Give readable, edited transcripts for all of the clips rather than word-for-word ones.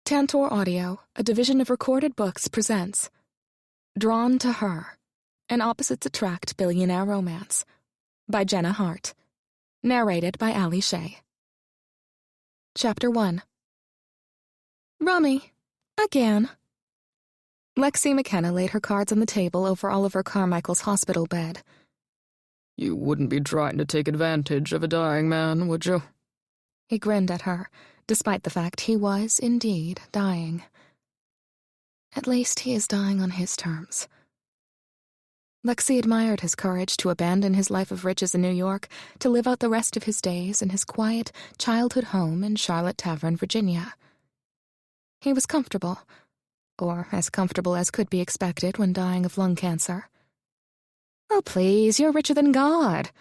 Tantor Audio, a division of Recorded Books, presents Drawn to Her, an Opposites Attract Billionaire Romance by Jenna Harte, narrated by Ali Shea. Chapter 1. Rummy. Again. Lexi McKenna laid her cards on the table over Oliver Carmichael's hospital bed. You wouldn't be trying to take advantage of a dying man, would you? He grinned at her, despite the fact he was indeed dying. At least he is dying on his terms. Lexi admired his courage to abandon his life of riches in New York to live out the rest of his days in his quiet childhood home in Charlotte Tavern, Virginia. He was comfortable, or as comfortable as could be expected when dying of lung cancer. Oh, please, you're richer than God.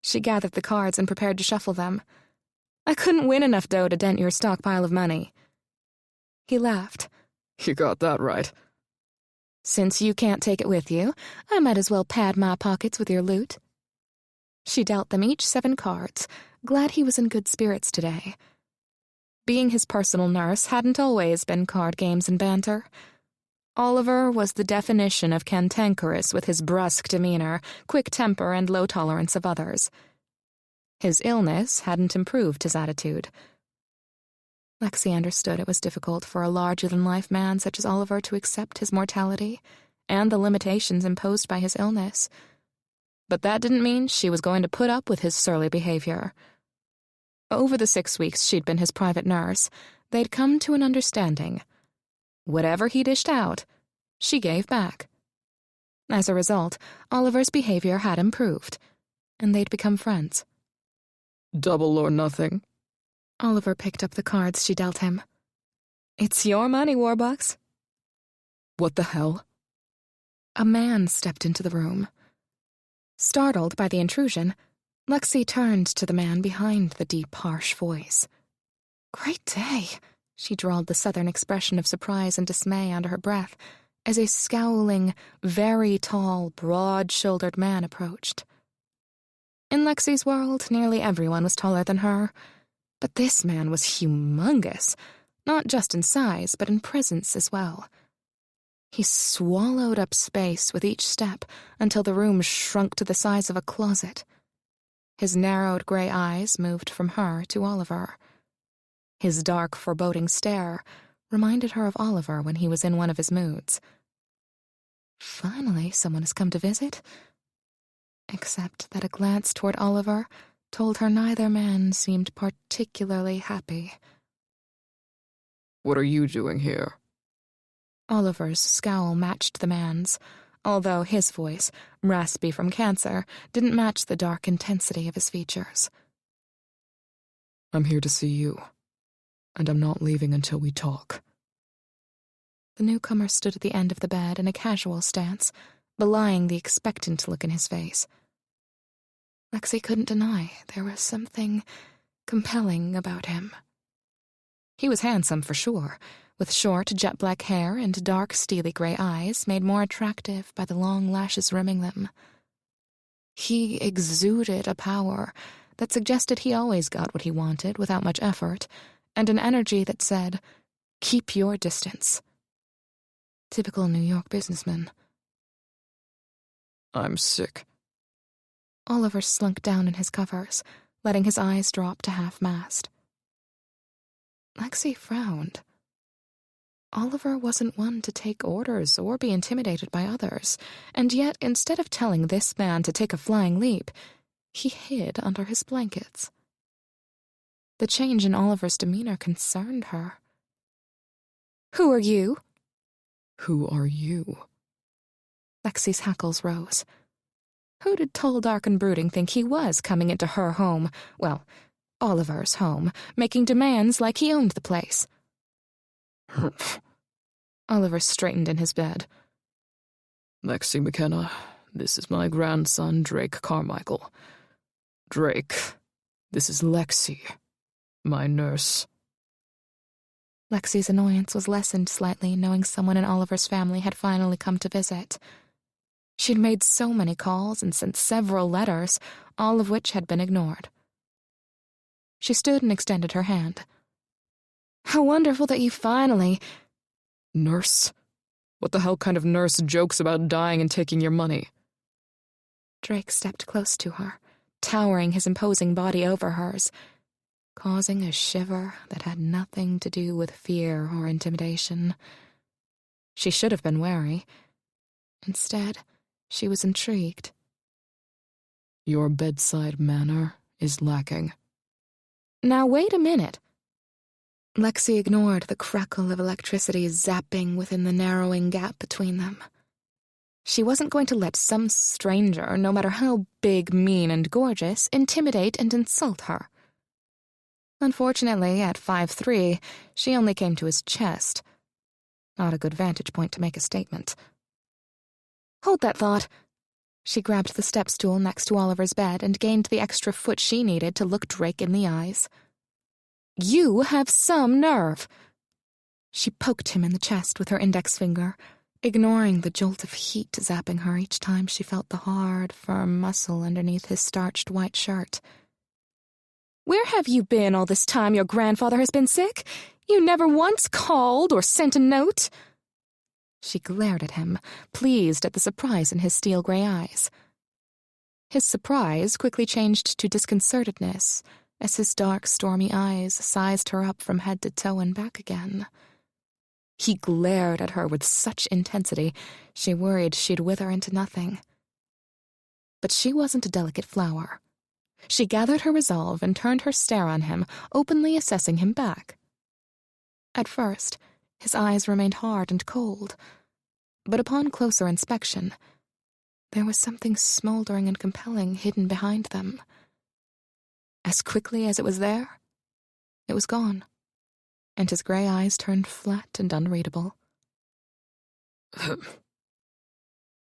She gathered the cards and prepared to shuffle them. I couldn't win enough dough to dent your stockpile of money. He laughed. You got that right. Since you can't take it with you, I might as well pad my pockets with your loot. She dealt them each 7 cards, glad he was in good spirits today. Being his personal nurse hadn't always been card games and banter. Oliver was the definition of cantankerous with his brusque demeanor, quick temper, and low tolerance of others. His illness hadn't improved his attitude. Lexi understood it was difficult for a larger-than-life man such as Oliver to accept his mortality and the limitations imposed by his illness. But that didn't mean she was going to put up with his surly behavior. Over the 6 weeks she'd been his private nurse, they'd come to an understanding. Whatever he dished out, she gave back. As a result, Oliver's behavior had improved, and they'd become friends. Double or nothing. Oliver picked up the cards she dealt him. It's your money, Warbucks. What the hell? A man stepped into the room. Startled by the intrusion, Lexi turned to the man behind the deep, harsh voice. Great day, she drawled the southern expression of surprise and dismay under her breath as a scowling, very tall, broad-shouldered man approached. In Lexi's world, nearly everyone was taller than her, but this man was humongous, not just in size, but in presence as well. He swallowed up space with each step until the room shrunk to the size of a closet. His narrowed gray eyes moved from her to Oliver. His dark, foreboding stare reminded her of Oliver when he was in one of his moods. Finally, someone has come to visit. Except that a glance toward Oliver told her neither man seemed particularly happy. What are you doing here? Oliver's scowl matched the man's, although his voice, raspy from cancer, didn't match the dark intensity of his features. I'm here to see you, and I'm not leaving until we talk. The newcomer stood at the end of the bed in a casual stance, belying the expectant look in his face. Lexi couldn't deny there was something compelling about him. He was handsome for sure, with short, jet-black hair and dark, steely gray eyes made more attractive by the long lashes rimming them. He exuded a power that suggested he always got what he wanted without much effort, and an energy that said, "Keep your distance." Typical New York businessman. I'm sick. Oliver slunk down in his covers, letting his eyes drop to half-mast. Lexi frowned. Oliver wasn't one to take orders or be intimidated by others, and yet instead of telling this man to take a flying leap, he hid under his blankets. The change in Oliver's demeanor concerned her. Who are you? Who are you? Lexi's hackles rose. Who did tall, dark, and brooding think he was coming into her home, well, Oliver's home, making demands like he owned the place? Humph. Oliver straightened in his bed. Lexi McKenna, this is my grandson, Drake Carmichael. Drake, this is Lexi, my nurse. Lexi's annoyance was lessened slightly, knowing someone in Oliver's family had finally come to visit. She'd made so many calls and sent several letters, all of which had been ignored. She stood and extended her hand. How wonderful that you finally— Nurse? What the hell kind of nurse jokes about dying and taking your money? Drake stepped close to her, towering his imposing body over hers, causing a shiver that had nothing to do with fear or intimidation. She should have been wary. Instead, she was intrigued. Your bedside manner is lacking. Now wait a minute. Lexi ignored the crackle of electricity zapping within the narrowing gap between them. She wasn't going to let some stranger, no matter how big, mean, and gorgeous, intimidate and insult her. Unfortunately, at 5'3", she only came to his chest. Not a good vantage point to make a statement. Hold that thought. She grabbed the step stool next to Oliver's bed and gained the extra foot she needed to look Drake in the eyes. You have some nerve. She poked him in the chest with her index finger, ignoring the jolt of heat zapping her each time she felt the hard, firm muscle underneath his starched white shirt. Where have you been all this time your grandfather has been sick? You never once called or sent a note? She glared at him, pleased at the surprise in his steel-gray eyes. His surprise quickly changed to disconcertedness as his dark, stormy eyes sized her up from head to toe and back again. He glared at her with such intensity, she worried she'd wither into nothing. But she wasn't a delicate flower. She gathered her resolve and turned her stare on him, openly assessing him back. At first, his eyes remained hard and cold, but upon closer inspection, there was something smoldering and compelling hidden behind them. As quickly as it was there, it was gone, and his gray eyes turned flat and unreadable.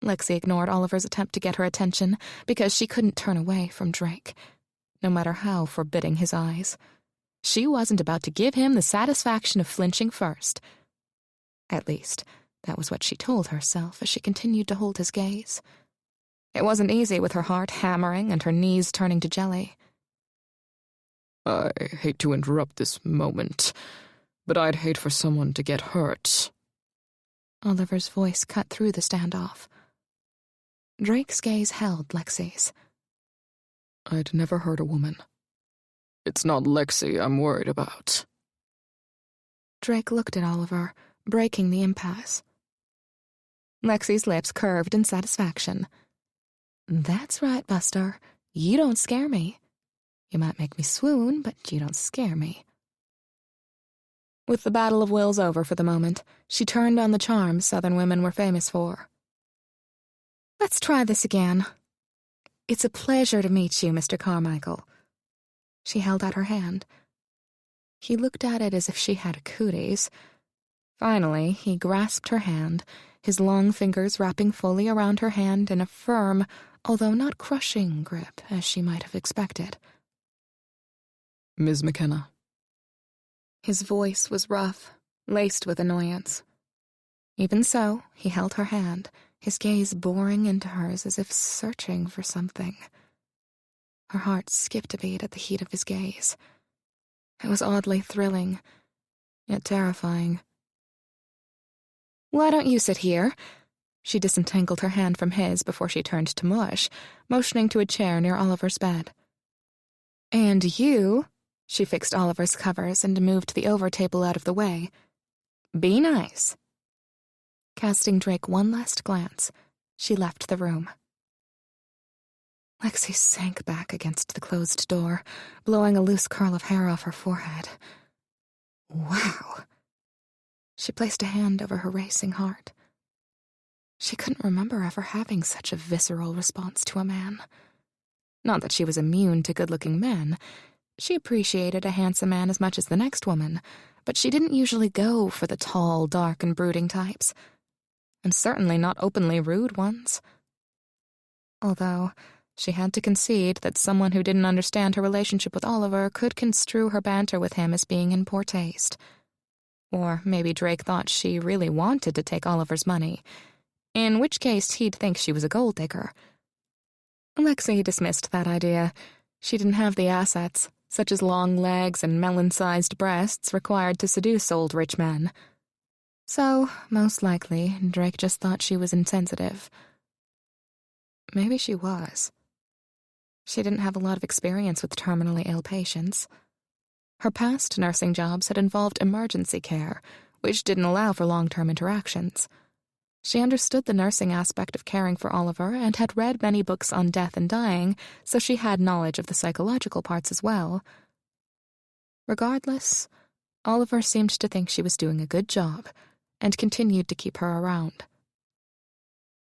Lexi ignored Oliver's attempt to get her attention because she couldn't turn away from Drake, no matter how forbidding his eyes. She wasn't about to give him the satisfaction of flinching first. At least, that was what she told herself as she continued to hold his gaze. It wasn't easy with her heart hammering and her knees turning to jelly. I hate to interrupt this moment, but I'd hate for someone to get hurt. Oliver's voice cut through the standoff. Drake's gaze held Lexi's. I'd never hurt a woman. It's not Lexi I'm worried about. Drake looked at Oliver, breaking the impasse. Lexi's lips curved in satisfaction. That's right, Buster. You don't scare me. You might make me swoon, but you don't scare me. With the battle of wills over for the moment, she turned on the charm Southern women were famous for. Let's try this again. It's a pleasure to meet you, Mr. Carmichael. She held out her hand. He looked at it as if she had cooties. Finally, he grasped her hand, his long fingers wrapping fully around her hand in a firm, although not crushing grip, as she might have expected. Ms. McKenna. His voice was rough, laced with annoyance. Even so, he held her hand, his gaze boring into hers as if searching for something. Her heart skipped a beat at the heat of his gaze. It was oddly thrilling, yet terrifying. Why don't you sit here? She disentangled her hand from his before she turned to mush, motioning to a chair near Oliver's bed. And you? She fixed Oliver's covers and moved the over-table out of the way. Be nice. Casting Drake one last glance, she left the room. Lexi sank back against the closed door, blowing a loose curl of hair off her forehead. Wow. She placed a hand over her racing heart. She couldn't remember ever having such a visceral response to a man. Not that she was immune to good-looking men. She appreciated a handsome man as much as the next woman, but she didn't usually go for the tall, dark, and brooding types. And certainly not openly rude ones. Although, she had to concede that someone who didn't understand her relationship with Oliver could construe her banter with him as being in poor taste. Or maybe Drake thought she really wanted to take Oliver's money, in which case he'd think she was a gold digger. Lexi dismissed that idea. She didn't have the assets, such as long legs and melon-sized breasts required to seduce old rich men. So, most likely, Drake just thought she was insensitive. Maybe she was. She didn't have a lot of experience with terminally ill patients. Her past nursing jobs had involved emergency care, which didn't allow for long-term interactions. She understood the nursing aspect of caring for Oliver and had read many books on death and dying, so she had knowledge of the psychological parts as well. Regardless, Oliver seemed to think she was doing a good job and continued to keep her around.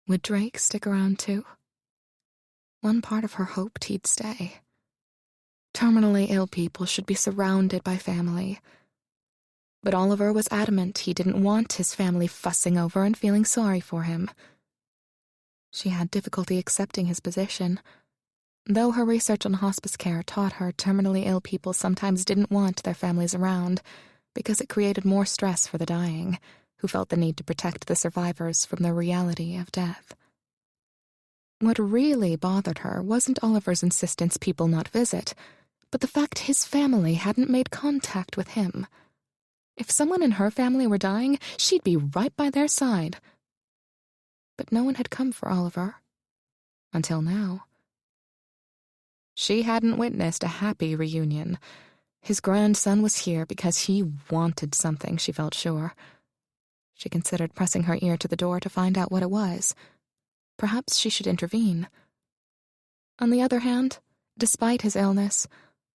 Would Drake stick around too? One part of her hoped he'd stay. Terminally ill people should be surrounded by family. But Oliver was adamant he didn't want his family fussing over and feeling sorry for him. She had difficulty accepting his position, though her research on hospice care taught her terminally ill people sometimes didn't want their families around because it created more stress for the dying, who felt the need to protect the survivors from the reality of death. What really bothered her wasn't Oliver's insistence people not visit, but the fact his family hadn't made contact with him. If someone in her family were dying, she'd be right by their side. But no one had come for Oliver. Until now. She hadn't witnessed a happy reunion. His grandson was here because he wanted something, she felt sure. She considered pressing her ear to the door to find out what it was. Perhaps she should intervene. On the other hand, despite his illness,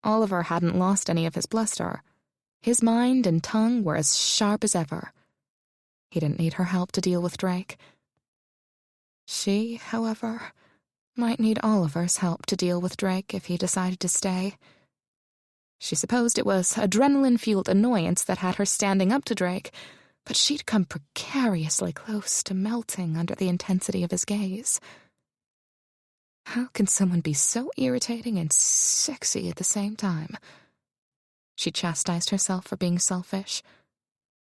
Oliver hadn't lost any of his bluster. His mind and tongue were as sharp as ever. He didn't need her help to deal with Drake. She, however, might need Oliver's help to deal with Drake if he decided to stay. She supposed it was adrenaline-fueled annoyance that had her standing up to Drake, but she'd come precariously close to melting under the intensity of his gaze. How can someone be so irritating and sexy at the same time? She chastised herself for being selfish.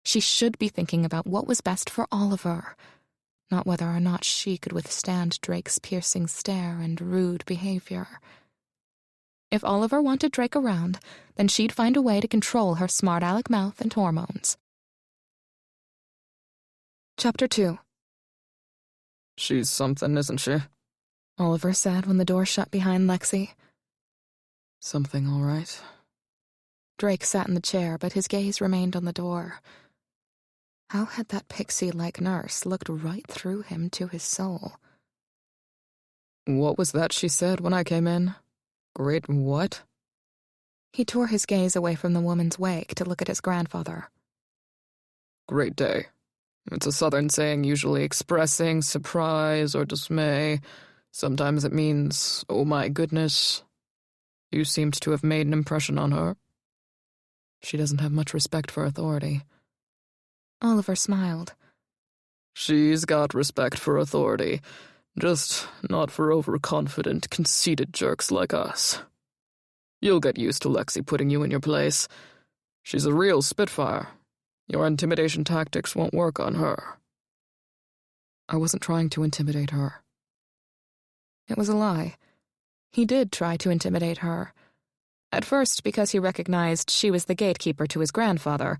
She should be thinking about what was best for Oliver, not whether or not she could withstand Drake's piercing stare and rude behavior. If Oliver wanted Drake around, then she'd find a way to control her smart-aleck mouth and hormones. Chapter 2. She's something, isn't she? Oliver said when the door shut behind Lexi. Something, all right. Drake sat in the chair, but his gaze remained on the door. How had that pixie-like nurse looked right through him to his soul? What was that she said when I came in? Great what? He tore his gaze away from the woman's wake to look at his grandfather. Great day. It's a Southern saying usually expressing surprise or dismay. Sometimes it means, oh my goodness. You seemed to have made an impression on her. She doesn't have much respect for authority. Oliver smiled. She's got respect for authority, just not for overconfident, conceited jerks like us. You'll get used to Lexi putting you in your place. She's a real spitfire. Your intimidation tactics won't work on her. I wasn't trying to intimidate her. It was a lie. He did try to intimidate her. At first because he recognized she was the gatekeeper to his grandfather,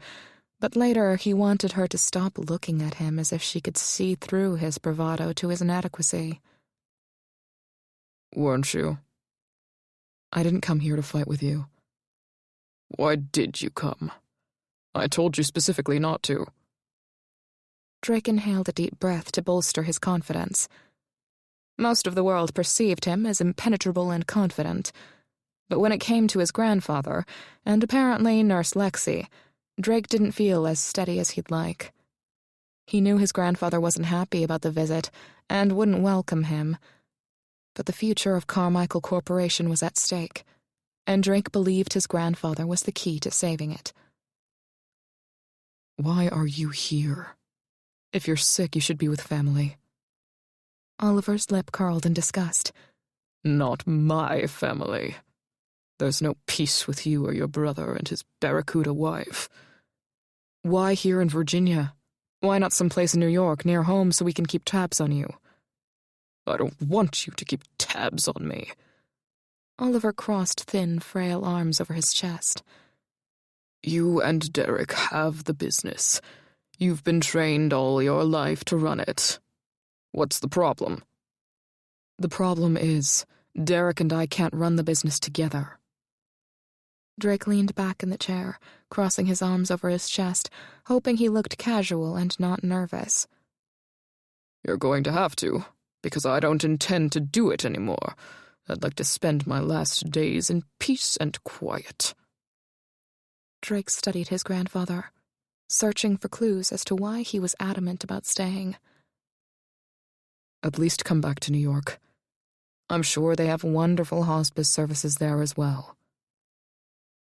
but later he wanted her to stop looking at him as if she could see through his bravado to his inadequacy. Weren't you? I didn't come here to fight with you. Why did you come? I told you specifically not to. Drake inhaled a deep breath to bolster his confidence. Most of the world perceived him as impenetrable and confident, but when it came to his grandfather, and apparently Nurse Lexi, Drake didn't feel as steady as he'd like. He knew his grandfather wasn't happy about the visit and wouldn't welcome him, but the future of Carmichael Corporation was at stake, and Drake believed his grandfather was the key to saving it. Why are you here? If you're sick, you should be with family. Oliver's lip curled in disgust. Not my family. There's no peace with you or your brother and his barracuda wife. Why here in Virginia? Why not someplace in New York, near home, so we can keep tabs on you? I don't want you to keep tabs on me. Oliver crossed thin, frail arms over his chest. You and Derek have the business. You've been trained all your life to run it. What's the problem? The problem is, Derek and I can't run the business together. Drake leaned back in the chair, crossing his arms over his chest, hoping he looked casual and not nervous. You're going to have to, because I don't intend to do it anymore. I'd like to spend my last days in peace and quiet. Drake studied his grandfather, searching for clues as to why he was adamant about staying. At least come back to New York. I'm sure they have wonderful hospice services there as well.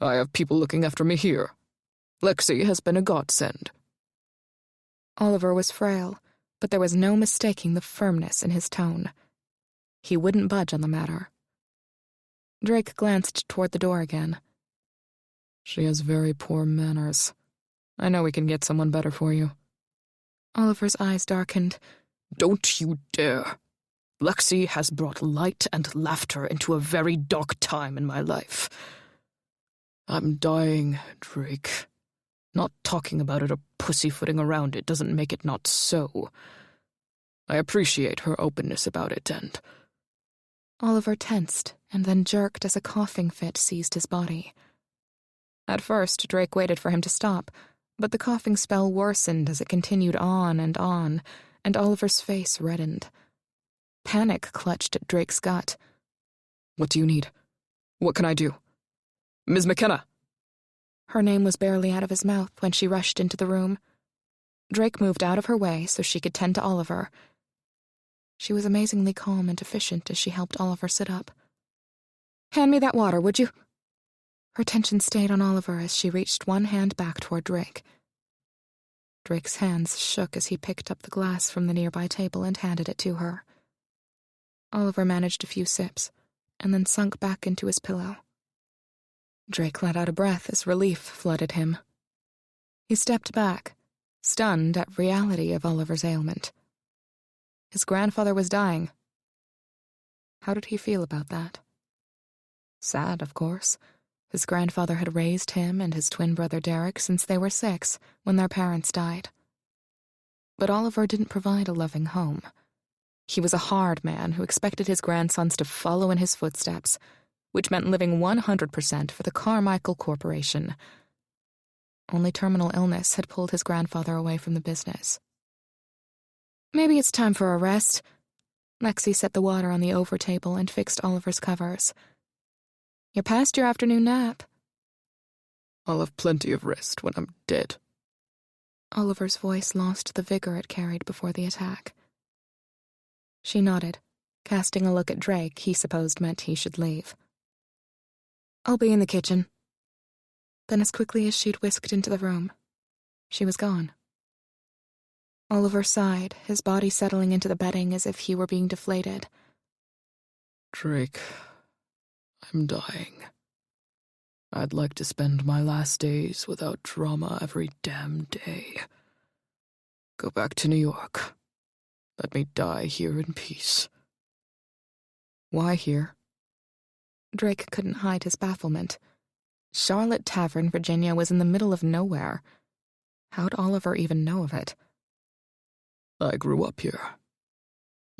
I have people looking after me here. Lexi has been a godsend. Oliver was frail, but there was no mistaking the firmness in his tone. He wouldn't budge on the matter. Drake glanced toward the door again. She has very poor manners. I know we can get someone better for you. Oliver's eyes darkened. Don't you dare. Lexi has brought light and laughter into a very dark time in my life. I'm dying, Drake. Not talking about it or pussyfooting around it doesn't make it not so. I appreciate her openness about it, and... Oliver tensed and then jerked as a coughing fit seized his body. At first, Drake waited for him to stop, but the coughing spell worsened as it continued on, and Oliver's face reddened. Panic clutched at Drake's gut. What do you need? What can I do? Ms. McKenna! Her name was barely out of his mouth when she rushed into the room. Drake moved out of her way so she could tend to Oliver. She was amazingly calm and efficient as she helped Oliver sit up. "Hand me that water, would you?" Her attention stayed on Oliver as she reached one hand back toward Drake. Drake's hands shook as he picked up the glass from the nearby table and handed it to her. Oliver managed a few sips, and then sunk back into his pillow. Drake let out a breath as relief flooded him. He stepped back, stunned at reality of Oliver's ailment. His grandfather was dying. How did he feel about that? Sad, of course. His grandfather had raised him and his twin brother Derek since they were 6, when their parents died. But Oliver didn't provide a loving home. He was a hard man who expected his grandsons to follow in his footsteps, which meant living 100% for the Carmichael Corporation. Only terminal illness had pulled his grandfather away from the business. "Maybe it's time for a rest." Lexi set the water on the over table and fixed Oliver's covers. "You're past your afternoon nap." I'll have plenty of rest when I'm dead. Oliver's voice lost the vigor it carried before the attack. She nodded, casting a look at Drake he supposed meant he should leave. "I'll be in the kitchen." Then as quickly as she'd whisked into the room, she was gone. Oliver sighed, his body settling into the bedding as if he were being deflated. Drake, I'm dying. I'd like to spend my last days without drama every damn day. Go back to New York. Let me die here in peace. Why here? Drake couldn't hide his bafflement. Charlotte Tavern, Virginia, was in the middle of nowhere. How'd Oliver even know of it? I grew up here.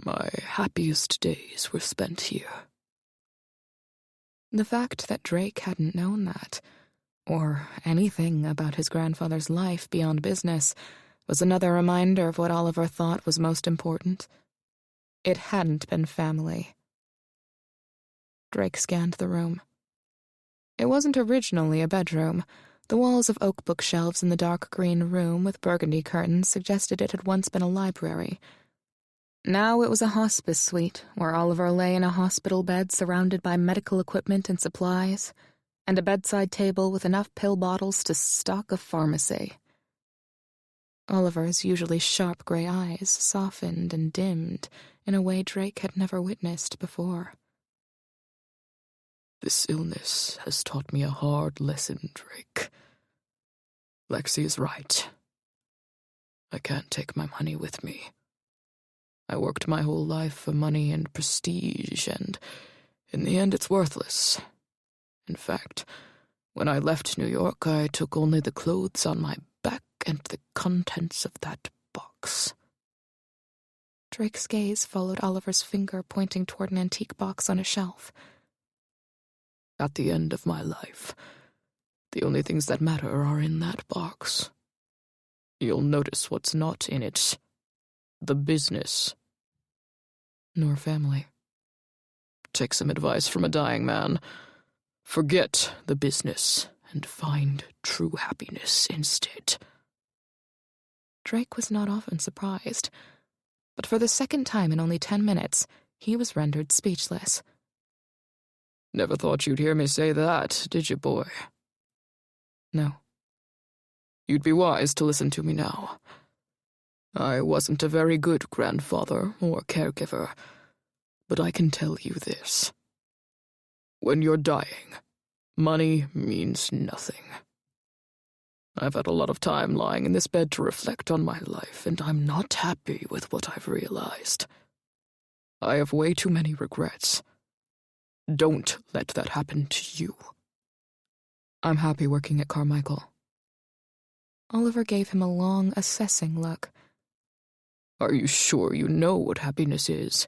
My happiest days were spent here. The fact that Drake hadn't known that, or anything about his grandfather's life beyond business, was another reminder of what Oliver thought was most important. It hadn't been family. Drake scanned the room. It wasn't originally a bedroom. The walls of oak bookshelves in the dark green room with burgundy curtains suggested it had once been a library. Now it was a hospice suite, where Oliver lay in a hospital bed surrounded by medical equipment and supplies, and a bedside table with enough pill bottles to stock a pharmacy. Oliver's usually sharp gray eyes softened and dimmed in a way Drake had never witnessed before. This illness has taught me a hard lesson, Drake. Lexi is right. I can't take my money with me. I worked my whole life for money and prestige, and In the end, it's worthless. In fact, when I left New York, I took only the clothes on my back and the contents of that box. Drake's gaze followed Oliver's finger pointing toward an antique box on a shelf. At the end of my life, the only things that matter are in that box. You'll notice what's not in it. The business. Nor family. Take some advice from a dying man. Forget the business and find true happiness instead. Drake was not often surprised, but for the second time in only 10 minutes, he was rendered speechless. Never thought you'd hear me say that, did you, boy? No. You'd be wise to listen to me now. I wasn't a very good grandfather or caregiver, but I can tell you this. When you're dying, money means nothing. I've had a lot of time lying in this bed to reflect on my life, and I'm not happy with what I've realized. I have way too many regrets. Don't let that happen to you. I'm happy working at Carmichael. Oliver gave him a long, assessing look. Are you sure you know what happiness is?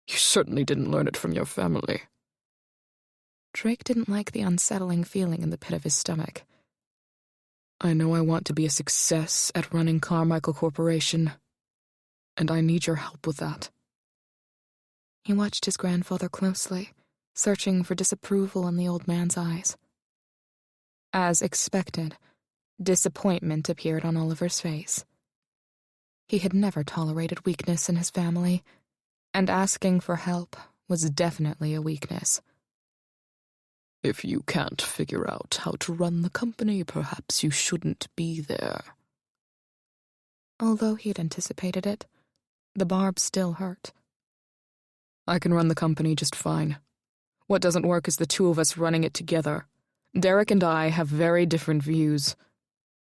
You certainly didn't learn it from your family. Drake didn't like the unsettling feeling in the pit of his stomach. I know I want to be a success at running Carmichael Corporation, and I need your help with that. He watched his grandfather closely, searching for disapproval in the old man's eyes. As expected, disappointment appeared on Oliver's face. He had never tolerated weakness in his family, and asking for help was definitely a weakness. If you can't figure out how to run the company, perhaps you shouldn't be there. Although he had anticipated it, the barb still hurt. I can run the company just fine. What doesn't work is the two of us running it together. Derek and I have very different views.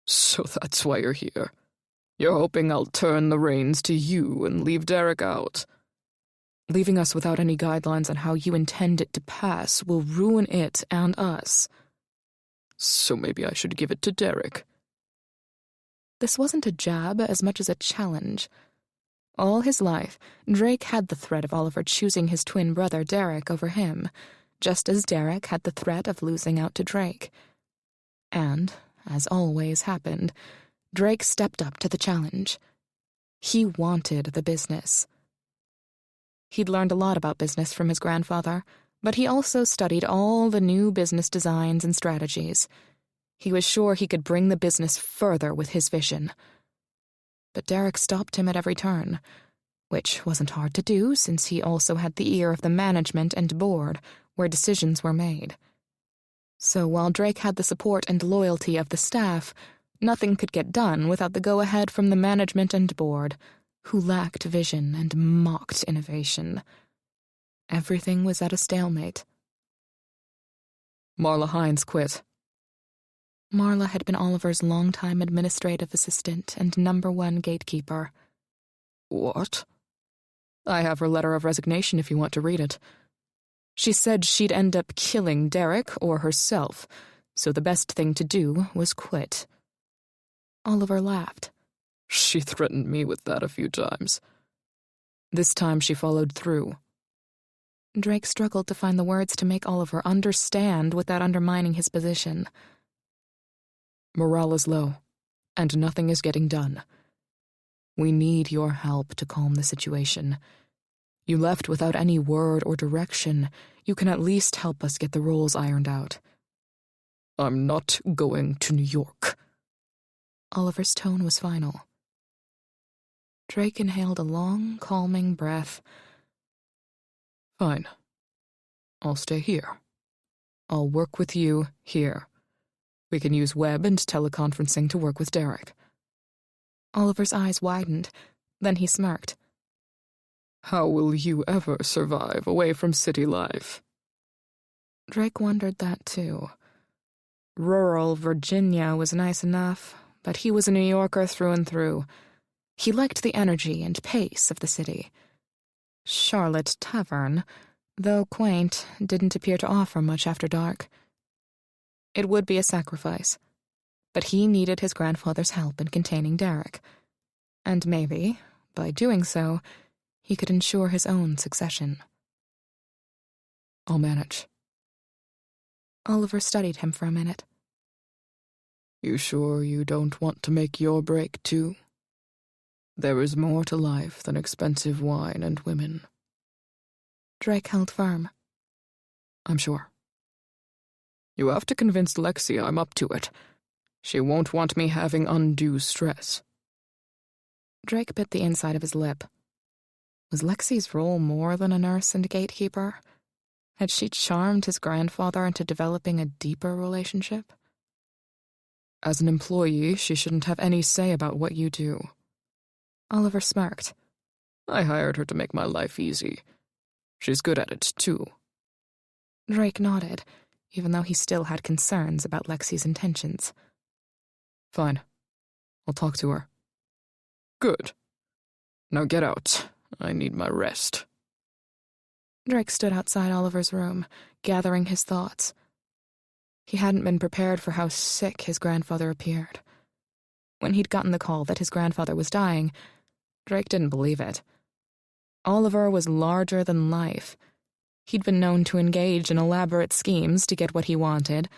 So that's why you're here. You're hoping I'll turn the reins to you and leave Derek out. Leaving us without any guidelines on how you intend it to pass will ruin it and us. So maybe I should give it to Derek. This wasn't a jab as much as a challenge. All his life, Drake had the threat of Oliver choosing his twin brother Derek over him, just as Derek had the threat of losing out to Drake. And, as always happened, Drake stepped up to the challenge. He wanted the business. He'd learned a lot about business from his grandfather, but he also studied all the new business designs and strategies. He was sure he could bring the business further with his vision. But Derek stopped him at every turn, which wasn't hard to do since he also had the ear of the management and board where decisions were made. So while Drake had the support and loyalty of the staff, nothing could get done without the go-ahead from the management and board, who lacked vision and mocked innovation. Everything was at a stalemate. Marla Hines quit. Marla had been Oliver's longtime administrative assistant and #1 gatekeeper. What? I have her letter of resignation if you want to read it. She said she'd end up killing Derek or herself, so the best thing to do was quit. Oliver laughed. She threatened me with that a few times. This time she followed through. Drake struggled to find the words to make Oliver understand without undermining his position. Morale is low, and nothing is getting done. We need your help to calm the situation. You left without any word or direction. You can at least help us get the roles ironed out. I'm not going to New York. Oliver's tone was final. Drake inhaled a long, calming breath. Fine. I'll stay here. I'll work with you here. We can use web and teleconferencing to work with Derek. Oliver's eyes widened. Then he smirked. How will you ever survive away from city life? Drake wondered that too. Rural Virginia was nice enough, but he was a New Yorker through and through. He liked the energy and pace of the city. Charlotte Tavern, though quaint, didn't appear to offer much after dark. It would be a sacrifice, but he needed his grandfather's help in containing Derek, and maybe, by doing so, he could ensure his own succession. I'll manage. Oliver studied him for a minute. You sure you don't want to make your break, too? There is more to life than expensive wine and women. Drake held firm. I'm sure. You have to convince Lexi I'm up to it. She won't want me having undue stress. Drake bit the inside of his lip. Was Lexi's role more than a nurse and gatekeeper? Had she charmed his grandfather into developing a deeper relationship? As an employee, she shouldn't have any say about what you do. Oliver smirked. I hired her to make my life easy. She's good at it, too. Drake nodded, even though he still had concerns about Lexi's intentions. Fine. I'll talk to her. Good. Now get out. I need my rest. Drake stood outside Oliver's room, gathering his thoughts. He hadn't been prepared for how sick his grandfather appeared. When he'd gotten the call that his grandfather was dying, Drake didn't believe it. Oliver was larger than life. He'd been known to engage in elaborate schemes to get what he wanted.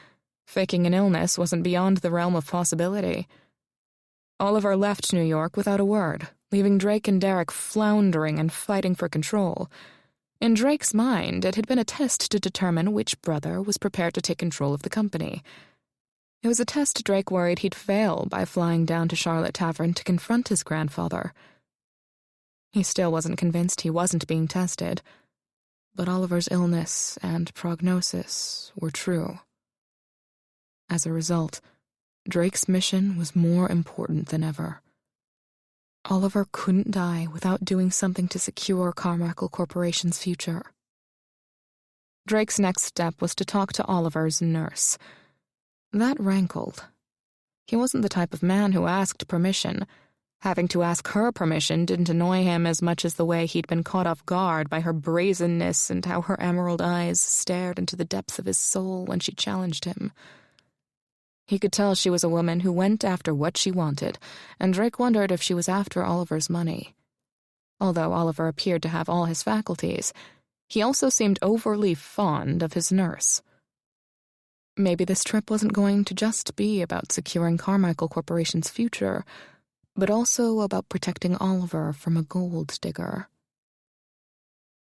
Faking an illness wasn't beyond the realm of possibility. Oliver left New York without a word, leaving Drake and Derek floundering and fighting for control. In Drake's mind, it had been a test to determine which brother was prepared to take control of the company. It was a test Drake worried he'd fail by flying down to Charlotte Tavern to confront his grandfather. He still wasn't convinced he wasn't being tested, but Oliver's illness and prognosis were true. As a result, Drake's mission was more important than ever. Oliver couldn't die without doing something to secure Carmichael Corporation's future. Drake's next step was to talk to Oliver's nurse. That rankled. He wasn't the type of man who asked permission. Having to ask her permission didn't annoy him as much as the way he'd been caught off guard by her brazenness and how her emerald eyes stared into the depths of his soul when she challenged him. He could tell she was a woman who went after what she wanted, and Drake wondered if she was after Oliver's money. Although Oliver appeared to have all his faculties, he also seemed overly fond of his nurse. Maybe this trip wasn't going to just be about securing Carmichael Corporation's future, but also about protecting Oliver from a gold digger.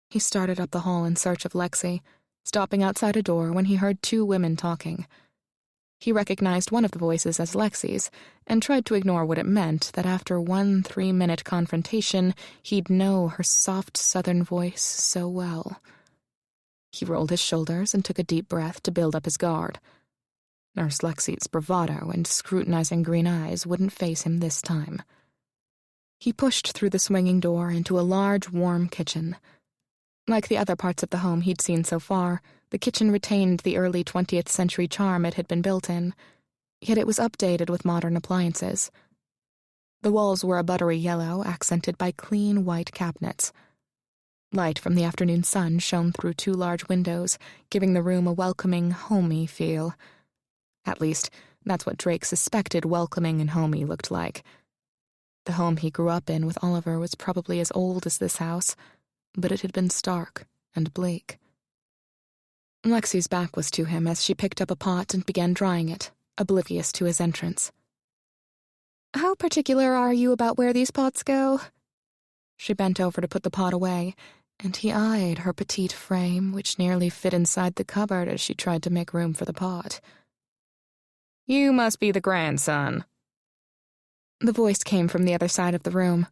He started up the hall in search of Lexi, stopping outside a door when he heard two women talking. He recognized one of the voices as Lexi's, and tried to ignore what it meant that after one 3-minute confrontation, he'd know her soft southern voice so well. He rolled his shoulders and took a deep breath to build up his guard. Nurse Lexi's bravado and scrutinizing green eyes wouldn't faze him this time. He pushed through the swinging door into a large, warm kitchen. Like the other parts of the home he'd seen so far, the kitchen retained the early 20th century charm it had been built in, yet it was updated with modern appliances. The walls were a buttery yellow, accented by clean white cabinets. Light from the afternoon sun shone through 2 large windows, giving the room a welcoming, homey feel. At least, that's what Drake suspected welcoming and homey looked like. The home he grew up in with Oliver was probably as old as this house, but it had been stark and bleak. Lexi's back was to him as she picked up a pot and began drying it, oblivious to his entrance. "How particular are you about where these pots go?" She bent over to put the pot away, and he eyed her petite frame, which nearly fit inside the cupboard as she tried to make room for the pot. "You must be the grandson." The voice came from the other side of the room.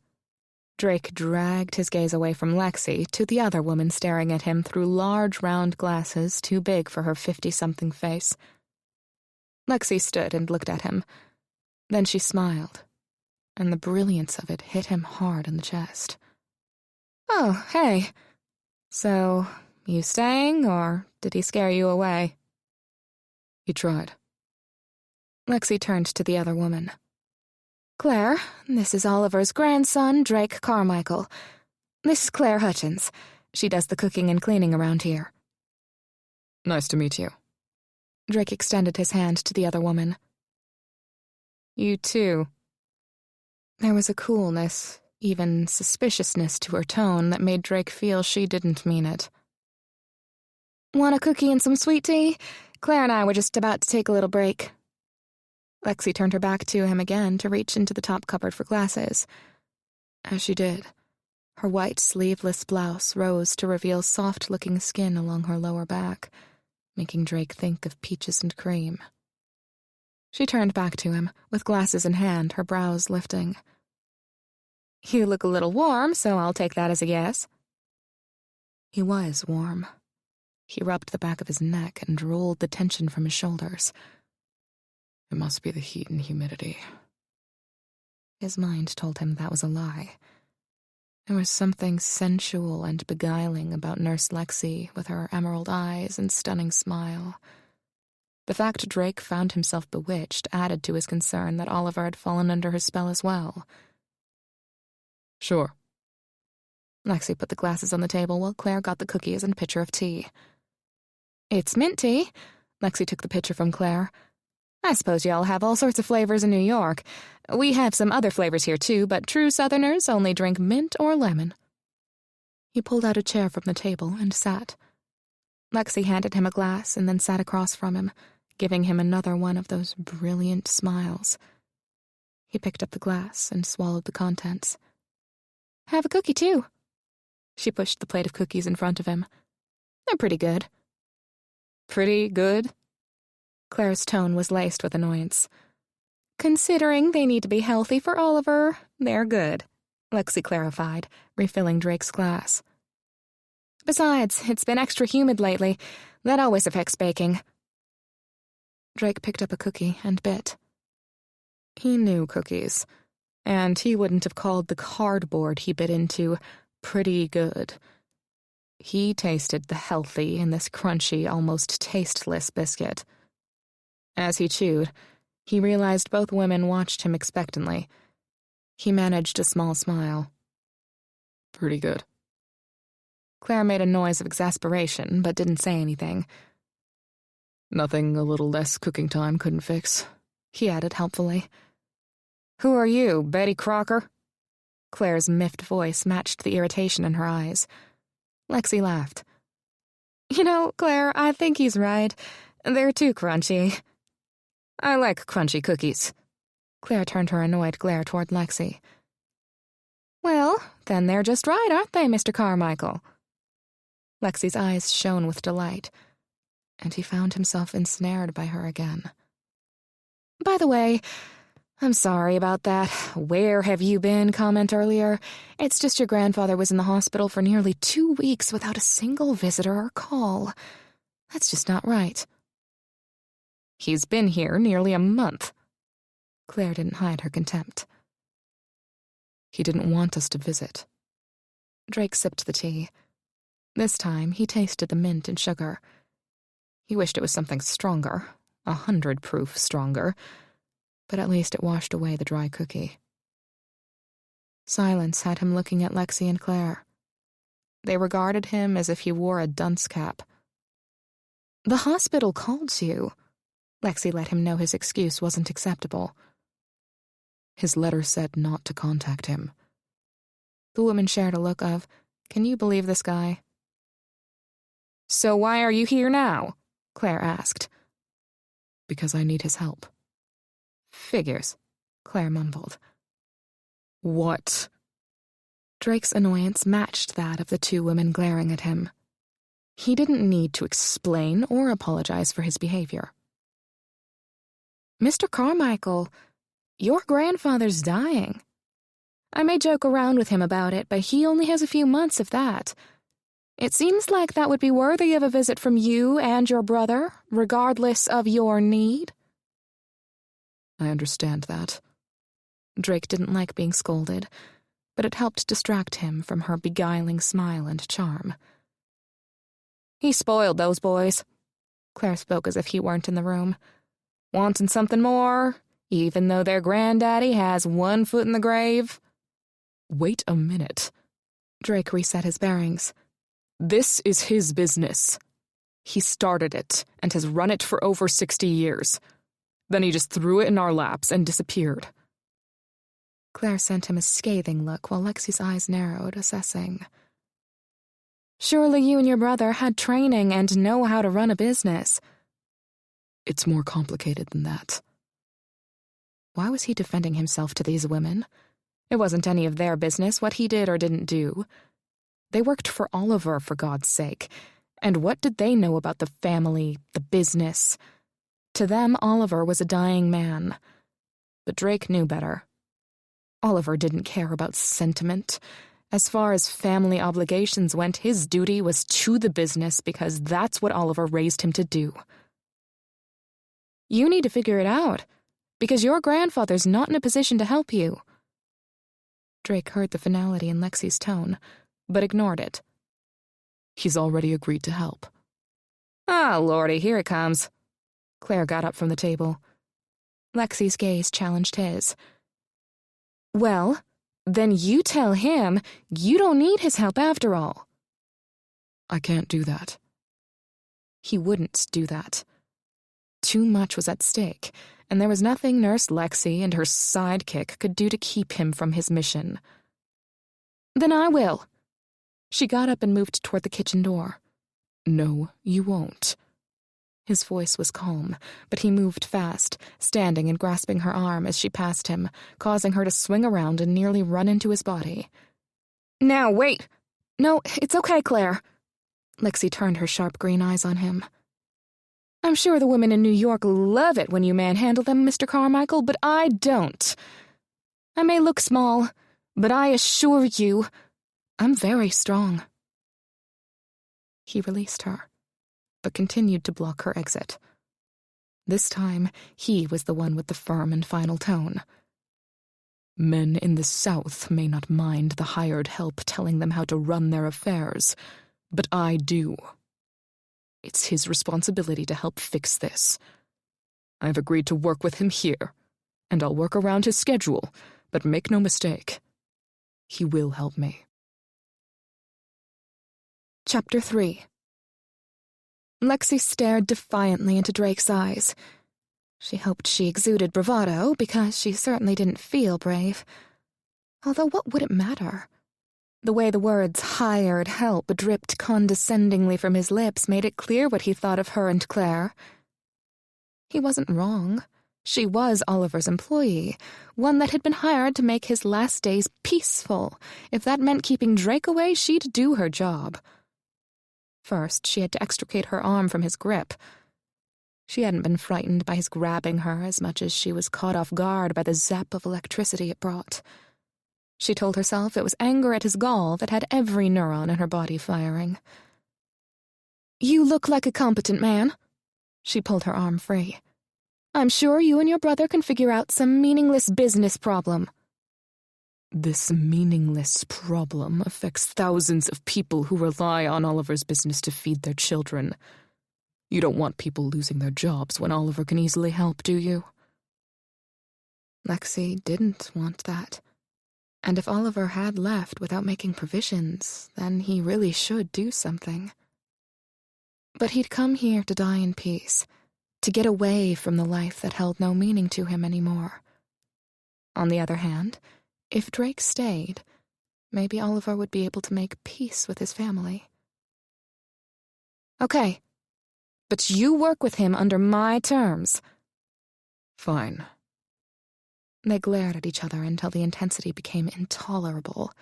Drake dragged his gaze away from Lexi to the other woman staring at him through large round glasses too big for her 50-something face. Lexi stood and looked at him. Then she smiled, and the brilliance of it hit him hard in the chest. "Oh, hey. So, you staying, or did he scare you away?" "He tried." Lexi turned to the other woman. "Claire, this is Oliver's grandson, Drake Carmichael. This is Claire Hutchins. She does the cooking and cleaning around here. Nice to meet you. Drake extended his hand to the other woman. You too. There was a coolness, even suspiciousness to her tone that made Drake feel she didn't mean it. Want a cookie and some sweet tea? Claire and I were just about to take a little break. Lexi turned her back to him again to reach into the top cupboard for glasses. As she did, her white sleeveless blouse rose to reveal soft-looking skin along her lower back, making Drake think of peaches and cream. She turned back to him, with glasses in hand, her brows lifting. You look a little warm, so I'll take that as a yes. He was warm. He rubbed the back of his neck and rolled the tension from his shoulders. It must be the heat and humidity. His mind told him that was a lie. There was something sensual and beguiling about Nurse Lexi with her emerald eyes and stunning smile. The fact Drake found himself bewitched added to his concern that Oliver had fallen under her spell as well. Sure. Lexi put the glasses on the table while Claire got the cookies and pitcher of tea. It's mint tea. Lexi took the pitcher from Claire. I suppose y'all have all sorts of flavors in New York. We have some other flavors here too, but true Southerners only drink mint or lemon. He pulled out a chair from the table and sat. Lexi handed him a glass and then sat across from him, giving him another one of those brilliant smiles. He picked up the glass and swallowed the contents. Have a cookie, too. She pushed the plate of cookies in front of him. They're pretty good. Pretty good? Claire's tone was laced with annoyance. Considering they need to be healthy for Oliver, they're good, Lexi clarified, refilling Drake's glass. Besides, it's been extra humid lately. That always affects baking. Drake picked up a cookie and bit. He knew cookies, and he wouldn't have called the cardboard he bit into pretty good. He tasted the healthy in this crunchy, almost tasteless biscuit. As he chewed, he realized both women watched him expectantly. He managed a small smile. Pretty good. Claire made a noise of exasperation, but didn't say anything. Nothing a little less cooking time couldn't fix, he added helpfully. Who are you, Betty Crocker? Claire's miffed voice matched the irritation in her eyes. Lexi laughed. You know, Claire, I think he's right. They're too crunchy. I like crunchy cookies. Claire turned her annoyed glare toward Lexi. Well, then they're just right, aren't they, Mr. Carmichael? Lexi's eyes shone with delight, and he found himself ensnared by her again. By the way, I'm sorry about that "where have you been" comment earlier. It's just your grandfather was in the hospital for nearly 2 weeks without a single visitor or call. That's just not right. He's been here nearly a month. Claire didn't hide her contempt. He didn't want us to visit. Drake sipped the tea. This time, he tasted the mint and sugar. He wished it was something stronger, 100 proof stronger, but at least it washed away the dry cookie. Silence had him looking at Lexi and Claire. They regarded him as if he wore a dunce cap. The hospital called you. Lexi let him know his excuse wasn't acceptable. His letter said not to contact him. The woman shared a look of, can you believe this guy? So why are you here now? Claire asked. Because I need his help. Figures, Claire mumbled. What? Drake's annoyance matched that of the two women glaring at him. He didn't need to explain or apologize for his behavior. Mr. Carmichael, your grandfather's dying. I may joke around with him about it, but he only has a few months of that. It seems like that would be worthy of a visit from you and your brother, regardless of your need. I understand that. Drake didn't like being scolded, but it helped distract him from her beguiling smile and charm. He spoiled those boys. Claire spoke as if he weren't in the room. Wanting something more, even though their granddaddy has 1 foot in the grave. Wait a minute. Drake reset his bearings. This is his business. He started it and has run it for over 60 years. Then he just threw it in our laps and disappeared. Claire sent him a scathing look while Lexi's eyes narrowed, assessing. Surely you and your brother had training and know how to run a business. It's more complicated than that. Why was he defending himself to these women? It wasn't any of their business what he did or didn't do. They worked for Oliver, for God's sake. And what did they know about the family, the business? To them, Oliver was a dying man. But Drake knew better. Oliver didn't care about sentiment. As far as family obligations went, his duty was to the business because that's what Oliver raised him to do. You need to figure it out, because your grandfather's not in a position to help you. Drake heard the finality in Lexi's tone, but ignored it. He's already agreed to help. Ah, Lordy, here it comes. Claire got up from the table. Lexi's gaze challenged his. Well, then you tell him you don't need his help after all. I can't do that. He wouldn't do that. Too much was at stake, and there was nothing Nurse Lexi and her sidekick could do to keep him from his mission. Then I will. She got up and moved toward the kitchen door. No, you won't. His voice was calm, but he moved fast, standing and grasping her arm as she passed him, causing her to swing around and nearly run into his body. Now, wait! No, it's okay, Claire. Lexi turned her sharp green eyes on him. I'm sure the women in New York love it when you manhandle them, Mr. Carmichael, but I don't. I may look small, but I assure you, I'm very strong. He released her, but continued to block her exit. This time, he was the one with the firm and final tone. Men in the South may not mind the hired help telling them how to run their affairs, but I do. It's his responsibility to help fix this. I've agreed to work with him here, and I'll work around his schedule, but make no mistake, he will help me. Chapter 3. Lexi stared defiantly into Drake's eyes. She hoped she exuded bravado, because she certainly didn't feel brave. Although what would it matter? The way the words hired help dripped condescendingly from his lips made it clear what he thought of her and Claire. He wasn't wrong. She was Oliver's employee, one that had been hired to make his last days peaceful. If that meant keeping Drake away, she'd do her job. First, she had to extricate her arm from his grip. She hadn't been frightened by his grabbing her as much as she was caught off guard by the zap of electricity it brought. She told herself it was anger at his gall that had every neuron in her body firing. You look like a competent man. She pulled her arm free. I'm sure you and your brother can figure out some meaningless business problem. This meaningless problem affects thousands of people who rely on Oliver's business to feed their children. You don't want people losing their jobs when Oliver can easily help, do you? Lexi didn't want that. And if Oliver had left without making provisions, then he really should do something. But he'd come here to die in peace, to get away from the life that held no meaning to him anymore. On the other hand, if Drake stayed, maybe Oliver would be able to make peace with his family. Okay, but you work with him under my terms. Fine. They glared at each other until the intensity became intolerable.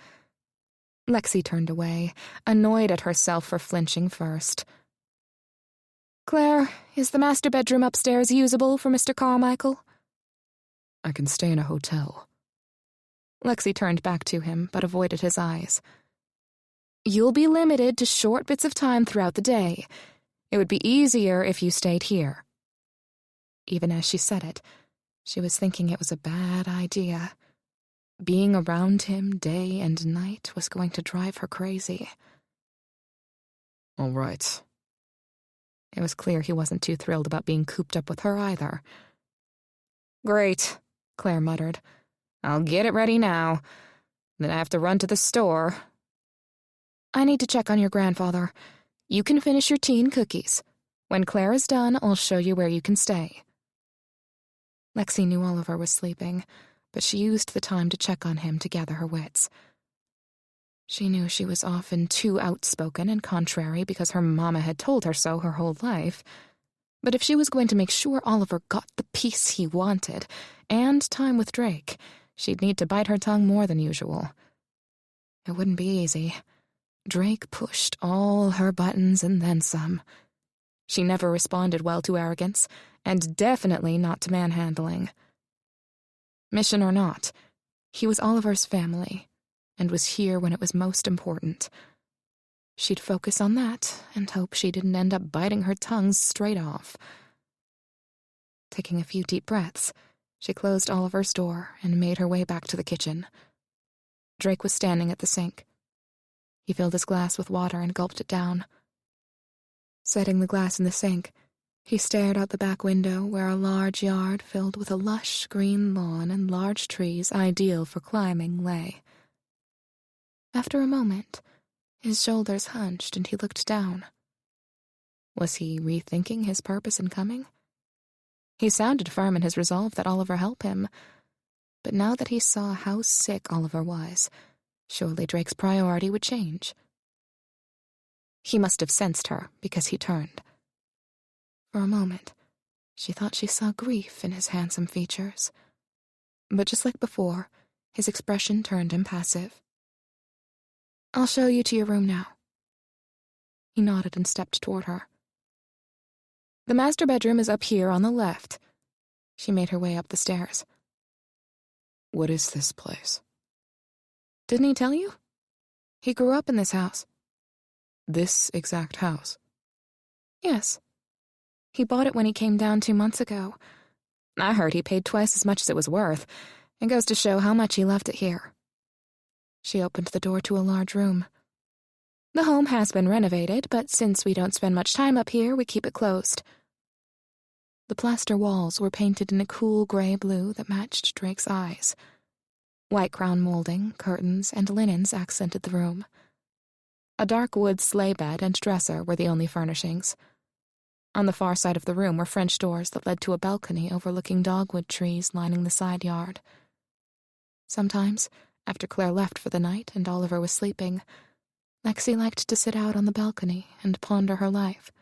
Lexi turned away, annoyed at herself for flinching first. Claire, is the master bedroom upstairs usable for Mr. Carmichael? I can stay in a hotel. Lexi turned back to him, but avoided his eyes. You'll be limited to short bits of time throughout the day. It would be easier if you stayed here. Even as she said it, she was thinking it was a bad idea. Being around him day and night was going to drive her crazy. All right. It was clear he wasn't too thrilled about being cooped up with her either. Great, Claire muttered. I'll get it ready now. Then I have to run to the store. I need to check on your grandfather. You can finish your tea and cookies. When Claire is done, I'll show you where you can stay." Lexi knew Oliver was sleeping, but she used the time to check on him to gather her wits. She knew she was often too outspoken and contrary because her mama had told her so her whole life. But if she was going to make sure Oliver got the peace he wanted and time with Drake, she'd need to bite her tongue more than usual. It wouldn't be easy. Drake pushed all her buttons and then some. She never responded well to arrogance, and definitely not to manhandling. Mission or not, he was Oliver's family, and was here when it was most important. She'd focus on that and hope she didn't end up biting her tongue straight off. Taking a few deep breaths, she closed Oliver's door and made her way back to the kitchen. Drake was standing at the sink. He filled his glass with water and gulped it down. Setting the glass in the sink, he stared out the back window where a large yard filled with a lush green lawn and large trees ideal for climbing lay. After a moment, his shoulders hunched and he looked down. Was he rethinking his purpose in coming? He sounded firm in his resolve that Oliver help him, but now that he saw how sick Oliver was, surely Drake's priority would change. He must have sensed her because he turned. For a moment, she thought she saw grief in his handsome features. But just like before, his expression turned impassive. "I'll show you to your room now." He nodded and stepped toward her. "The master bedroom is up here on the left." She made her way up the stairs. "What is this place?" "Didn't he tell you? He grew up in this house." "This exact house?" "Yes. He bought it when he came down 2 months ago. I heard he paid twice as much as it was worth. It goes to show how much he loved it here." She opened the door to a large room. "The home has been renovated, but since we don't spend much time up here, we keep it closed." The plaster walls were painted in a cool gray-blue that matched Drake's eyes. White crown molding, curtains, and linens accented the room. A dark wood sleigh bed and dresser were the only furnishings. On the far side of the room were French doors that led to a balcony overlooking dogwood trees lining the side yard. Sometimes, after Claire left for the night and Oliver was sleeping, Lexi liked to sit out on the balcony and ponder her life.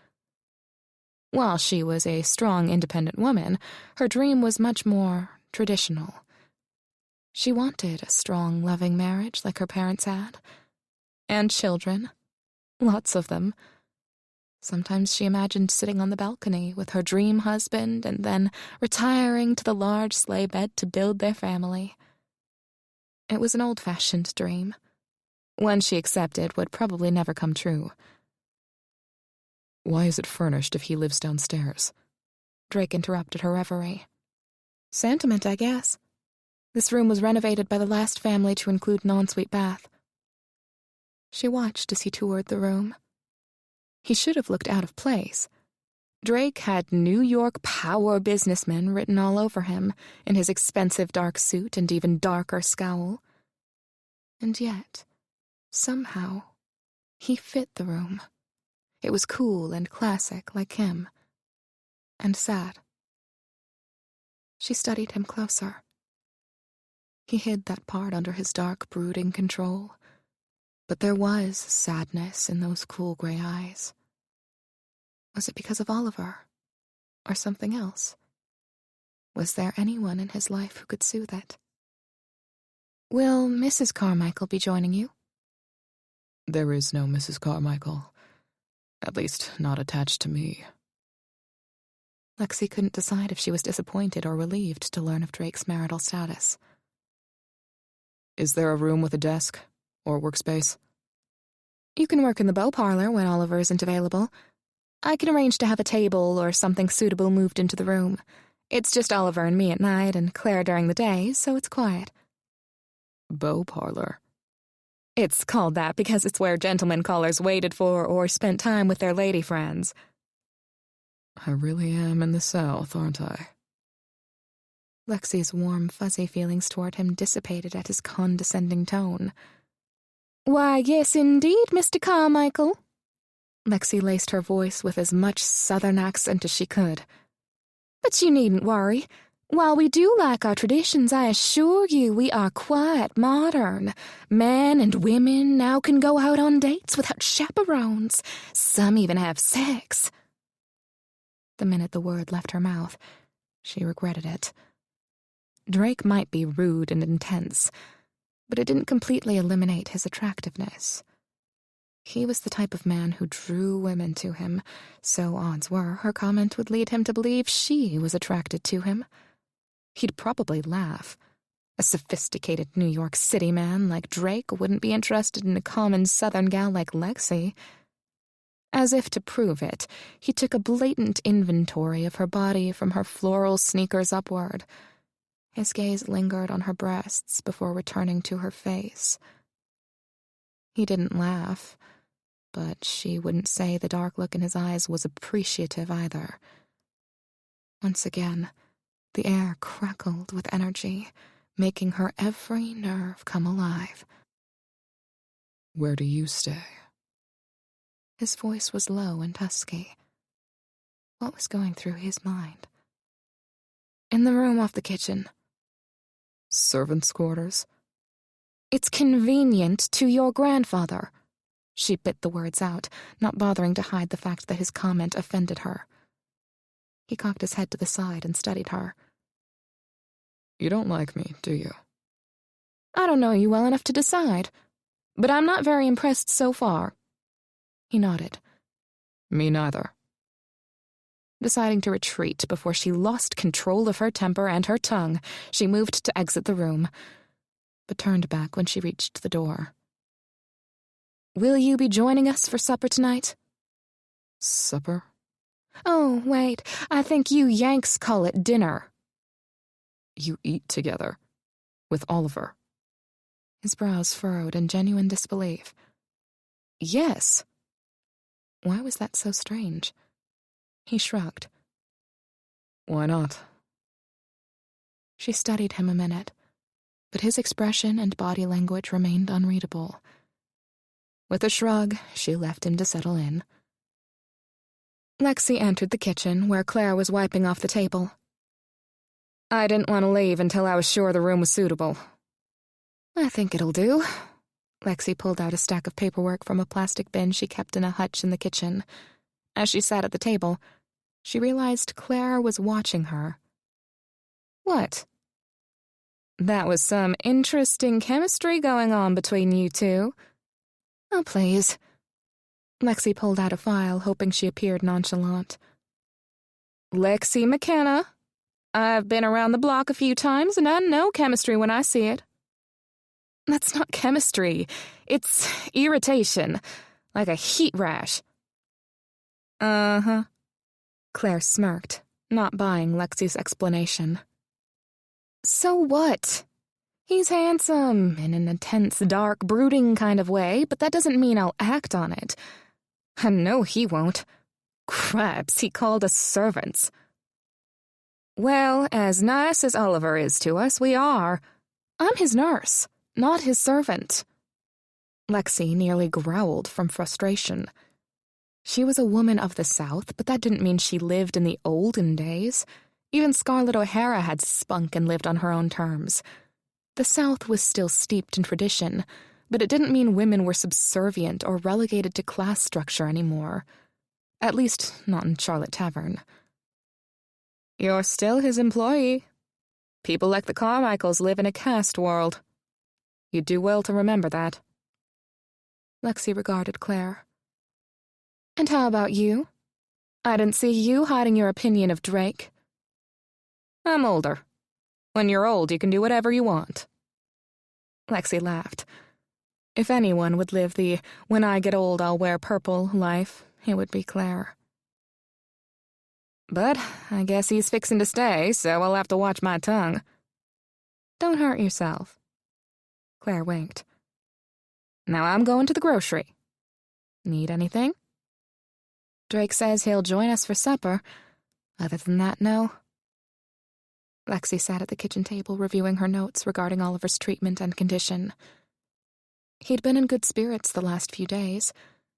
While she was a strong, independent woman, her dream was much more traditional. She wanted a strong, loving marriage like her parents had. And children. Lots of them. Sometimes she imagined sitting on the balcony with her dream husband and then retiring to the large sleigh bed to build their family. It was an old-fashioned dream. One she accepted would probably never come true. "Why is it furnished if he lives downstairs?" Drake interrupted her reverie. "Sentiment, I guess. This room was renovated by the last family to include an ensuite bath." She watched as he toured the room. He should have looked out of place. Drake had New York power businessman written all over him, in his expensive dark suit and even darker scowl. And yet, somehow, he fit the room. It was cool and classic like him. And sad. She studied him closer. He hid that part under his dark, brooding control. But there was sadness in those cool gray eyes. Was it because of Oliver? Or something else? Was there anyone in his life who could soothe it? "Will Mrs. Carmichael be joining you?" "There is no Mrs. Carmichael. At least, not attached to me." Lexi couldn't decide if she was disappointed or relieved to learn of Drake's marital status. "Is there a room with a desk? Or workspace?" "You can work in the bow parlor when Oliver isn't available. I can arrange to have a table or something suitable moved into the room. It's just Oliver and me at night and Claire during the day, so it's quiet." "Bow parlor?" "It's called that because it's where gentlemen callers waited for or spent time with their lady friends." "I really am in the South, aren't I?" Lexi's warm, fuzzy feelings toward him dissipated at his condescending tone. Why, yes, indeed, Mr. Carmichael. Lexi laced her voice with as much Southern accent as she could. But you needn't worry. While we do like our traditions, I assure you we are quite modern. Men and women now can go out on dates without chaperones. Some even have sex. The minute the word left her mouth, she regretted it. Drake might be rude and intense, but it didn't completely eliminate his attractiveness. He was the type of man who drew women to him, so odds were her comment would lead him to believe she was attracted to him. He'd probably laugh. A sophisticated New York City man like Drake wouldn't be interested in a common Southern gal like Lexi. As if to prove it, he took a blatant inventory of her body from her floral sneakers upward. His gaze lingered on her breasts before returning to her face. He didn't laugh, but she wouldn't say the dark look in his eyes was appreciative either. Once again, the air crackled with energy, making her every nerve come alive. Where do you stay? His voice was low and husky. What was going through his mind? In the room off the kitchen. Servants' quarters? It's convenient to your grandfather. She bit the words out, not bothering to hide the fact that his comment offended her. He cocked his head to the side and studied her. You don't like me, do you? I don't know you well enough to decide, but I'm not very impressed so far. He nodded. Me neither. Deciding to retreat before she lost control of her temper and her tongue, she moved to exit the room, but turned back when she reached the door. Will you be joining us for supper tonight? Supper? Oh, wait, I think you Yanks call it dinner. You eat together. With Oliver. His brows furrowed in genuine disbelief. Yes. Why was that so strange? He shrugged. Why not? She studied him a minute, but his expression and body language remained unreadable. With a shrug, she left him to settle in. Lexi entered the kitchen, where Claire was wiping off the table. I didn't want to leave until I was sure the room was suitable. I think it'll do. Lexi pulled out a stack of paperwork from a plastic bin she kept in a hutch in the kitchen. As she sat at the table, she realized Claire was watching her. What? That was some interesting chemistry going on between you two. Oh, please. Lexi pulled out a file, hoping she appeared nonchalant. Lexi McKenna. I've been around the block a few times, and I know chemistry when I see it. That's not chemistry. It's irritation, like a heat rash. Uh-huh. Claire smirked, not buying Lexi's explanation. So what? He's handsome, in an intense, dark, brooding kind of way, but that doesn't mean I'll act on it. I know he won't. Crabs, he called us servants. Well, as nice as Oliver is to us, we are. I'm his nurse, not his servant. Lexi nearly growled from frustration. She was a woman of the South, but that didn't mean she lived in the olden days. Even Scarlett O'Hara had spunk and lived on her own terms. The South was still steeped in tradition, but it didn't mean women were subservient or relegated to class structure anymore. At least, not in Charlotte Tavern. You're still his employee. People like the Carmichaels live in a caste world. You'd do well to remember that. Lexi regarded Claire. And how about you? I didn't see you hiding your opinion of Drake. I'm older. When you're old, you can do whatever you want. Lexi laughed. If anyone would live the when I get old I'll wear purple life, it would be Claire. But I guess he's fixing to stay, so I'll have to watch my tongue. Don't hurt yourself. Claire winked. Now I'm going to the grocery. Need anything? Drake says he'll join us for supper. Other than that, no. Lexi sat at the kitchen table reviewing her notes regarding Oliver's treatment and condition. He'd been in good spirits the last few days,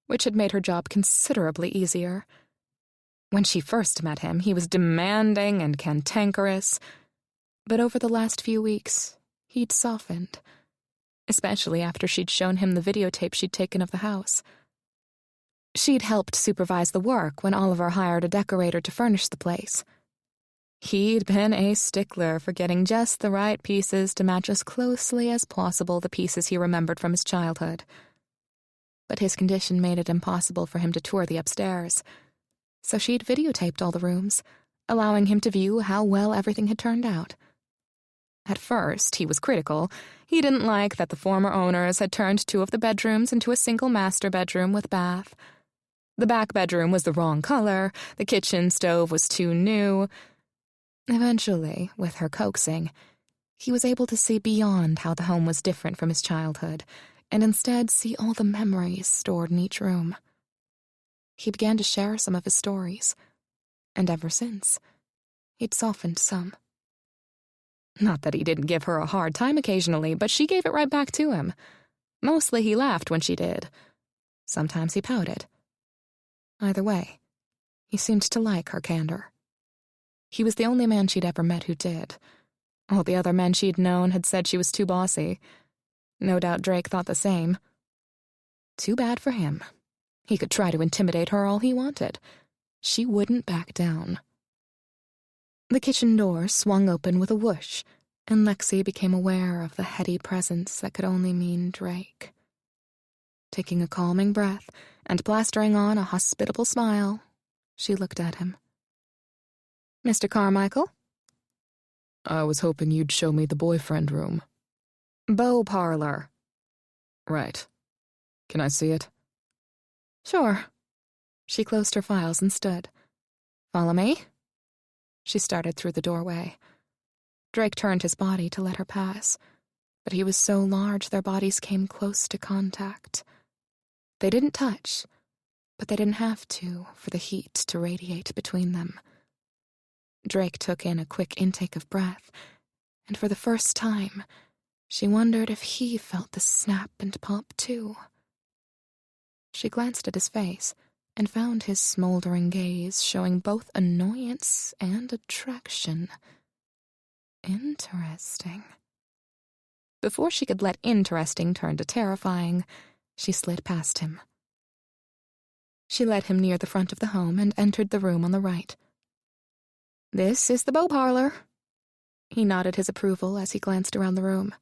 which had made her job considerably easier. When she first met him, he was demanding and cantankerous, but over the last few weeks, he'd softened, especially after she'd shown him the videotape she'd taken of the house. She'd helped supervise the work when Oliver hired a decorator to furnish the place. He'd been a stickler for getting just the right pieces to match as closely as possible the pieces he remembered from his childhood. But his condition made it impossible for him to tour the upstairs, so she'd videotaped all the rooms, allowing him to view how well everything had turned out. At first, he was critical. He didn't like that the former owners had turned 2 of the bedrooms into a single master bedroom with bath. The back bedroom was the wrong color, the kitchen stove was too new. Eventually, with her coaxing, he was able to see beyond how the home was different from his childhood, and instead see all the memories stored in each room. He began to share some of his stories, and ever since, he'd softened some. Not that he didn't give her a hard time occasionally, but she gave it right back to him. Mostly he laughed when she did. Sometimes he pouted. Either way, he seemed to like her candor. He was the only man she'd ever met who did. All the other men she'd known had said she was too bossy. No doubt Drake thought the same. Too bad for him. He could try to intimidate her all he wanted. She wouldn't back down. The kitchen door swung open with a whoosh, and Lexi became aware of the heady presence that could only mean Drake. Taking a calming breath and plastering on a hospitable smile, she looked at him. "Mr. Carmichael?" I was hoping you'd show me the boyfriend room. "Beau parlor." Right. Can I see it? "Sure." She closed her files and stood. "Follow me?" She started through the doorway. Drake turned his body to let her pass, but he was so large their bodies came close to contact. They didn't touch, but they didn't have to for the heat to radiate between them. Drake took in a quick intake of breath, and for the first time, she wondered if he felt the snap and pop too. She glanced at his face and found his smoldering gaze showing both annoyance and attraction. Interesting. Before she could let interesting turn to terrifying, she slid past him. She led him near the front of the home and entered the room on the right. "This is the Beau parlor." He nodded his approval as he glanced around the room.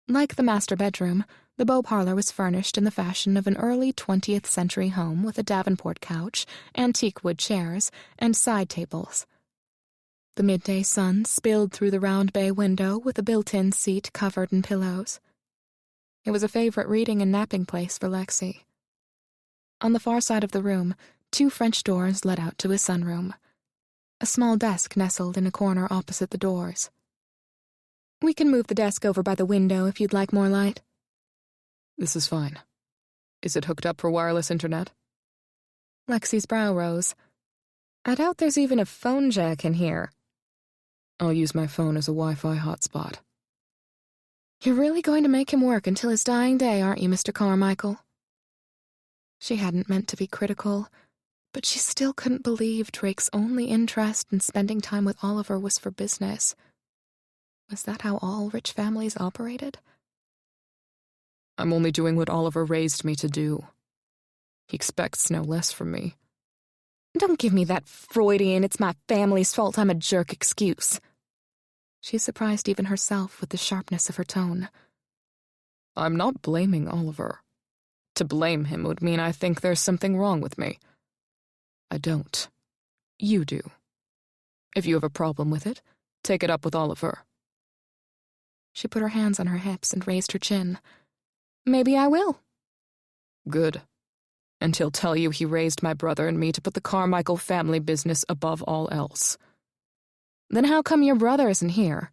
Like the master bedroom, the Beau parlor was furnished in the fashion of an early 20th century home with a Davenport couch, antique wood chairs, and side tables. The midday sun spilled through the round bay window with a built-in seat covered in pillows. It was a favorite reading and napping place for Lexi. On the far side of the room, 2 French doors led out to a sunroom. A small desk nestled in a corner opposite the doors. "We can move the desk over by the window if you'd like more light." This is fine. Is it hooked up for wireless internet? Lexi's brow rose. "I doubt there's even a phone jack in here." I'll use my phone as a Wi-Fi hotspot. "You're really going to make him work until his dying day, aren't you, Mr. Carmichael?" She hadn't meant to be critical, but she still couldn't believe Drake's only interest in spending time with Oliver was for business. Was that how all rich families operated? I'm only doing what Oliver raised me to do. He expects no less from me. Don't give me that Freudian, it's my family's fault I'm a jerk excuse. She surprised even herself with the sharpness of her tone. I'm not blaming Oliver. To blame him would mean I think there's something wrong with me. I don't. You do. If you have a problem with it, take it up with Oliver. She put her hands on her hips and raised her chin. Maybe I will. Good. And he'll tell you he raised my brother and me to put the Carmichael family business above all else. Then how come your brother isn't here?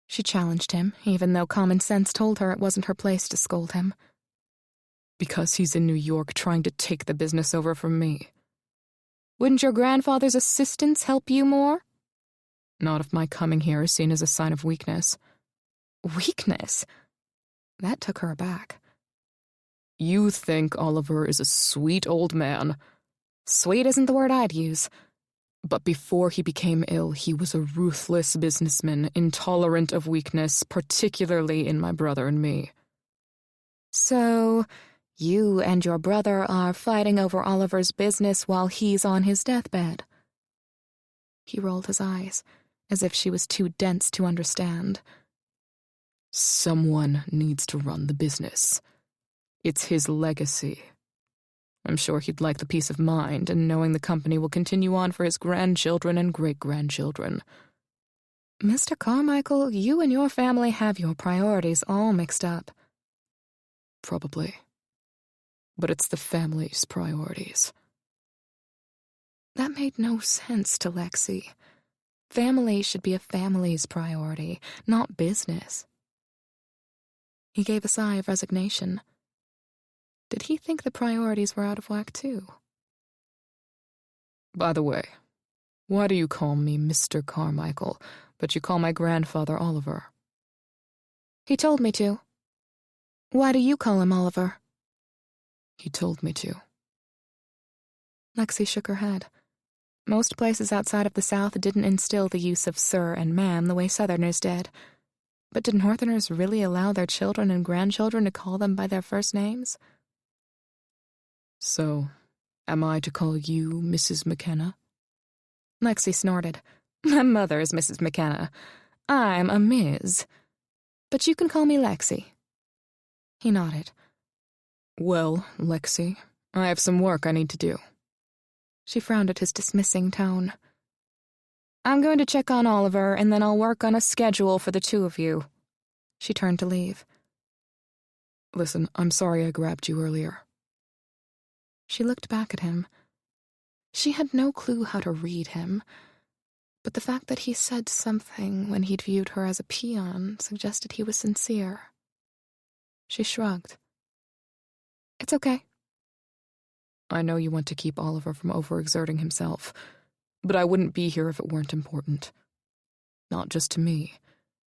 She challenged him, even though common sense told her it wasn't her place to scold him. Because he's in New York trying to take the business over from me. Wouldn't your grandfather's assistance help you more? Not if my coming here is seen as a sign of weakness. Weakness? That took her aback. You think Oliver is a sweet old man. Sweet isn't the word I'd use. But before he became ill, he was a ruthless businessman, intolerant of weakness, particularly in my brother and me. So, you and your brother are fighting over Oliver's business while he's on his deathbed. He rolled his eyes, as if she was too dense to understand. Someone needs to run the business. It's his legacy. I'm sure he'd like the peace of mind and knowing the company will continue on for his grandchildren and great-grandchildren. Mr. Carmichael, you and your family have your priorities all mixed up. Probably. But it's the family's priorities. That made no sense to Lexi. Family should be a family's priority, not business. He gave a sigh of resignation. Did he think the priorities were out of whack, too? By the way, why do you call me Mr. Carmichael, but you call my grandfather Oliver? He told me to. Why do you call him Oliver? He told me to. Lexi shook her head. Most places outside of the South didn't instill the use of sir and ma'am the way Southerners did. But did Northerners really allow their children and grandchildren to call them by their first names? So, am I to call you Mrs. McKenna? Lexi snorted. My mother is Mrs. McKenna. I'm a Ms. But you can call me Lexi. He nodded. Well, Lexi, I have some work I need to do. She frowned at his dismissing tone. I'm going to check on Oliver, and then I'll work on a schedule for the two of you. She turned to leave. Listen, I'm sorry I grabbed you earlier. She looked back at him. She had no clue how to read him, but the fact that he said something when he'd viewed her as a peon suggested he was sincere. She shrugged. It's okay. I know you want to keep Oliver from overexerting himself, but I wouldn't be here if it weren't important. Not just to me,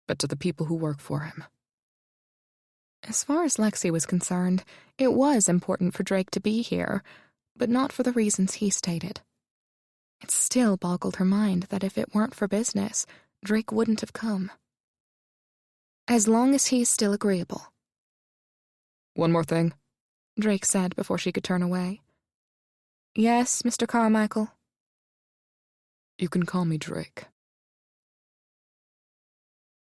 but to the people who work for him. As far as Lexi was concerned, it was important for Drake to be here, but not for the reasons he stated. It still boggled her mind that if it weren't for business, Drake wouldn't have come. As long as he's still agreeable. One more thing, Drake said before she could turn away. Yes, Mr. Carmichael? You can call me Drake.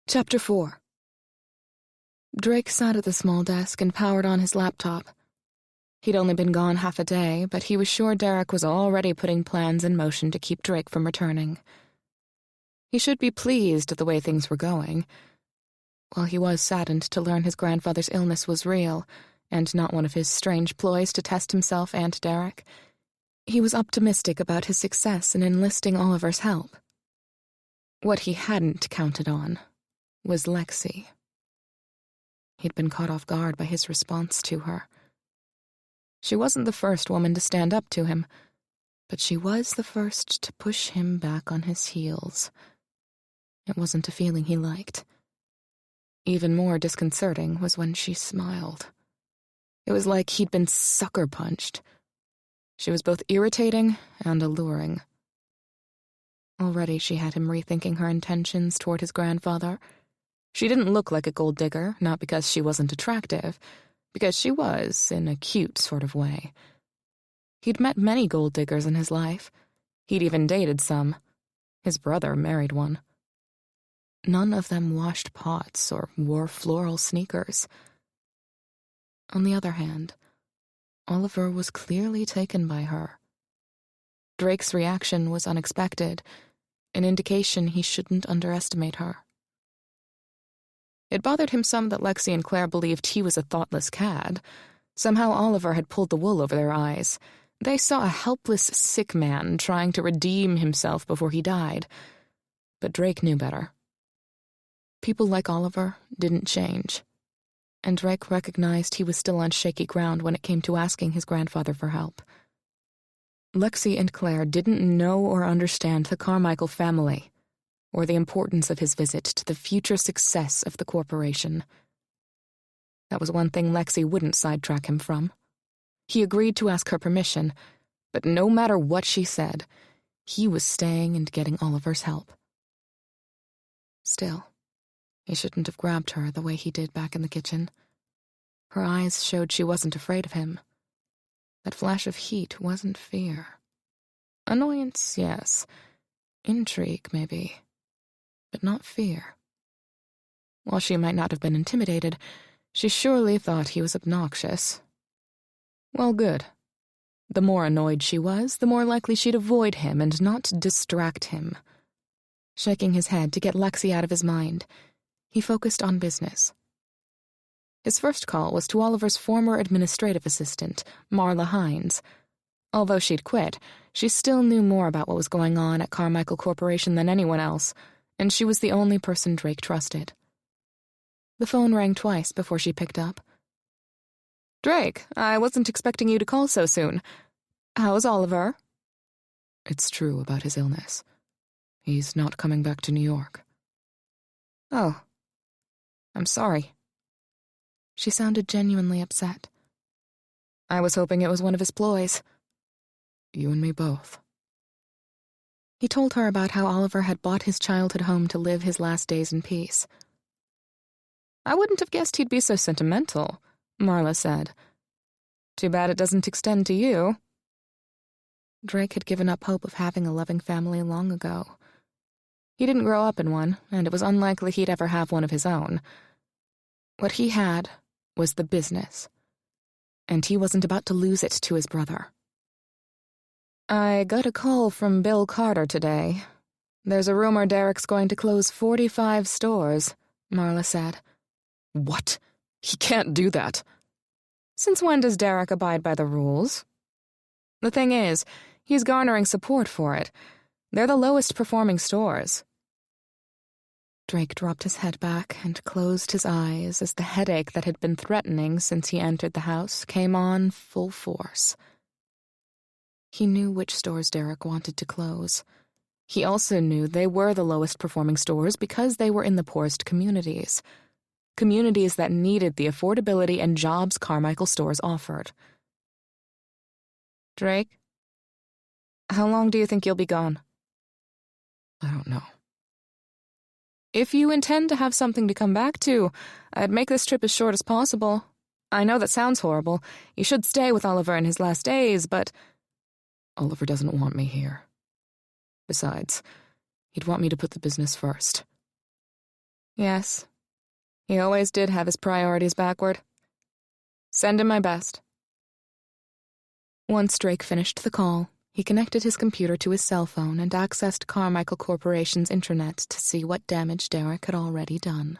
Chapter 4. Drake sat at the small desk and powered on his laptop. He'd only been gone half a day, but he was sure Derek was already putting plans in motion to keep Drake from returning. He should be pleased at the way things were going. While he was saddened to learn his grandfather's illness was real, and not one of his strange ploys to test himself and Derek, he was optimistic about his success in enlisting Oliver's help. What he hadn't counted on was Lexi. He'd been caught off guard by his response to her. She wasn't the first woman to stand up to him, but she was the first to push him back on his heels. It wasn't a feeling he liked. Even more disconcerting was when she smiled. It was like he'd been sucker punched. She was both irritating and alluring. Already she had him rethinking her intentions toward his grandfather. She didn't look like a gold digger, not because she wasn't attractive, because she was, in a cute sort of way. He'd met many gold diggers in his life. He'd even dated some. His brother married one. None of them washed pots or wore floral sneakers. On the other hand, Oliver was clearly taken by her. Drake's reaction was unexpected, an indication he shouldn't underestimate her. It bothered him some that Lexi and Claire believed he was a thoughtless cad. Somehow Oliver had pulled the wool over their eyes. They saw a helpless, sick man trying to redeem himself before he died. But Drake knew better. People like Oliver didn't change, and Drake recognized he was still on shaky ground when it came to asking his grandfather for help. Lexi and Claire didn't know or understand the Carmichael family, or the importance of his visit to the future success of the corporation. That was one thing Lexi wouldn't sidetrack him from. He agreed to ask her permission, but no matter what she said, he was staying and getting Oliver's help. Still, he shouldn't have grabbed her the way he did back in the kitchen. Her eyes showed she wasn't afraid of him. That flash of heat wasn't fear. Annoyance, yes. Intrigue, maybe. But not fear. While she might not have been intimidated, she surely thought he was obnoxious. Well, good. The more annoyed she was, the more likely she'd avoid him and not distract him. Shaking his head to get Lexi out of his mind, he focused on business. His first call was to Oliver's former administrative assistant, Marla Hines. Although she'd quit, she still knew more about what was going on at Carmichael Corporation than anyone else, and she was the only person Drake trusted. The phone rang twice before she picked up. "Drake, I wasn't expecting you to call so soon. How's Oliver?" It's true about his illness. He's not coming back to New York. Oh, I'm sorry. She sounded genuinely upset. I was hoping it was one of his ploys. You and me both. He told her about how Oliver had bought his childhood home to live his last days in peace. I wouldn't have guessed he'd be so sentimental, Marla said. Too bad it doesn't extend to you. Drake had given up hope of having a loving family long ago. He didn't grow up in one, and it was unlikely he'd ever have one of his own. What he had was the business, and he wasn't about to lose it to his brother. I got a call from Bill Carter today. There's a rumor Derek's going to close 45 stores, Marla said. What? He can't do that. Since when does Derek abide by the rules? The thing is, he's garnering support for it. They're the lowest performing stores. Drake dropped his head back and closed his eyes as the headache that had been threatening since he entered the house came on full force. He knew which stores Derek wanted to close. He also knew they were the lowest performing stores because they were in the poorest communities. Communities that needed the affordability and jobs Carmichael stores offered. Drake, how long do you think you'll be gone? I don't know. If you intend to have something to come back to, I'd make this trip as short as possible. I know that sounds horrible. You should stay with Oliver in his last days, but... Oliver doesn't want me here. Besides, he'd want me to put the business first. Yes. He always did have his priorities backward. Send him my best. Once Drake finished the call, he connected his computer to his cell phone and accessed Carmichael Corporation's intranet to see what damage Derek had already done.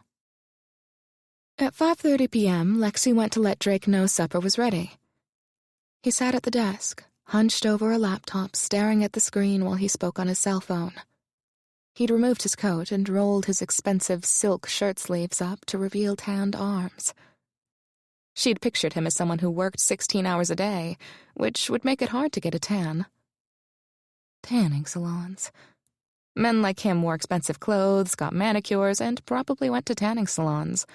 At 5:30 p.m., Lexi went to let Drake know supper was ready. He sat at the desk, hunched over a laptop, staring at the screen while he spoke on his cell phone. He'd removed his coat and rolled his expensive silk shirt sleeves up to reveal tanned arms. She'd pictured him as someone who worked 16 hours a day, which would make it hard to get a tan. Tanning salons. Men like him wore expensive clothes, got manicures, and probably went to tanning salons.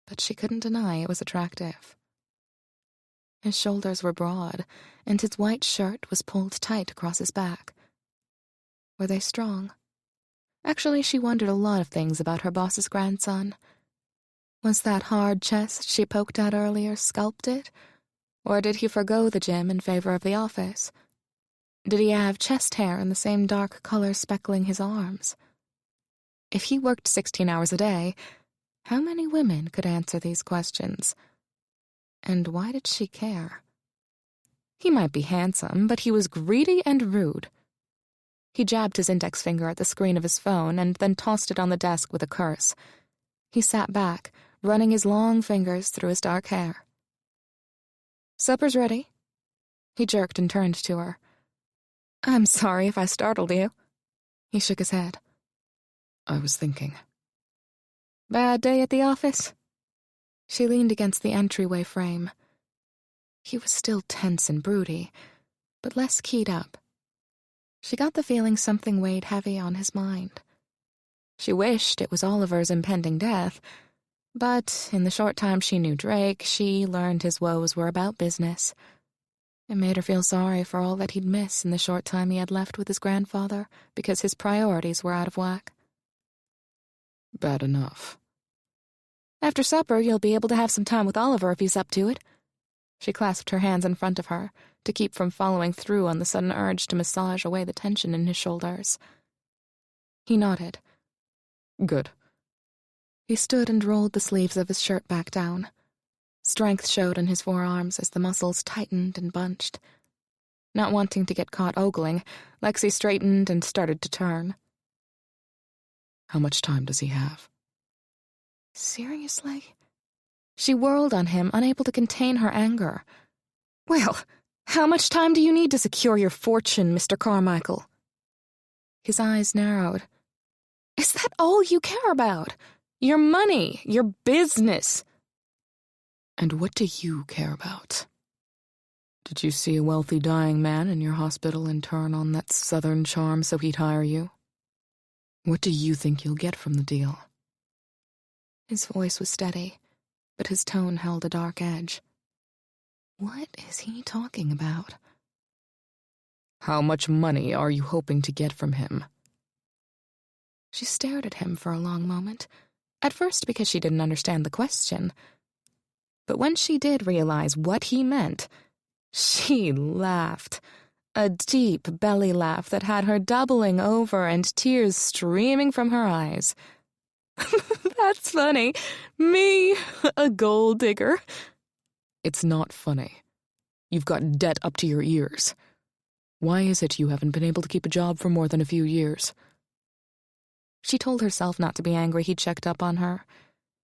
But she couldn't deny it was attractive. His shoulders were broad, and his white shirt was pulled tight across his back. Were they strong? Actually, she wondered a lot of things about her boss's grandson. Was that hard chest she poked at earlier sculpted? Or did he forgo the gym in favor of the office? Did he have chest hair in the same dark color speckling his arms? If he worked 16 hours a day, how many women could answer these questions? And why did she care? He might be handsome, but he was greedy and rude. He jabbed his index finger at the screen of his phone and then tossed it on the desk with a curse. He sat back, running his long fingers through his dark hair. Supper's ready. He jerked and turned to her. I'm sorry if I startled you. He shook his head. I was thinking. Bad day at the office? She leaned against the entryway frame. He was still tense and broody, but less keyed up. She got the feeling something weighed heavy on his mind. She wished it was Oliver's impending death, But in the short time she knew Drake, she learned his woes were about business. It made her feel sorry for all that he'd miss in the short time he had left with his grandfather, because his priorities were out of whack. Bad enough. After supper, you'll be able to have some time with Oliver if he's up to it. She clasped her hands in front of her, to keep from following through on the sudden urge to massage away the tension in his shoulders. He nodded. Good. He stood and rolled the sleeves of his shirt back down. Strength showed in his forearms as the muscles tightened and bunched. Not wanting to get caught ogling, Lexi straightened and started to turn. How much time does he have? Seriously? She whirled on him, unable to contain her anger. Well, how much time do you need to secure your fortune, Mr. Carmichael? His eyes narrowed. Is that all you care about? Your money, your business? And what do you care about? Did you see a wealthy dying man in your hospital and turn on that southern charm so he'd hire you? What do you think you'll get from the deal? His voice was steady, but his tone held a dark edge. What is he talking about? How much money are you hoping to get from him? She stared at him for a long moment, at first because she didn't understand the question. But when she did realize what he meant, she laughed. A deep belly laugh that had her doubling over and tears streaming from her eyes. That's funny. Me, a gold digger. It's not funny. You've got debt up to your ears. Why is it you haven't been able to keep a job for more than a few years? She told herself not to be angry he'd checked up on her.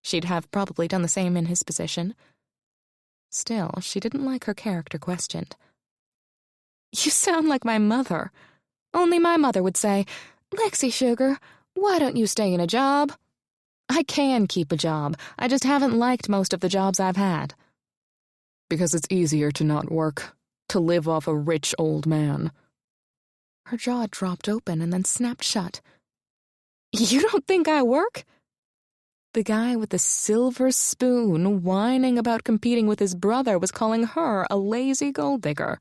She'd have probably done the same in his position. Still, she didn't like her character questioned. You sound like my mother. Only my mother would say, Lexi, sugar, why don't you stay in a job? I can keep a job. I just haven't liked most of the jobs I've had. Because it's easier to not work, to live off a rich old man. Her jaw dropped open and then snapped shut. You don't think I work? The guy with the silver spoon whining about competing with his brother was calling her a lazy gold digger.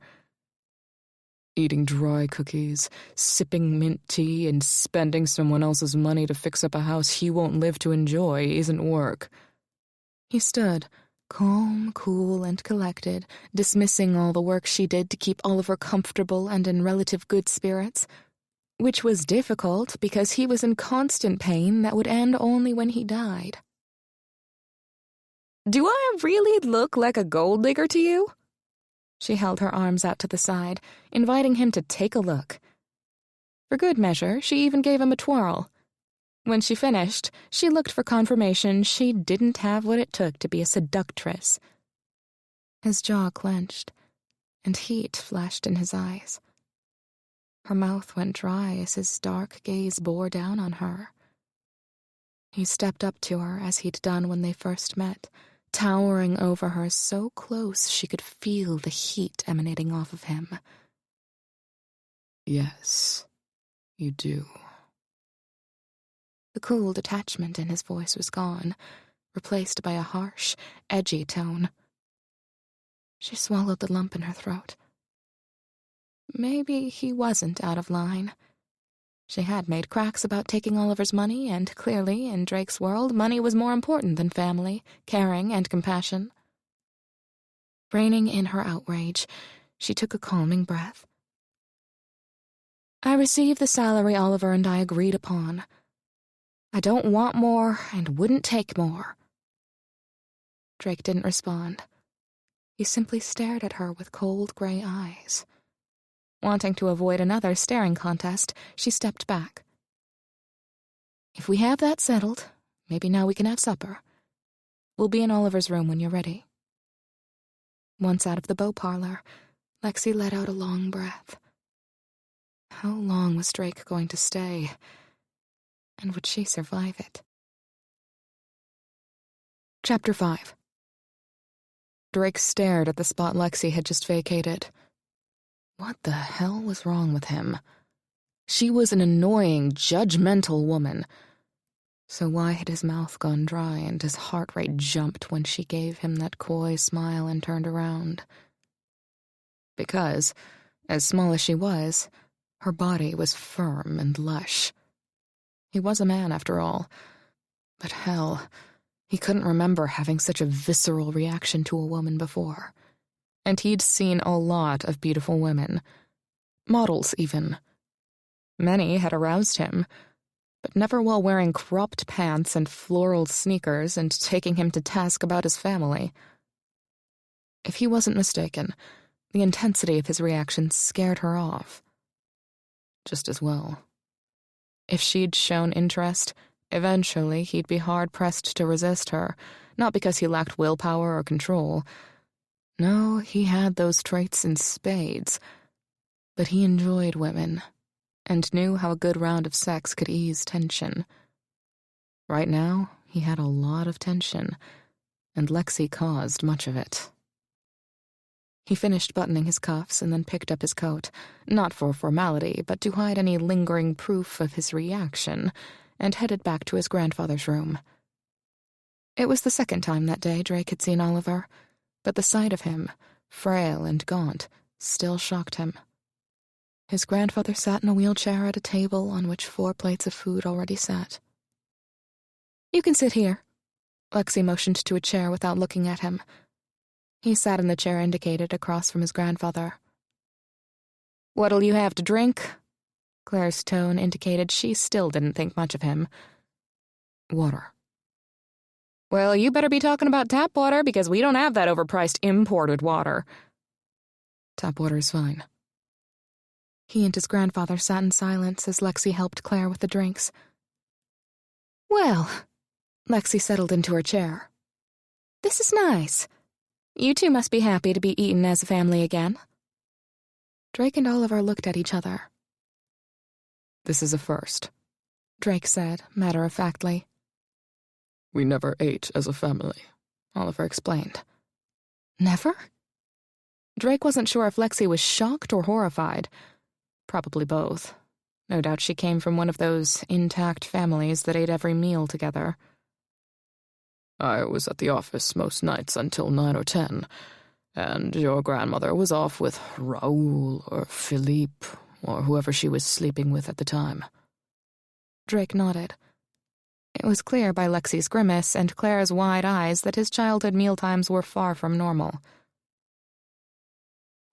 Eating dry cookies, sipping mint tea, and spending someone else's money to fix up a house he won't live to enjoy isn't work. He stood, calm, cool, and collected, dismissing all the work she did to keep Oliver comfortable and in relative good spirits. Which was difficult because he was in constant pain that would end only when he died. Do I really look like a gold digger to you? She held her arms out to the side, inviting him to take a look. For good measure, she even gave him a twirl. When she finished, she looked for confirmation she didn't have what it took to be a seductress. His jaw clenched, and heat flashed in his eyes. Her mouth went dry as his dark gaze bore down on her. He stepped up to her as he'd done when they first met, towering over her so close she could feel the heat emanating off of him. Yes, you do. The cool detachment in his voice was gone, replaced by a harsh, edgy tone. She swallowed the lump in her throat. Maybe he wasn't out of line. She had made cracks about taking Oliver's money, and clearly, in Drake's world, money was more important than family, caring, and compassion. Reining in her outrage, she took a calming breath. I received the salary Oliver and I agreed upon. I don't want more and wouldn't take more. Drake didn't respond. He simply stared at her with cold gray eyes. Wanting to avoid another staring contest, she stepped back. If we have that settled, maybe now we can have supper. We'll be in Oliver's room when you're ready. Once out of the beau parlor, Lexi let out a long breath. How long was Drake going to stay? And would she survive it? Chapter 5. Drake stared at the spot Lexi had just vacated. What the hell was wrong with him? She was an annoying, judgmental woman. So why had his mouth gone dry and his heart rate jumped when she gave him that coy smile and turned around? Because, as small as she was, her body was firm and lush. He was a man, after all. But hell, he couldn't remember having such a visceral reaction to a woman before. And he'd seen a lot of beautiful women. Models, even. Many had aroused him, but never while wearing cropped pants and floral sneakers and taking him to task about his family. If he wasn't mistaken, the intensity of his reaction scared her off. Just as well. If she'd shown interest, eventually he'd be hard-pressed to resist her, not because he lacked willpower or control. No, he had those traits in spades. But he enjoyed women, and knew how a good round of sex could ease tension. Right now, he had a lot of tension, and Lexi caused much of it. He finished buttoning his cuffs and then picked up his coat, not for formality, but to hide any lingering proof of his reaction, and headed back to his grandfather's room. It was the second time that day Drake had seen Oliver, but the sight of him, frail and gaunt, still shocked him. His grandfather sat in a wheelchair at a table on which 4 plates of food already sat. "You can sit here." Lexi motioned to a chair without looking at him. He sat in the chair indicated across from his grandfather. "What'll you have to drink?" Claire's tone indicated she still didn't think much of him. "Water." "Well, you better be talking about tap water, because we don't have that overpriced imported water." "Tap water is fine." He and his grandfather sat in silence as Lexi helped Claire with the drinks. "Well," Lexi settled into her chair. "This is nice. You two must be happy to be eaten as a family again." Drake and Oliver looked at each other. "This is a first," Drake said, matter-of-factly. "We never ate as a family," Oliver explained. "Never?" Drake wasn't sure if Lexi was shocked or horrified. Probably both. No doubt she came from one of those intact families that ate every meal together. "I was at the office most nights until 9 or 10, and your grandmother was off with Raoul or Philippe or whoever she was sleeping with at the time." Drake nodded. It was clear by Lexi's grimace and Claire's wide eyes that his childhood mealtimes were far from normal.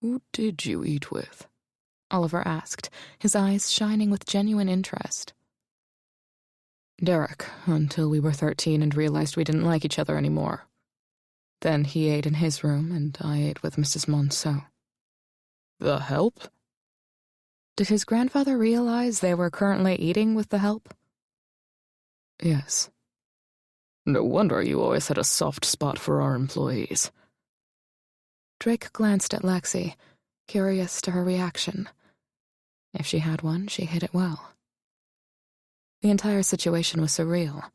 "Who did you eat with?" Oliver asked, his eyes shining with genuine interest. "Derek, until we were 13 and realized we didn't like each other anymore. Then he ate in his room, and I ate with Mrs. Monceau." "The help?" Did his grandfather realize they were currently eating with the help? "Yes." "No wonder you always had a soft spot for our employees." Drake glanced at Lexi, curious to her reaction. If she had one, she hid it well. The entire situation was surreal.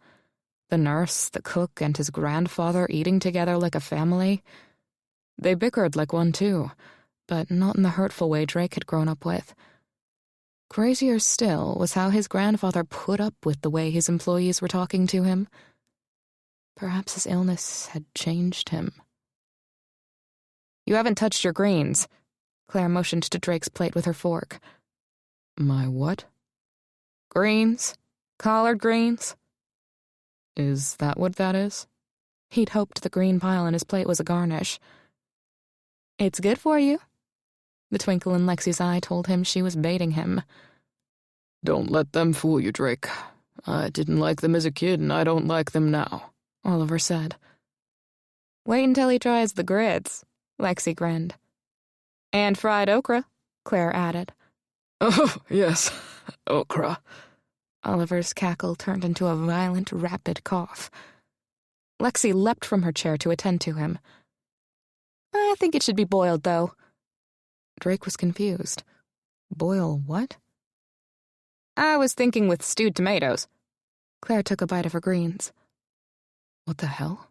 The nurse, the cook, and his grandfather eating together like a family. They bickered like one too, but not in the hurtful way Drake had grown up with. Crazier still was how his grandfather put up with the way his employees were talking to him. Perhaps his illness had changed him. "You haven't touched your greens." Claire motioned to Drake's plate with her fork. "My what?" "Greens. Collard greens." "Is that what that is?" He'd hoped the green pile on his plate was a garnish. "It's good for you." The twinkle in Lexi's eye told him she was baiting him. "Don't let them fool you, Drake. I didn't like them as a kid, and I don't like them now," Oliver said. "Wait until he tries the grits," Lexi grinned. "And fried okra," Claire added. "Oh, yes, okra." Oliver's cackle turned into a violent, rapid cough. Lexi leapt from her chair to attend to him. "I think it should be boiled, though." Drake was confused. "Boil what?" "I was thinking with stewed tomatoes." Claire took a bite of her greens. What the hell?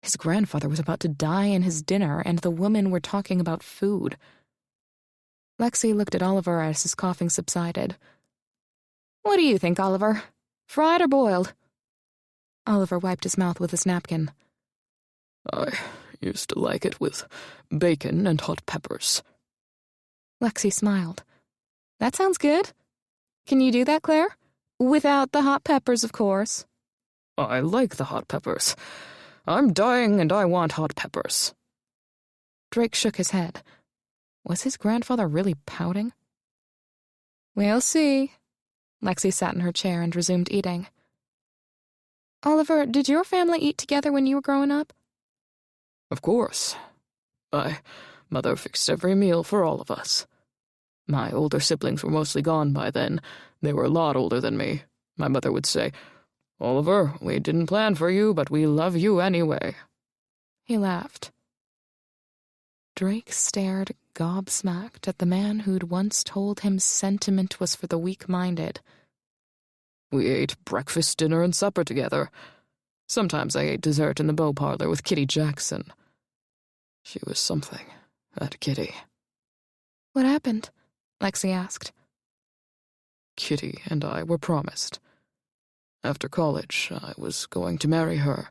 His grandfather was about to die in his dinner, and the women were talking about food. Lexi looked at Oliver as his coughing subsided. "What do you think, Oliver? Fried or boiled?" Oliver wiped his mouth with his napkin. I used to like it with bacon and hot peppers. Lexi smiled. That sounds good. Can you do that, Claire? Without the hot peppers, of course. I like the hot peppers. I'm dying and I want hot peppers. Drake shook his head. Was his grandfather really pouting? We'll see. Lexi sat in her chair and resumed eating. Oliver, did your family eat together when you were growing up? Of course. My mother fixed every meal for all of us. My older siblings were mostly gone by then. They were a lot older than me. My mother would say, "Oliver, we didn't plan for you, but we love you anyway." He laughed. Drake stared gobsmacked at the man who'd once told him sentiment was for the weak-minded. We ate breakfast, dinner, and supper together. Sometimes I ate dessert in the Beau Parlor with Kitty Jackson. She was something, that Kitty. What happened? Lexi asked. Kitty and I were promised. After college, I was going to marry her,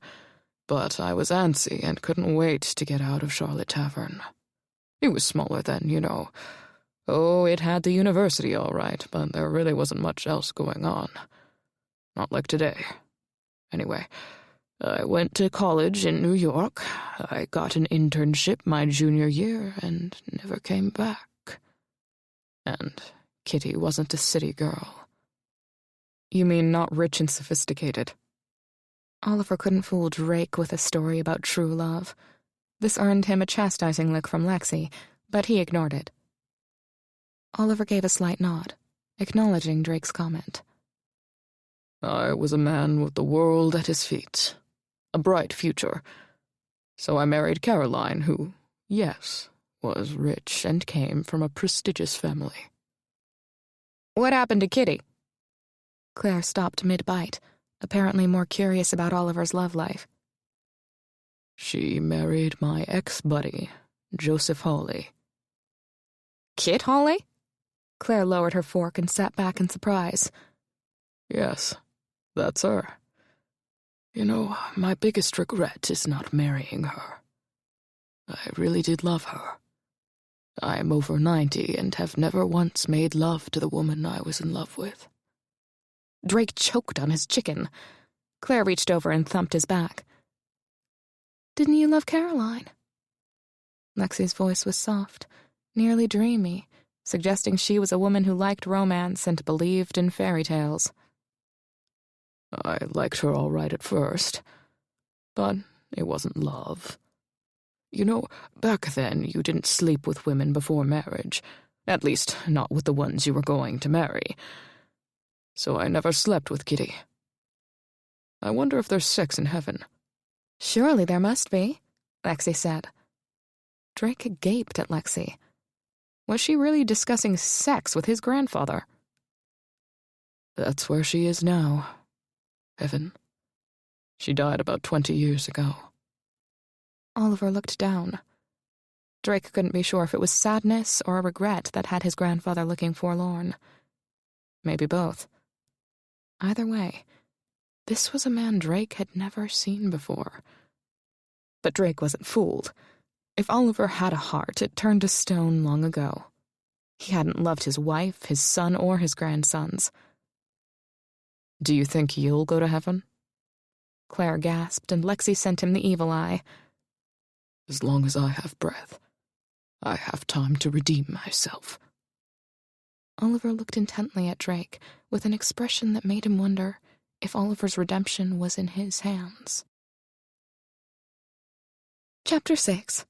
but I was antsy and couldn't wait to get out of Charlotte Tavern. It was smaller then, you know. Oh, it had the university all right, but there really wasn't much else going on. Not like today. Anyway, I went to college in New York. I got an internship my junior year and never came back. And Kitty wasn't a city girl. You mean not rich and sophisticated? Oliver couldn't fool Drake with a story about true love. This earned him a chastising look from Lexi, but he ignored it. Oliver gave a slight nod, acknowledging Drake's comment. I was a man with the world at his feet, a bright future. So I married Caroline, who, yes, was rich and came from a prestigious family. What happened to Kitty? Claire stopped mid-bite, apparently more curious about Oliver's love life. She married my ex-buddy, Joseph Hawley. Kit Hawley? Claire lowered her fork and sat back in surprise. Yes, that's her. You know, my biggest regret is not marrying her. I really did love her. I'm over 90 and have never once made love to the woman I was in love with. Drake choked on his chicken. Claire reached over and thumped his back. Didn't you love Caroline? Lexi's voice was soft, nearly dreamy, suggesting she was a woman who liked romance and believed in fairy tales. I liked her all right at first, but it wasn't love. You know, back then you didn't sleep with women before marriage, at least not with the ones you were going to marry. So I never slept with Kitty. I wonder if there's sex in heaven. Surely there must be, Lexi said. Drake gaped at Lexi. Was she really discussing sex with his grandfather? That's where she is now. Heaven. She died about 20 years ago. Oliver looked down. Drake couldn't be sure if it was sadness or a regret that had his grandfather looking forlorn. Maybe both. Either way, this was a man Drake had never seen before. But Drake wasn't fooled. If Oliver had a heart, it turned to stone long ago. He hadn't loved his wife, his son, or his grandsons. Do you think you'll go to heaven? Claire gasped, and Lexi sent him the evil eye. As long as I have breath, I have time to redeem myself. Oliver looked intently at Drake, with an expression that made him wonder if Oliver's redemption was in his hands. Chapter 6.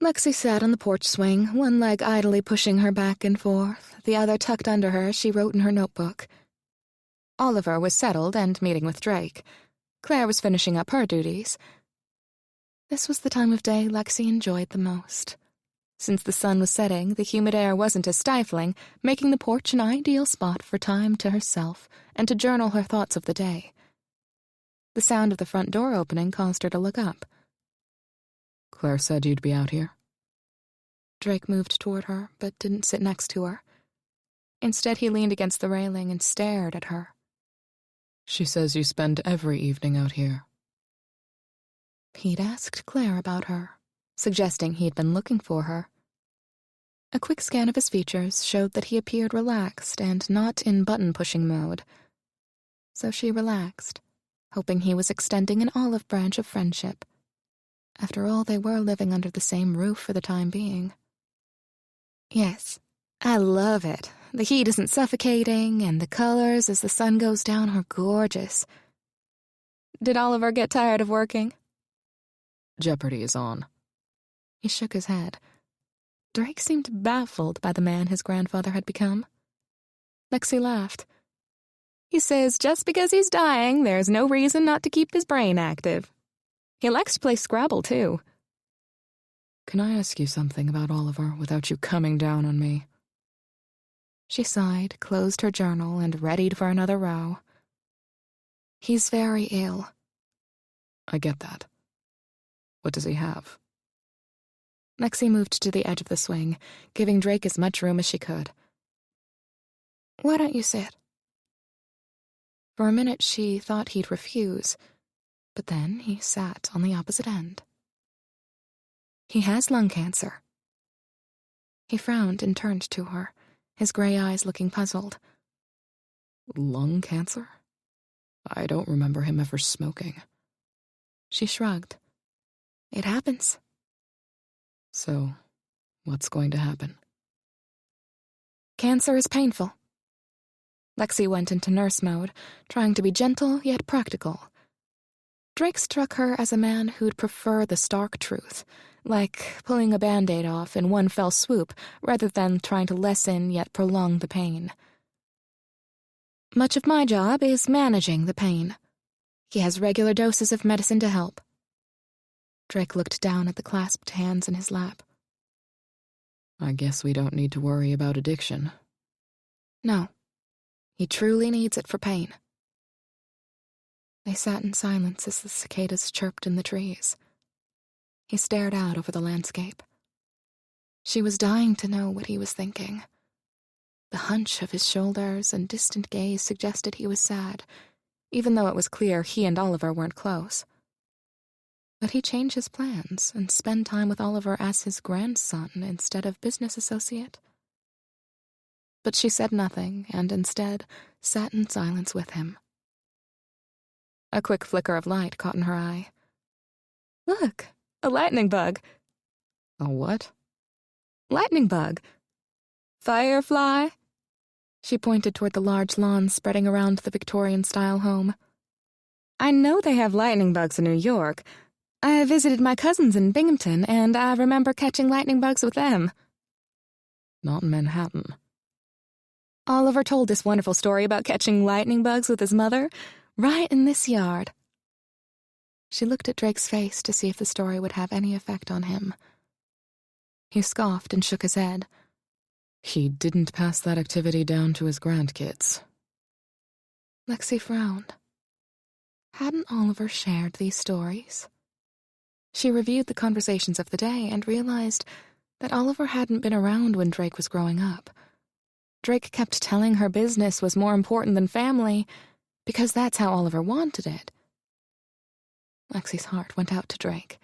Lexi sat on the porch swing, one leg idly pushing her back and forth, the other tucked under her as she wrote in her notebook. Oliver was settled and meeting with Drake. Claire was finishing up her duties. This was the time of day Lexi enjoyed the most. Since the sun was setting, the humid air wasn't as stifling, making the porch an ideal spot for time to herself and to journal her thoughts of the day. The sound of the front door opening caused her to look up. Claire said you'd be out here. Drake moved toward her, but didn't sit next to her. Instead, he leaned against the railing and stared at her. She says you spend every evening out here. He'd asked Claire about her, suggesting he'd been looking for her. A quick scan of his features showed that he appeared relaxed and not in button-pushing mode. So she relaxed, hoping he was extending an olive branch of friendship. After all, they were living under the same roof for the time being. Yes, I love it. The heat isn't suffocating, and the colors as the sun goes down are gorgeous. Did Oliver get tired of working? Jeopardy is on. He shook his head. Drake seemed baffled by the man his grandfather had become. Lexi laughed. He says just because he's dying, there's no reason not to keep his brain active. He likes to play Scrabble, too. Can I ask you something about Oliver without you coming down on me? She sighed, closed her journal, and readied for another row. He's very ill. I get that. What does he have? Lexi moved to the edge of the swing, giving Drake as much room as she could. Why don't you sit? For a minute she thought he'd refuse, but then he sat on the opposite end. He has lung cancer. He frowned and turned to her, his gray eyes looking puzzled. Lung cancer? I don't remember him ever smoking. She shrugged. It happens. So, what's going to happen? Cancer is painful. Lexi went into nurse mode, trying to be gentle yet practical. Drake struck her as a man who'd prefer the stark truth, like pulling a Band-Aid off in one fell swoop rather than trying to lessen yet prolong the pain. Much of my job is managing the pain. He has regular doses of medicine to help. Drake looked down at the clasped hands in his lap. I guess we don't need to worry about addiction. No. He truly needs it for pain. They sat in silence as the cicadas chirped in the trees. He stared out over the landscape. She was dying to know what he was thinking. The hunch of his shoulders and distant gaze suggested he was sad, even though it was clear he and Oliver weren't close. Would he change his plans and spend time with Oliver as his grandson instead of business associate? But she said nothing and instead sat in silence with him. A quick flicker of light caught in her eye. Look, a lightning bug. A what? Lightning bug. Firefly? She pointed toward the large lawn spreading around the Victorian-style home. I know they have lightning bugs in New York. I visited my cousins in Binghamton, and I remember catching lightning bugs with them. Not in Manhattan. Oliver told this wonderful story about catching lightning bugs with his mother, right in this yard. She looked at Drake's face to see if the story would have any effect on him. He scoffed and shook his head. He didn't pass that activity down to his grandkids. Lexi frowned. Hadn't Oliver shared these stories? She reviewed the conversations of the day and realized that Oliver hadn't been around when Drake was growing up. Drake kept telling her business was more important than family because that's how Oliver wanted it. Lexi's heart went out to Drake,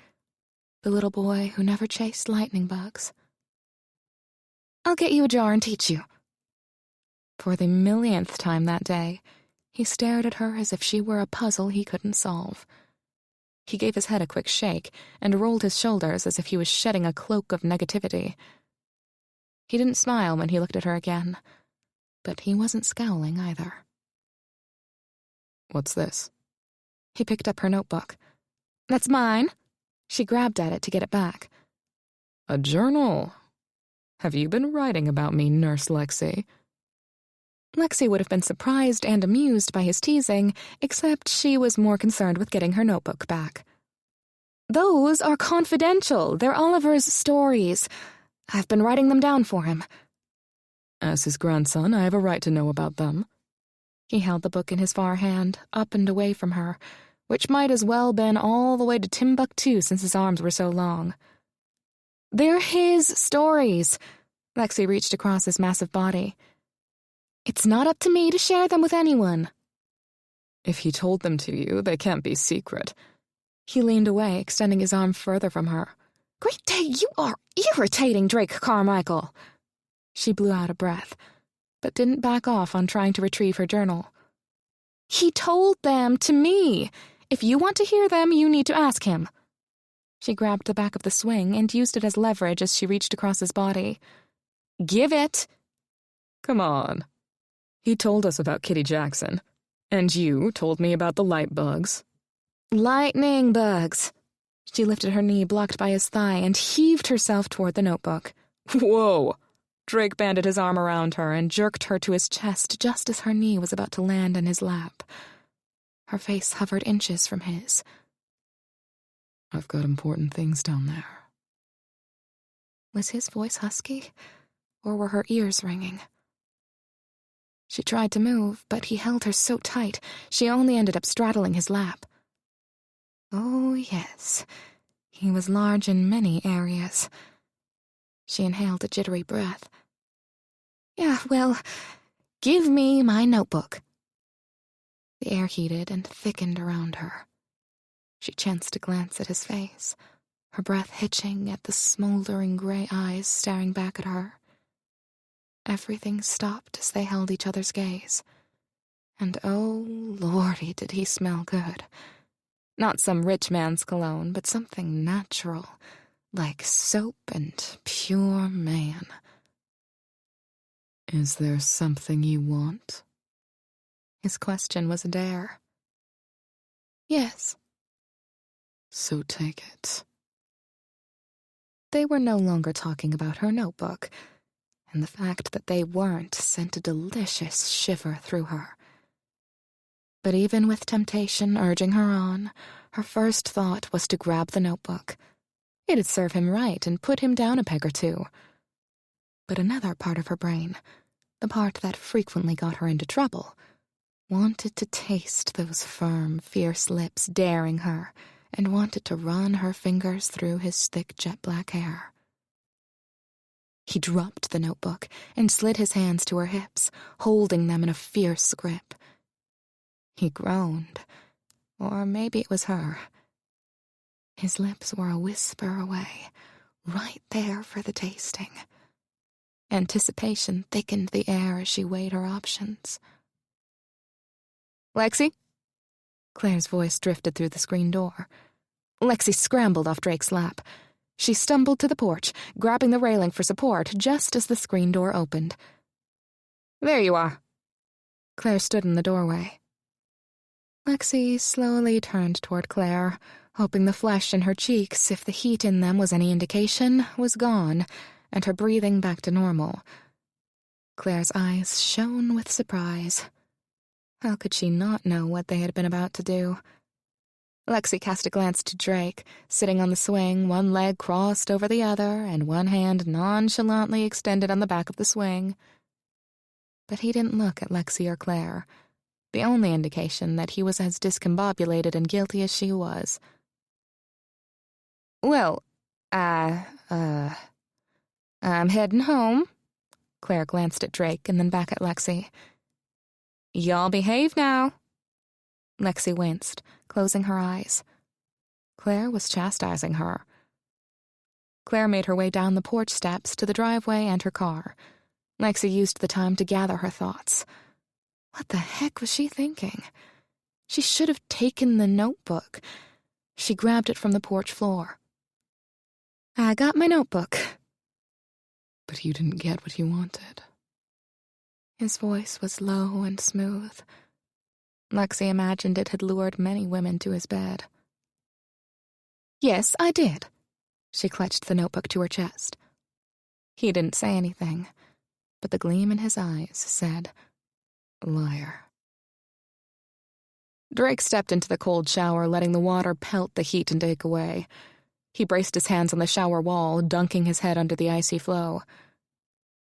the little boy who never chased lightning bugs. I'll get you a jar and teach you. For the millionth time that day, he stared at her as if she were a puzzle he couldn't solve. He gave his head a quick shake and rolled his shoulders as if he was shedding a cloak of negativity. He didn't smile when he looked at her again, but he wasn't scowling either. What's this? He picked up her notebook. That's mine. She grabbed at it to get it back. A journal? Have you been writing about me, Nurse Lexi? Lexi would have been surprised and amused by his teasing, except she was more concerned with getting her notebook back. Those are confidential. They're Oliver's stories. I've been writing them down for him. As his grandson, I have a right to know about them. He held the book in his far hand, up and away from her, which might as well been all the way to Timbuktu since his arms were so long. They're his stories. Lexi reached across his massive body. It's not up to me to share them with anyone. If he told them to you, they can't be secret. He leaned away, extending his arm further from her. Great day, you are irritating, Drake Carmichael. She blew out a breath, but didn't back off on trying to retrieve her journal. He told them to me. If you want to hear them, you need to ask him. She grabbed the back of the swing and used it as leverage as she reached across his body. Give it! Come on. He told us about Kitty Jackson. And you told me about the light bugs. Lightning bugs. She lifted her knee blocked by his thigh and heaved herself toward the notebook. Whoa! Drake banded his arm around her and jerked her to his chest just as her knee was about to land in his lap. Her face hovered inches from his. I've got important things down there. Was his voice husky, or were her ears ringing? She tried to move, but he held her so tight, she only ended up straddling his lap. Oh, yes. He was large in many areas. She inhaled a jittery breath. Yeah, well, give me my notebook. The air heated and thickened around her. She chanced to glance at his face, her breath hitching at the smoldering gray eyes staring back at her. Everything stopped as they held each other's gaze. And oh, lordy, did he smell good. Not some rich man's cologne, but something natural, like soap and pure man. Is there something you want? His question was a dare. Yes. So take it. They were no longer talking about her notebook, and the fact that they weren't sent a delicious shiver through her. But even with temptation urging her on, her first thought was to grab the notebook. It'd serve him right and put him down a peg or two. But another part of her brain, the part that frequently got her into trouble, wanted to taste those firm, fierce lips daring her, and wanted to run her fingers through his thick jet-black hair. He dropped the notebook and slid his hands to her hips, holding them in a fierce grip. He groaned, or maybe it was her. His lips were a whisper away, right there for the tasting. Anticipation thickened the air as she weighed her options. Lexi? Claire's voice drifted through the screen door. Lexi scrambled off Drake's lap. She stumbled to the porch, grabbing the railing for support just as the screen door opened. There you are. Claire stood in the doorway. Lexi slowly turned toward Claire, hoping the flesh in her cheeks, if the heat in them was any indication, was gone, and her breathing back to normal. Claire's eyes shone with surprise. How could she not know what they had been about to do? Lexi cast a glance to Drake, sitting on the swing, one leg crossed over the other and one hand nonchalantly extended on the back of the swing. But he didn't look at Lexi or Claire, the only indication that he was as discombobulated and guilty as she was. Well, I'm heading home. Claire glanced at Drake and then back at Lexi. Y'all behave now. Lexi winced, closing her eyes. Claire was chastising her. Claire made her way down the porch steps to the driveway and her car. Lexi used the time to gather her thoughts. What the heck was she thinking? She should have taken the notebook. She grabbed it from the porch floor. I got my notebook. But you didn't get what you wanted. His voice was low and smooth. Lexi imagined it had lured many women to his bed. Yes, I did. She clutched the notebook to her chest. He didn't say anything, but the gleam in his eyes said, liar. Drake stepped into the cold shower, letting the water pelt the heat and ache away. He braced his hands on the shower wall, dunking his head under the icy flow.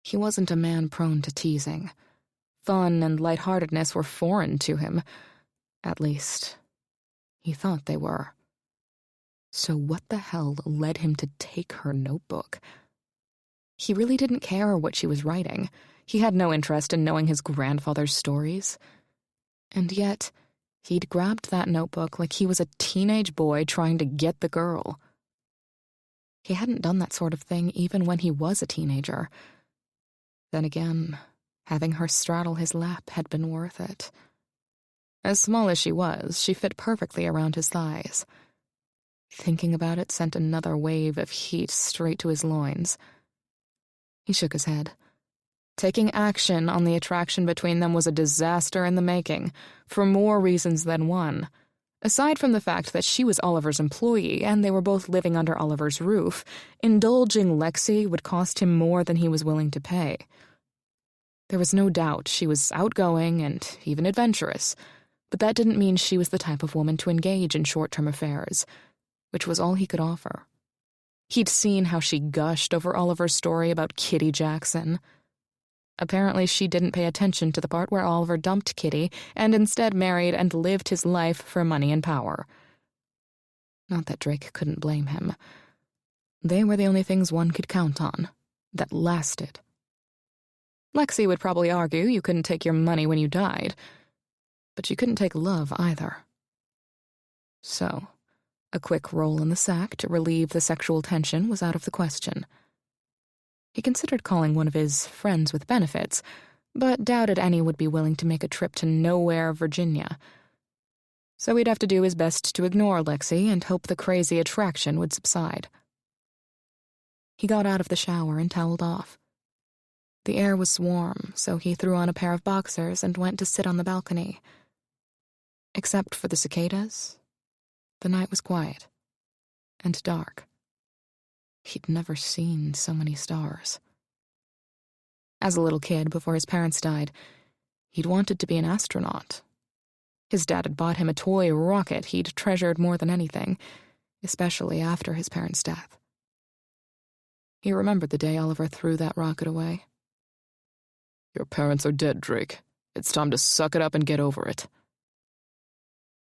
He wasn't a man prone to teasing. Fun and lightheartedness were foreign to him. At least, he thought they were. So what the hell led him to take her notebook? He really didn't care what she was writing. He had no interest in knowing his grandfather's stories. And yet, He'd grabbed that notebook like he was a teenage boy trying to get the girl. He hadn't done that sort of thing even when he was a teenager. Then again, having her straddle his lap had been worth it. As small as she was, she fit perfectly around his thighs. Thinking about it sent another wave of heat straight to his loins. He shook his head. Taking action on the attraction between them was a disaster in the making, for more reasons than one. Aside from the fact that she was Oliver's employee and they were both living under Oliver's roof, indulging Lexi would cost him more than he was willing to pay. There was no doubt she was outgoing and even adventurous, but that didn't mean she was the type of woman to engage in short-term affairs, which was all he could offer. He'd seen how she gushed over Oliver's story about Kitty Jackson. Apparently she didn't pay attention to the part where Oliver dumped Kitty and instead married and lived his life for money and power. Not that Drake couldn't blame him. They were the only things one could count on, that lasted. Lexi would probably argue you couldn't take your money when you died, but you couldn't take love either. So, a quick roll in the sack to relieve the sexual tension was out of the question. He considered calling one of his friends with benefits, but doubted any would be willing to make a trip to nowhere, Virginia. So he'd have to do his best to ignore Lexi and hope the crazy attraction would subside. He got out of the shower and toweled off. The air was warm, so he threw on a pair of boxers and went to sit on the balcony. Except for the cicadas, the night was quiet and dark. He'd never seen so many stars. As a little kid, before his parents died, he'd wanted to be an astronaut. His dad had bought him a toy rocket he'd treasured more than anything, especially after his parents' death. He remembered the day Oliver threw that rocket away. Your parents are dead, Drake. It's time to suck it up and get over it.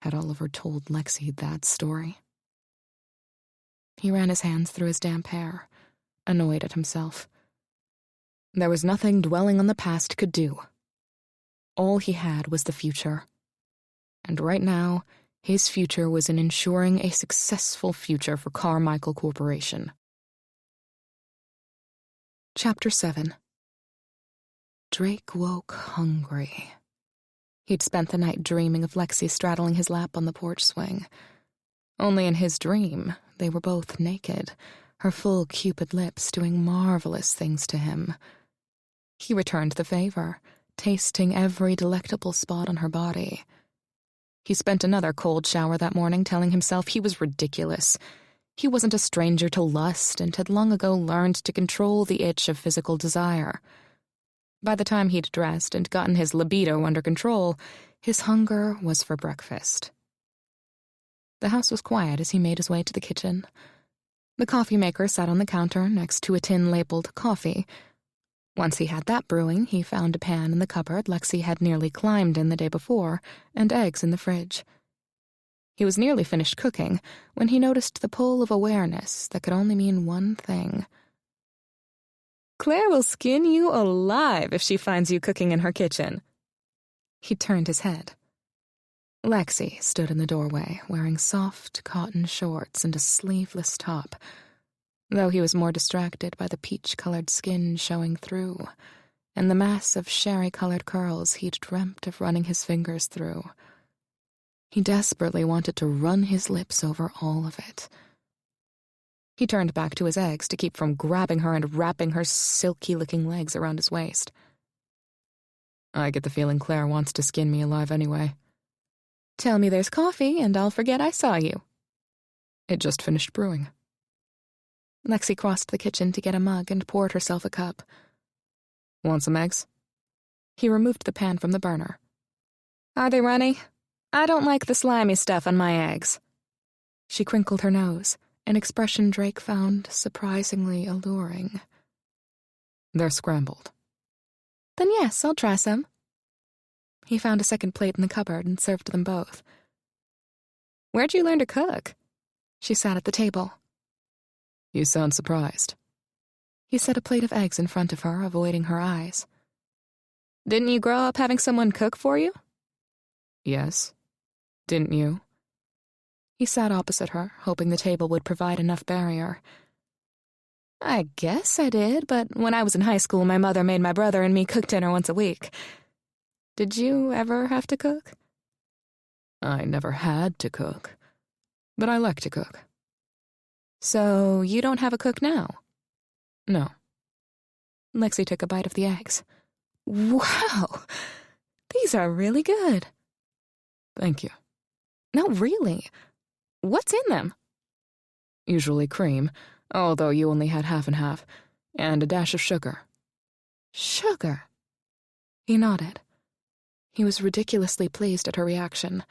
Had Oliver told Lexi that story? He ran his hands through his damp hair, annoyed at himself. There was nothing dwelling on the past could do. All he had was the future. And right now, his future was in ensuring a successful future for Carmichael Corporation. Chapter 7. Drake woke hungry. He'd spent the night dreaming of Lexi straddling his lap on the porch swing. Only in his dream, they were both naked, her full Cupid lips doing marvelous things to him. He returned the favor, tasting every delectable spot on her body. He spent another cold shower that morning telling himself he was ridiculous. He wasn't a stranger to lust and had long ago learned to control the itch of physical desire. By the time he'd dressed and gotten his libido under control, his hunger was for breakfast. The house was quiet as he made his way to the kitchen. The coffee maker sat on the counter next to a tin labeled coffee. Once he had that brewing, he found a pan in the cupboard Lexi had nearly climbed in the day before, and eggs in the fridge. He was nearly finished cooking when he noticed the pull of awareness that could only mean one thing. Claire will skin you alive if she finds you cooking in her kitchen. He turned his head. Lexi stood in the doorway, wearing soft cotton shorts and a sleeveless top, though he was more distracted by the peach-colored skin showing through, and the mass of sherry-colored curls he'd dreamt of running his fingers through. He desperately wanted to run his lips over all of it. He turned back to his eggs to keep from grabbing her and wrapping her silky-looking legs around his waist. I get the feeling Claire wants to skin me alive anyway. Tell me there's coffee, and I'll forget I saw you. It just finished brewing. Lexi crossed the kitchen to get a mug and poured herself a cup. Want some eggs? He removed the pan from the burner. Are they runny? I don't like the slimy stuff on my eggs. She crinkled her nose, an expression Drake found surprisingly alluring. They're scrambled. Then yes, I'll try some. He found a second plate in the cupboard and served them both. Where'd you learn to cook? She sat at the table. You sound surprised. He set a plate of eggs in front of her, avoiding her eyes. Didn't you grow up having someone cook for you? Yes. Didn't you? He sat opposite her, hoping the table would provide enough barrier. I guess I did, but when I was in high school, my mother made my brother and me cook dinner once a week. Did you ever have to cook? I never had to cook, but I like to cook. So you don't have a cook now? No. Lexi took a bite of the eggs. Wow! These are really good. Thank you. No, really. What's in them? Usually cream, although you only had half and half, and a dash of sugar. Sugar? He nodded. He was ridiculously pleased at her reaction.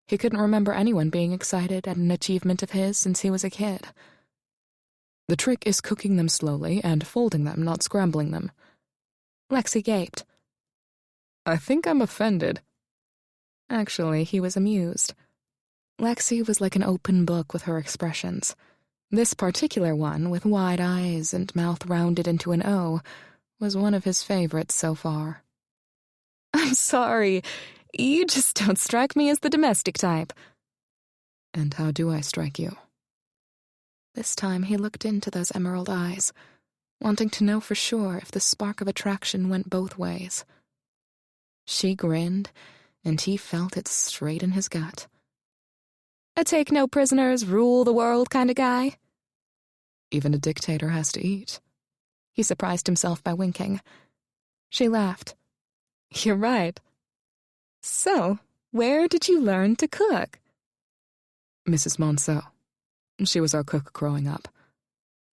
He couldn't remember anyone being excited at an achievement of his since he was a kid. The trick is cooking them slowly and folding them, not scrambling them. Lexi gaped. I think I'm offended. Actually, he was amused. Lexi was like an open book with her expressions. This particular one, with wide eyes and mouth rounded into an O, was one of his favorites so far. I'm sorry. You just don't strike me as the domestic type. And how do I strike you? This time he looked into those emerald eyes, wanting to know for sure if the spark of attraction went both ways. She grinned, and he felt it straight in his gut. A take no prisoners, rule the world kind of guy? Even a dictator has to eat. He surprised himself by winking. She laughed. You're right. So, where did you learn to cook? Mrs. Monceau. She was our cook growing up.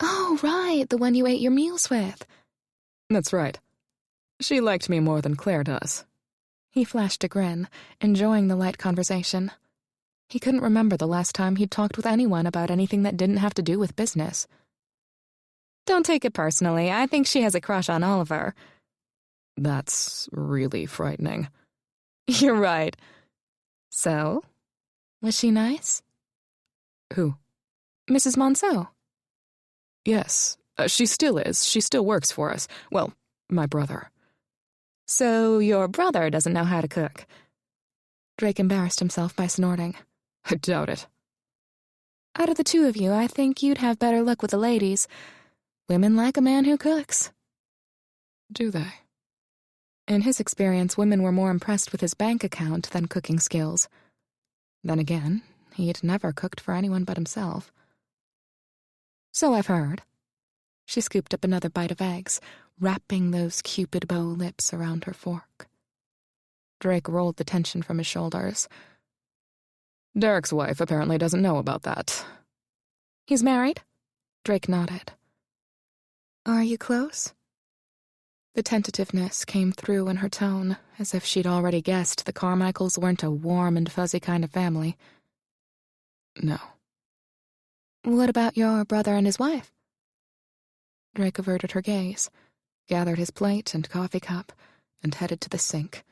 Oh, right, the one you ate your meals with. That's right. She liked me more than Claire does. He flashed a grin, enjoying the light conversation. He couldn't remember the last time he'd talked with anyone about anything that didn't have to do with business. Don't take it personally. I think she has a crush on Oliver. That's really frightening. You're right. So, was she nice? Who? Mrs. Monceau. Yes, she still is. She still works for us. Well, my brother. So your brother doesn't know how to cook? Drake embarrassed himself by snorting. I doubt it. Out of the two of you, I think you'd have better luck with the ladies. Women like a man who cooks. Do they? In his experience, women were more impressed with his bank account than cooking skills. Then again, he'd never cooked for anyone but himself. So I've heard. She scooped up another bite of eggs, wrapping those cupid bow lips around her fork. Drake rolled the tension from his shoulders. Derek's wife apparently doesn't know about that. He's married? Drake nodded. Are you close? The tentativeness came through in her tone, as if she'd already guessed the Carmichaels weren't a warm and fuzzy kind of family. No. What about your brother and his wife? Drake averted her gaze, gathered his plate and coffee cup, and headed to the sink.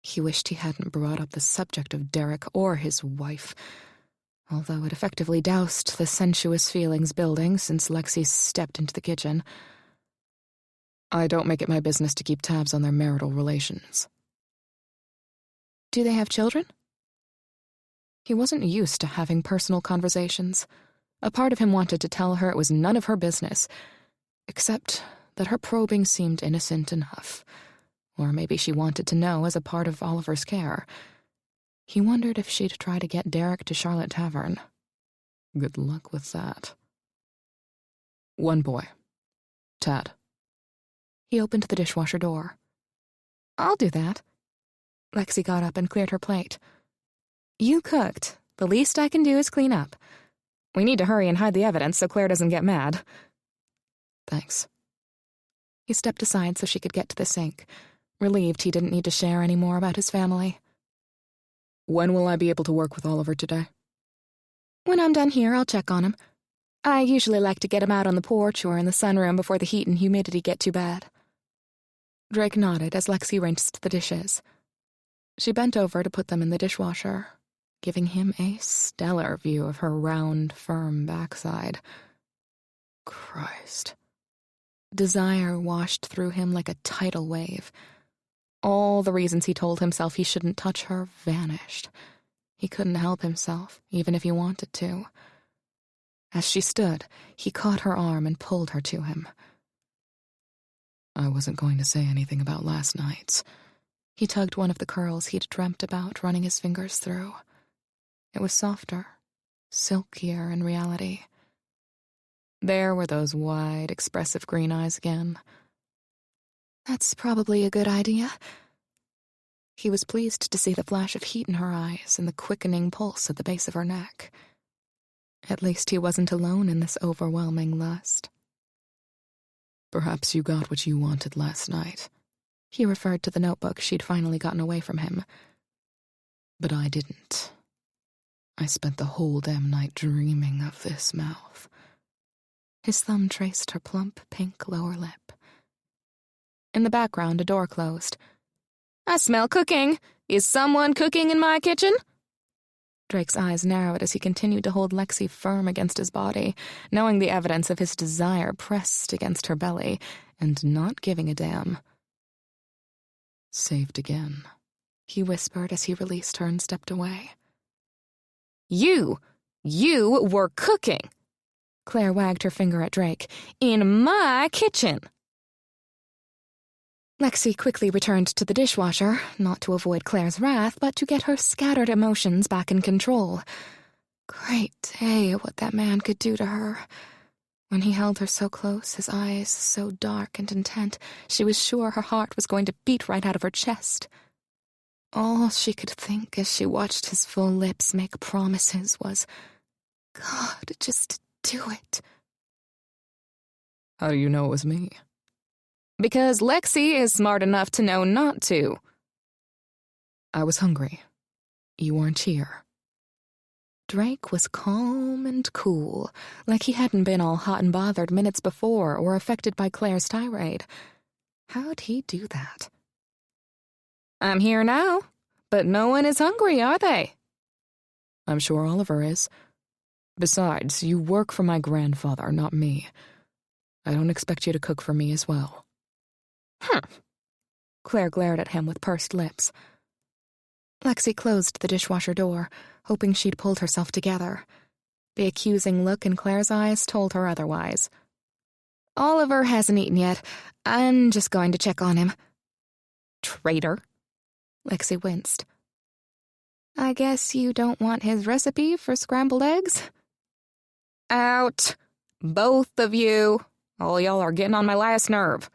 He wished he hadn't brought up the subject of Derek or his wife, although it effectively doused the sensuous feelings building since Lexi stepped into the kitchen. I don't make it my business to keep tabs on their marital relations. Do they have children? He wasn't used to having personal conversations. A part of him wanted to tell her it was none of her business, except that her probing seemed innocent enough. Or maybe she wanted to know as a part of Oliver's care. He wondered if she'd try to get Derek to Charlotte Tavern. Good luck with that. One boy. Tad. He opened the dishwasher door. I'll do that. Lexi got up and cleared her plate. You cooked. The least I can do is clean up. We need to hurry and hide the evidence so Claire doesn't get mad. Thanks. He stepped aside so she could get to the sink, relieved he didn't need to share any more about his family. When will I be able to work with Oliver today? When I'm done here, I'll check on him. I usually like to get him out on the porch or in the sunroom before the heat and humidity get too bad. Drake nodded as Lexi rinsed the dishes. She bent over to put them in the dishwasher, giving him a stellar view of her round, firm backside. Christ. Desire washed through him like a tidal wave. All the reasons he told himself he shouldn't touch her vanished, He couldn't help himself, even if he wanted to. As she stood, he caught her arm and pulled her to him. I wasn't going to say anything about last night's. He tugged one of the curls he'd dreamt about, running his fingers through. It was softer, silkier in reality. There were those wide, expressive green eyes again. That's probably a good idea. He was pleased to see the flash of heat in her eyes and the quickening pulse at the base of her neck. At least he wasn't alone in this overwhelming lust. Perhaps you got what you wanted last night. He referred to the notebook she'd finally gotten away from him. But I didn't. I spent the whole damn night dreaming of this mouth. His thumb traced her plump, pink lower lip. In the background, a door closed. "I smell cooking. Is someone cooking in my kitchen?" Drake's eyes narrowed as he continued to hold Lexi firm against his body, knowing the evidence of his desire pressed against her belly, and not giving a damn. "Saved again," he whispered as he released her and stepped away. You were cooking!" Claire wagged her finger at Drake. "In my kitchen!" Lexi quickly returned to the dishwasher, not to avoid Claire's wrath, but to get her scattered emotions back in control. Great day, what that man could do to her. When he held her so close, his eyes so dark and intent, she was sure her heart was going to beat right out of her chest. All she could think as she watched his full lips make promises was, God, just do it. How do you know it was me? Because Lexi is smart enough to know not to. I was hungry. You weren't here. Drake was calm and cool, like he hadn't been all hot and bothered minutes before or affected by Claire's tirade. How'd he do that? I'm here now, but no one is hungry, are they? I'm sure Oliver is. Besides, you work for my grandfather, not me. I don't expect you to cook for me as well. Claire glared at him with pursed lips. Lexi closed the dishwasher door, hoping she'd pulled herself together. The accusing look in Claire's eyes told her otherwise. Oliver hasn't eaten yet. I'm just going to check on him. Traitor. Lexi winced. I guess you don't want his recipe for scrambled eggs? Out. Both of you. All y'all are getting on my last nerve.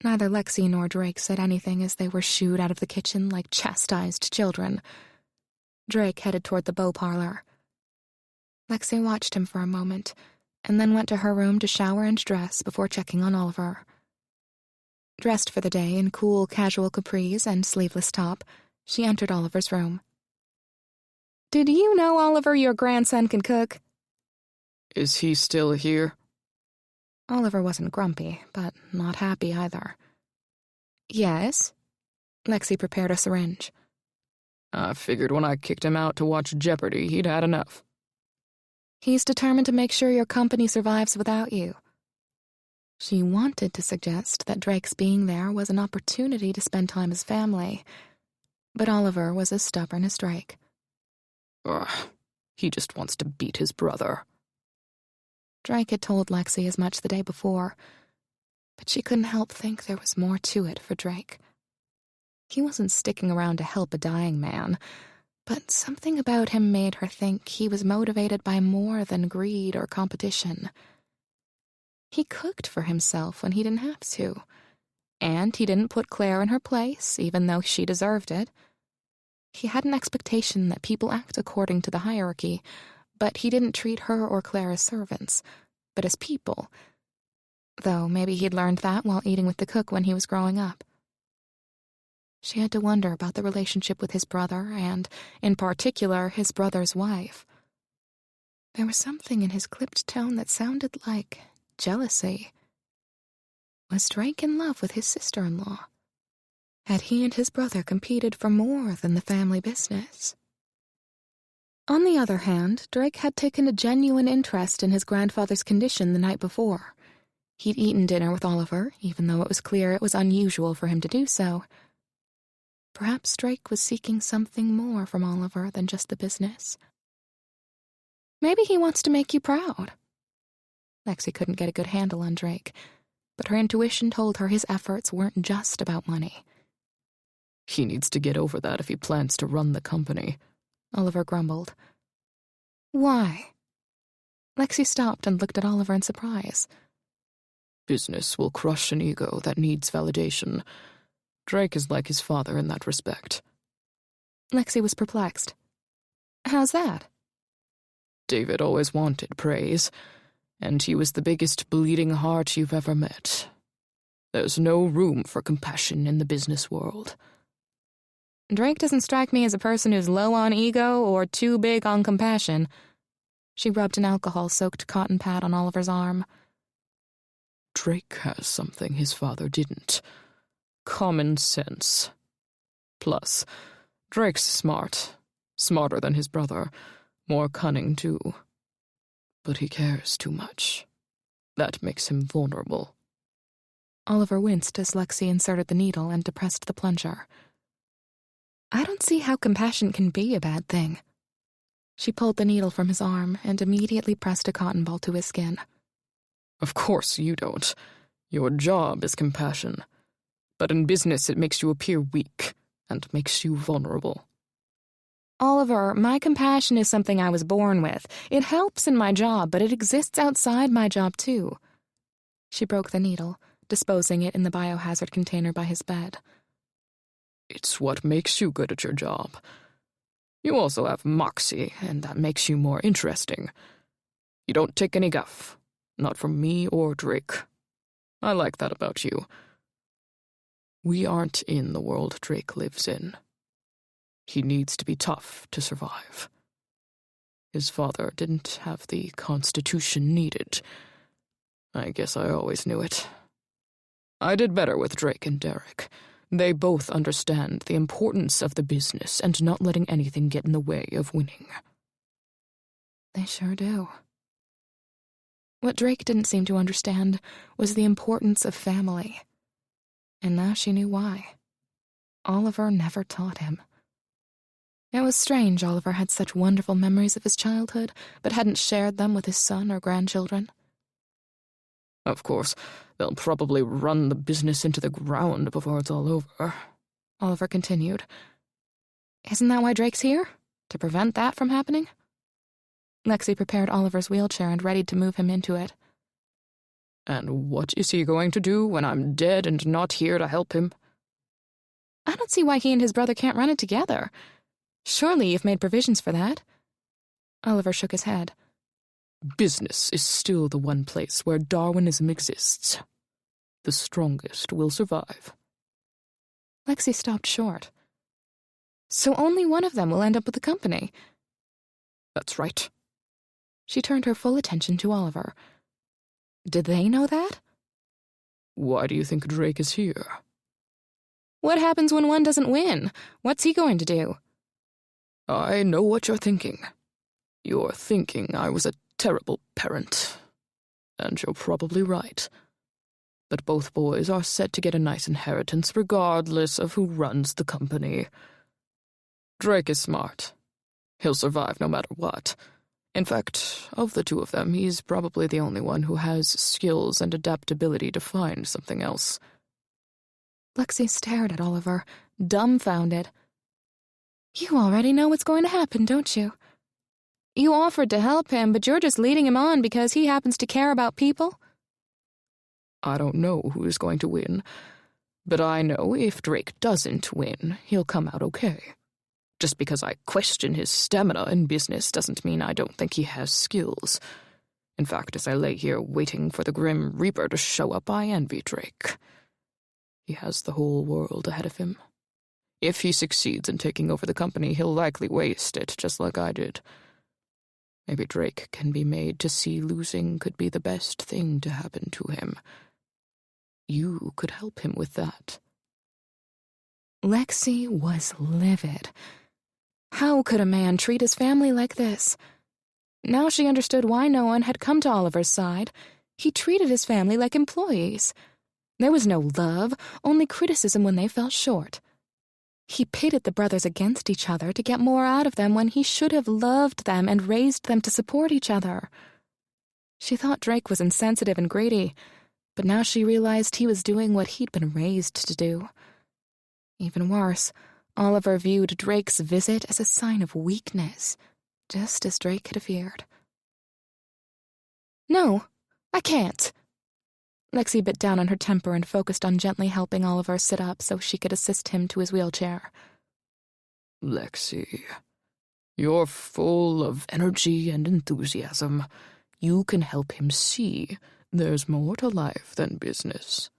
Neither Lexi nor Drake said anything as they were shooed out of the kitchen like chastised children. Drake headed toward the beau parlor. Lexi watched him for a moment, and then went to her room to shower and dress before checking on Oliver. Dressed for the day in cool, casual capris and sleeveless top, she entered Oliver's room. Did you know, Oliver, your grandson can cook? Is he still here? Oliver wasn't grumpy, but not happy either. Yes? Lexi prepared a syringe. I figured when I kicked him out to watch Jeopardy, he'd had enough. He's determined to make sure your company survives without you. She wanted to suggest that Drake's being there was an opportunity to spend time as family, but Oliver was as stubborn as Drake. Ugh, he just wants to beat his brother. Drake had told Lexi as much the day before, but she couldn't help think there was more to it for Drake. He wasn't sticking around to help a dying man, but something about him made her think he was motivated by more than greed or competition. He cooked for himself when he didn't have to, and he didn't put Claire in her place, even though she deserved it. He had an expectation that people act according to the hierarchy, but he didn't treat her or Claire as servants, but as people. Though maybe he'd learned that while eating with the cook when he was growing up. She had to wonder about the relationship with his brother and, in particular, his brother's wife. There was something in his clipped tone that sounded like jealousy. Was Drake in love with his sister-in-law? Had he and his brother competed for more than the family business? On the other hand, Drake had taken a genuine interest in his grandfather's condition the night before. He'd eaten dinner with Oliver, even though it was clear it was unusual for him to do so. Perhaps Drake was seeking something more from Oliver than just the business. Maybe he wants to make you proud. Lexi couldn't get a good handle on Drake, but her intuition told her his efforts weren't just about money. He needs to get over that if he plans to run the company, Oliver grumbled. Why? Lexi stopped and looked at Oliver in surprise. Business will crush an ego that needs validation. Drake is like his father in that respect. Lexi was perplexed. How's that? David always wanted praise, and he was the biggest bleeding heart you've ever met. There's no room for compassion in the business world. Drake doesn't strike me as a person who's low on ego or too big on compassion. She rubbed an alcohol-soaked cotton pad on Oliver's arm. Drake has something his father didn't. Common sense. Plus, Drake's smart. Smarter than his brother. More cunning, too. But he cares too much. That makes him vulnerable. Oliver winced as Lexi inserted the needle and depressed the plunger. I don't see how compassion can be a bad thing. She pulled the needle from his arm and immediately pressed a cotton ball to his skin. Of course you don't. Your job is compassion. But in business it makes you appear weak and makes you vulnerable. Oliver, my compassion is something I was born with. It helps in my job, but it exists outside my job too. She broke the needle, disposing it in the biohazard container by his bed. It's what makes you good at your job. You also have moxie, and that makes you more interesting. You don't take any guff. Not from me or Drake. I like that about you. We aren't in the world Drake lives in. He needs to be tough to survive. His father didn't have the constitution needed. I guess I always knew it. I did better with Drake and Derek. They both understand the importance of the business and not letting anything get in the way of winning. They sure do. What Drake didn't seem to understand was the importance of family. And now she knew why. Oliver never taught him. It was strange Oliver had such wonderful memories of his childhood, but hadn't shared them with his son or grandchildren. Of course, they'll probably run the business into the ground before it's all over, Oliver continued. Isn't that why Drake's here? To prevent that from happening? Lexi prepared Oliver's wheelchair and readied to move him into it. And what is he going to do when I'm dead and not here to help him? I don't see why he and his brother can't run it together. Surely you've made provisions for that. Oliver shook his head. Business is still the one place where Darwinism exists. The strongest will survive. Lexi stopped short. So only one of them will end up with the company. That's right. She turned her full attention to Oliver. Did they know that? Why do you think Drake is here? What happens when one doesn't win? What's he going to do? I know what you're thinking. You're thinking I was a terrible parent. And you're probably right. But both boys are set to get a nice inheritance regardless of who runs the company. Drake is smart. He'll survive no matter what. In fact, of the two of them, he's probably the only one who has skills and adaptability to find something else. Lexi stared at Oliver, dumbfounded. You already know what's going to happen, don't you? You offered to help him, but you're just leading him on because he happens to care about people? I don't know who is going to win, but I know if Drake doesn't win, he'll come out okay. Just because I question his stamina in business doesn't mean I don't think he has skills. In fact, as I lay here waiting for the Grim Reaper to show up, I envy Drake. He has the whole world ahead of him. If he succeeds in taking over the company, he'll likely waste it, just like I did. Maybe Drake can be made to see losing could be the best thing to happen to him. You could help him with that. Lexi was livid. How could a man treat his family like this? Now she understood why no one had come to Oliver's side. He treated his family like employees. There was no love, only criticism when they fell short. He pitted the brothers against each other to get more out of them when he should have loved them and raised them to support each other. She thought Drake was insensitive and greedy, but now she realized he was doing what he'd been raised to do. Even worse, Oliver viewed Drake's visit as a sign of weakness, just as Drake had feared. "No, I can't." Lexi bit down on her temper and focused on gently helping Oliver sit up so she could assist him to his wheelchair. Lexi, you're full of energy and enthusiasm. You can help him see there's more to life than business.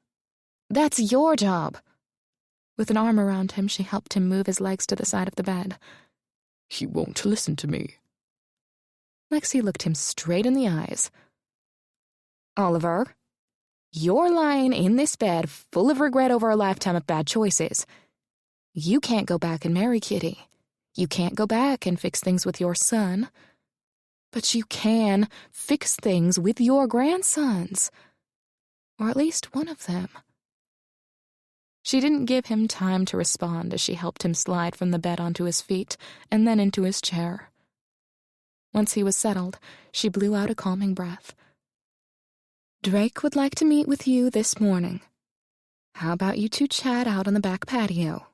"That's your job." With an arm around him, she helped him move his legs to the side of the bed. He won't listen to me. Lexi looked him straight in the eyes. "Oliver, you're lying in this bed full of regret over a lifetime of bad choices. You can't go back and marry Kitty. You can't go back and fix things with your son. But you can fix things with your grandsons. Or at least one of them." She didn't give him time to respond as she helped him slide from the bed onto his feet and then into his chair. Once he was settled, she blew out a calming breath. "Drake would like to meet with you this morning. How about you two chat out on the back patio?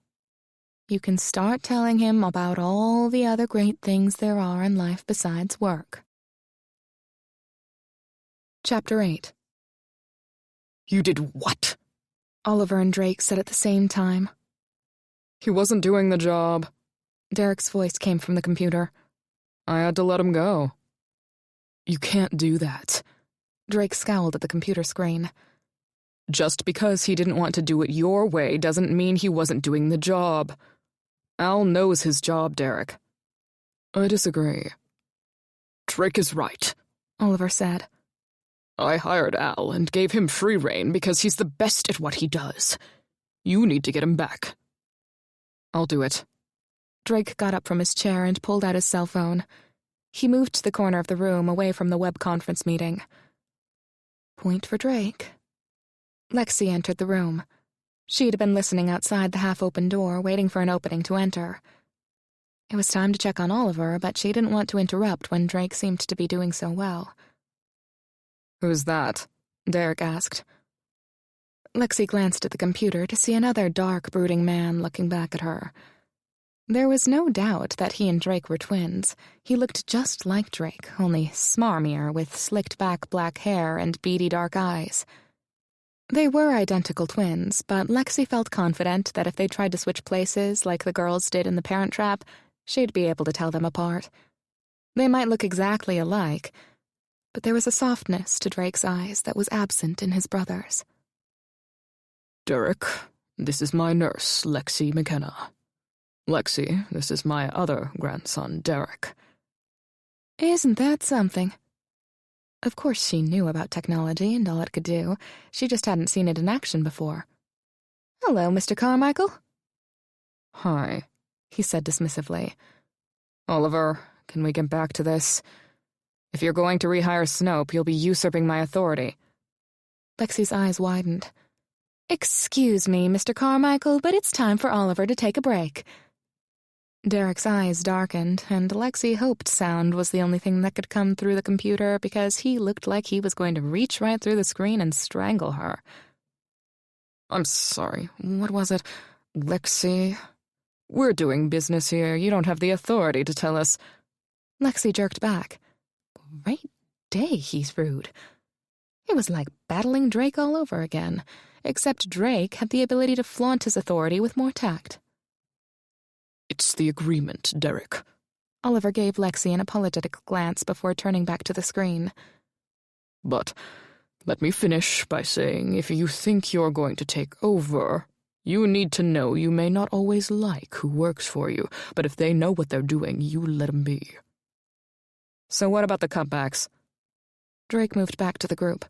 You can start telling him about all the other great things there are in life besides work." Chapter 8. You did what? Oliver and Drake said at the same time. He wasn't doing the job. Derek's voice came from the computer. I had to let him go. You can't do that. Drake scowled at the computer screen. Just because he didn't want to do it your way doesn't mean he wasn't doing the job. Al knows his job, Derek. I disagree. Drake is right, Oliver said. I hired Al and gave him free rein because he's the best at what he does. You need to get him back. I'll do it. Drake got up from his chair and pulled out his cell phone. He moved to the corner of the room, away from the web conference meeting. Point for Drake. Lexi entered the room. She had been listening outside the half-open door, waiting for an opening to enter. It was time to check on Oliver, but she didn't want to interrupt when Drake seemed to be doing so well. Who's that? Derek asked. Lexi glanced at the computer to see another dark, brooding man looking back at her. There was no doubt that he and Drake were twins. He looked just like Drake, only smarmier, with slicked-back black hair and beady dark eyes. They were identical twins, but Lexi felt confident that if they tried to switch places like the girls did in The Parent Trap, she'd be able to tell them apart. They might look exactly alike, but there was a softness to Drake's eyes that was absent in his brother's. Derek, this is my nurse, Lexi McKenna. Lexi, this is my other grandson, Derek. Isn't that something? Of course she knew about technology and all it could do. She just hadn't seen it in action before. Hello, Mr. Carmichael. Hi, he said dismissively. Oliver, can we get back to this? If you're going to rehire Snope, you'll be usurping my authority. Lexi's eyes widened. Excuse me, Mr. Carmichael, but it's time for Oliver to take a break. Derek's eyes darkened, and Lexi hoped sound was the only thing that could come through the computer because he looked like he was going to reach right through the screen and strangle her. I'm sorry, what was it? Lexi? We're doing business here. You don't have the authority to tell us. Lexi jerked back. Great day, he's rude. It was like battling Drake all over again, except Drake had the ability to flaunt his authority with more tact. It's the agreement, Derek. Oliver gave Lexi an apologetic glance before turning back to the screen. But let me finish by saying if you think you're going to take over, you need to know you may not always like who works for you, but if they know what they're doing, you let them be. So what about the cutbacks? Drake moved back to the group.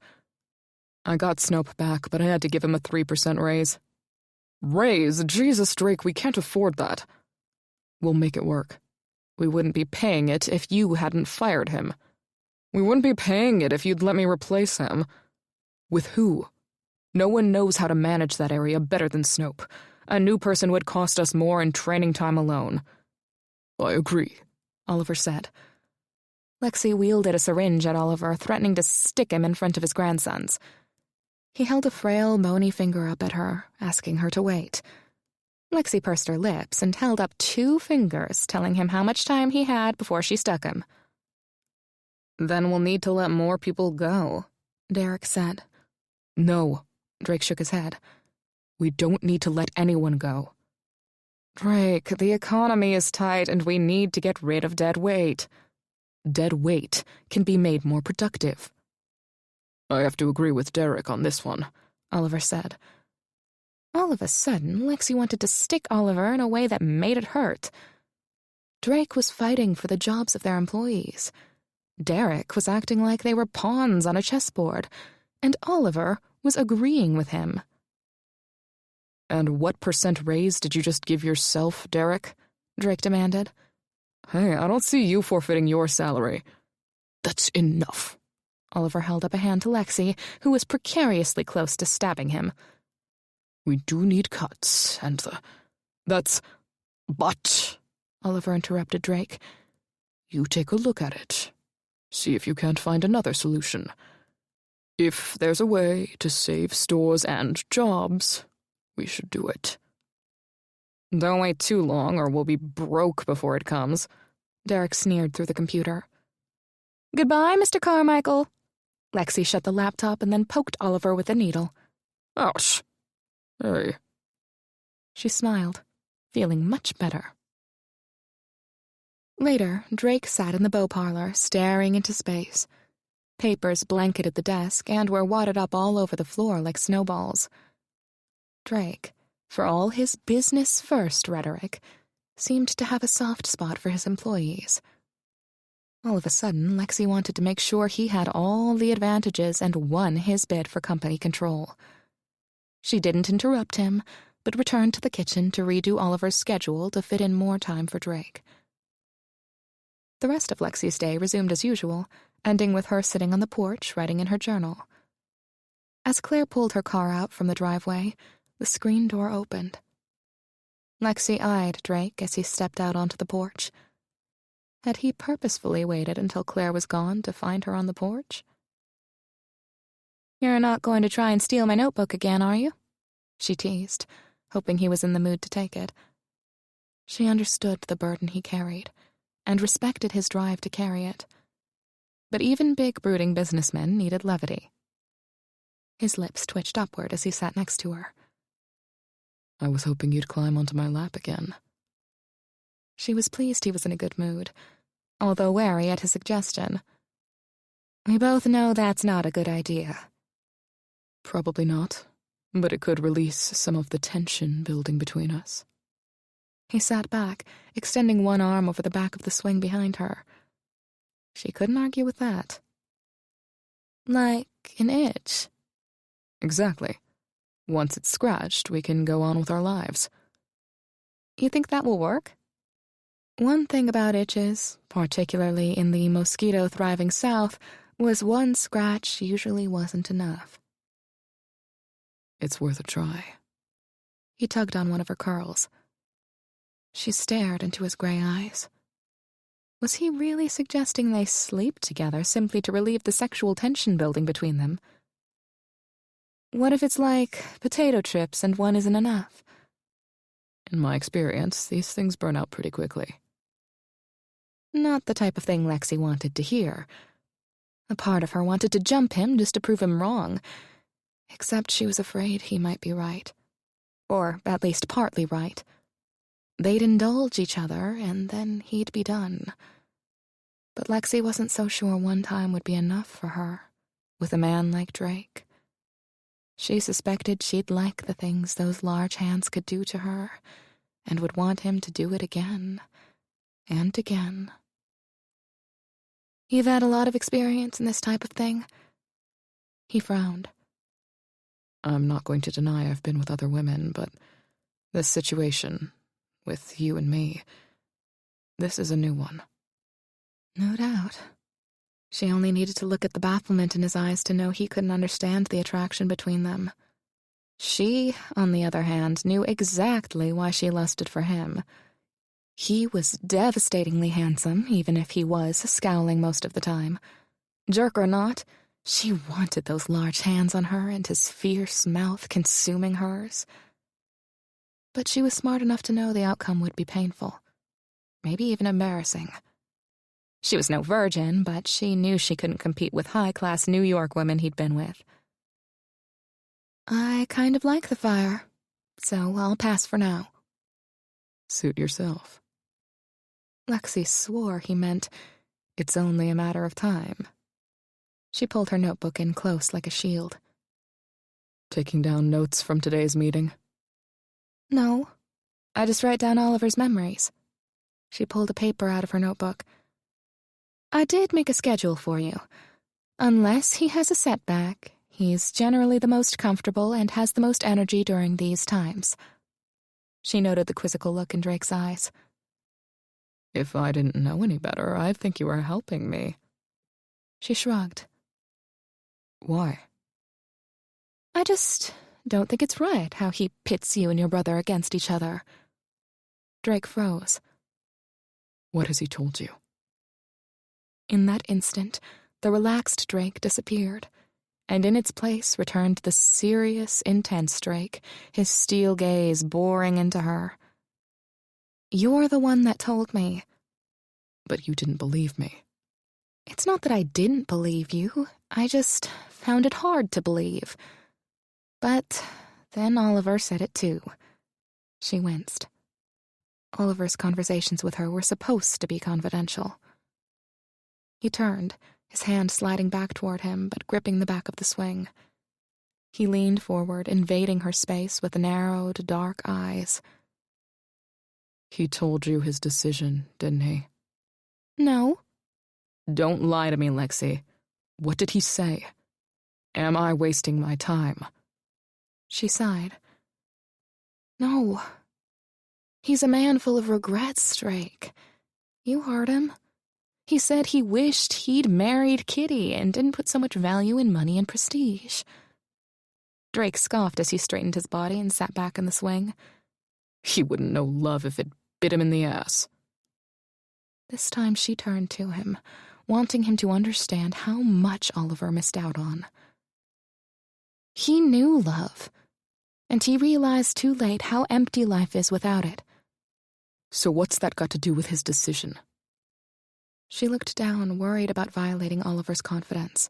I got Snope back, but I had to give him a 3% raise. Raise? Jesus, Drake, we can't afford that. We'll make it work. We wouldn't be paying it if you hadn't fired him. We wouldn't be paying it if you'd let me replace him. With who? No one knows how to manage that area better than Snope. A new person would cost us more in training time alone. I agree, Oliver said. Lexi wielded a syringe at Oliver, threatening to stick him in front of his grandsons. He held a frail, bony finger up at her, asking her to wait. Lexi pursed her lips and held up 2 fingers, telling him how much time he had before she stuck him. Then we'll need to let more people go, Derek said. No, Drake shook his head. We don't need to let anyone go. Drake, the economy is tight and we need to get rid of dead weight. Dead weight can be made more productive. I have to agree with Derek on this one, Oliver said. All of a sudden, Lexi wanted to stick Oliver in a way that made it hurt. Drake was fighting for the jobs of their employees. Derek was acting like they were pawns on a chessboard, and Oliver was agreeing with him. And what % raise did you just give yourself, Derek? Drake demanded. Hey, I don't see you forfeiting your salary. That's enough. Oliver held up a hand to Lexi, who was precariously close to stabbing him. We do need cuts, and But, Oliver interrupted Drake, you take a look at it. See if you can't find another solution. If there's a way to save stores and jobs, we should do it. Don't wait too long or we'll be broke before it comes, Derek sneered through the computer. Goodbye, Mr. Carmichael. Lexi shut the laptop and then poked Oliver with a needle. Ouch. Hey. She smiled, feeling much better. Later, Drake sat in the bow parlor, staring into space. Papers blanketed the desk and were wadded up all over the floor like snowballs. Drake, for all his business-first rhetoric, seemed to have a soft spot for his employees. All of a sudden, Lexi wanted to make sure he had all the advantages and won his bid for company control. She didn't interrupt him, but returned to the kitchen to redo Oliver's schedule to fit in more time for Drake. The rest of Lexi's day resumed as usual, ending with her sitting on the porch writing in her journal. As Claire pulled her car out from the driveway, the screen door opened. Lexi eyed Drake as he stepped out onto the porch. Had he purposefully waited until Claire was gone to find her on the porch? You're not going to try and steal my notebook again, are you? She teased, hoping he was in the mood to take it. She understood the burden he carried, and respected his drive to carry it. But even big, brooding businessmen needed levity. His lips twitched upward as he sat next to her. I was hoping you'd climb onto my lap again. She was pleased he was in a good mood, although wary at his suggestion. We both know that's not a good idea. Probably not, but it could release some of the tension building between us. He sat back, extending one arm over the back of the swing behind her. She couldn't argue with that. Like an itch. Exactly. Once it's scratched, we can go on with our lives. You think that will work? One thing about itches, particularly in the mosquito-thriving South, was one scratch usually wasn't enough. It's worth a try. He tugged on one of her curls. She stared into his gray eyes. Was he really suggesting they sleep together simply to relieve the sexual tension building between them? What if it's like potato chips and one isn't enough? In my experience, these things burn out pretty quickly. Not the type of thing Lexi wanted to hear. A part of her wanted to jump him just to prove him wrong, except she was afraid he might be right. Or at least partly right. They'd indulge each other, and then he'd be done. But Lexi wasn't so sure one time would be enough for her, with a man like Drake. She suspected she'd like the things those large hands could do to her, and would want him to do it again, and again. You've had a lot of experience in this type of thing? He frowned. I'm not going to deny I've been with other women, but this situation, with you and me, this is a new one. No doubt. She only needed to look at the bafflement in his eyes to know he couldn't understand the attraction between them. She, on the other hand, knew exactly why she lusted for him. He was devastatingly handsome, even if he was scowling most of the time. Jerk or not, she wanted those large hands on her and his fierce mouth consuming hers. But she was smart enough to know the outcome would be painful, maybe even embarrassing. She was no virgin, but she knew she couldn't compete with high-class New York women he'd been with. I kind of like the fire, so I'll pass for now. Suit yourself. Lexi swore he meant, it's only a matter of time. She pulled her notebook in close like a shield. Taking down notes from today's meeting? No, I just write down Oliver's memories. She pulled a paper out of her notebook. I did make a schedule for you. Unless he has a setback, he's generally the most comfortable and has the most energy during these times. She noted the quizzical look in Drake's eyes. If I didn't know any better, I'd think you were helping me. She shrugged. Why? I just don't think it's right how he pits you and your brother against each other. Drake froze. What has he told you? In that instant, the relaxed Drake disappeared, and in its place returned the serious, intense Drake, his steel gaze boring into her. You're the one that told me. But you didn't believe me. It's not that I didn't believe you. I just found it hard to believe. But then Oliver said it too. She winced. Oliver's conversations with her were supposed to be confidential. He turned, his hand sliding back toward him, but gripping the back of the swing. He leaned forward, invading her space with narrowed, dark eyes. He told you his decision, didn't he? No. Don't lie to me, Lexi. What did he say? Am I wasting my time? She sighed. No. He's a man full of regrets, Drake. You heard him. He said he wished he'd married Kitty and didn't put so much value in money and prestige. Drake scoffed as he straightened his body and sat back in the swing. He wouldn't know love if it bit him in the ass. This time she turned to him, wanting him to understand how much Oliver missed out on. He knew love, and he realized too late how empty life is without it. So what's that got to do with his decision? She looked down, worried about violating Oliver's confidence.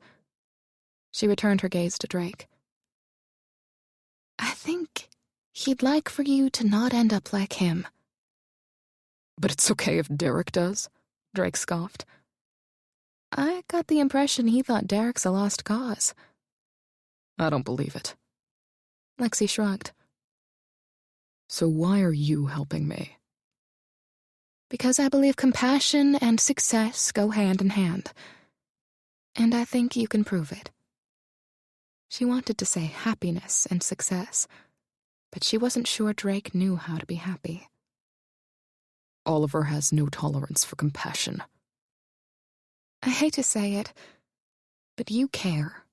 She returned her gaze to Drake. I think he'd like for you to not end up like him. But it's okay if Derek does, Drake scoffed. I got the impression he thought Derek's a lost cause. I don't believe it. Lexi shrugged. So why are you helping me? Because I believe compassion and success go hand in hand. And I think you can prove it. She wanted to say happiness and success, but she wasn't sure Drake knew how to be happy. Oliver has no tolerance for compassion. I hate to say it, but you care.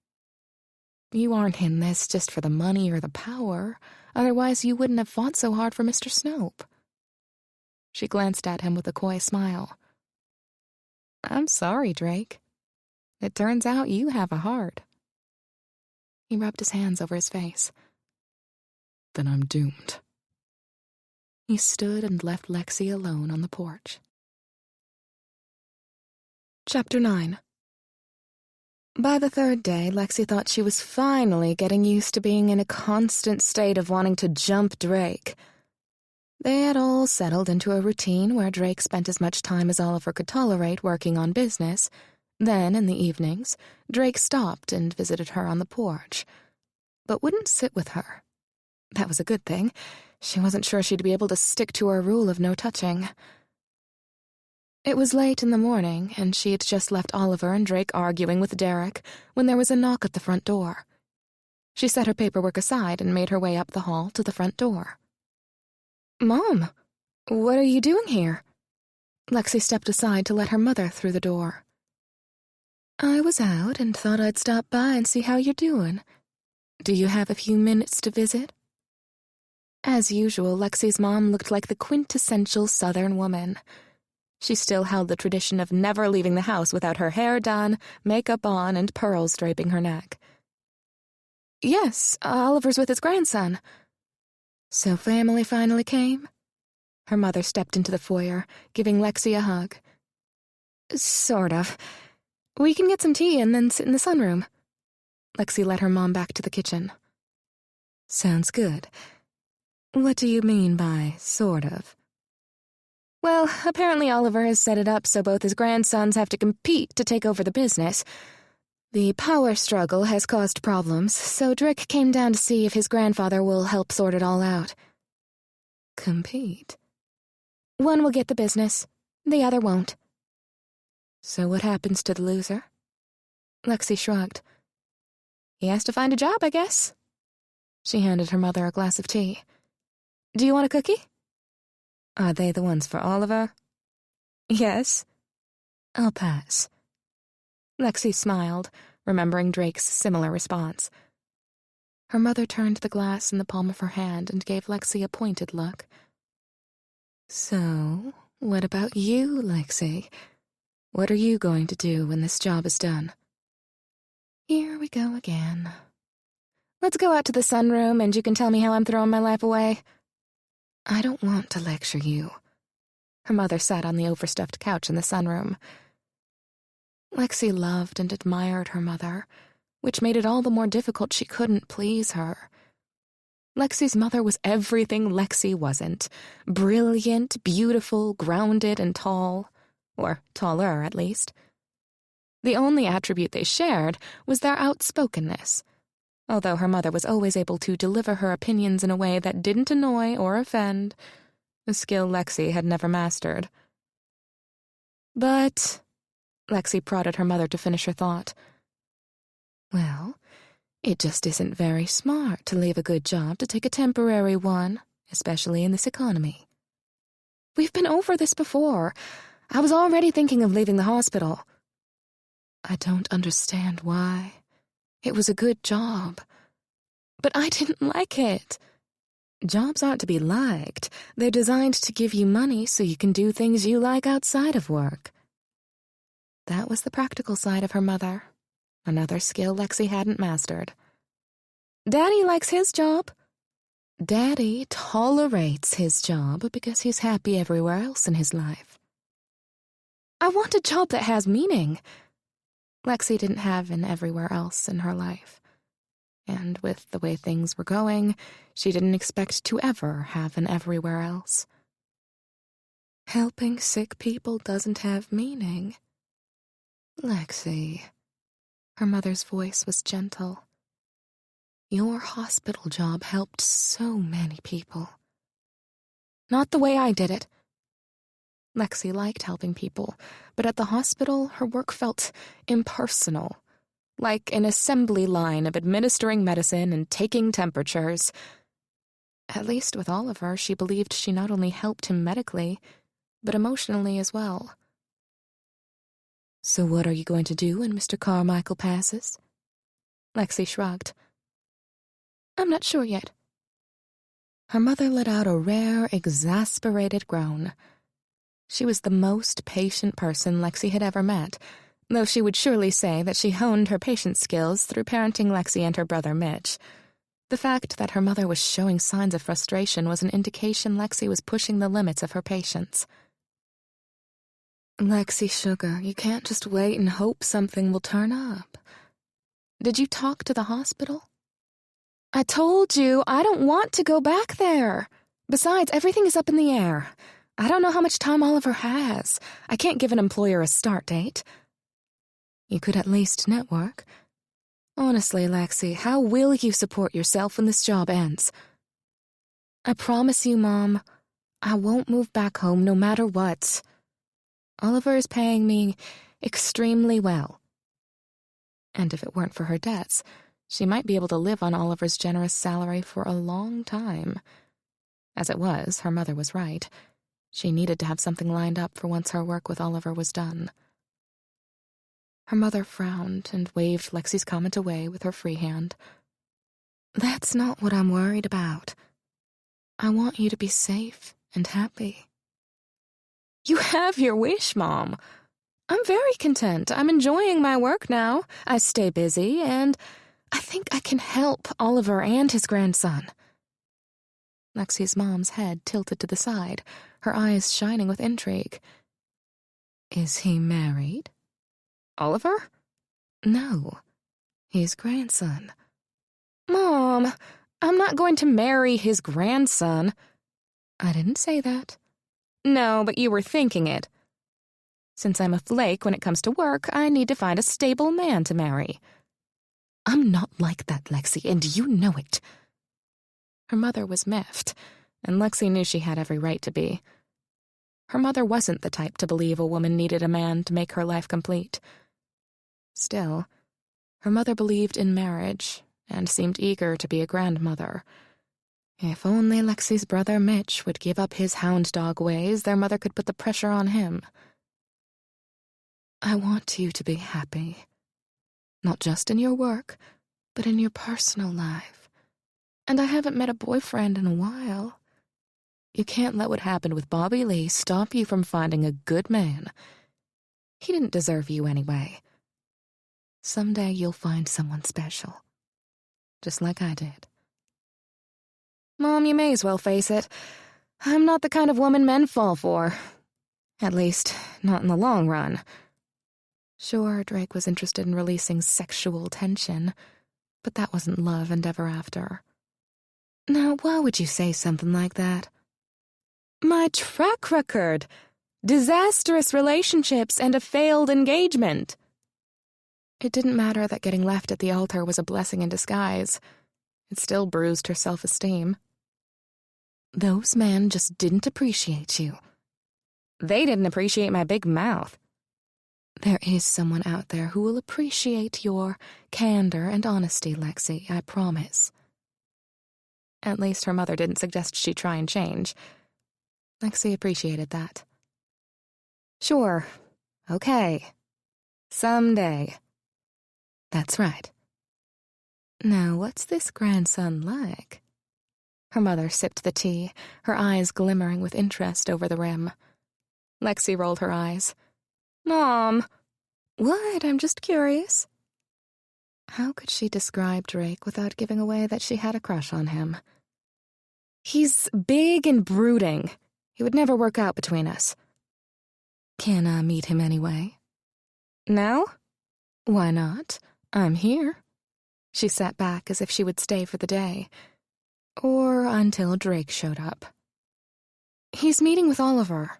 You aren't in this just for the money or the power, otherwise you wouldn't have fought so hard for Mr. Snope. She glanced at him with a coy smile. I'm sorry, Drake. It turns out you have a heart. He rubbed his hands over his face. Then I'm doomed. He stood and left Lexi alone on the porch. Chapter 9. By the third day, Lexi thought she was finally getting used to being in a constant state of wanting to jump Drake. They had all settled into a routine where Drake spent as much time as Oliver could tolerate working on business. Then, in the evenings, Drake stopped and visited her on the porch, but wouldn't sit with her. That was a good thing. She wasn't sure she'd be able to stick to her rule of no touching. It was late in the morning, and she had just left Oliver and Drake arguing with Derek when there was a knock at the front door. She set her paperwork aside and made her way up the hall to the front door. Mom, what are you doing here? Lexi stepped aside to let her mother through the door. I was out and thought I'd stop by and see how you're doing. Do you have a few minutes to visit? As usual, Lexi's mom looked like the quintessential Southern woman. She still held the tradition of never leaving the house without her hair done, makeup on, and pearls draping her neck. Yes, Oliver's with his grandson. So family finally came? Her mother stepped into the foyer, giving Lexi a hug. Sort of. We can get some tea and then sit in the sunroom. Lexi led her mom back to the kitchen. Sounds good. What do you mean by sort of? Well, apparently Oliver has set it up so both his grandsons have to compete to take over the business. The power struggle has caused problems, so Drick came down to see if his grandfather will help sort it all out. Compete? One will get the business, the other won't. So what happens to the loser? Lexi shrugged. He has to find a job, I guess. She handed her mother a glass of tea. Do you want a cookie? Are they the ones for Oliver? Yes. I'll pass. Lexi smiled, remembering Drake's similar response. Her mother turned the glass in the palm of her hand and gave Lexi a pointed look. So, what about you, Lexi? What are you going to do when this job is done? Here we go again. Let's go out to the sunroom and you can tell me how I'm throwing my life away. I don't want to lecture you. Her mother sat on the overstuffed couch in the sunroom. Lexi loved and admired her mother, which made it all the more difficult she couldn't please her. Lexi's mother was everything Lexi wasn't. Brilliant, beautiful, grounded, and tall. Or taller, at least. The only attribute they shared was their outspokenness, although her mother was always able to deliver her opinions in a way that didn't annoy or offend, a skill Lexi had never mastered. But Lexi prodded her mother to finish her thought. Well, it just isn't very smart to leave a good job to take a temporary one, especially in this economy. We've been over this before. I was already thinking of leaving the hospital. I don't understand why. It was a good job. But I didn't like it. Jobs aren't to be liked. They're designed to give you money so you can do things you like outside of work. That was the practical side of her mother, another skill Lexi hadn't mastered. Daddy likes his job. Daddy tolerates his job because he's happy everywhere else in his life. I want a job that has meaning. Lexi didn't have an everywhere else in her life. And with the way things were going, she didn't expect to ever have an everywhere else. Helping sick people doesn't have meaning. Lexi. Her mother's voice was gentle. Your hospital job helped so many people. Not the way I did it. Lexi liked helping people, but at the hospital, her work felt impersonal, like an assembly line of administering medicine and taking temperatures. At least with Oliver, she believed she not only helped him medically, but emotionally as well. So what are you going to do when Mr. Carmichael passes? Lexi shrugged. I'm not sure yet. Her mother let out a rare, exasperated groan. She was the most patient person Lexi had ever met, though she would surely say that she honed her patience skills through parenting Lexi and her brother Mitch. The fact that her mother was showing signs of frustration was an indication Lexi was pushing the limits of her patience. Lexi, sugar, you can't just wait and hope something will turn up. Did you talk to the hospital? I told you, I don't want to go back there. Besides, everything is up in the air. I don't know how much time Oliver has. I can't give an employer a start date. You could at least network. Honestly, Lexi, how will you support yourself when this job ends? I promise you, Mom, I won't move back home no matter what. Oliver is paying me extremely well. And if it weren't for her debts, she might be able to live on Oliver's generous salary for a long time. As it was, her mother was right. She needed to have something lined up for once her work with Oliver was done. Her mother frowned and waved Lexi's comment away with her free hand. That's not what I'm worried about. I want you to be safe and happy. You have your wish, Mom. I'm very content. I'm enjoying my work now. I stay busy, and I think I can help Oliver and his grandson. Lexi's mom's head tilted to the side, her eyes shining with intrigue. Is he married? Oliver? No, his grandson. Mom, I'm not going to marry his grandson. I didn't say that. No, but you were thinking it. Since I'm a flake when it comes to work, I need to find a stable man to marry. I'm not like that, Lexi, and you know it. Her mother was miffed, and Lexi knew she had every right to be. Her mother wasn't the type to believe a woman needed a man to make her life complete. Still, her mother believed in marriage and seemed eager to be a grandmother. If only Lexi's brother Mitch would give up his hound dog ways, their mother could put the pressure on him. I want you to be happy. Not just in your work, but in your personal life. And I haven't met a boyfriend in a while. You can't let what happened with Bobby Lee stop you from finding a good man. He didn't deserve you anyway. Someday you'll find someone special. Just like I did. Mom, you may as well face it. I'm not the kind of woman men fall for. At least, not in the long run. Sure, Drake was interested in releasing sexual tension, but that wasn't love and ever after. Now, why would you say something like that? My track record! Disastrous relationships and a failed engagement! It didn't matter that getting left at the altar was a blessing in disguise. It still bruised her self-esteem. Those men just didn't appreciate you. They didn't appreciate my big mouth. There is someone out there who will appreciate your candor and honesty, Lexi, I promise. At least her mother didn't suggest she try and change. Lexi appreciated that. Sure. Okay. Someday. That's right. Now, what's this grandson like? Her mother sipped the tea, her eyes glimmering with interest over the rim. Lexi rolled her eyes. Mom! What? I'm just curious. How could she describe Drake without giving away that she had a crush on him? He's big and brooding. He would never work out between us. Can I meet him anyway? Now? Why not? I'm here. She sat back as if she would stay for the day. Or until Drake showed up. He's meeting with Oliver.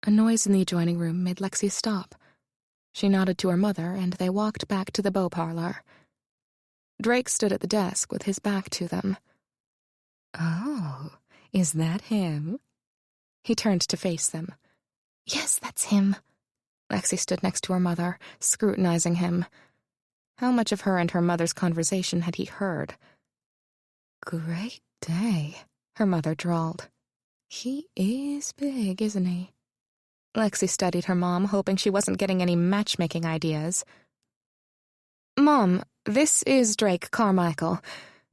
A noise in the adjoining room made Lexi stop. She nodded to her mother, and they walked back to the beau parlor. Drake stood at the desk with his back to them. Oh, is that him? He turned to face them. Yes, that's him. Lexi stood next to her mother, scrutinizing him. How much of her and her mother's conversation had he heard? Great day, her mother drawled. He is big, isn't he? Lexi studied her mom, hoping she wasn't getting any matchmaking ideas. Mom, this is Drake Carmichael.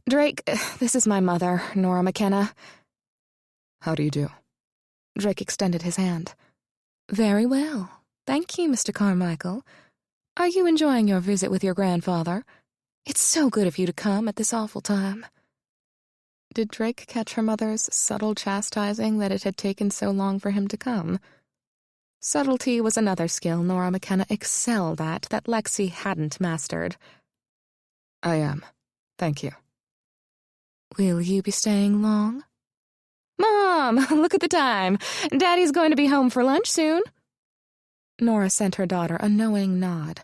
Drake, this is my mother, Nora McKenna. How do you do? Drake extended his hand. Very well. Thank you, Mr. Carmichael. Are you enjoying your visit with your grandfather? It's so good of you to come at this awful time. Did Drake catch her mother's subtle chastising that it had taken so long for him to come? Subtlety was another skill Nora McKenna excelled at that Lexi hadn't mastered. I am. Thank you. Will you be staying long? Mom, look at the time. Daddy's going to be home for lunch soon. Nora sent her daughter a knowing nod.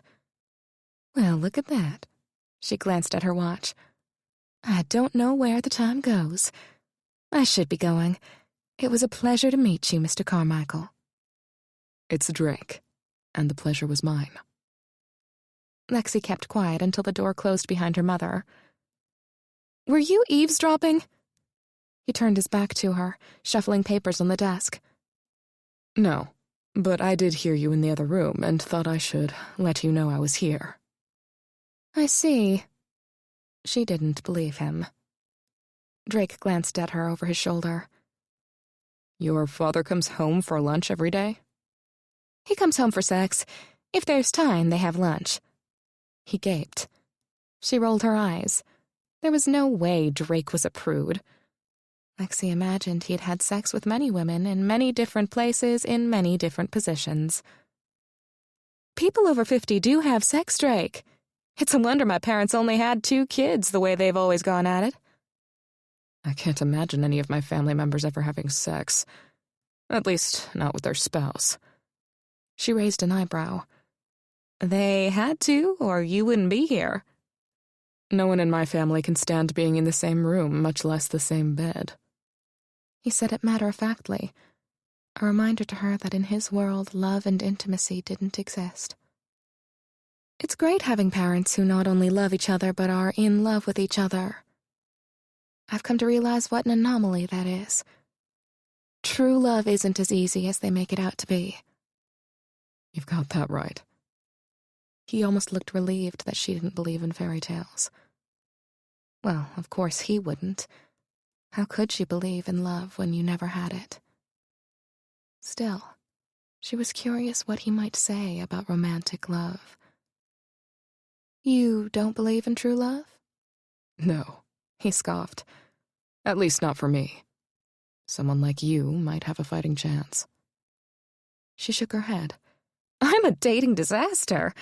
Well, look at that. She glanced at her watch. I don't know where the time goes. I should be going. It was a pleasure to meet you, Mr. Carmichael. It's Drake, and the pleasure was mine. Lexi kept quiet until the door closed behind her mother. Were you eavesdropping? He turned his back to her, shuffling papers on the desk. No, but I did hear you in the other room and thought I should let you know I was here. I see. She didn't believe him. Drake glanced at her over his shoulder. Your father comes home for lunch every day? He comes home for sex. If there's time, they have lunch. He gaped. She rolled her eyes. There was no way Drake was a prude. Lexi imagined he'd had sex with many women in many different places in many different positions. People over 50 do have sex, Drake. It's a wonder my parents only had 2 kids the way they've always gone at it. I can't imagine any of my family members ever having sex. At least, not with their spouse. She raised an eyebrow. They had to, or you wouldn't be here. No one in my family can stand being in the same room, much less the same bed. He said it matter-of-factly, a reminder to her that in his world, love and intimacy didn't exist. It's great having parents who not only love each other but are in love with each other. I've come to realize what an anomaly that is. True love isn't as easy as they make it out to be. You've got that right. He almost looked relieved that she didn't believe in fairy tales. Well, of course he wouldn't. How could she believe in love when you never had it? Still, she was curious what he might say about romantic love. You don't believe in true love? No, he scoffed. At least not for me. Someone like you might have a fighting chance. She shook her head. I'm a dating disaster.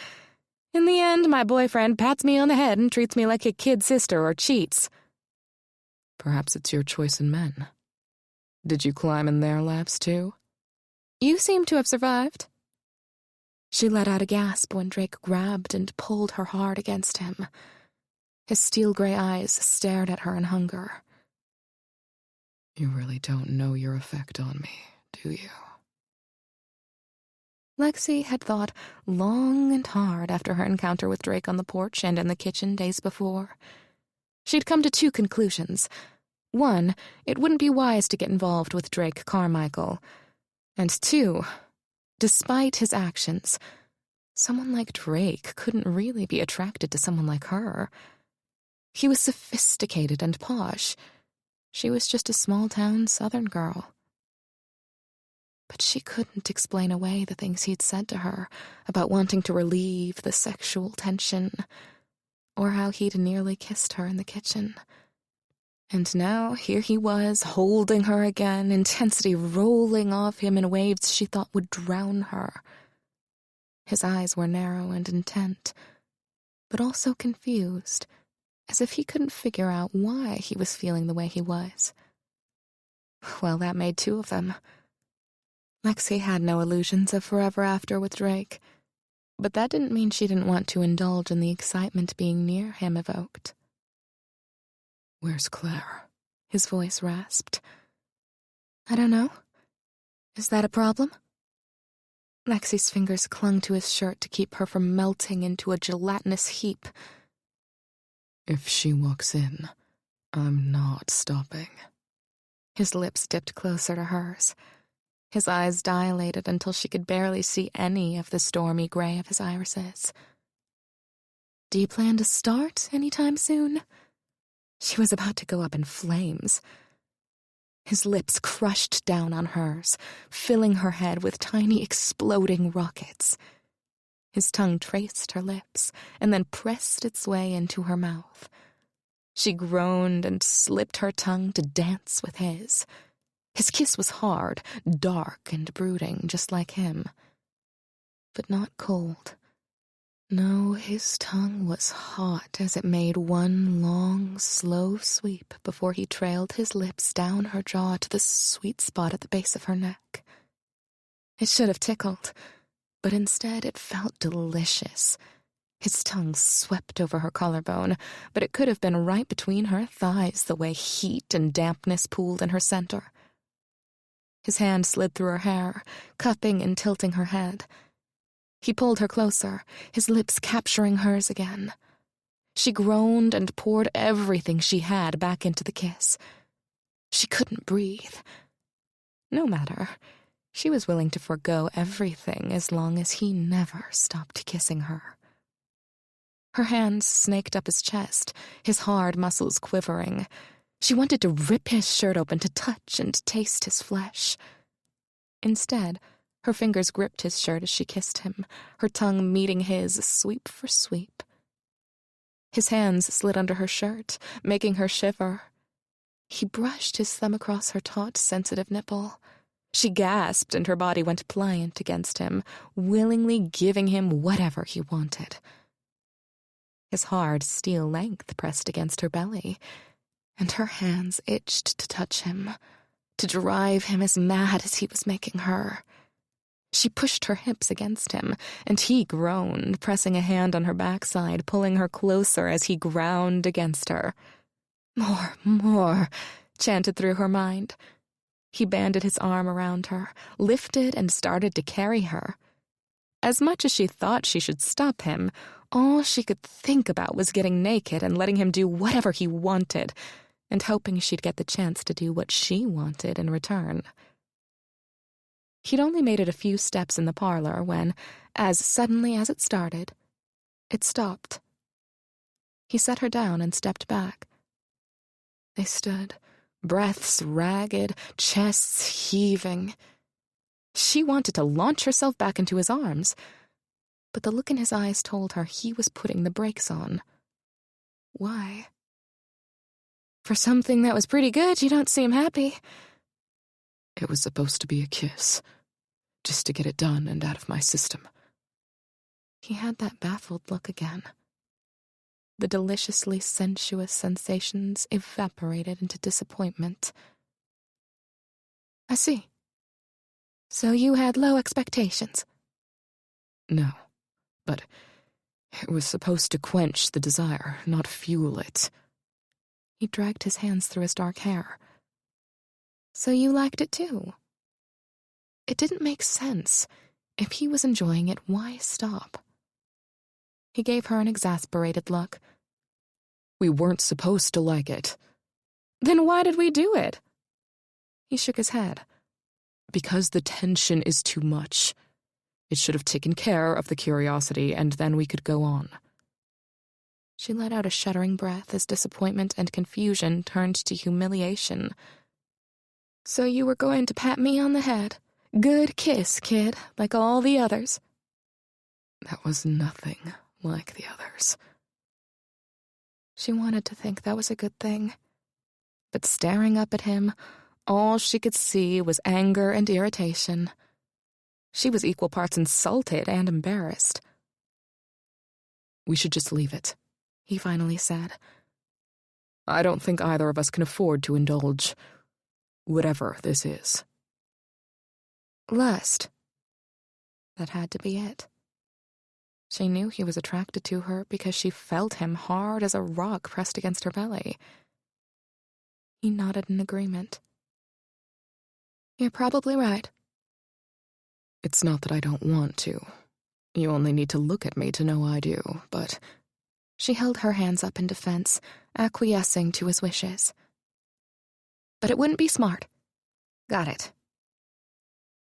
In the end, my boyfriend pats me on the head and treats me like a kid sister or cheats. Perhaps it's your choice in men. Did you climb in their laps, too? You seem to have survived. She let out a gasp when Drake grabbed and pulled her hard against him. His steel-gray eyes stared at her in hunger. You really don't know your effect on me, do you? Lexi had thought long and hard after her encounter with Drake on the porch and in the kitchen days before. She'd come to 2 conclusions. 1, it wouldn't be wise to get involved with Drake Carmichael. And 2, despite his actions, someone like Drake couldn't really be attracted to someone like her. He was sophisticated and posh. She was just a small-town Southern girl. But she couldn't explain away the things he'd said to her about wanting to relieve the sexual tension, or how he'd nearly kissed her in the kitchen. And now here he was, holding her again, intensity rolling off him in waves she thought would drown her. His eyes were narrow and intent, but also confused, as if he couldn't figure out why he was feeling the way he was. Well, that made 2 of them. Lexi had no illusions of forever after with Drake, but that didn't mean she didn't want to indulge in the excitement being near him evoked. Where's Claire? His voice rasped. I don't know. Is that a problem? Lexi's fingers clung to his shirt to keep her from melting into a gelatinous heap. If she walks in, I'm not stopping. His lips dipped closer to hers. His eyes dilated until she could barely see any of the stormy gray of his irises. Do you plan to start anytime soon? She was about to go up in flames. His lips crushed down on hers, filling her head with tiny exploding rockets. His tongue traced her lips and then pressed its way into her mouth. She groaned and slipped her tongue to dance with his. His kiss was hard, dark, and brooding, just like him. But not cold. No, his tongue was hot as it made one long, slow sweep before he trailed his lips down her jaw to the sweet spot at the base of her neck. It should have tickled, but instead it felt delicious. His tongue swept over her collarbone, but it could have been right between her thighs the way heat and dampness pooled in her center. His hand slid through her hair, cupping and tilting her head. He pulled her closer, his lips capturing hers again. She groaned and poured everything she had back into the kiss. She couldn't breathe. No matter. She was willing to forgo everything as long as he never stopped kissing her. Her hands snaked up his chest, his hard muscles quivering. She wanted to rip his shirt open to touch and taste his flesh. Instead, her fingers gripped his shirt as she kissed him, her tongue meeting his sweep for sweep. His hands slid under her shirt, making her shiver. He brushed his thumb across her taut, sensitive nipple. She gasped, and her body went pliant against him, willingly giving him whatever he wanted. His hard steel length pressed against her belly, and her hands itched to touch him, to drive him as mad as he was making her. She pushed her hips against him, and he groaned, pressing a hand on her backside, pulling her closer as he ground against her. More, more, chanted through her mind. He banded his arm around her, lifted and started to carry her. As much as she thought she should stop him, all she could think about was getting naked and letting him do whatever he wanted, and hoping she'd get the chance to do what she wanted in return. He'd only made it a few steps in the parlor when, as suddenly as it started, it stopped. He set her down and stepped back. They stood, breaths ragged, chests heaving. She wanted to launch herself back into his arms, but the look in his eyes told her he was putting the brakes on. Why? For something that was pretty good, you don't seem happy. It was supposed to be a kiss, just to get it done and out of my system. He had that baffled look again. The deliciously sensuous sensations evaporated into disappointment. I see. So you had low expectations? No, but it was supposed to quench the desire, not fuel it. He dragged his hands through his dark hair. So you liked it too? It didn't make sense. If he was enjoying it, why stop? He gave her an exasperated look. We weren't supposed to like it. Then why did we do it? He shook his head. Because the tension is too much. It should have taken care of the curiosity, and then we could go on. She let out a shuddering breath as disappointment and confusion turned to humiliation. So you were going to pat me on the head. Good kiss, kid, like all the others. That was nothing like the others. She wanted to think that was a good thing. But staring up at him, all she could see was anger and irritation. She was equal parts insulted and embarrassed. We should just leave it, he finally said. I don't think either of us can afford to indulge whatever this is. Lust. That had to be it. She knew he was attracted to her because she felt him hard as a rock pressed against her belly. He nodded in agreement. You're probably right. It's not that I don't want to. You only need to look at me to know I do, but... She held her hands up in defense, acquiescing to his wishes. But it wouldn't be smart. Got it.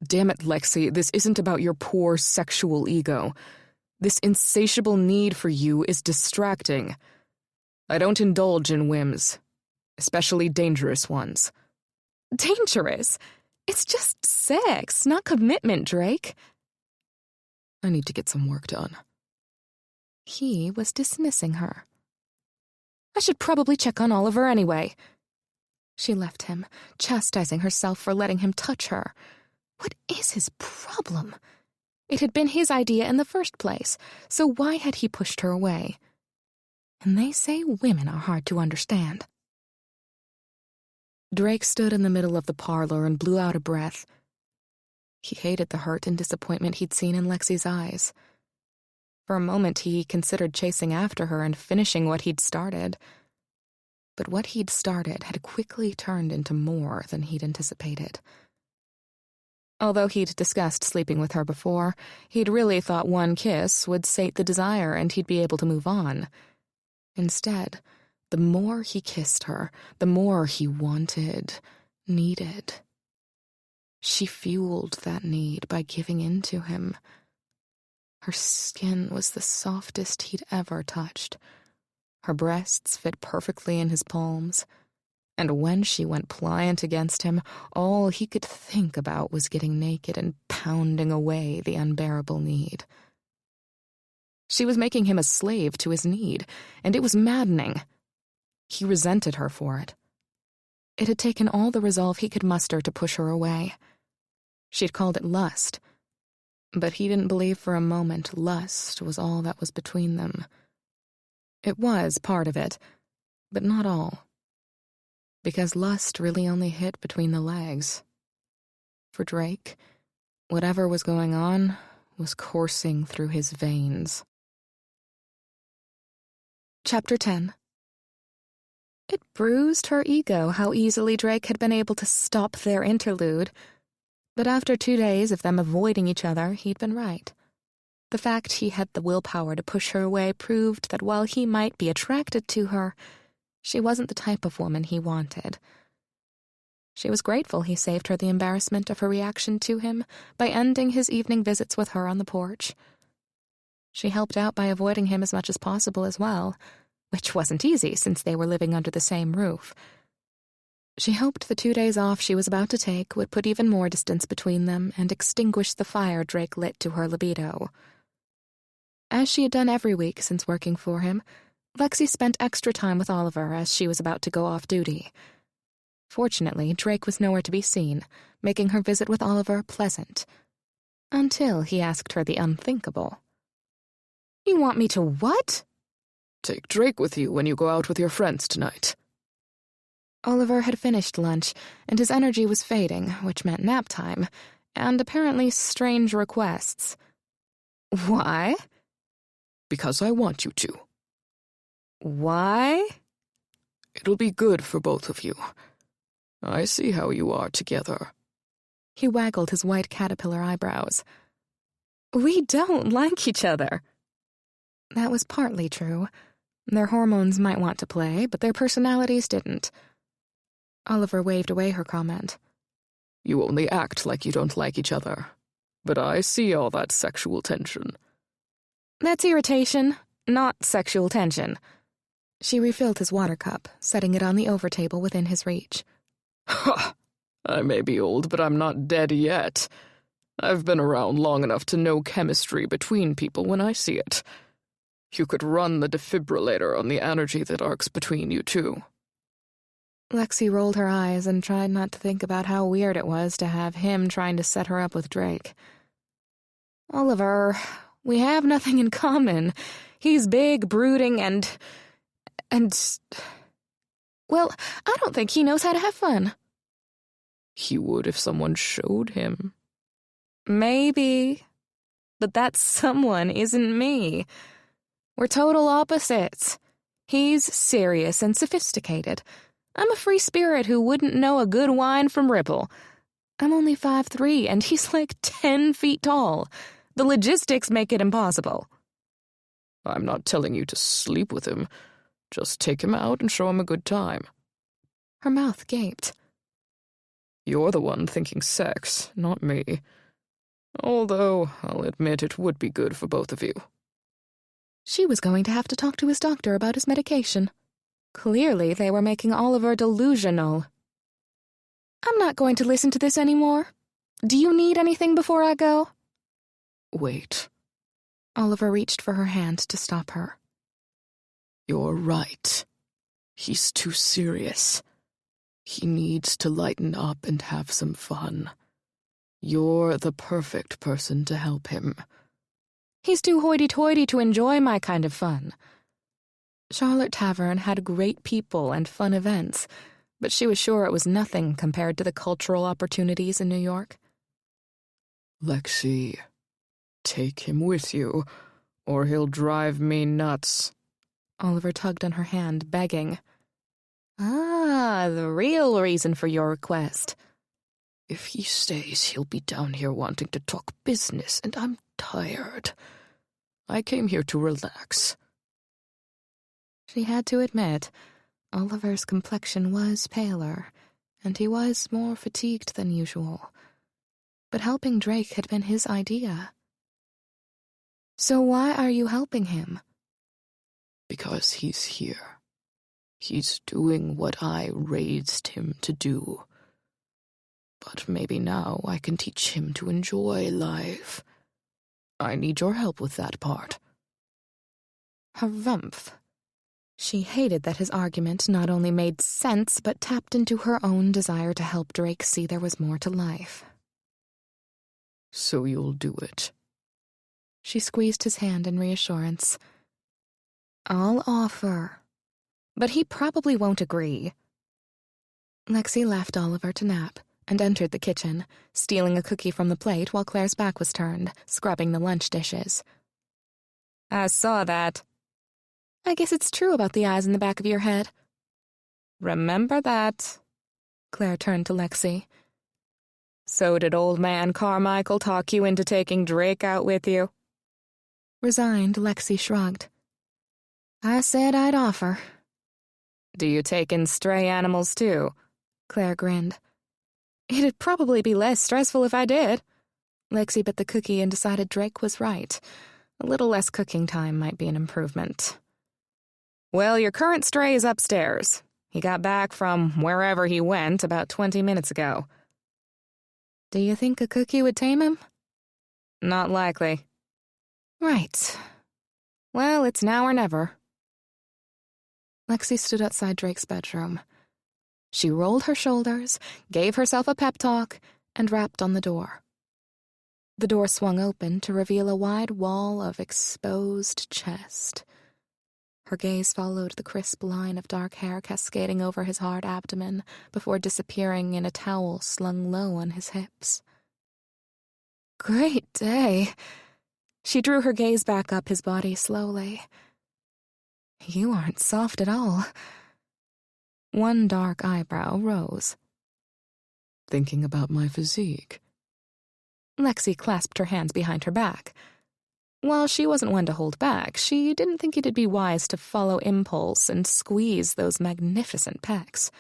Damn it, Lexi, this isn't about your poor sexual ego. This insatiable need for you is distracting. I don't indulge in whims, especially dangerous ones. Dangerous? It's just sex, not commitment, Drake. I need to get some work done. He was dismissing her. I should probably check on Oliver anyway. She left him, chastising herself for letting him touch her. What is his problem? It had been his idea in the first place, so why had he pushed her away? And they say women are hard to understand. Drake stood in the middle of the parlor and blew out a breath. He hated the hurt and disappointment he'd seen in Lexi's eyes. For a moment he considered chasing after her and finishing what he'd started. But what he'd started had quickly turned into more than he'd anticipated. Although he'd discussed sleeping with her before, he'd really thought one kiss would sate the desire and he'd be able to move on. Instead, the more he kissed her, the more he wanted, needed. She fueled that need by giving in to him. Her skin was the softest he'd ever touched. Her breasts fit perfectly in his palms. And when she went pliant against him, all he could think about was getting naked and pounding away the unbearable need. She was making him a slave to his need, and it was maddening. He resented her for it. It had taken all the resolve he could muster to push her away. She'd called it lust, but he didn't believe for a moment lust was all that was between them. It was part of it, but not all. Because lust really only hit between the legs. For Drake, whatever was going on was coursing through his veins. Chapter 10. It bruised her ego how easily Drake had been able to stop their interlude, but after 2 days of them avoiding each other, he'd been right. The fact he had the willpower to push her away proved that while he might be attracted to her, she wasn't the type of woman he wanted. She was grateful he saved her the embarrassment of her reaction to him by ending his evening visits with her on the porch. She helped out by avoiding him as much as possible as well, which wasn't easy since they were living under the same roof. She hoped the 2 days off she was about to take would put even more distance between them and extinguish the fire Drake lit to her libido. As she had done every week since working for him, Lexi spent extra time with Oliver as she was about to go off duty. Fortunately, Drake was nowhere to be seen, making her visit with Oliver pleasant. Until he asked her the unthinkable. "You want me to what?" Take Drake with you when you go out with your friends tonight. Oliver had finished lunch, and his energy was fading, which meant nap time, and apparently strange requests. "Why?" Because I want you to. "Why?" It'll be good for both of you. I see how you are together. He waggled his white caterpillar eyebrows. "We don't like each other." That was partly true. Their hormones might want to play, but their personalities didn't. Oliver waved away her comment. You only act like you don't like each other. But I see all that sexual tension. That's irritation, not sexual tension. She refilled his water cup, setting it on the overtable within his reach. Ha! I may be old, but I'm not dead yet. I've been around long enough to know chemistry between people when I see it. You could run the defibrillator on the energy that arcs between you two. Lexi rolled her eyes and tried not to think about how weird it was to have him trying to set her up with Drake. "Oliver, we have nothing in common. He's big, brooding, and... Well, I don't think he knows how to have fun." He would if someone showed him. Maybe. But that someone isn't me. We're total opposites. He's serious and sophisticated. I'm a free spirit who wouldn't know a good wine from Ripple. I'm only 5'3", and he's like 10 feet tall. The logistics make it impossible. I'm not telling you to sleep with him. Just take him out and show him a good time. Her mouth gaped. You're the one thinking sex, not me. Although, I'll admit it would be good for both of you. She was going to have to talk to his doctor about his medication. Clearly, they were making Oliver delusional. "I'm not going to listen to this anymore. Do you need anything before I go?" Wait. Oliver reached for her hand to stop her. You're right. He's too serious. He needs to lighten up and have some fun. You're the perfect person to help him. He's too hoity-toity to enjoy my kind of fun. Charlotte Tavern had great people and fun events, but she was sure it was nothing compared to the cultural opportunities in New York. Lexi, take him with you, or he'll drive me nuts. Oliver tugged on her hand, begging. "Ah, the real reason for your request." If he stays, he'll be down here wanting to talk business, and I'm tired. I came here to relax. She had to admit, Oliver's complexion was paler, and he was more fatigued than usual. But helping Drake had been his idea. So why are you helping him? Because he's here. He's doing what I raised him to do. But maybe now I can teach him to enjoy life. I need your help with that part. Harumph. She hated that his argument not only made sense, but tapped into her own desire to help Drake see there was more to life. So you'll do it. She squeezed his hand in reassurance. I'll offer. But he probably won't agree. Lexi left Oliver to nap and entered the kitchen, stealing a cookie from the plate while Claire's back was turned, scrubbing the lunch dishes. I saw that. I guess it's true about the eyes in the back of your head. Remember that. Claire turned to Lexi. So did old man Carmichael talk you into taking Drake out with you? Resigned, Lexi shrugged. I said I'd offer. Do you take in stray animals too? Claire grinned. It'd probably be less stressful if I did. Lexi bit the cookie and decided Drake was right. A little less cooking time might be an improvement. Well, your current stray is upstairs. He got back from wherever he went about 20 minutes ago. Do you think a cookie would tame him? Not likely. Right. Well, it's now or never. Lexi stood outside Drake's bedroom. She rolled her shoulders, gave herself a pep talk, and rapped on the door. The door swung open to reveal a wide wall of exposed chest. Her gaze followed the crisp line of dark hair cascading over his hard abdomen before disappearing in a towel slung low on his hips. Great day. She drew her gaze back up his body slowly. You aren't soft at all. One dark eyebrow rose. Thinking about my physique. Lexi clasped her hands behind her back. While she wasn't one to hold back, she didn't think it'd be wise to follow impulse and squeeze those magnificent pecs.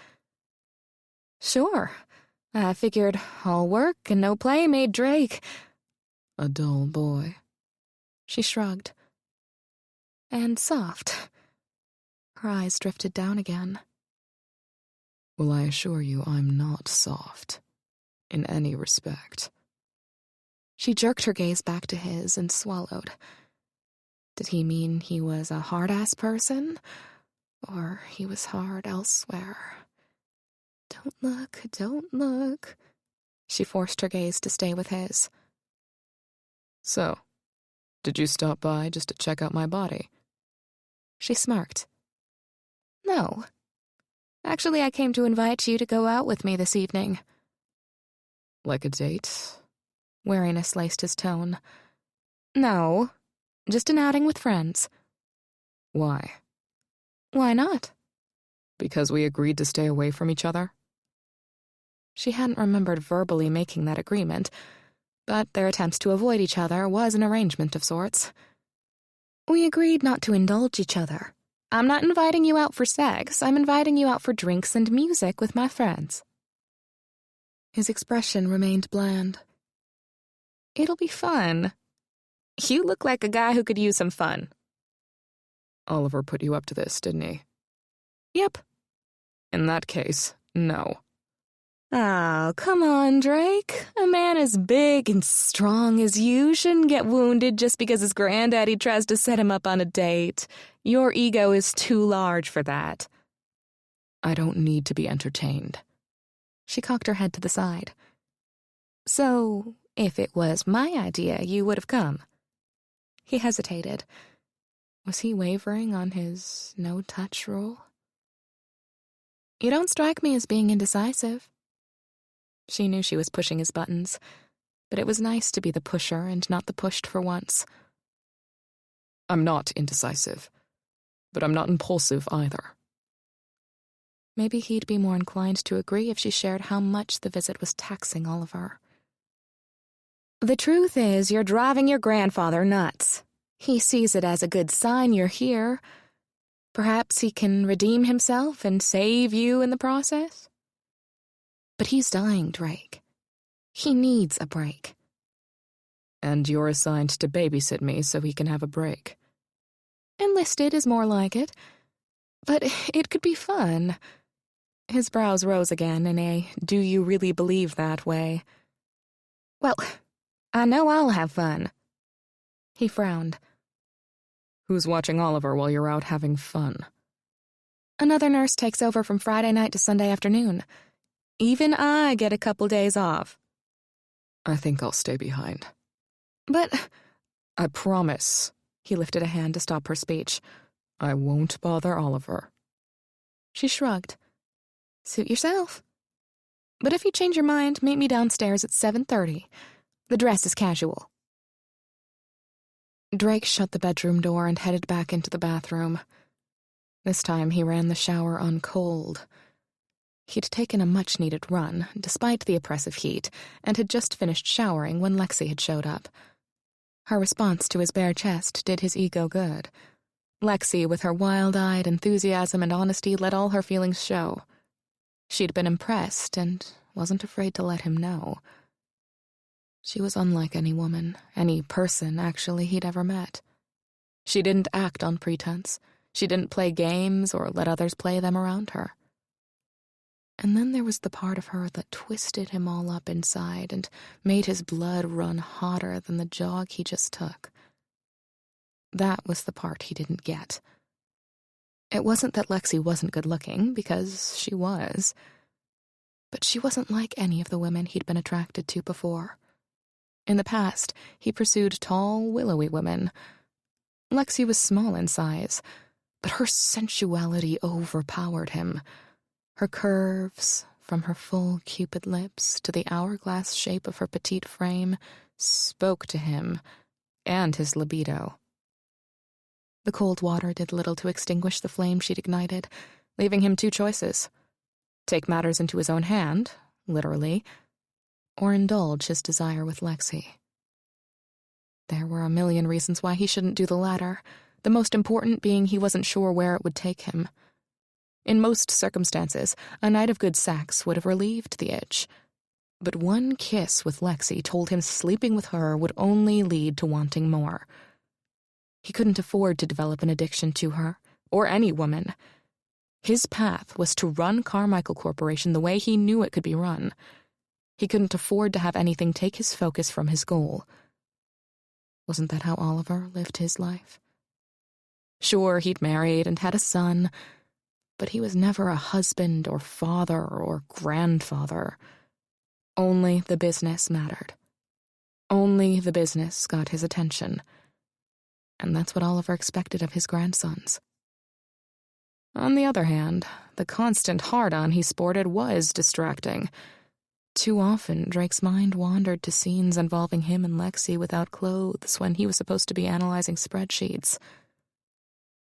Sure. I figured all work and no play made Drake a dull boy. She shrugged. And soft. Her eyes drifted down again. Well, I assure you I'm not soft. In any respect. She jerked her gaze back to his and swallowed. Did he mean he was a hard-ass person? Or he was hard elsewhere? Don't look, don't look. She forced her gaze to stay with his. So, did you stop by just to check out my body? She smirked. No. Actually, I came to invite you to go out with me this evening. Like a date? Wariness laced his tone. No, just an outing with friends. Why? Why not? Because we agreed to stay away from each other? She hadn't remembered verbally making that agreement, but their attempts to avoid each other was an arrangement of sorts. We agreed not to indulge each other. I'm not inviting you out for sex. I'm inviting you out for drinks and music with my friends. His expression remained bland. It'll be fun. You look like a guy who could use some fun. Oliver put you up to this, didn't he? Yep. In that case, no. Oh, come on, Drake. A man as big and strong as you shouldn't get wounded just because his granddaddy tries to set him up on a date. Your ego is too large for that. I don't need to be entertained. She cocked her head to the side. So, if it was my idea, you would have come. He hesitated. Was he wavering on his no-touch rule? You don't strike me as being indecisive. She knew she was pushing his buttons, but it was nice to be the pusher and not the pushed for once. I'm not indecisive, but I'm not impulsive either. Maybe he'd be more inclined to agree if she shared how much the visit was taxing Oliver. The truth is, you're driving your grandfather nuts. He sees it as a good sign you're here. Perhaps he can redeem himself and save you in the process? But he's dying, Drake. He needs a break. And you're assigned to babysit me so he can have a break. Enlisted is more like it. But it could be fun. His brows rose again in a "do you really believe that" way. Well, I know I'll have fun. He frowned. Who's watching Oliver while you're out having fun? Another nurse takes over from Friday night to Sunday afternoon. Even I get a couple days off. I think I'll stay behind. But I promise. He lifted a hand to stop her speech. I won't bother Oliver. She shrugged. Suit yourself. But if you change your mind, meet me downstairs at 7:30. The dress is casual. Drake shut the bedroom door and headed back into the bathroom. This time he ran the shower on cold. He'd taken a much-needed run, despite the oppressive heat, and had just finished showering when Lexi had showed up. Her response to his bare chest did his ego good. Lexi, with her wild-eyed enthusiasm and honesty, let all her feelings show. She'd been impressed and wasn't afraid to let him know. She was unlike any woman, any person, actually, he'd ever met. She didn't act on pretense. She didn't play games or let others play them around her. And then there was the part of her that twisted him all up inside and made his blood run hotter than the jog he just took. That was the part he didn't get. It wasn't that Lexi wasn't good-looking, because she was. But she wasn't like any of the women he'd been attracted to before. In the past, he pursued tall, willowy women. Lexi was small in size, but her sensuality overpowered him. Her curves, from her full Cupid lips to the hourglass shape of her petite frame, spoke to him and his libido. The cold water did little to extinguish the flame she'd ignited, leaving him two choices: take matters into his own hand, literally, or indulge his desire with Lexi. There were a million reasons why he shouldn't do the latter, the most important being he wasn't sure where it would take him. In most circumstances, a night of good sex would have relieved the itch. But one kiss with Lexi told him sleeping with her would only lead to wanting more. He couldn't afford to develop an addiction to her, or any woman. His path was to run Carmichael Corporation the way he knew it could be run. He couldn't afford to have anything take his focus from his goal. Wasn't that how Oliver lived his life? Sure, he'd married and had a son, but he was never a husband or father or grandfather. Only the business mattered. Only the business got his attention. And that's what Oliver expected of his grandsons. On the other hand, the constant hard-on he sported was distracting. Too often, Drake's mind wandered to scenes involving him and Lexi without clothes when he was supposed to be analyzing spreadsheets.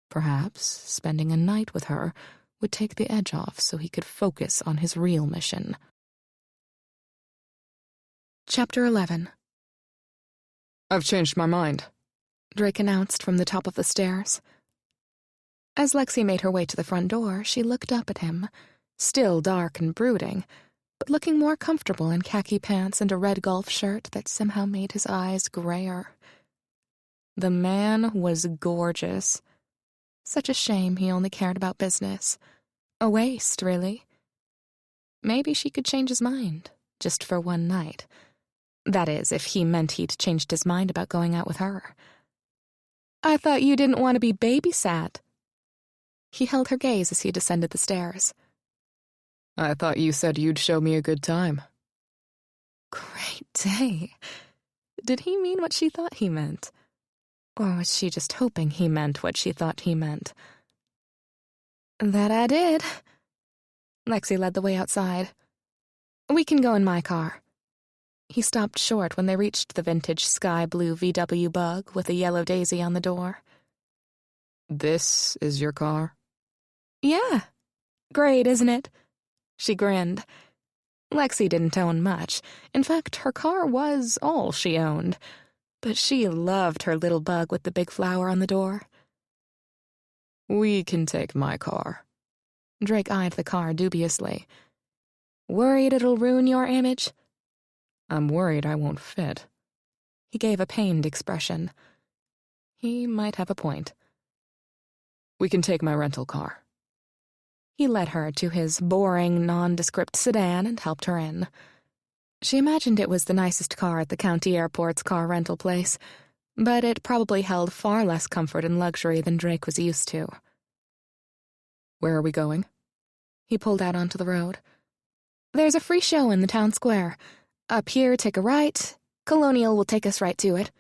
Perhaps spending a night with her would take the edge off so he could focus on his real mission. Chapter 11. I've changed my mind, Drake announced from the top of the stairs. As Lexi made her way to the front door, she looked up at him, still dark and brooding, but looking more comfortable in khaki pants and a red golf shirt that somehow made his eyes grayer. The man was gorgeous. Such a shame he only cared about business. A waste, really. Maybe she could change his mind, just for one night. That is, if he meant he'd changed his mind about going out with her. I thought you didn't want to be babysat. He held her gaze as he descended the stairs. I thought you said you'd show me a good time. Great day. Did he mean what she thought he meant? Or was she just hoping he meant what she thought he meant? That I did. Lexi led the way outside. We can go in my car. He stopped short when they reached the vintage sky-blue VW Bug with a yellow daisy on the door. This is your car? Yeah. Great, isn't it? She grinned. Lexi didn't own much. In fact, her car was all she owned. But she loved her little Bug with the big flower on the door. We can take my car. Drake eyed the car dubiously. Worried it'll ruin your image? I'm worried I won't fit. He gave a pained expression. He might have a point. We can take my rental car. He led her to his boring, nondescript sedan and helped her in. She imagined it was the nicest car at the county airport's car rental place, but it probably held far less comfort and luxury than Drake was used to. Where are we going? He pulled out onto the road. There's a free show in the town square. Up here, take a right. Colonial will take us right to it.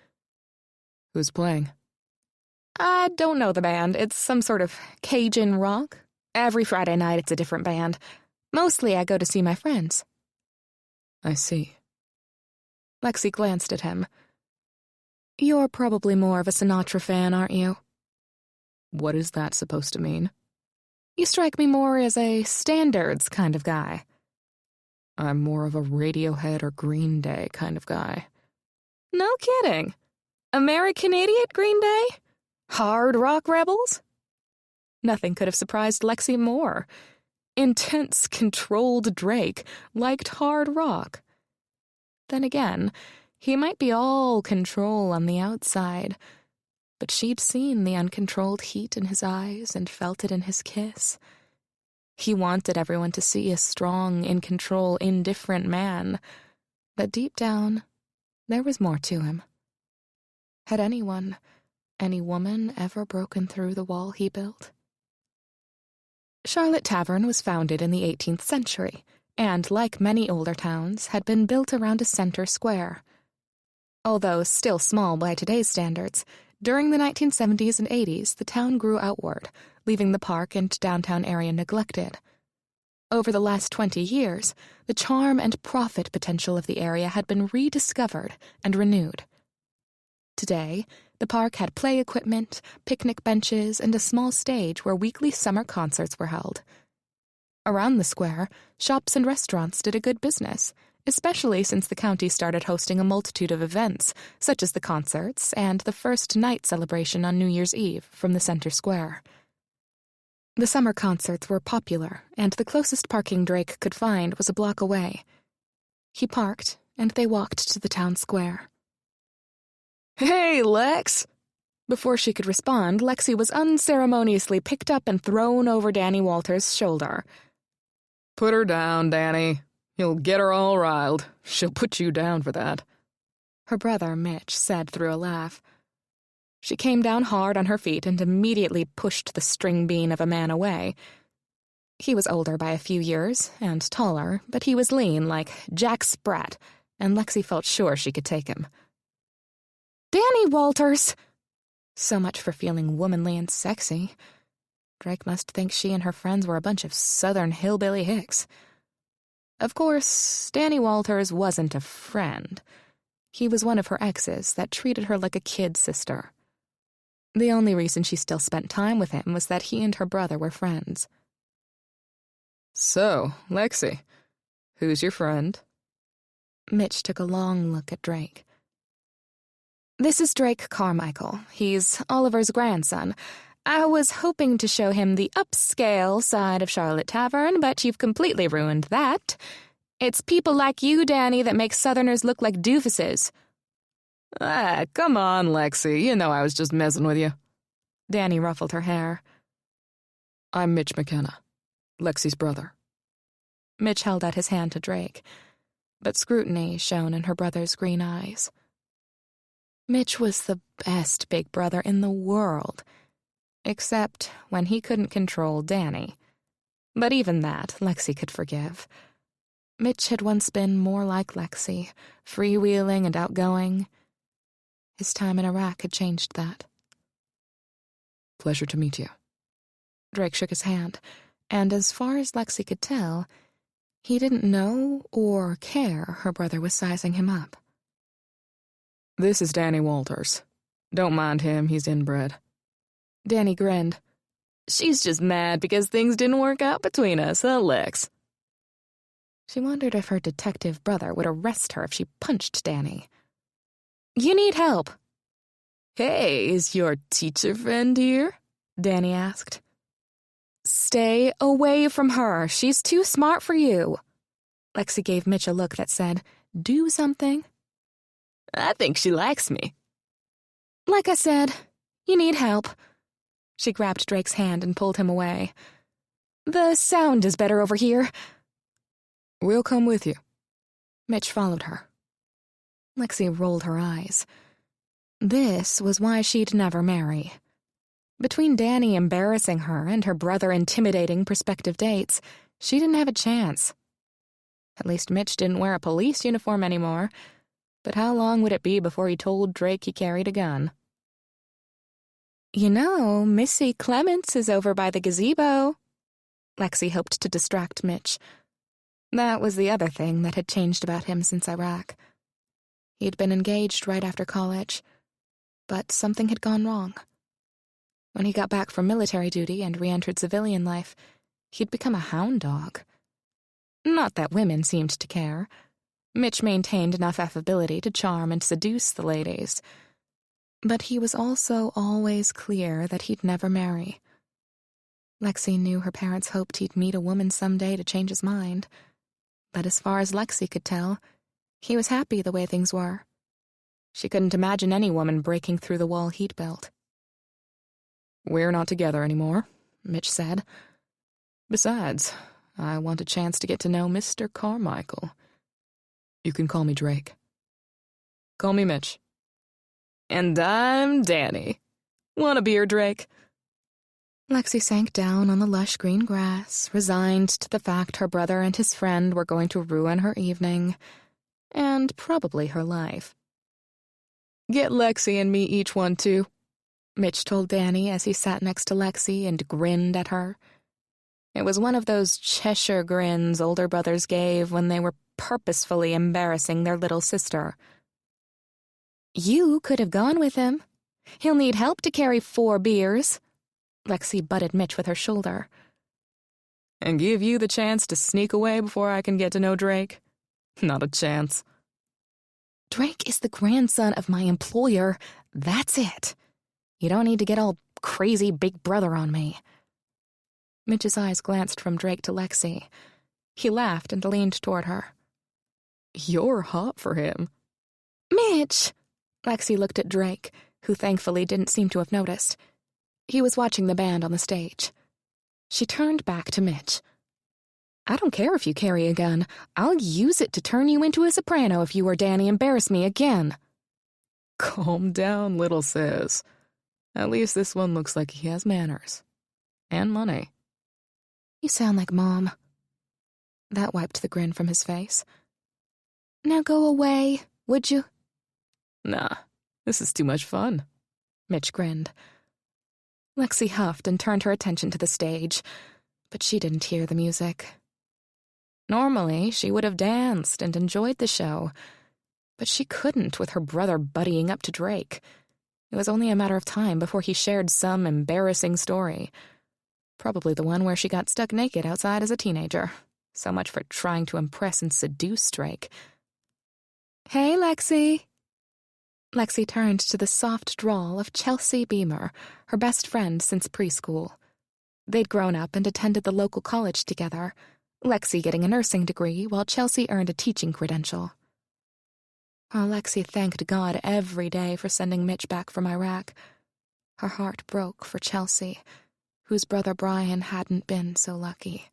Who's playing? I don't know the band. It's some sort of Cajun rock. Every Friday night it's a different band. Mostly I go to see my friends. I see. Lexi glanced at him. You're probably more of a Sinatra fan, aren't you? What is that supposed to mean? You strike me more as a standards kind of guy. I'm more of a Radiohead or Green Day kind of guy. No kidding. American Idiot Green Day? Hard rock rebels? Nothing could have surprised Lexi more. Intense, controlled Drake liked hard rock. Then again, he might be all control on the outside, but she'd seen the uncontrolled heat in his eyes and felt it in his kiss. He wanted everyone to see a strong, in-control, indifferent man, but deep down, there was more to him. Had anyone, any woman, ever broken through the wall he built? Charlotte Tavern was founded in the 18th century, and, like many older towns, had been built around a center square. Although still small by today's standards, during the 1970s and 80s, the town grew outward, leaving the park and downtown area neglected. Over the last 20 years, the charm and profit potential of the area had been rediscovered and renewed. Today, the park had play equipment, picnic benches, and a small stage where weekly summer concerts were held. Around the square, shops and restaurants did a good business, especially since the county started hosting a multitude of events, such as the concerts and the first night celebration on New Year's Eve from the center square. The summer concerts were popular, and the closest parking Drake could find was a block away. He parked, and they walked to the town square. Hey, Lex! Before she could respond, Lexi was unceremoniously picked up and thrown over Danny Walters' shoulder. Put her down, Danny. You'll get her all riled. She'll put you down for that. Her brother, Mitch, said through a laugh. She came down hard on her feet and immediately pushed the string bean of a man away. He was older by a few years, and taller, but he was lean like Jack Sprat, and Lexi felt sure she could take him. Danny Walters! So much for feeling womanly and sexy. Drake must think she and her friends were a bunch of southern hillbilly hicks. Of course, Danny Walters wasn't a friend. He was one of her exes that treated her like a kid sister. The only reason she still spent time with him was that he and her brother were friends. So, Lexi, who's your friend? Mitch took a long look at Drake. This is Drake Carmichael. He's Oliver's grandson. I was hoping to show him the upscale side of Charlotte Tavern, but you've completely ruined that. It's people like you, Danny, that make Southerners look like doofuses. Ah, come on, Lexi. You know I was just messing with you. Danny ruffled her hair. I'm Mitch McKenna, Lexi's brother. Mitch held out his hand to Drake, but scrutiny shone in her brother's green eyes. Mitch was the best big brother in the world, except when he couldn't control Danny. But even that, Lexi could forgive. Mitch had once been more like Lexi, freewheeling and outgoing. His time in Iraq had changed that. Pleasure to meet you. Drake shook his hand, and as far as Lexi could tell, he didn't know or care her brother was sizing him up. This is Danny Walters. Don't mind him, he's inbred. Danny grinned. She's just mad because things didn't work out between us, huh, Lex? She wondered if her detective brother would arrest her if she punched Danny. You need help. Hey, is your teacher friend here? Danny asked. Stay away from her. She's too smart for you. Lexi gave Mitch a look that said, do something. I think she likes me. Like I said, you need help. She grabbed Drake's hand and pulled him away. The sound is better over here. We'll come with you. Mitch followed her. Lexi rolled her eyes. This was why she'd never marry. Between Danny embarrassing her and her brother intimidating prospective dates, she didn't have a chance. At least Mitch didn't wear a police uniform anymore, but how long would it be before he told Drake he carried a gun? You know, Missy Clements is over by the gazebo. Lexi hoped to distract Mitch. That was the other thing that had changed about him since Iraq. He'd been engaged right after college, but something had gone wrong. When he got back from military duty and re-entered civilian life, he'd become a hound dog. Not that women seemed to care. Mitch maintained enough affability to charm and seduce the ladies. But he was also always clear that he'd never marry. Lexi knew her parents hoped he'd meet a woman someday to change his mind. But as far as Lexi could tell, he was happy the way things were. She couldn't imagine any woman breaking through the wall he'd built. We're not together anymore, Mitch said. Besides, I want a chance to get to know Mr. Carmichael. You can call me Drake. Call me Mitch. And I'm Danny. Want a beer, Drake? Lexi sank down on the lush green grass, resigned to the fact her brother and his friend were going to ruin her evening, and probably her life. Get Lexi and me each one, too, Mitch told Danny as he sat next to Lexi and grinned at her. It was one of those Cheshire grins older brothers gave when they were purposefully embarrassing their little sister. You could have gone with him. He'll need help to carry 4 beers. Lexi butted Mitch with her shoulder. And give you the chance to sneak away before I can get to know Drake? Not a chance. Drake is the grandson of my employer. That's it. You don't need to get all crazy big brother on me. Mitch's eyes glanced from Drake to Lexi. He laughed and leaned toward her. You're hot for him. Mitch! Lexi looked at Drake, who thankfully didn't seem to have noticed. He was watching the band on the stage. She turned back to Mitch. I don't care if you carry a gun. I'll use it to turn you into a soprano if you or Danny embarrass me again. Calm down, little sis. At least this one looks like he has manners. And money. You sound like Mom. That wiped the grin from his face. Now go away, would you? Nah, this is too much fun. Mitch grinned. Lexi huffed and turned her attention to the stage, but she didn't hear the music. Normally, she would have danced and enjoyed the show, but she couldn't with her brother buddying up to Drake. It was only a matter of time before he shared some embarrassing story. Probably the one where she got stuck naked outside as a teenager. So much for trying to impress and seduce Drake. Hey, Lexi. Lexi turned to the soft drawl of Chelsea Beamer, her best friend since preschool. They'd grown up and attended the local college together, Lexi getting a nursing degree while Chelsea earned a teaching credential. While Lexi thanked God every day for sending Mitch back from Iraq, her heart broke for Chelsea, whose brother Brian hadn't been so lucky.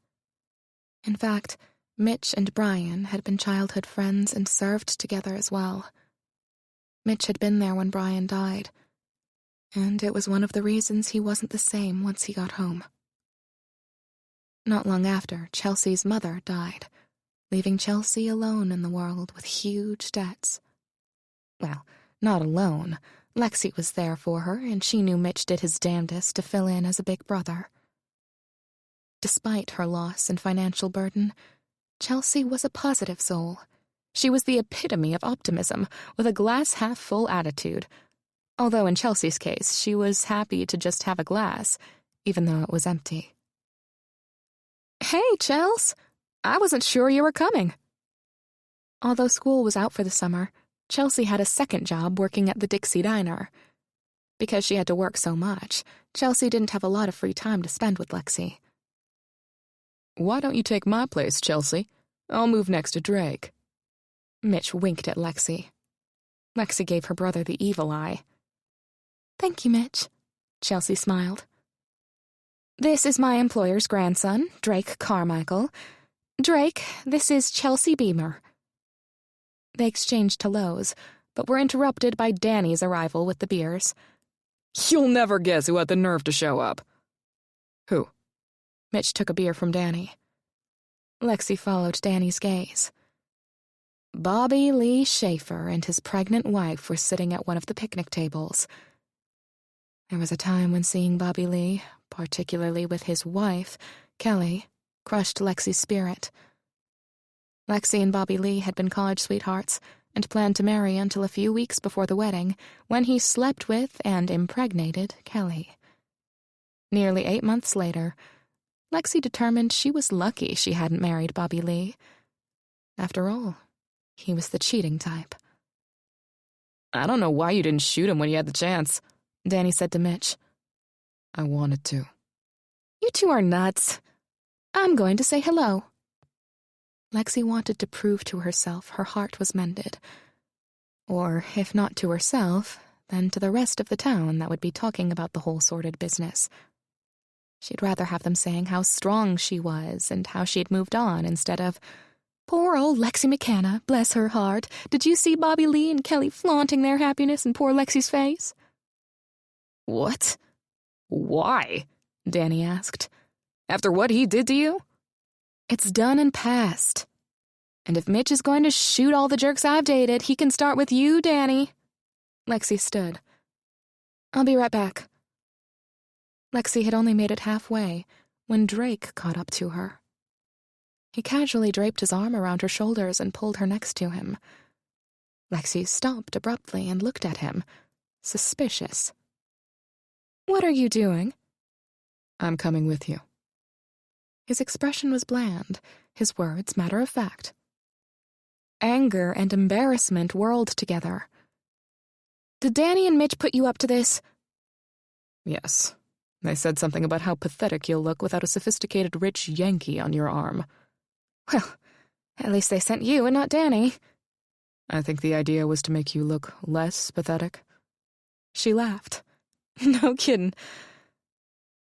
In fact, Mitch and Brian had been childhood friends and served together as well. Mitch had been there when Brian died, and it was one of the reasons he wasn't the same once he got home. Not long after, Chelsea's mother died, leaving Chelsea alone in the world with huge debts. Well, not alone. Lexi was there for her, and she knew Mitch did his damnedest to fill in as a big brother. Despite her loss and financial burden, Chelsea was a positive soul. She was the epitome of optimism, with a glass-half-full attitude. Although in Chelsea's case, she was happy to just have a glass, even though it was empty. Hey, Chels! I wasn't sure you were coming. Although school was out for the summer, Chelsea had a second job working at the Dixie Diner. Because she had to work so much, Chelsea didn't have a lot of free time to spend with Lexi. Why don't you take my place, Chelsea? I'll move next to Drake. Mitch winked at Lexi. Lexi gave her brother the evil eye. "Thank you, Mitch," Chelsea smiled. "This is my employer's grandson, Drake Carmichael. Drake, this is Chelsea Beamer." They exchanged hellos, but were interrupted by Danny's arrival with the beers. You'll never guess who had the nerve to show up. Who? Mitch took a beer from Danny. Lexi followed Danny's gaze. Bobby Lee Schaefer and his pregnant wife were sitting at one of the picnic tables. There was a time when seeing Bobby Lee, particularly with his wife, Kelly, crushed Lexi's spirit. Lexi and Bobby Lee had been college sweethearts and planned to marry until a few weeks before the wedding, when he slept with and impregnated Kelly. Nearly 8 months later, Lexi determined she was lucky she hadn't married Bobby Lee. After all, he was the cheating type. I don't know why you didn't shoot him when you had the chance, Danny said to Mitch. I wanted to. You two are nuts. I'm going to say hello. Lexi wanted to prove to herself her heart was mended. Or, if not to herself, then to the rest of the town that would be talking about the whole sordid business. She'd rather have them saying how strong she was and how she had moved on instead of, "Poor old Lexi McKenna, bless her heart. Did you see Bobby Lee and Kelly flaunting their happiness in poor Lexi's face?" What? Why? Danny asked. After what he did to you? It's done and past. And if Mitch is going to shoot all the jerks I've dated, he can start with you, Danny. Lexi stood. I'll be right back. Lexi had only made it halfway when Drake caught up to her. He casually draped his arm around her shoulders and pulled her next to him. Lexi stopped abruptly and looked at him, suspicious. What are you doing? I'm coming with you. His expression was bland, his words matter of fact. Anger and embarrassment whirled together. Did Danny and Mitch put you up to this? Yes. They said something about how pathetic you'll look without a sophisticated rich Yankee on your arm. Well, at least they sent you and not Danny. I think the idea was to make you look less pathetic. She laughed. No kidding.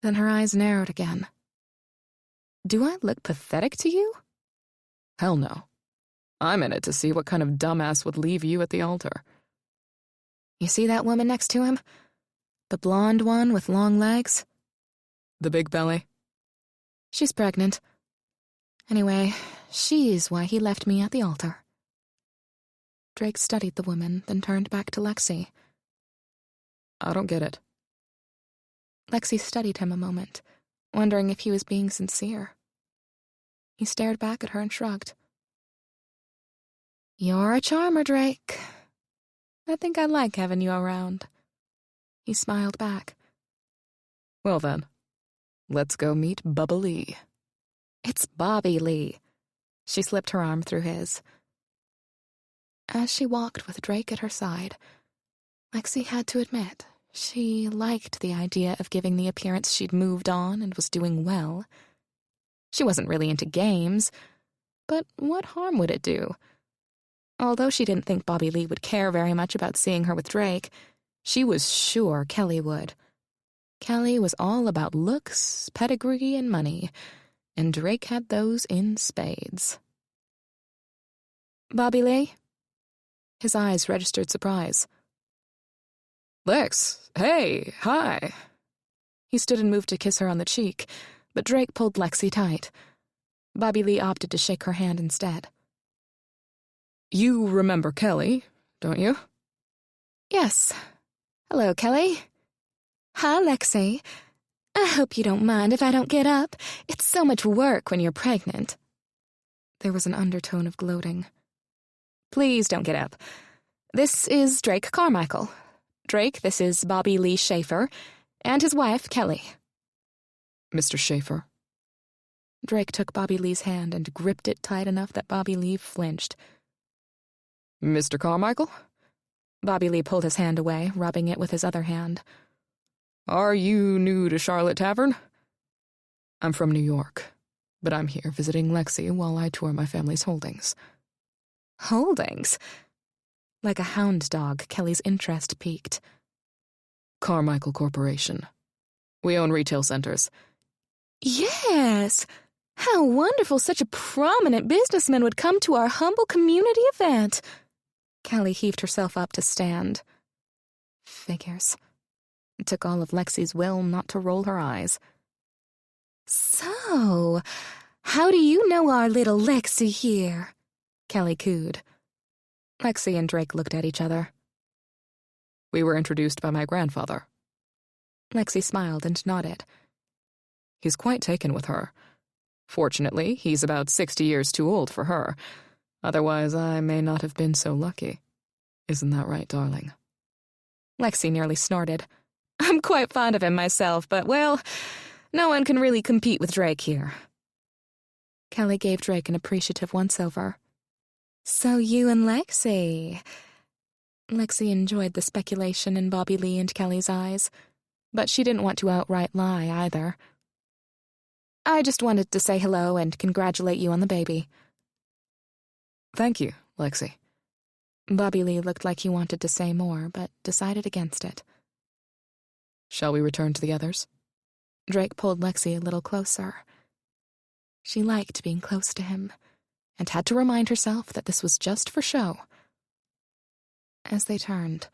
Then her eyes narrowed again. Do I look pathetic to you? Hell no. I'm in it to see what kind of dumbass would leave you at the altar. You see that woman next to him? The blonde one with long legs? The big belly? She's pregnant. Anyway, she's why he left me at the altar. Drake studied the woman, then turned back to Lexi. I don't get it. Lexi studied him a moment, wondering if he was being sincere. He stared back at her and shrugged. You're a charmer, Drake. I think I like having you around. He smiled back. Well then, let's go meet Bubba Lee. It's Bobby Lee. She slipped her arm through his. As she walked with Drake at her side, Lexi had to admit she liked the idea of giving the appearance she'd moved on and was doing well. She wasn't really into games, but what harm would it do? Although she didn't think Bobby Lee would care very much about seeing her with Drake, she was sure Kelly would. Kelly was all about looks, pedigree, and money, and Drake had those in spades. Bobby Lee? His eyes registered surprise. Lex, hey, hi. He stood and moved to kiss her on the cheek, but Drake pulled Lexi tight. Bobby Lee opted to shake her hand instead. You remember Kelly, don't you? Yes. Hello, Kelly. Hi, Lexi. I hope you don't mind if I don't get up. It's so much work when you're pregnant. There was an undertone of gloating. Please don't get up. This is Drake Carmichael. Drake, this is Bobby Lee Schaefer, and his wife, Kelly. Mr. Schaefer. Drake took Bobby Lee's hand and gripped it tight enough that Bobby Lee flinched. Mr. Carmichael? Bobby Lee pulled his hand away, rubbing it with his other hand. Are you new to Charlotte Tavern? I'm from New York, but I'm here visiting Lexi while I tour my family's holdings. Holdings? Like a hound dog, Kelly's interest piqued. Carmichael Corporation. We own retail centers. Yes! How wonderful such a prominent businessman would come to our humble community event. Kelly heaved herself up to stand. Figures. It took all of Lexi's will not to roll her eyes. So, how do you know our little Lexi here? Kelly cooed. Lexi and Drake looked at each other. We were introduced by my grandfather. Lexi smiled and nodded. He's quite taken with her. Fortunately, he's about 60 years too old for her. Otherwise, I may not have been so lucky. Isn't that right, darling? Lexi nearly snorted. I'm quite fond of him myself, but, well, no one can really compete with Drake here. Kelly gave Drake an appreciative once-over. So you and Lexi. Lexi enjoyed the speculation in Bobby Lee and Kelly's eyes, but she didn't want to outright lie either. I just wanted to say hello and congratulate you on the baby. Thank you, Lexi. Bobby Lee looked like he wanted to say more, but decided against it. Shall we return to the others? Drake pulled Lexi a little closer. She liked being close to him, and had to remind herself that this was just for show. As they turned,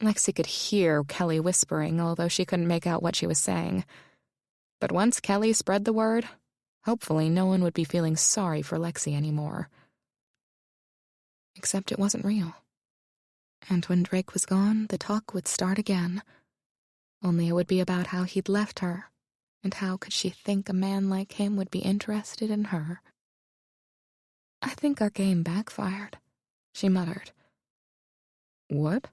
Lexi could hear Kelly whispering, although she couldn't make out what she was saying. But once Kelly spread the word, hopefully no one would be feeling sorry for Lexi anymore. Except it wasn't real. And when Drake was gone, the talk would start again. Only it would be about how he'd left her, and how could she think a man like him would be interested in her. I think our game backfired, she muttered. What?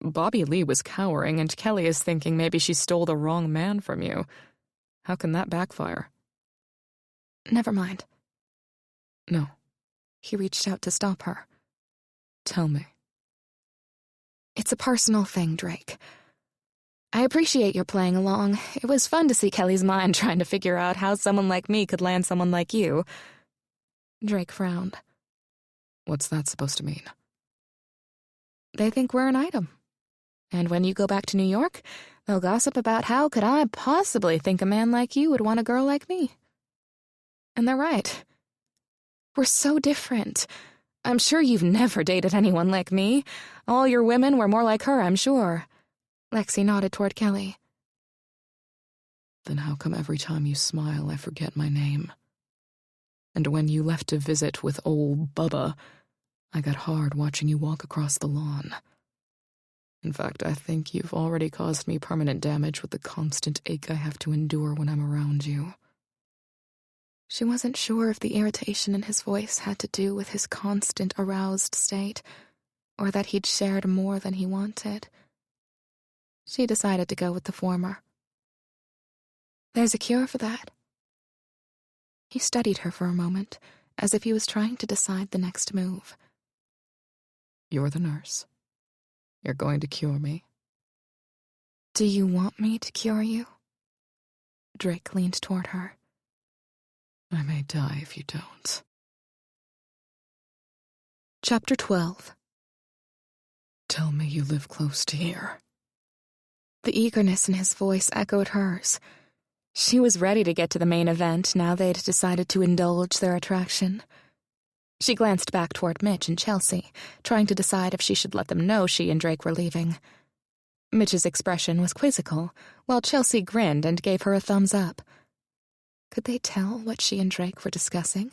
Bobby Lee was cowering, and Kelly is thinking maybe she stole the wrong man from you. How can that backfire? Never mind. No. He reached out to stop her. Tell me. It's a personal thing, Drake. I appreciate your playing along. It was fun to see Kelly's mind trying to figure out how someone like me could land someone like you. Drake frowned. What's that supposed to mean? They think we're an item. And when you go back to New York, they'll gossip about how could I possibly think a man like you would want a girl like me. And they're right. We're so different. I'm sure you've never dated anyone like me. All your women were more like her, I'm sure. Lexi nodded toward Kelly. Then how come every time you smile I forget my name? And when you left to visit with old Bubba, I got hard watching you walk across the lawn. In fact, I think you've already caused me permanent damage with the constant ache I have to endure when I'm around you. She wasn't sure if the irritation in his voice had to do with his constant aroused state, or that he'd shared more than he wanted. She decided to go with the former. There's a cure for that. He studied her for a moment, as if he was trying to decide the next move. You're the nurse. You're going to cure me. Do you want me to cure you? Drake leaned toward her. I may die if you don't. Chapter 12. Tell me you live close to here. The eagerness in his voice echoed hers. She was ready to get to the main event now they'd decided to indulge their attraction. She glanced back toward Mitch and Chelsea, trying to decide if she should let them know she and Drake were leaving. Mitch's expression was quizzical, while Chelsea grinned and gave her a thumbs up. Could they tell what she and Drake were discussing?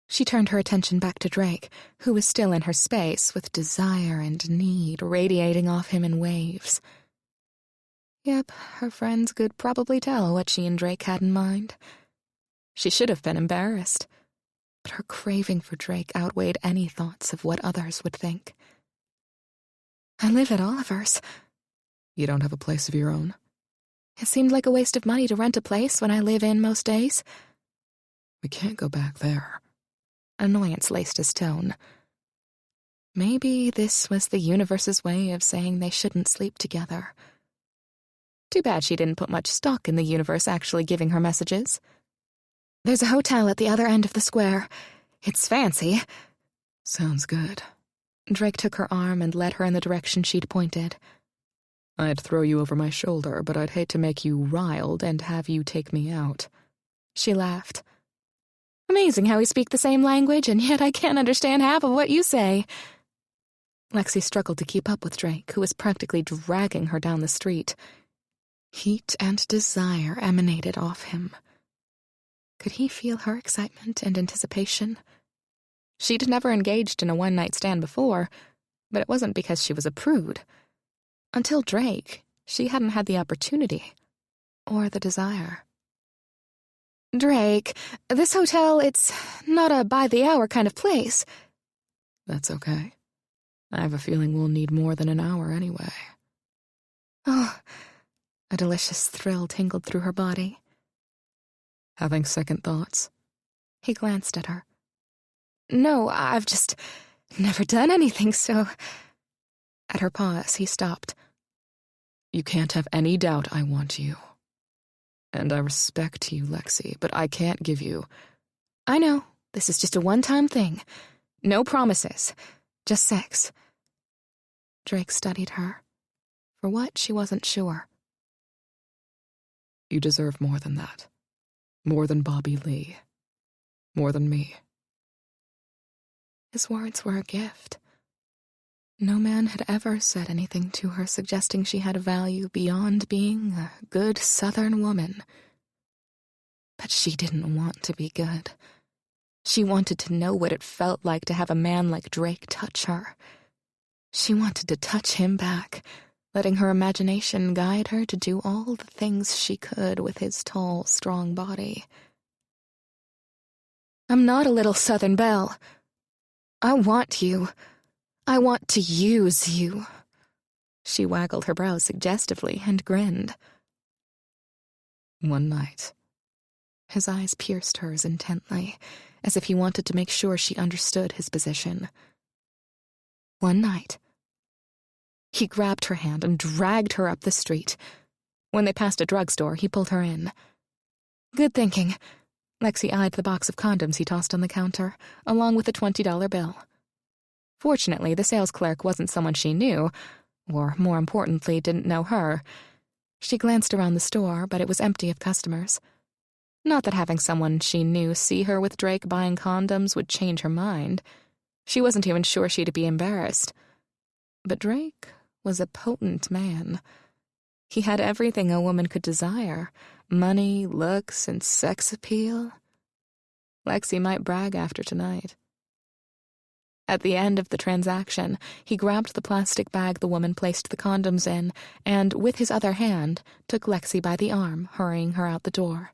She turned her attention back to Drake, who was still in her space with desire and need radiating off him in waves. Yep, her friends could probably tell what she and Drake had in mind. She should have been embarrassed, but her craving for Drake outweighed any thoughts of what others would think. I live at Oliver's. You don't have a place of your own? It seemed like a waste of money to rent a place when I live in most days. We can't go back there. Annoyance laced his tone. Maybe this was the universe's way of saying they shouldn't sleep together. Too bad she didn't put much stock in the universe actually giving her messages. There's a hotel at the other end of the square. It's fancy. Sounds good. Drake took her arm and led her in the direction she'd pointed. I'd throw you over my shoulder, but I'd hate to make you riled and have you take me out. She laughed. Amazing how we speak the same language, and yet I can't understand half of what you say. Lexi struggled to keep up with Drake, who was practically dragging her down the street. Heat and desire emanated off him. Could he feel her excitement and anticipation? She'd never engaged in a one-night stand before, but it wasn't because she was a prude. Until Drake, she hadn't had the opportunity, or the desire. Drake, this hotel, it's not a by-the-hour kind of place. That's okay. I have a feeling we'll need more than an hour anyway. Oh, a delicious thrill tingled through her body. Having second thoughts? He glanced at her. No, I've just never done anything, so... At her pause, he stopped. You can't have any doubt I want you. And I respect you, Lexi, but I can't give you... I know, this is just a one-time thing. No promises. Just sex. Drake studied her. For what, she wasn't sure. You deserve more than that. More than Bobby Lee. More than me. His words were a gift. No man had ever said anything to her suggesting she had value beyond being a good Southern woman. But she didn't want to be good. She wanted to know what it felt like to have a man like Drake touch her. She wanted to touch him back, letting her imagination guide her to do all the things she could with his tall, strong body. I'm not a little Southern belle. I want you. I want to use you. She waggled her brows suggestively and grinned. One night. His eyes pierced hers intently, as if he wanted to make sure she understood his position. One night. He grabbed her hand and dragged her up the street. When they passed a drugstore, he pulled her in. Good thinking. Lexi eyed the box of condoms he tossed on the counter, along with a $20 bill. Fortunately, the sales clerk wasn't someone she knew, or, more importantly, didn't know her. She glanced around the store, but it was empty of customers. Not that having someone she knew see her with Drake buying condoms would change her mind. She wasn't even sure she'd be embarrassed. But Drake was a potent man. He had everything a woman could desire: money, looks, and sex appeal. Lexi might brag after tonight. At the end of the transaction, he grabbed the plastic bag the woman placed the condoms in and, with his other hand, took Lexi by the arm, hurrying her out the door.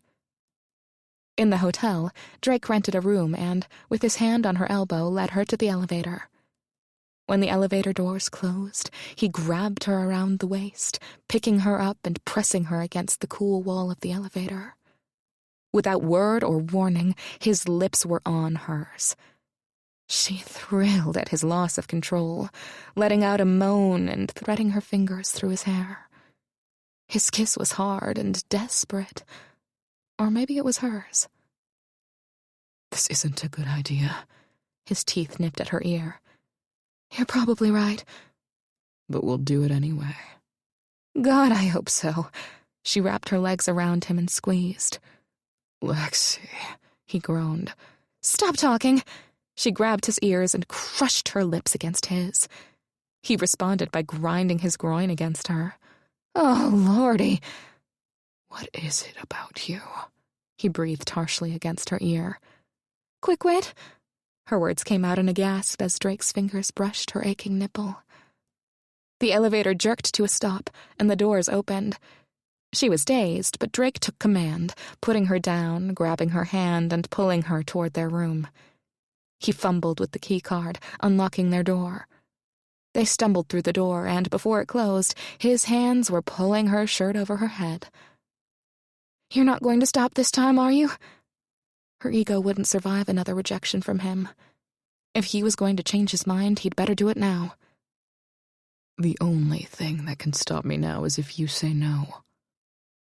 In the hotel, Drake rented a room and, with his hand on her elbow, led her to the elevator. When the elevator doors closed, he grabbed her around the waist, picking her up and pressing her against the cool wall of the elevator. Without word or warning, his lips were on hers. She thrilled at his loss of control, letting out a moan and threading her fingers through his hair. His kiss was hard and desperate. Or maybe it was hers. This isn't a good idea. His teeth nipped at her ear. You're probably right. But we'll do it anyway. God, I hope so. She wrapped her legs around him and squeezed. Lexi, he groaned. Stop talking. She grabbed his ears and crushed her lips against his. He responded by grinding his groin against her. Oh, Lordy. What is it about you? He breathed harshly against her ear. Quick wit? Her words came out in a gasp as Drake's fingers brushed her aching nipple. The elevator jerked to a stop, and the doors opened. She was dazed, but Drake took command, putting her down, grabbing her hand, and pulling her toward their room. He fumbled with the keycard, unlocking their door. They stumbled through the door, and before it closed, his hands were pulling her shirt over her head. You're not going to stop this time, are you? Her ego wouldn't survive another rejection from him. If he was going to change his mind, he'd better do it now. The only thing that can stop me now is if you say no.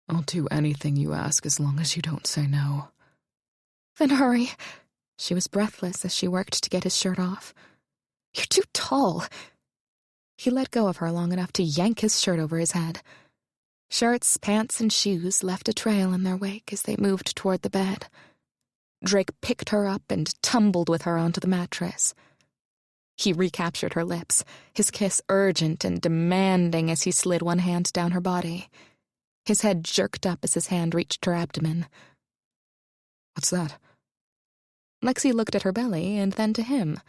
I'll do anything you ask as long as you don't say no. Then hurry. She was breathless as she worked to get his shirt off. You're too tall. He let go of her long enough to yank his shirt over his head. Shirts, pants, and shoes left a trail in their wake as they moved toward the bed. Drake picked her up and tumbled with her onto the mattress. He recaptured her lips, his kiss urgent and demanding as he slid one hand down her body. His head jerked up as his hand reached her abdomen. What's that? Lexi looked at her belly and then to him.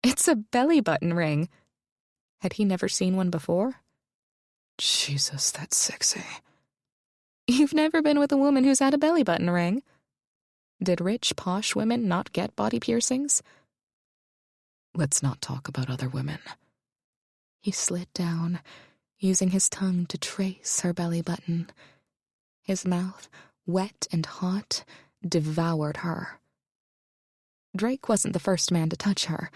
It's a belly button ring. Had he never seen one before? Jesus, that's sexy. You've never been with a woman who's had a belly button ring? Did rich, posh women not get body piercings? Let's not talk about other women. He slid down, using his tongue to trace her belly button. His mouth, wet and hot, devoured her. Drake wasn't the first man to touch her,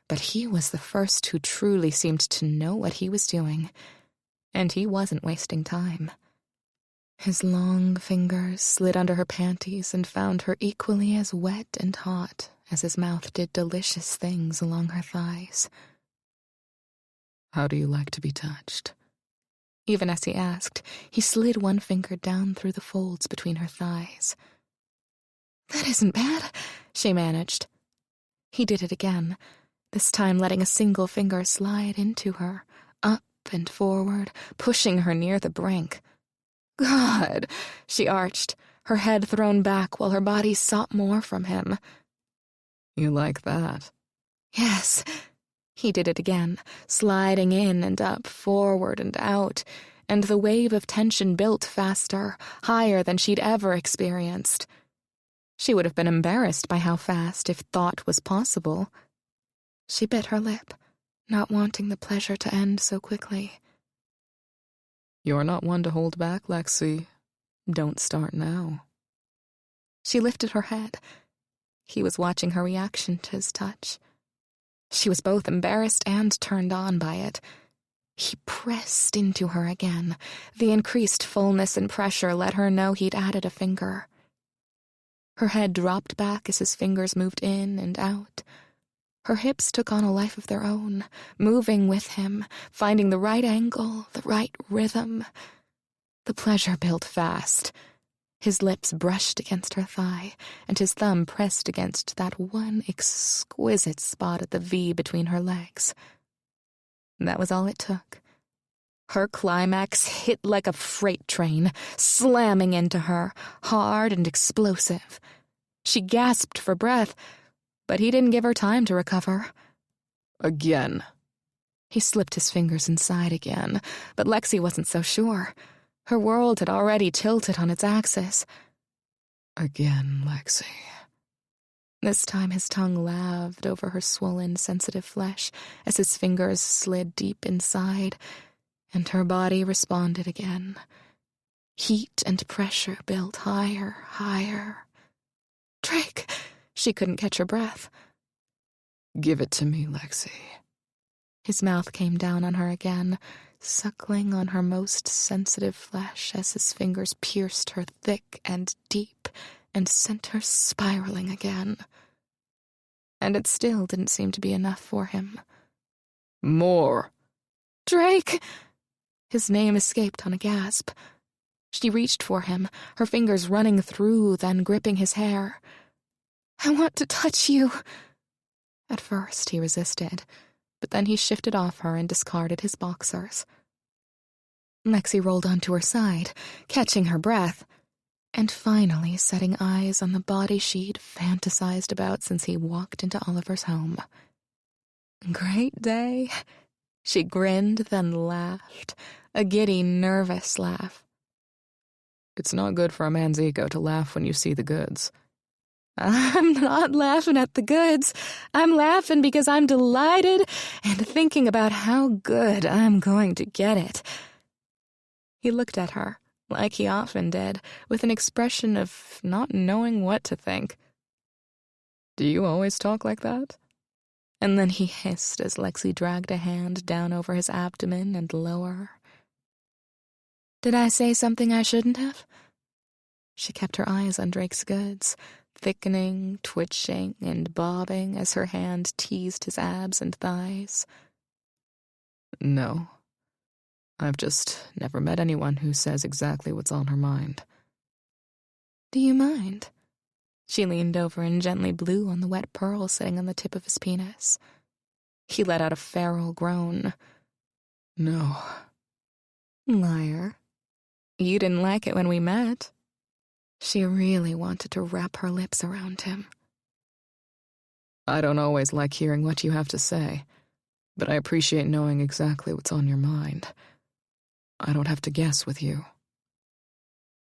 but he was the first who truly seemed to know what he was doing, and he wasn't wasting time. His long fingers slid under her panties and found her equally as wet and hot as his mouth did delicious things along her thighs. How do you like to be touched? Even as he asked, he slid one finger down through the folds between her thighs. That isn't bad, she managed. He did it again, this time letting a single finger slide into her, up and forward, pushing her near the brink. God, she arched, her head thrown back while her body sought more from him. You like that? Yes. He did it again, sliding in and up, forward and out, and the wave of tension built faster, higher than she'd ever experienced. She would have been embarrassed by how fast, if thought was possible. She bit her lip, not wanting the pleasure to end so quickly. You're not one to hold back, Lexi. Don't start now. She lifted her head. He was watching her reaction to his touch. She was both embarrassed and turned on by it. He pressed into her again. The increased fullness and pressure let her know he'd added a finger. Her head dropped back as his fingers moved in and out. Her hips took on a life of their own, moving with him, finding the right angle, the right rhythm. The pleasure built fast. His lips brushed against her thigh, and his thumb pressed against that one exquisite spot at the V between her legs. That was all it took. Her climax hit like a freight train, slamming into her, hard and explosive. She gasped for breath, but he didn't give her time to recover. Again. He slipped his fingers inside again, but Lexi wasn't so sure. Her world had already tilted on its axis. Again, Lexi. This time his tongue laved over her swollen, sensitive flesh as his fingers slid deep inside, and her body responded again. Heat and pressure built higher, higher. Drake! She couldn't catch her breath. Give it to me, Lexi. His mouth came down on her again, suckling on her most sensitive flesh as his fingers pierced her thick and deep and sent her spiraling again. And it still didn't seem to be enough for him. More. Drake! His name escaped on a gasp. She reached for him, her fingers running through, then gripping his hair. I want to touch you. At first he resisted, but then he shifted off her and discarded his boxers. Lexi rolled onto her side, catching her breath, and finally setting eyes on the body she'd fantasized about since he walked into Oliver's home. Great day. She grinned, then laughed, a giddy, nervous laugh. It's not good for a man's ego to laugh when you see the goods. I'm not laughing at the goods. I'm laughing because I'm delighted and thinking about how good I'm going to get it. He looked at her, like he often did, with an expression of not knowing what to think. Do you always talk like that? And then he hissed as Lexi dragged a hand down over his abdomen and lower. Did I say something I shouldn't have? She kept her eyes on Drake's goods, thickening, twitching, and bobbing as her hand teased his abs and thighs. No. I've just never met anyone who says exactly what's on her mind. Do you mind? She leaned over and gently blew on the wet pearl sitting on the tip of his penis. He let out a feral groan. No. Liar. You didn't like it when we met. She really wanted to wrap her lips around him. I don't always like hearing what you have to say, but I appreciate knowing exactly what's on your mind. I don't have to guess with you.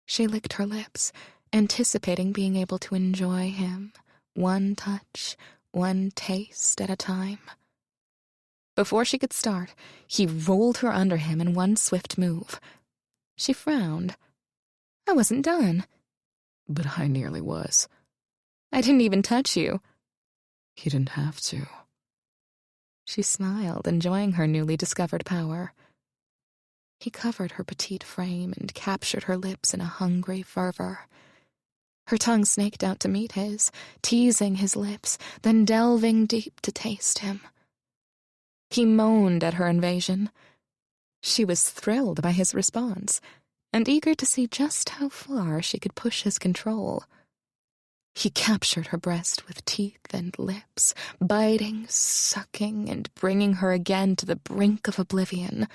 She licked her lips, anticipating being able to enjoy him, one touch, one taste at a time. Before she could start, he rolled her under him in one swift move. She frowned. I wasn't done. But I nearly was. I didn't even touch you. You didn't have to. She smiled, enjoying her newly discovered power. He covered her petite frame and captured her lips in a hungry fervor. Her tongue snaked out to meet his, teasing his lips, then delving deep to taste him. He moaned at her invasion. She was thrilled by his response, and eager to see just how far she could push his control. He captured her breast with teeth and lips, biting, sucking, and bringing her again to the brink of oblivion.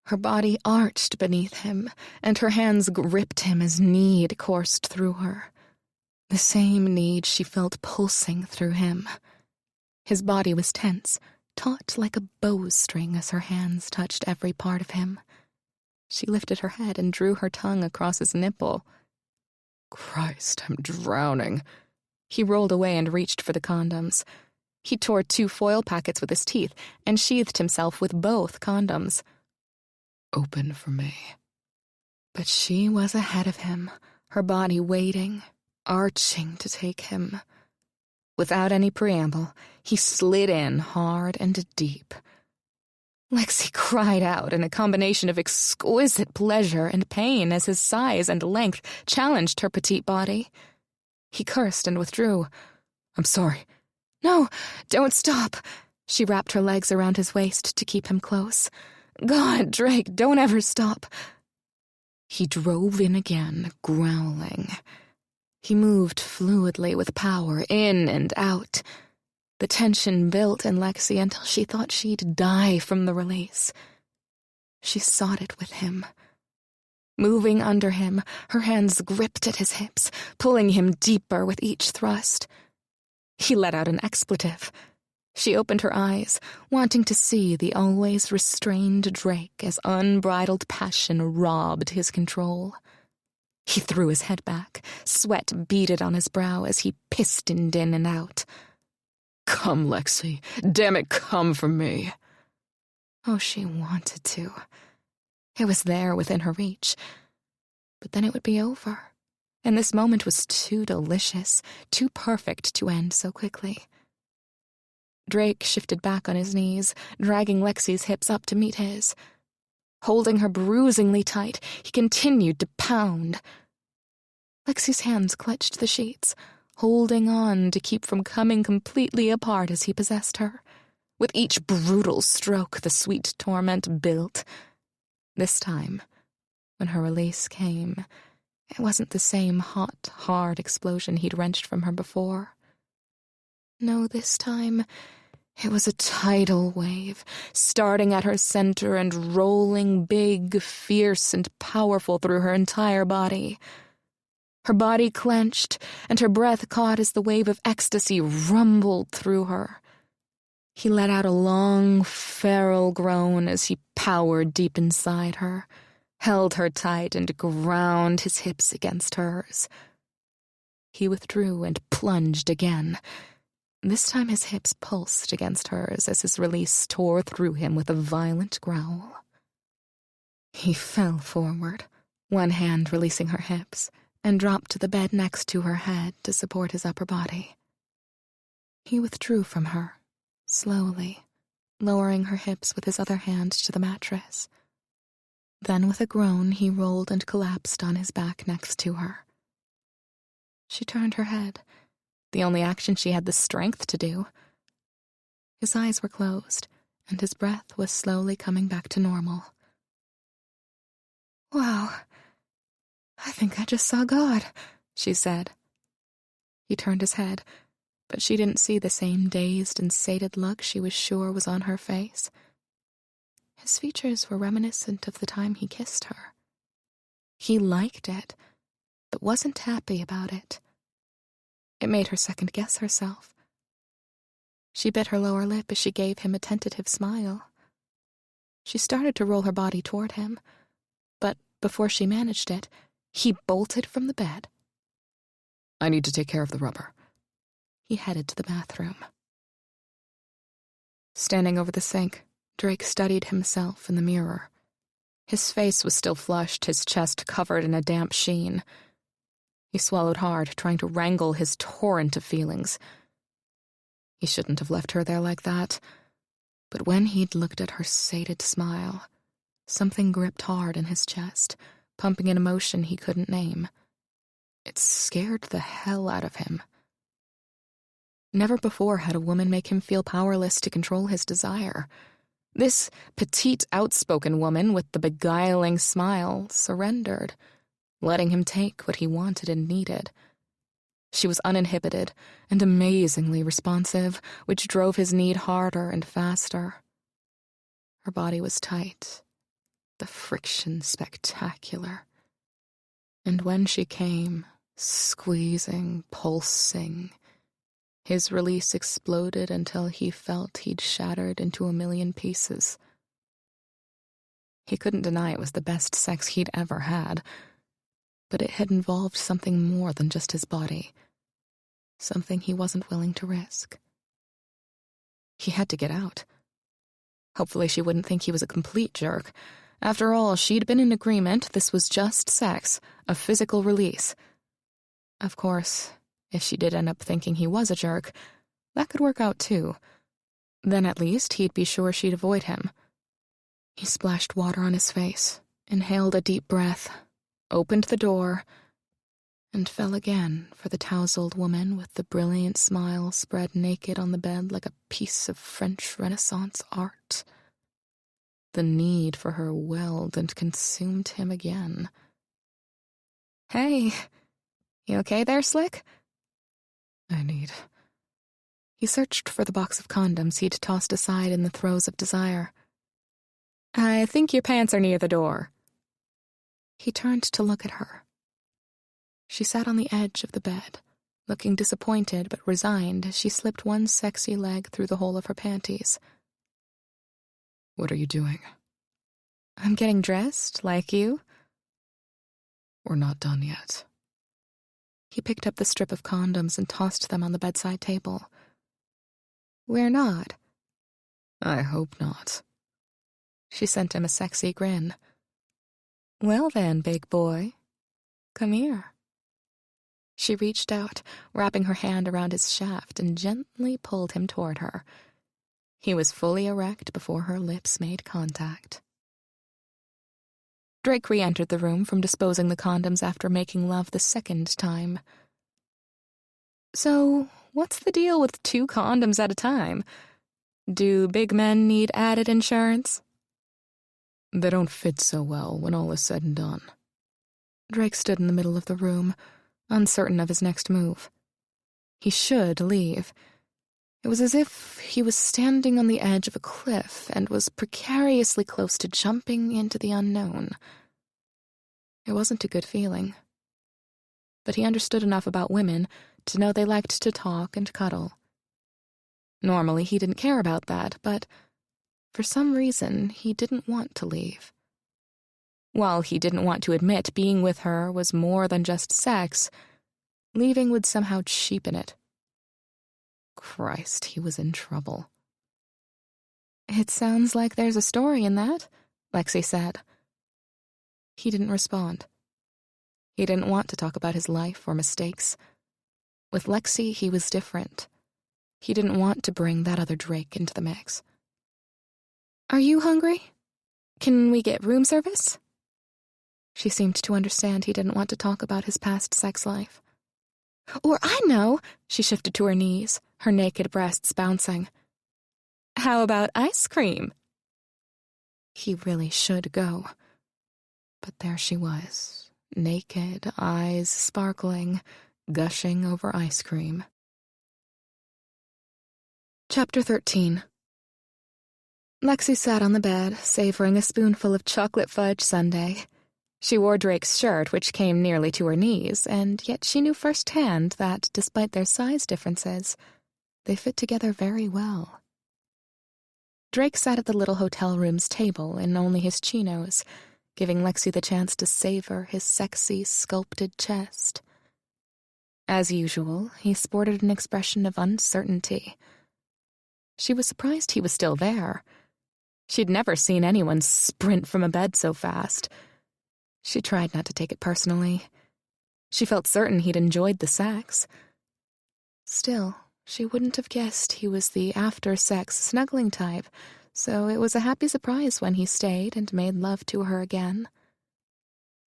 Her body arched beneath him, and her hands gripped him as need coursed through her. The same need she felt pulsing through him. His body was tense, taut like a bowstring as her hands touched every part of him. She lifted her head and drew her tongue across his nipple. Christ, I'm drowning. He rolled away and reached for the condoms. He tore 2 foil packets with his teeth and sheathed himself with both condoms. Open for me. But she was ahead of him, her body waiting, arching to take him. Without any preamble, he slid in hard and deep. Lexi cried out in a combination of exquisite pleasure and pain as his size and length challenged her petite body. He cursed and withdrew. I'm sorry. No, don't stop. She wrapped her legs around his waist to keep him close. God, Drake, don't ever stop. He drove in again, growling. He moved fluidly with power, in and out. The tension built in Lexi until she thought she'd die from the release. She sought it with him. Moving under him, her hands gripped at his hips, pulling him deeper with each thrust. He let out an expletive. She opened her eyes, wanting to see the always restrained Drake as unbridled passion robbed his control. He threw his head back, sweat beaded on his brow as he pistoned in and out. Come, Lexi. Damn it, come for me. Oh, she wanted to. It was there within her reach. But then it would be over. And this moment was too delicious, too perfect to end so quickly. Drake shifted back on his knees, dragging Lexi's hips up to meet his. Holding her bruisingly tight, he continued to pound. Lexi's hands clutched the sheets, holding on to keep from coming completely apart as he possessed her. With each brutal stroke, the sweet torment built. This time, when her release came, it wasn't the same hot, hard explosion he'd wrenched from her before. No, this time, it was a tidal wave, starting at her center and rolling big, fierce, and powerful through her entire body. Her body clenched, and her breath caught as the wave of ecstasy rumbled through her. He let out a long, feral groan as he powered deep inside her, held her tight, and ground his hips against hers. He withdrew and plunged again. This time his hips pulsed against hers as his release tore through him with a violent growl. He fell forward, one hand releasing her hips, and dropped to the bed next to her head to support his upper body. He withdrew from her, slowly, lowering her hips with his other hand to the mattress. Then with a groan he rolled and collapsed on his back next to her. She turned her head, the only action she had the strength to do. His eyes were closed, and his breath was slowly coming back to normal. "Wow, I think I just saw God," she said. He turned his head, but she didn't see the same dazed and sated look she was sure was on her face. His features were reminiscent of the time he kissed her. He liked it, but wasn't happy about it. It made her second-guess herself. She bit her lower lip as she gave him a tentative smile. She started to roll her body toward him, but before she managed it, he bolted from the bed. "I need to take care of the rubber." He headed to the bathroom. Standing over the sink, Drake studied himself in the mirror. His face was still flushed, his chest covered in a damp sheen. He swallowed hard, trying to wrangle his torrent of feelings. He shouldn't have left her there like that, but when he'd looked at her sated smile, something gripped hard in his chest, pumping an emotion he couldn't name. It scared the hell out of him. Never before had a woman make him feel powerless to control his desire. This petite, outspoken woman with the beguiling smile surrendered, letting him take what he wanted and needed. She was uninhibited and amazingly responsive, which drove his need harder and faster. Her body was tight, the friction spectacular. And when she came, squeezing, pulsing, his release exploded until he felt he'd shattered into a million pieces. He couldn't deny it was the best sex he'd ever had, but it had involved something more than just his body, something he wasn't willing to risk. He had to get out. Hopefully she wouldn't think he was a complete jerk. After all, she'd been in agreement this was just sex, a physical release. Of course, if she did end up thinking he was a jerk, that could work out too. Then at least he'd be sure she'd avoid him. He splashed water on his face, inhaled a deep breath, opened the door, and fell again for the tousled woman with the brilliant smile spread naked on the bed like a piece of French Renaissance art. The need for her welled and consumed him again. "Hey, you okay there, Slick?" "I need..." He searched for the box of condoms he'd tossed aside in the throes of desire. "I think your pants are near the door." He turned to look at her. She sat on the edge of the bed, looking disappointed but resigned as she slipped one sexy leg through the hole of her panties. "What are you doing?" "I'm getting dressed, like you." "We're not done yet." He picked up the strip of condoms and tossed them on the bedside table. "We're not." "I hope not." She sent him a sexy grin. "Well then, big boy, come here." She reached out, wrapping her hand around his shaft, and gently pulled him toward her. He was fully erect before her lips made contact. Drake re-entered the room from disposing the condoms after making love the second time. "So, what's the deal with 2 condoms at a time? Do big men need added insurance?" "They don't fit so well when all is said and done." Drake stood in the middle of the room, uncertain of his next move. He should leave. It was as if he was standing on the edge of a cliff and was precariously close to jumping into the unknown. It wasn't a good feeling. But he understood enough about women to know they liked to talk and cuddle. Normally he didn't care about that, but for some reason he didn't want to leave. While he didn't want to admit being with her was more than just sex, leaving would somehow cheapen it. Christ, he was in trouble. "It sounds like there's a story in that," Lexi said. He didn't respond. He didn't want to talk about his life or mistakes. With Lexi, he was different. He didn't want to bring that other Drake into the mix. "Are you hungry? Can we get room service?" She seemed to understand he didn't want to talk about his past sex life. Or I know, she shifted to her knees, her naked breasts bouncing. How about ice cream? He really should go. But there she was, naked, eyes sparkling, gushing over ice cream. Chapter 13. Lexi sat on the bed, savoring a spoonful of chocolate fudge sundae. She wore Drake's shirt, which came nearly to her knees, and yet she knew firsthand that, despite their size differences, they fit together very well. Drake sat at the little hotel room's table in only his chinos, giving Lexi the chance to savor his sexy, sculpted chest. As usual, he sported an expression of uncertainty. She was surprised he was still there. She'd never seen anyone sprint from a bed so fast. She tried not to take it personally. She felt certain he'd enjoyed the sex. Still, she wouldn't have guessed he was the after-sex snuggling type, so it was a happy surprise when he stayed and made love to her again.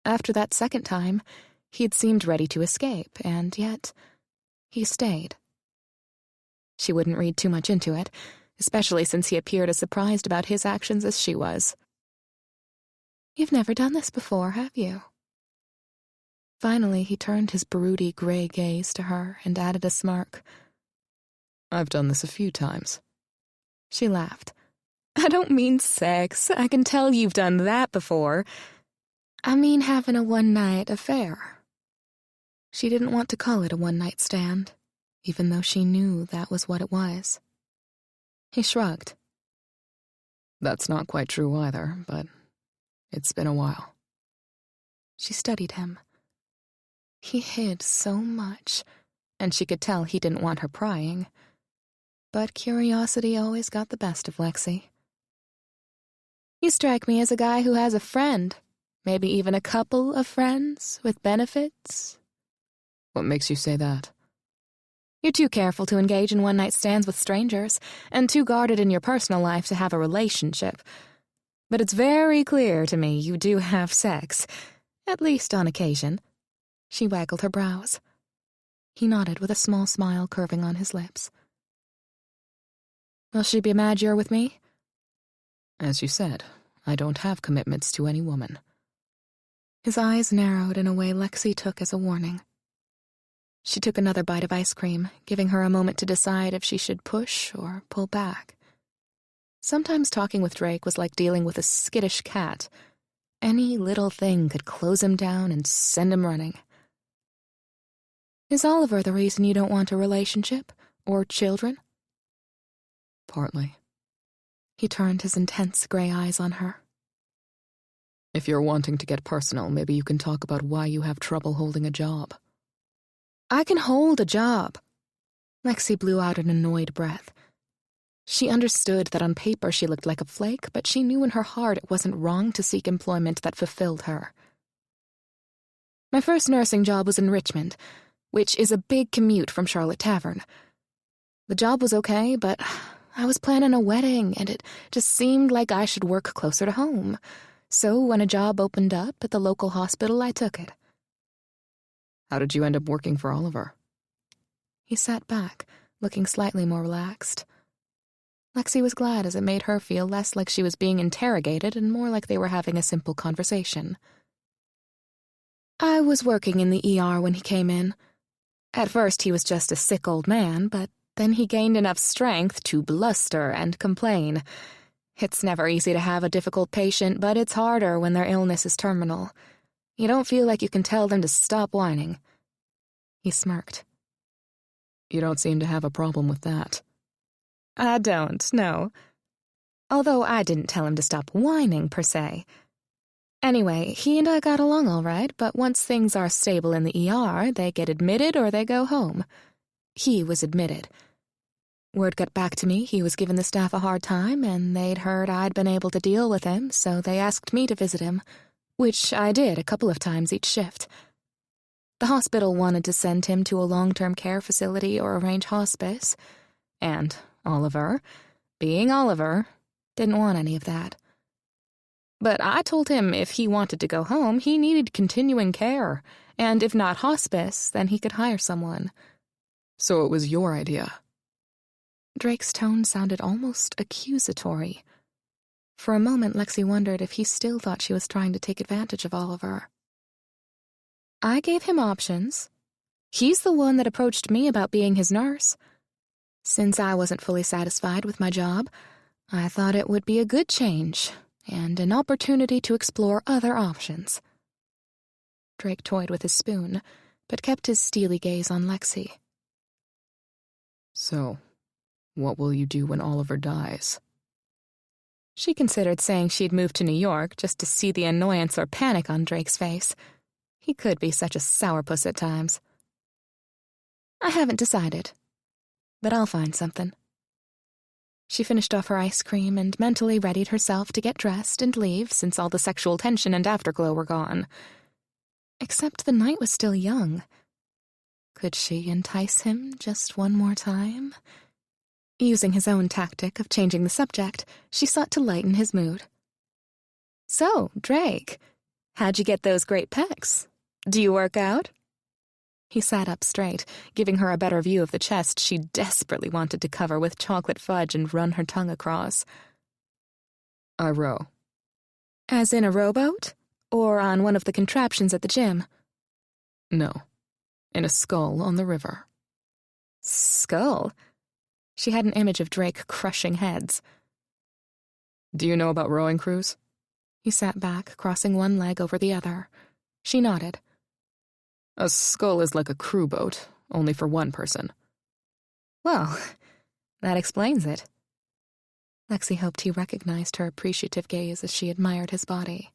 After that second time, he'd seemed ready to escape, and yet he stayed. She wouldn't read too much into it, especially since he appeared as surprised about his actions as she was. You've never done this before, have you? Finally, he turned his broody gray gaze to her and added a smirk. I've done this a few times. She laughed. I don't mean sex. I can tell you've done that before. I mean having a one-night affair. She didn't want to call it a one-night stand, even though she knew that was what it was. He shrugged. That's not quite true either, but it's been a while. She studied him. He hid so much, and she could tell he didn't want her prying. But curiosity always got the best of Lexi. You strike me as a guy who has a friend, maybe even a couple of friends with benefits. What makes you say that? You're too careful to engage in one-night stands with strangers, and too guarded in your personal life to have a relationship. But it's very clear to me you do have sex, at least on occasion. She waggled her brows. He nodded with a small smile curving on his lips. Will she be mad you're with me? As you said, I don't have commitments to any woman. His eyes narrowed in a way Lexi took as a warning. She took another bite of ice cream, giving her a moment to decide if she should push or pull back. Sometimes talking with Drake was like dealing with a skittish cat. Any little thing could close him down and send him running. Is Oliver the reason you don't want a relationship? Or children? Partly. He turned his intense gray eyes on her. If you're wanting to get personal, maybe you can talk about why you have trouble holding a job. I can hold a job. Lexi blew out an annoyed breath. She understood that on paper she looked like a flake, but she knew in her heart it wasn't wrong to seek employment that fulfilled her. My first nursing job was in Richmond, which is a big commute from Charlotte Tavern. The job was okay, but I was planning a wedding, and it just seemed like I should work closer to home. So when a job opened up at the local hospital, I took it. How did you end up working for Oliver? He sat back, looking slightly more relaxed. Lexi was glad, as it made her feel less like she was being interrogated and more like they were having a simple conversation. I was working in the ER when he came in. At first he was just a sick old man, but then he gained enough strength to bluster and complain. It's never easy to have a difficult patient, but it's harder when their illness is terminal. You don't feel like you can tell them to stop whining. He smirked. You don't seem to have a problem with that. I don't, no. Although I didn't tell him to stop whining, per se. Anyway, he and I got along all right, but once things are stable in the ER, they get admitted or they go home. He was admitted. Word got back to me he was giving the staff a hard time, and they'd heard I'd been able to deal with him, so they asked me to visit him, which I did a couple of times each shift. The hospital wanted to send him to a long-term care facility or arrange hospice, and Oliver, being Oliver, didn't want any of that. But I told him if he wanted to go home, he needed continuing care, and if not hospice, then he could hire someone. So it was your idea? Drake's tone sounded almost accusatory. For a moment, Lexi wondered if he still thought she was trying to take advantage of Oliver. I gave him options. He's the one that approached me about being his nurse. Since I wasn't fully satisfied with my job, I thought it would be a good change and an opportunity to explore other options. Drake toyed with his spoon, but kept his steely gaze on Lexi. So, what will you do when Oliver dies? She considered saying she'd moved to New York just to see the annoyance or panic on Drake's face. He could be such a sourpuss at times. I haven't decided, but I'll find something. She finished off her ice cream and mentally readied herself to get dressed and leave since all the sexual tension and afterglow were gone. Except the night was still young. Could she entice him just one more time? Using his own tactic of changing the subject, she sought to lighten his mood. So, Drake, how'd you get those great pecs? Do you work out? He sat up straight, giving her a better view of the chest she desperately wanted to cover with chocolate fudge and run her tongue across. I row. As in a rowboat? Or on one of the contraptions at the gym? No, in a scull on the river. Skull? She had an image of Drake crushing heads. Do you know about rowing crews? He sat back, crossing one leg over the other. She nodded. A scull is like a crew boat, only for one person. Well, that explains it. Lexi hoped he recognized her appreciative gaze as she admired his body.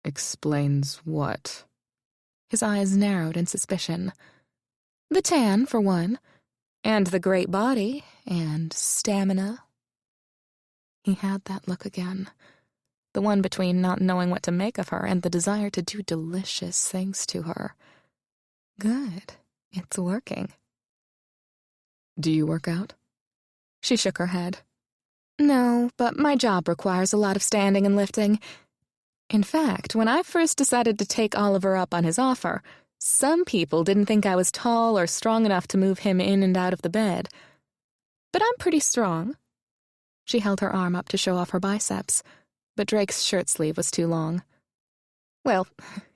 Explains what? His eyes narrowed in suspicion. The tan, for one, and the great body, and stamina. He had that look again. The one between not knowing what to make of her and the desire to do delicious things to her. Good. It's working. Do you work out? She shook her head. No, but my job requires a lot of standing and lifting. In fact, when I first decided to take Oliver up on his offer, some people didn't think I was tall or strong enough to move him in and out of the bed. But I'm pretty strong. She held her arm up to show off her biceps, but Drake's shirt sleeve was too long. Well,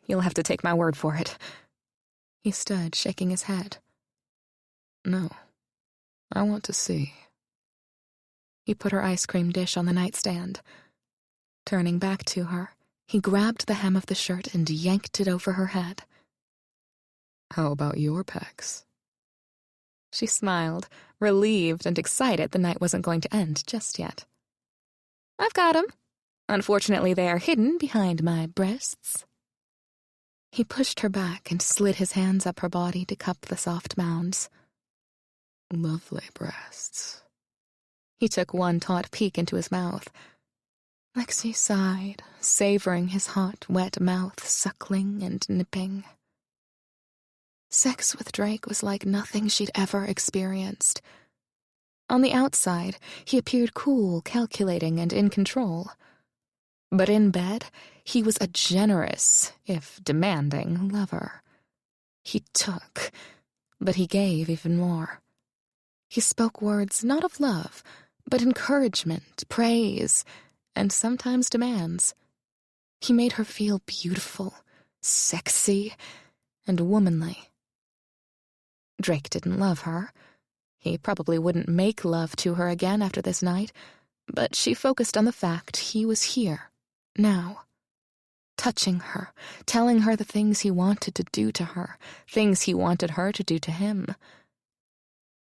you'll have to take my word for it. He stood, shaking his head. No, I want to see. He put her ice cream dish on the nightstand. Turning back to her, he grabbed the hem of the shirt and yanked it over her head. How about your pecs? She smiled, relieved and excited the night wasn't going to end just yet. I've got 'em. Unfortunately, they are hidden behind my breasts. He pushed her back and slid his hands up her body to cup the soft mounds. Lovely breasts. He took one taut peek into his mouth. Lexi sighed, savoring his hot, wet mouth suckling and nipping. Sex with Drake was like nothing she'd ever experienced. On the outside, he appeared cool, calculating, and in control. But in bed, he was a generous, if demanding, lover. He took, but he gave even more. He spoke words not of love, but encouragement, praise, and sometimes demands. He made her feel beautiful, sexy, and womanly. Drake didn't love her. He probably wouldn't make love to her again after this night, but she focused on the fact he was here, now. Touching her, telling her the things he wanted to do to her, things he wanted her to do to him.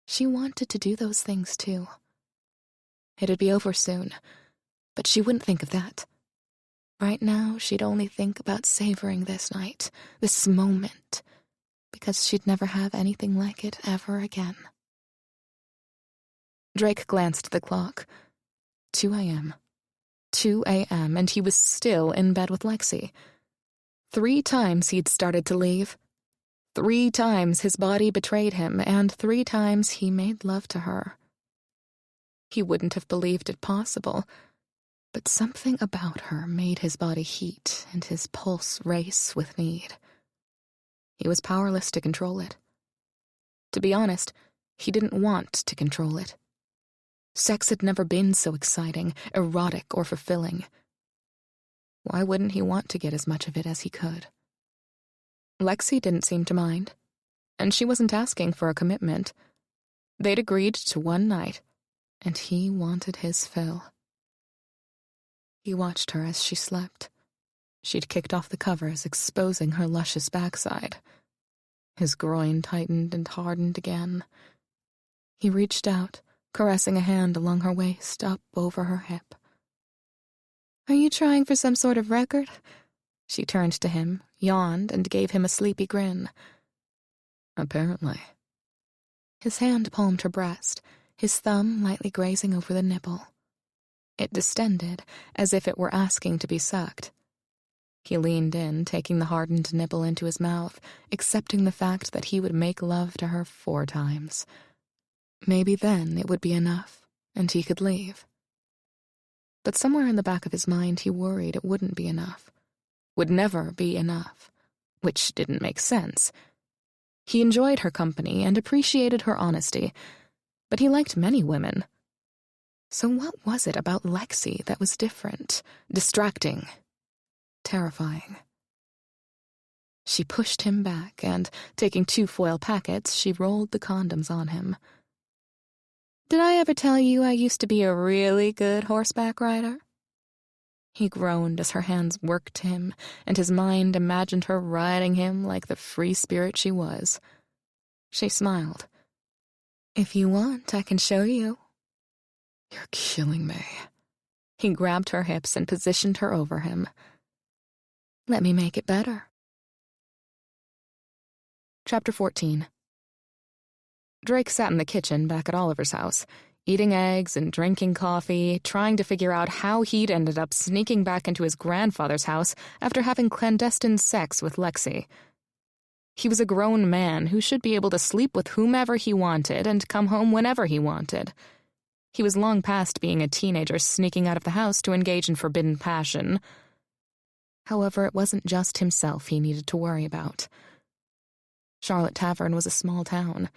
She wanted to do those things too. It'd be over soon, but she wouldn't think of that. Right now, she'd only think about savoring this night, this moment, because she'd never have anything like it ever again. Drake glanced at the clock. 2 a.m. 2 a.m., and he was still in bed with Lexi. 3 times he'd started to leave. 3 times his body betrayed him, and 3 times he made love to her. He wouldn't have believed it possible, But something about her made his body heat and his pulse race with need. He was powerless to control it. To be honest, he didn't want to control it. Sex had never been so exciting, erotic, or fulfilling. Why wouldn't he want to get as much of it as he could? Lexi didn't seem to mind, and she wasn't asking for a commitment. They'd agreed to one night, and he wanted his fill. He watched her as she slept. She'd kicked off the covers, exposing her luscious backside. His groin tightened and hardened again. He reached out, caressing a hand along her waist, up over her hip. "Are you trying for some sort of record?" She turned to him, yawned, and gave him a sleepy grin. Apparently. His hand palmed her breast, his thumb lightly grazing over the nipple. It distended, as if it were asking to be sucked. He leaned in, taking the hardened nipple into his mouth, accepting the fact that he would make love to her 4 times. Maybe then it would be enough, and he could leave. But somewhere in the back of his mind he worried it wouldn't be enough. Would never be enough. Which didn't make sense. He enjoyed her company and appreciated her honesty, but he liked many women. So what was it about Lexi that was different, distracting, terrifying? She pushed him back and, taking 2 foil packets, she rolled the condoms on him. "Did I ever tell you I used to be a really good horseback rider?" He groaned as her hands worked him, and his mind imagined her riding him like the free spirit she was. She smiled. "If you want, I can show you." "You're killing me." He grabbed her hips and positioned her over him. "Let me make it better." Chapter 14. Drake sat in the kitchen back at Oliver's house, eating eggs and drinking coffee, trying to figure out how he'd ended up sneaking back into his grandfather's house after having clandestine sex with Lexi. He was a grown man who should be able to sleep with whomever he wanted and come home whenever he wanted. He was long past being a teenager sneaking out of the house to engage in forbidden passion. However, it wasn't just himself he needed to worry about. Charlotte Tavern was a small town,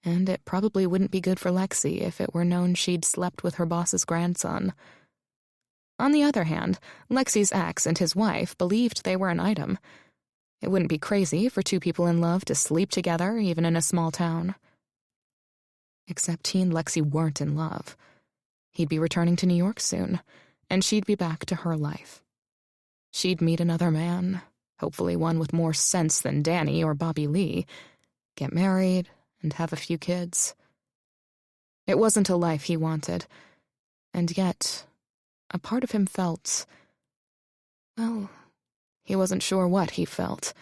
and it probably wouldn't be good for Lexi if it were known she'd slept with her boss's grandson. On the other hand, Lexi's ex and his wife believed they were an item. It wouldn't be crazy for 2 people in love to sleep together, even in a small town. Except he and Lexi weren't in love. He'd be returning to New York soon, and she'd be back to her life. She'd meet another man, hopefully one with more sense than Danny or Bobby Lee, get married, and have a few kids. It wasn't a life he wanted, and yet a part of him felt, well, he wasn't sure what he felt,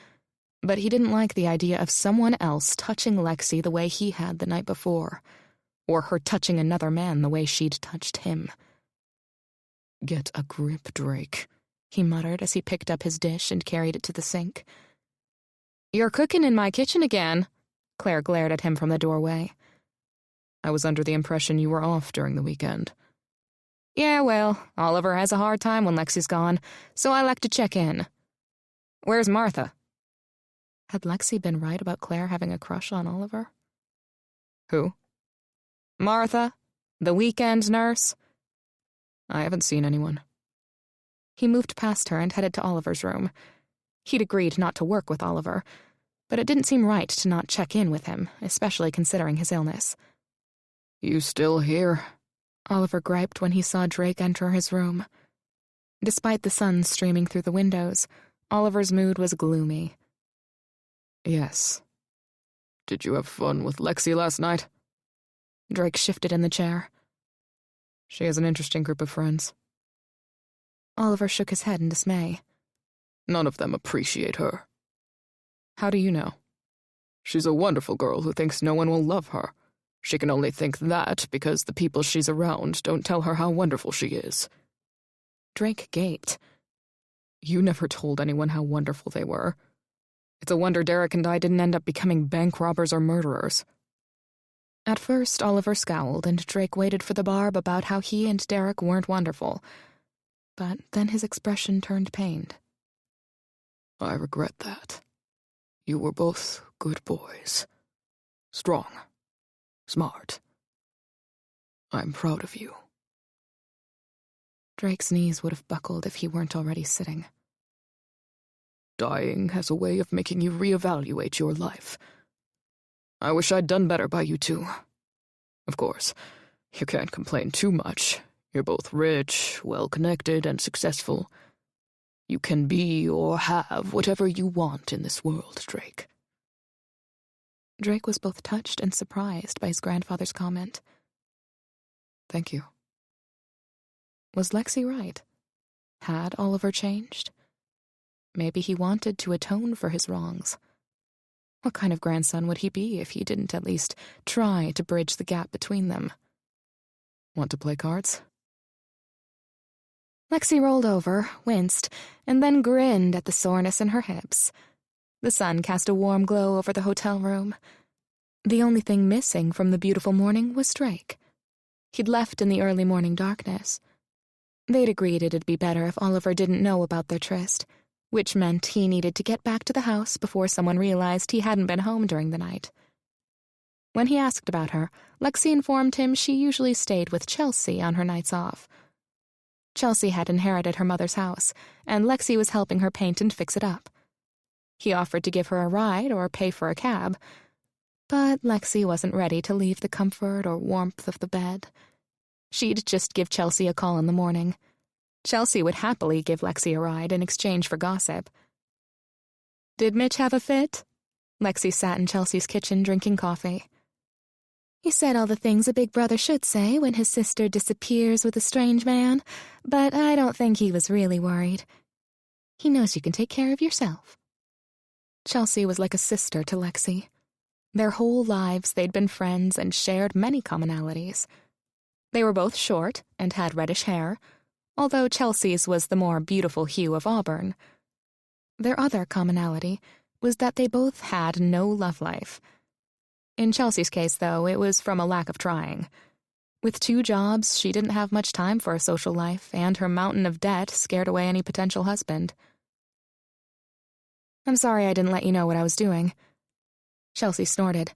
but he didn't like the idea of someone else touching Lexi the way he had the night before, or her touching another man the way she'd touched him. "Get a grip, Drake," he muttered as he picked up his dish and carried it to the sink. "You're cooking in my kitchen again," Claire glared at him from the doorway. "I was under the impression you were off during the weekend." "Yeah, well, Oliver has a hard time when Lexi's gone, so I like to check in. Where's Martha?" Had Lexi been right about Claire having a crush on Oliver? "Who?" "Martha, the weekend nurse." "I haven't seen anyone." He moved past her and headed to Oliver's room. He'd agreed not to work with Oliver, but it didn't seem right to not check in with him, especially considering his illness. "You still here?" Oliver griped when he saw Drake enter his room. Despite the sun streaming through the windows, Oliver's mood was gloomy. "Yes." "Did you have fun with Lexi last night?" Drake shifted in the chair. "She has an interesting group of friends." Oliver shook his head in dismay. "None of them appreciate her." "How do you know?" "She's a wonderful girl who thinks no one will love her. She can only think that because the people she's around don't tell her how wonderful she is." Drake gaped. "You never told anyone how wonderful they were. It's a wonder Derek and I didn't end up becoming bank robbers or murderers." At first, Oliver scowled, and Drake waited for the barb about how he and Derek weren't wonderful. but then his expression turned pained. I regret that. You were both good boys. Strong. Smart. I'm proud of you. Drake's knees would have buckled if he weren't already sitting. Dying has a way of making you reevaluate your life. I wish I'd done better by you two. Of course, you can't complain too much. You're both rich, well-connected, and successful. You can be or have whatever you want in this world, Drake. Drake was both touched and surprised by his grandfather's comment. Thank you. Was Lexi right? Had Oliver changed? Maybe he wanted to atone for his wrongs. What kind of grandson would he be if he didn't at least try to bridge the gap between them? Want to play cards? Lexi rolled over, winced, and then grinned at the soreness in her hips. The sun cast a warm glow over the hotel room. The only thing missing from the beautiful morning was Drake. He'd left in the early morning darkness. They'd agreed it'd be better if Oliver didn't know about their tryst, which meant he needed to get back to the house before someone realized he hadn't been home during the night. When he asked about her, Lexi informed him she usually stayed with Chelsea on her nights off. Chelsea had inherited her mother's house, and Lexi was helping her paint and fix it up. He offered to give her a ride or pay for a cab, but Lexi wasn't ready to leave the comfort or warmth of the bed. She'd just give Chelsea a call in the morning. Chelsea would happily give Lexi a ride in exchange for gossip. Did Mitch have a fit? Lexi sat in Chelsea's kitchen drinking coffee. He said all the things a big brother should say when his sister disappears with a strange man, but I don't think he was really worried. He knows you can take care of yourself. Chelsea was like a sister to Lexi. Their whole lives they'd been friends and shared many commonalities. They were both short and had reddish hair, although Chelsea's was the more beautiful hue of auburn. Their other commonality was that they both had no love life. In Chelsea's case, though, it was from a lack of trying. With 2 jobs, she didn't have much time for a social life, and her mountain of debt scared away any potential husband. I'm sorry I didn't let you know what I was doing. Chelsea snorted.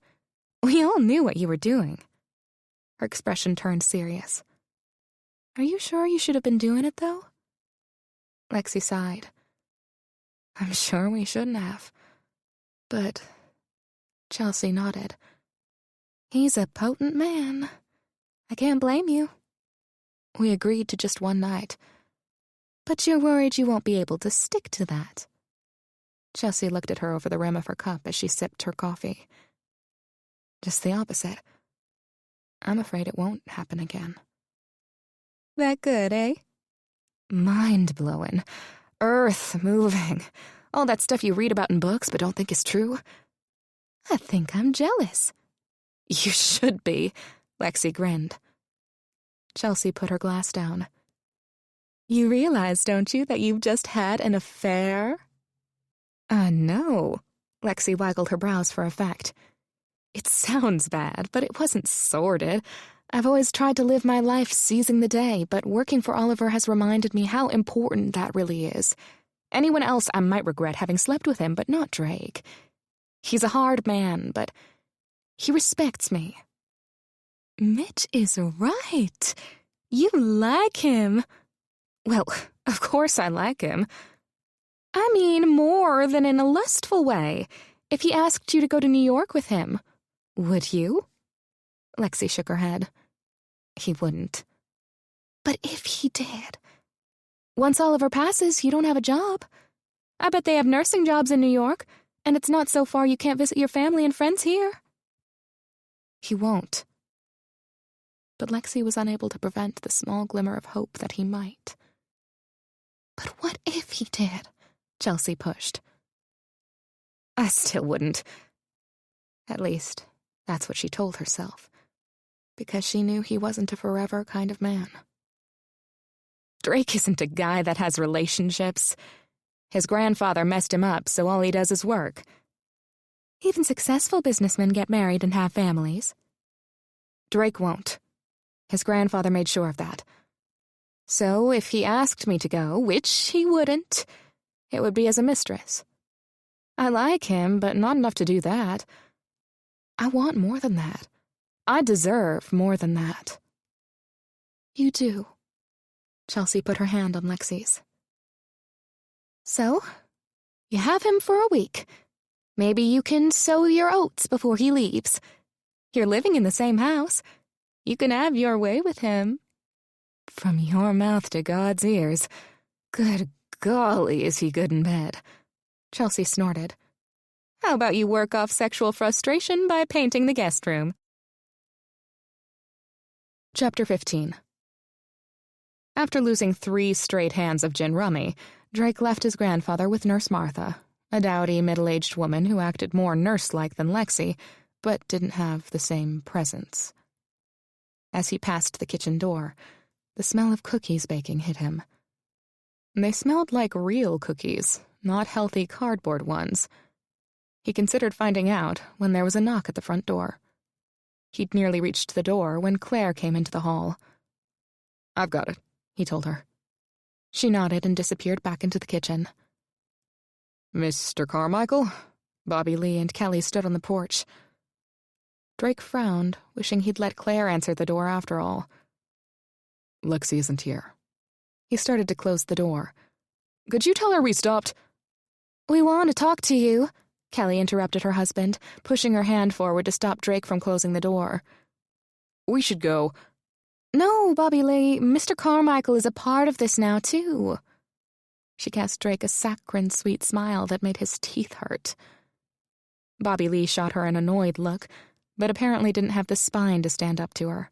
We all knew what you were doing. Her expression turned serious. Are you sure you should have been doing it, though? Lexi sighed. I'm sure we shouldn't have. But Chelsea nodded. He's a potent man. I can't blame you. We agreed to just one night. But you're worried you won't be able to stick to that. Chelsea looked at her over the rim of her cup as she sipped her coffee. Just the opposite. I'm afraid it won't happen again. That good, eh? Mind-blowing. Earth-moving. All that stuff you read about in books but don't think is true. I think I'm jealous. You should be, Lexi grinned. Chelsea put her glass down. You realize, don't you, that you've just had an affair? No. Lexi waggled her brows for effect. It sounds bad, but it wasn't sordid. I've always tried to live my life seizing the day, but working for Oliver has reminded me how important that really is. Anyone else I might regret having slept with him, but not Drake. He's a hard man, but he respects me. Mitch is right. You like him. Well, of course I like him. I mean, more than in a lustful way. If he asked you to go to New York with him, would you? Lexi shook her head. He wouldn't. But if he did? Once Oliver passes, you don't have a job. I bet they have nursing jobs in New York, and it's not so far you can't visit your family and friends here. He won't. But Lexi was unable to prevent the small glimmer of hope that he might. But what if he did? Chelsea pushed. I still wouldn't. At least, that's what she told herself, because she knew he wasn't a forever kind of man. Drake isn't a guy that has relationships. His grandfather messed him up, so all he does is work. Even successful businessmen get married and have families. Drake won't. His grandfather made sure of that. So if he asked me to go, which he wouldn't, it would be as a mistress. I like him, but not enough to do that. I want more than that. I deserve more than that. You do. Chelsea put her hand on Lexi's. So, you have him for a week. Maybe you can sow your oats before he leaves. You're living in the same house. You can have your way with him. From your mouth to God's ears. Good golly, is he good in bed. Chelsea snorted. How about you work off sexual frustration by painting the guest room? Chapter 15. After losing 3 straight hands of gin rummy, Drake left his grandfather with Nurse Martha, a dowdy middle-aged woman who acted more nurse-like than Lexi, but didn't have the same presence. As he passed the kitchen door, the smell of cookies baking hit him. They smelled like real cookies, not healthy cardboard ones. He considered finding out when there was a knock at the front door. He'd nearly reached the door when Claire came into the hall. "I've got it," he told her. She nodded and disappeared back into the kitchen. "Mr. Carmichael?" Bobby Lee and Kelly stood on the porch. Drake frowned, wishing he'd let Claire answer the door after all. "Lexi isn't here." He started to close the door. "Could you tell her we stopped?" "We want to talk to you," Kelly interrupted her husband, pushing her hand forward to stop Drake from closing the door. "We should go." "No, Bobby Lee, Mr. Carmichael is a part of this now, too." She cast Drake a saccharine sweet smile that made his teeth hurt. Bobby Lee shot her an annoyed look, but apparently didn't have the spine to stand up to her.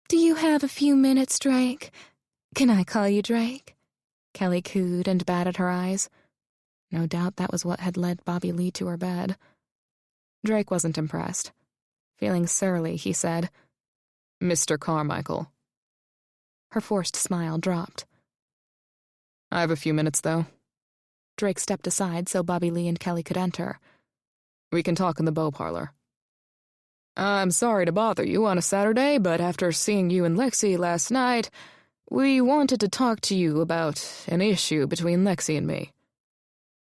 "Do you have a few minutes, Drake? Can I call you Drake?" Kelly cooed and batted her eyes. No doubt that was what had led Bobby Lee to her bed. Drake wasn't impressed. Feeling surly, he said, "Mr. Carmichael." Her forced smile dropped. "I have a few minutes, though." Drake stepped aside so Bobby Lee and Kelly could enter. "We can talk in the bow parlor." "I'm sorry to bother you on a Saturday, but after seeing you and Lexi last night, we wanted to talk to you about an issue between Lexi and me."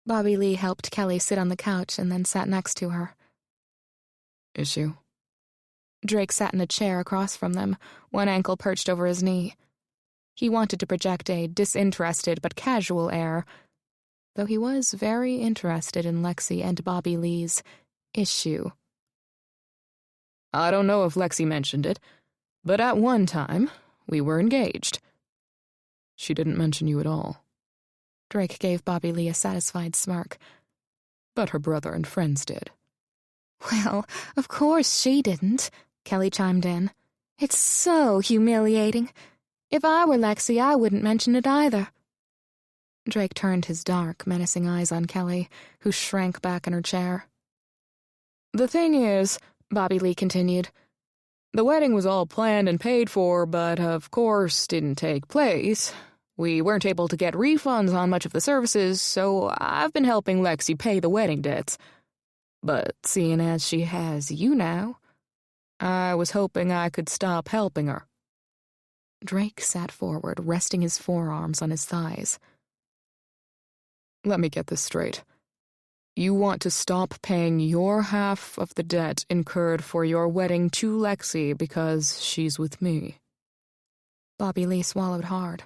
Bobby Lee helped Kelly sit on the couch and then sat next to her. "Issue?" Drake sat in a chair across from them, one ankle perched over his knee. He wanted to project a disinterested but casual air, though he was very interested in Lexi and Bobby Lee's issue. "I don't know if Lexi mentioned it, but at one time, we were engaged." "She didn't mention you at all." Drake gave Bobby Lee a satisfied smirk. "But her brother and friends did." "Well, of course she didn't," Kelly chimed in. "It's so humiliating. If I were Lexi, I wouldn't mention it either." Drake turned his dark, menacing eyes on Kelly, who shrank back in her chair. "The thing is," Bobby Lee continued, "the wedding was all planned and paid for, but of course didn't take place. We weren't able to get refunds on much of the services, so I've been helping Lexi pay the wedding debts. But seeing as she has you now, I was hoping I could stop helping her." Drake sat forward, resting his forearms on his thighs. "Let me get this straight. You want to stop paying your half of the debt incurred for your wedding to Lexi because she's with me." Bobby Lee swallowed hard.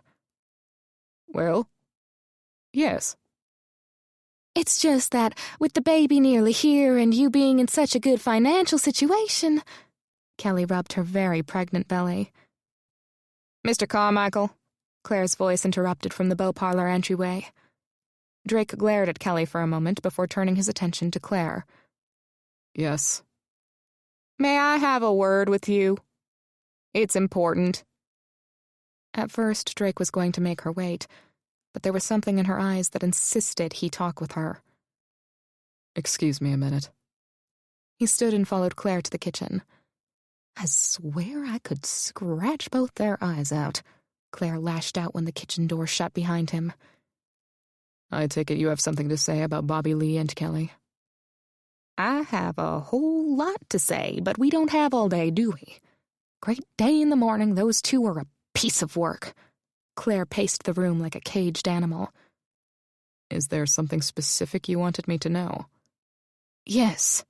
"Well, yes." "It's just that, with the baby nearly here and you being in such a good financial situation," Kelly rubbed her very pregnant belly. "Mr. Carmichael," Claire's voice interrupted from the bow parlor entryway. Drake glared at Kelly for a moment before turning his attention to Claire. "Yes." "May I have a word with you? It's important." At first, Drake was going to make her wait, but there was something in her eyes that insisted he talk with her. "Excuse me a minute." He stood and followed Claire to the kitchen. "I swear I could scratch both their eyes out," Claire lashed out when the kitchen door shut behind him. "I take it you have something to say about Bobby Lee and Kelly?" "I have a whole lot to say, but we don't have all day, do we? Great day in the morning, those two are a piece of work." Claire paced the room like a caged animal. Is there something specific you wanted me to know? Yes.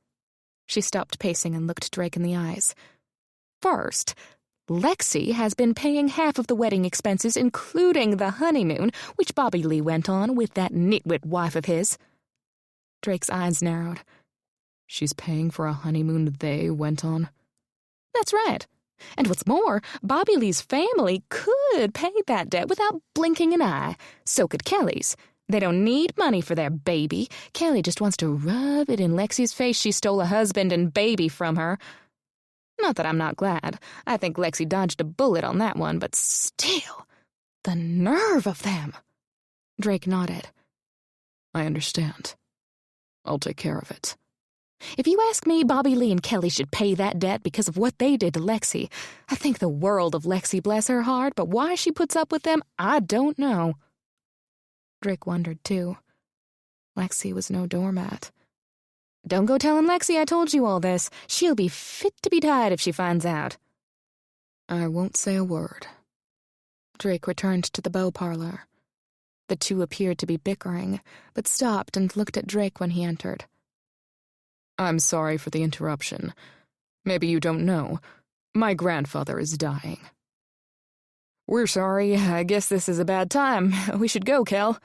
She stopped pacing and looked Drake in the eyes. First, Lexi has been paying half of the wedding expenses, including the honeymoon, which Bobby Lee went on with that nitwit wife of his. Drake's eyes narrowed. She's paying for a honeymoon they went on? That's right. And what's more, Bobby Lee's family could pay that debt without blinking an eye. So could Kelly's. They don't need money for their baby. Kelly just wants to rub it in Lexi's face she stole a husband and baby from her. Not that I'm not glad. I think Lexi dodged a bullet on that one, but still, the nerve of them. Drake nodded. I understand. I'll take care of it. If you ask me, Bobby Lee and Kelly should pay that debt because of what they did to Lexi. I think the world of Lexi, bless her heart, but why she puts up with them, I don't know. Drake wondered, too. Lexi was no doormat. Don't go telling Lexi I told you all this. She'll be fit to be tied if she finds out. I won't say a word. Drake returned to the bow parlor. The two appeared to be bickering, but stopped and looked at Drake when he entered. I'm sorry for the interruption. Maybe you don't know. My grandfather is dying. We're sorry. I guess this is a bad time. We should go, Kel.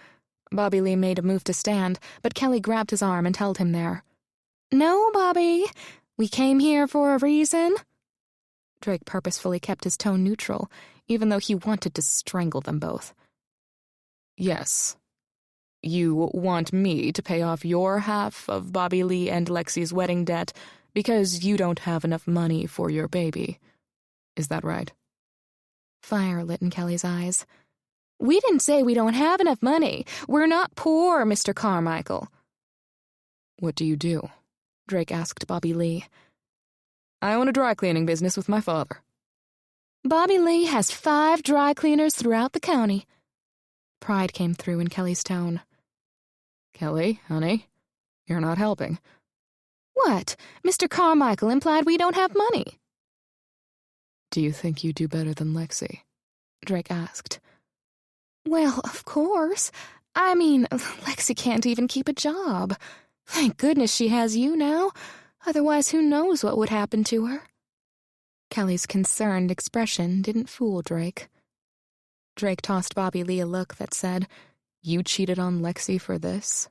Bobby Lee made a move to stand, but Kelly grabbed his arm and held him there. No, Bobby. We came here for a reason. Drake purposefully kept his tone neutral, even though he wanted to strangle them both. Yes. You want me to pay off your half of Bobby Lee and Lexi's wedding debt because you don't have enough money for your baby. Is that right? Fire lit in Kelly's eyes. We didn't say we don't have enough money. We're not poor, Mr. Carmichael. What do you do? Drake asked Bobby Lee. I own a dry cleaning business with my father. Bobby Lee has 5 dry cleaners throughout the county. Pride came through in Kelly's tone. Kelly, honey, you're not helping. What? Mr. Carmichael implied we don't have money. Do you think you do better than Lexi? Drake asked. Well, of course. I mean, Lexi can't even keep a job. Thank goodness she has you now. Otherwise, who knows what would happen to her? Kelly's concerned expression didn't fool Drake. Drake tossed Bobby Lee a look that said, You cheated on Lexi for this?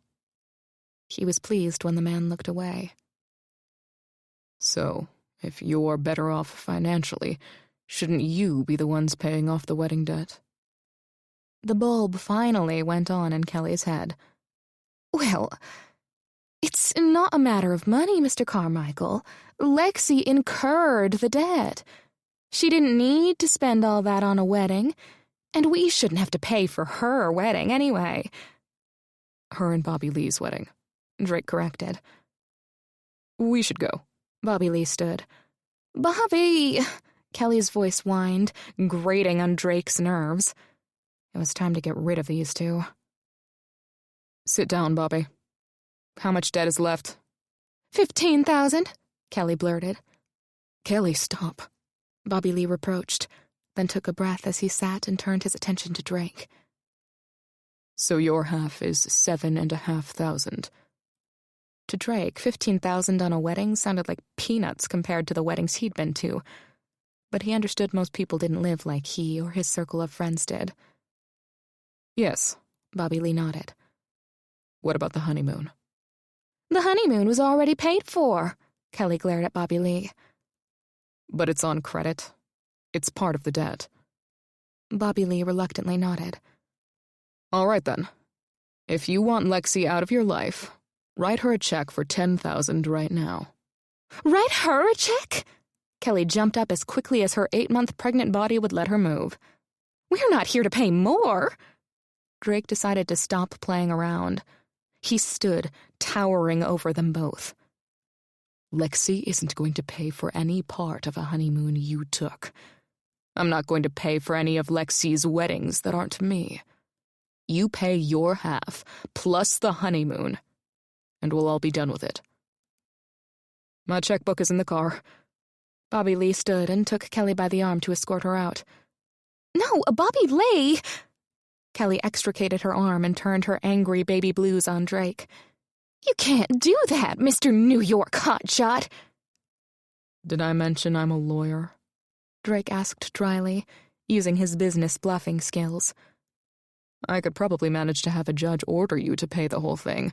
He was pleased when the man looked away. So, if you're better off financially, shouldn't you be the ones paying off the wedding debt? The bulb finally went on in Kelly's head. Well, it's not a matter of money, Mr. Carmichael. Lexi incurred the debt. She didn't need to spend all that on a wedding, and we shouldn't have to pay for her wedding anyway. Her and Bobby Lee's wedding, Drake corrected. We should go. Bobby Lee stood. Bobby! Kelly's voice whined, grating on Drake's nerves. It was time to get rid of these two. Sit down, Bobby. How much debt is left? 15,000, Kelly blurted. Kelly, stop. Bobby Lee reproached, then took a breath as he sat and turned his attention to Drake. So your half is 7,500. To Drake, 15,000 on a wedding sounded like peanuts compared to the weddings he'd been to. But he understood most people didn't live like he or his circle of friends did. Yes, Bobby Lee nodded. What about the honeymoon? The honeymoon was already paid for, Kelly glared at Bobby Lee. But it's on credit. It's part of the debt. Bobby Lee reluctantly nodded. All right, then. If you want Lexi out of your life, write her a check for 10,000 right now. Write her a check? Kelly jumped up as quickly as her 8-month pregnant body would let her move. We're not here to pay more. Drake decided to stop playing around. He stood, towering over them both. Lexi isn't going to pay for any part of a honeymoon you took. I'm not going to pay for any of Lexi's weddings that aren't me. You pay your half, plus the honeymoon, and we'll all be done with it. My checkbook is in the car. Bobby Lee stood and took Kelly by the arm to escort her out. No, Bobby Lee! Kelly extricated her arm and turned her angry baby blues on Drake. You can't do that, Mr. New York hotshot! Did I mention I'm a lawyer? Drake asked dryly, using his business bluffing skills. I could probably manage to have a judge order you to pay the whole thing.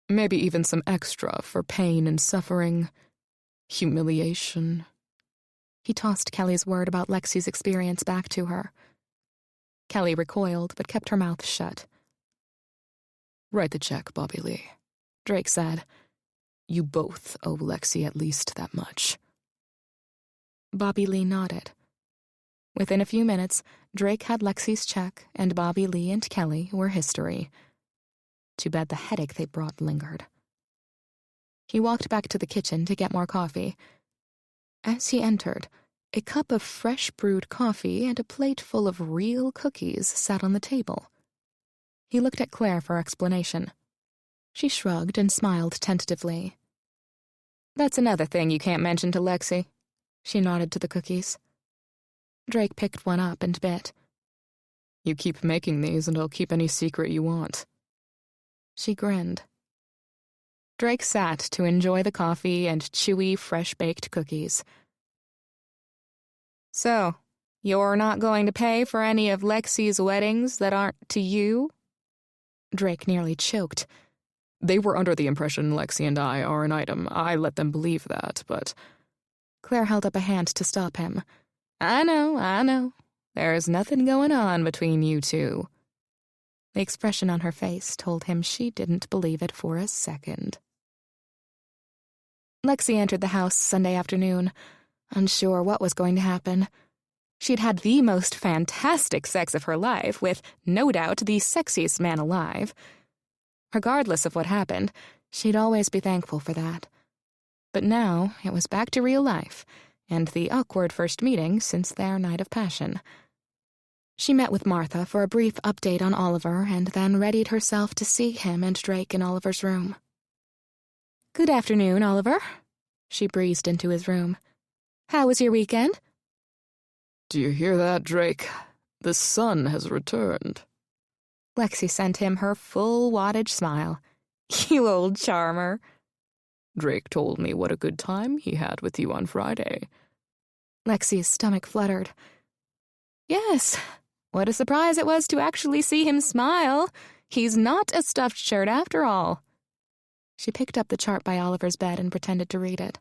Maybe even some extra for pain and suffering, humiliation. He tossed Kelly's word about Lexi's experience back to her. Kelly recoiled, but kept her mouth shut. Write the check, Bobby Lee, Drake said. You both owe Lexi at least that much. Bobby Lee nodded. Within a few minutes, Drake had Lexi's check, and Bobby Lee and Kelly were history. Too bad the headache they brought lingered. He walked back to the kitchen to get more coffee. As he entered, a cup of fresh brewed coffee and a plate full of real cookies sat on the table. He looked at Claire for explanation. She shrugged and smiled tentatively. That's another thing you can't mention to Lexi. She nodded to the cookies. Drake picked one up and bit. You keep making these and I'll keep any secret you want. She grinned. Drake sat to enjoy the coffee and chewy, fresh-baked cookies. So, you're not going to pay for any of Lexi's weddings that aren't to you? Drake nearly choked. They were under the impression Lexi and I are an item. I let them believe that, but... Claire held up a hand to stop him. I know. There's nothing going on between you two. The expression on her face told him she didn't believe it for a second. Lexi entered the house Sunday afternoon, unsure what was going to happen. She'd had the most fantastic sex of her life with, no doubt, the sexiest man alive. Regardless of what happened, she'd always be thankful for that. But now it was back to real life, and the awkward first meeting since their night of passion. She met with Martha for a brief update on Oliver and then readied herself to see him and Drake in Oliver's room. Good afternoon, Oliver. She breezed into his room. How was your weekend? Do you hear that, Drake? The sun has returned. Lexi sent him her full wattage smile. You old charmer. Drake told me what a good time he had with you on Friday. Lexi's stomach fluttered. Yes, what a surprise it was to actually see him smile. He's not a stuffed shirt after all. She picked up the chart by Oliver's bed and pretended to read it.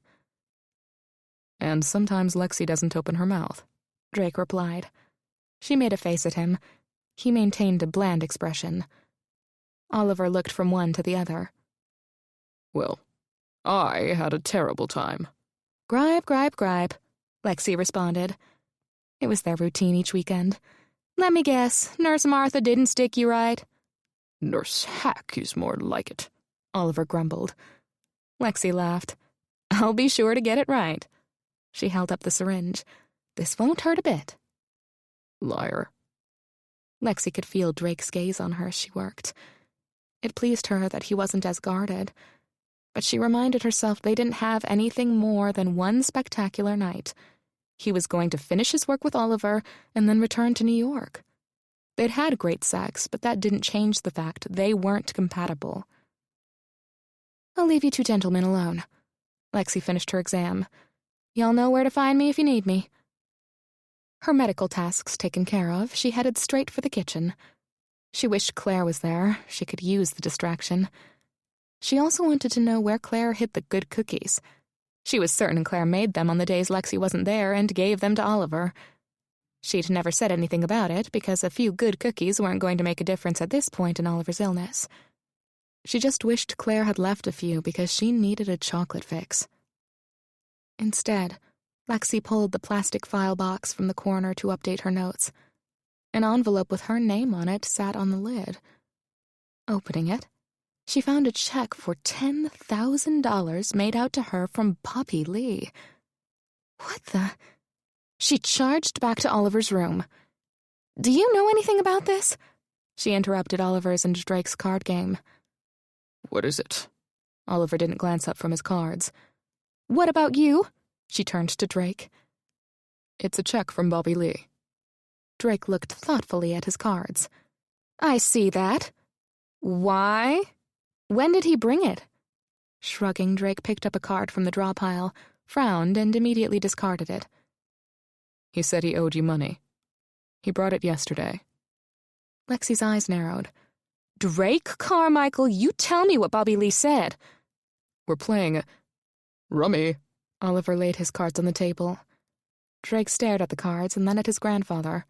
And sometimes Lexi doesn't open her mouth, Drake replied. She made a face at him. He maintained a bland expression. Oliver looked from one to the other. Well, I had a terrible time. Gripe, Lexi responded. It was their routine each weekend. Let me guess, Nurse Martha didn't stick you right? Nurse Hack is more like it, Oliver grumbled. Lexi laughed. I'll be sure to get it right. She held up the syringe. This won't hurt a bit. Liar. Lexi could feel Drake's gaze on her as she worked. It pleased her that he wasn't as guarded, but she reminded herself they didn't have anything more than one spectacular night. He was going to finish his work with Oliver and then return to New York. They'd had great sex, but that didn't change the fact they weren't compatible. I'll leave you two gentlemen alone. Lexi finished her exam. Y'all know where to find me if you need me. Her medical tasks taken care of, she headed straight for the kitchen. She wished Claire was there. She could use the distraction. She also wanted to know where Claire hid the good cookies. She was certain Claire made them on the days Lexi wasn't there and gave them to Oliver. She'd never said anything about it because a few good cookies weren't going to make a difference at this point in Oliver's illness. She just wished Claire had left a few because she needed a chocolate fix. Instead, Lexi pulled the plastic file box from the corner to update her notes. An envelope with her name on it sat on the lid. Opening it, she found a check for $10,000 made out to her from Bobby Lee. What the? She charged back to Oliver's room. Do you know anything about this? She interrupted Oliver's and Drake's card game. What is it? Oliver didn't glance up from his cards. What about you? She turned to Drake. It's a check from Bobby Lee. Drake looked thoughtfully at his cards. I see that. Why? When did he bring it? Shrugging, Drake picked up a card from the draw pile, frowned, and immediately discarded it. He said he owed you money. He brought it yesterday. Lexi's eyes narrowed. Drake Carmichael, you tell me what Bobby Lee said. We're playing rummy. Oliver laid his cards on the table. Drake stared at the cards and then at his grandfather.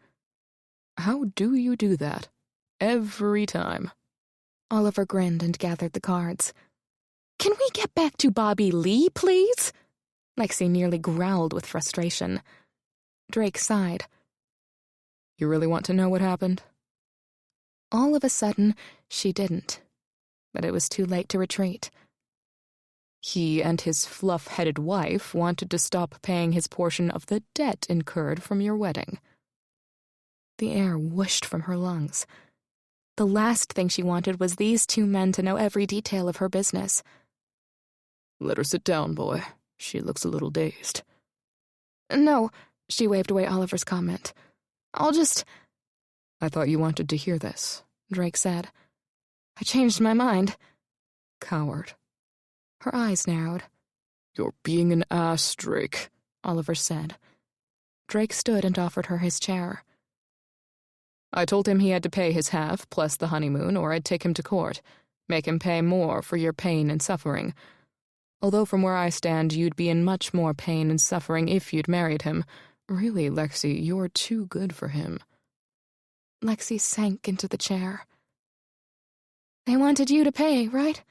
How do you do that? Every time. Oliver grinned and gathered the cards. Can we get back to Bobby Lee, please? Lexi nearly growled with frustration. Drake sighed. You really want to know what happened? All of a sudden, she didn't. But it was too late to retreat. He and his fluff-headed wife wanted to stop paying his portion of the debt incurred from your wedding. The air whooshed from her lungs. The last thing she wanted was these two men to know every detail of her business. Let her sit down, boy. She looks a little dazed. No, she waved away Oliver's comment. I'll just... I thought you wanted to hear this, Drake said. I changed my mind. Coward. Her eyes narrowed. You're being an ass, Drake, Oliver said. Drake stood and offered her his chair. I told him he had to pay his half, plus the honeymoon, or I'd take him to court, make him pay more for your pain and suffering. Although from where I stand, you'd be in much more pain and suffering if you'd married him. Really, Lexi, you're too good for him. Lexi sank into the chair. They wanted you to pay, right?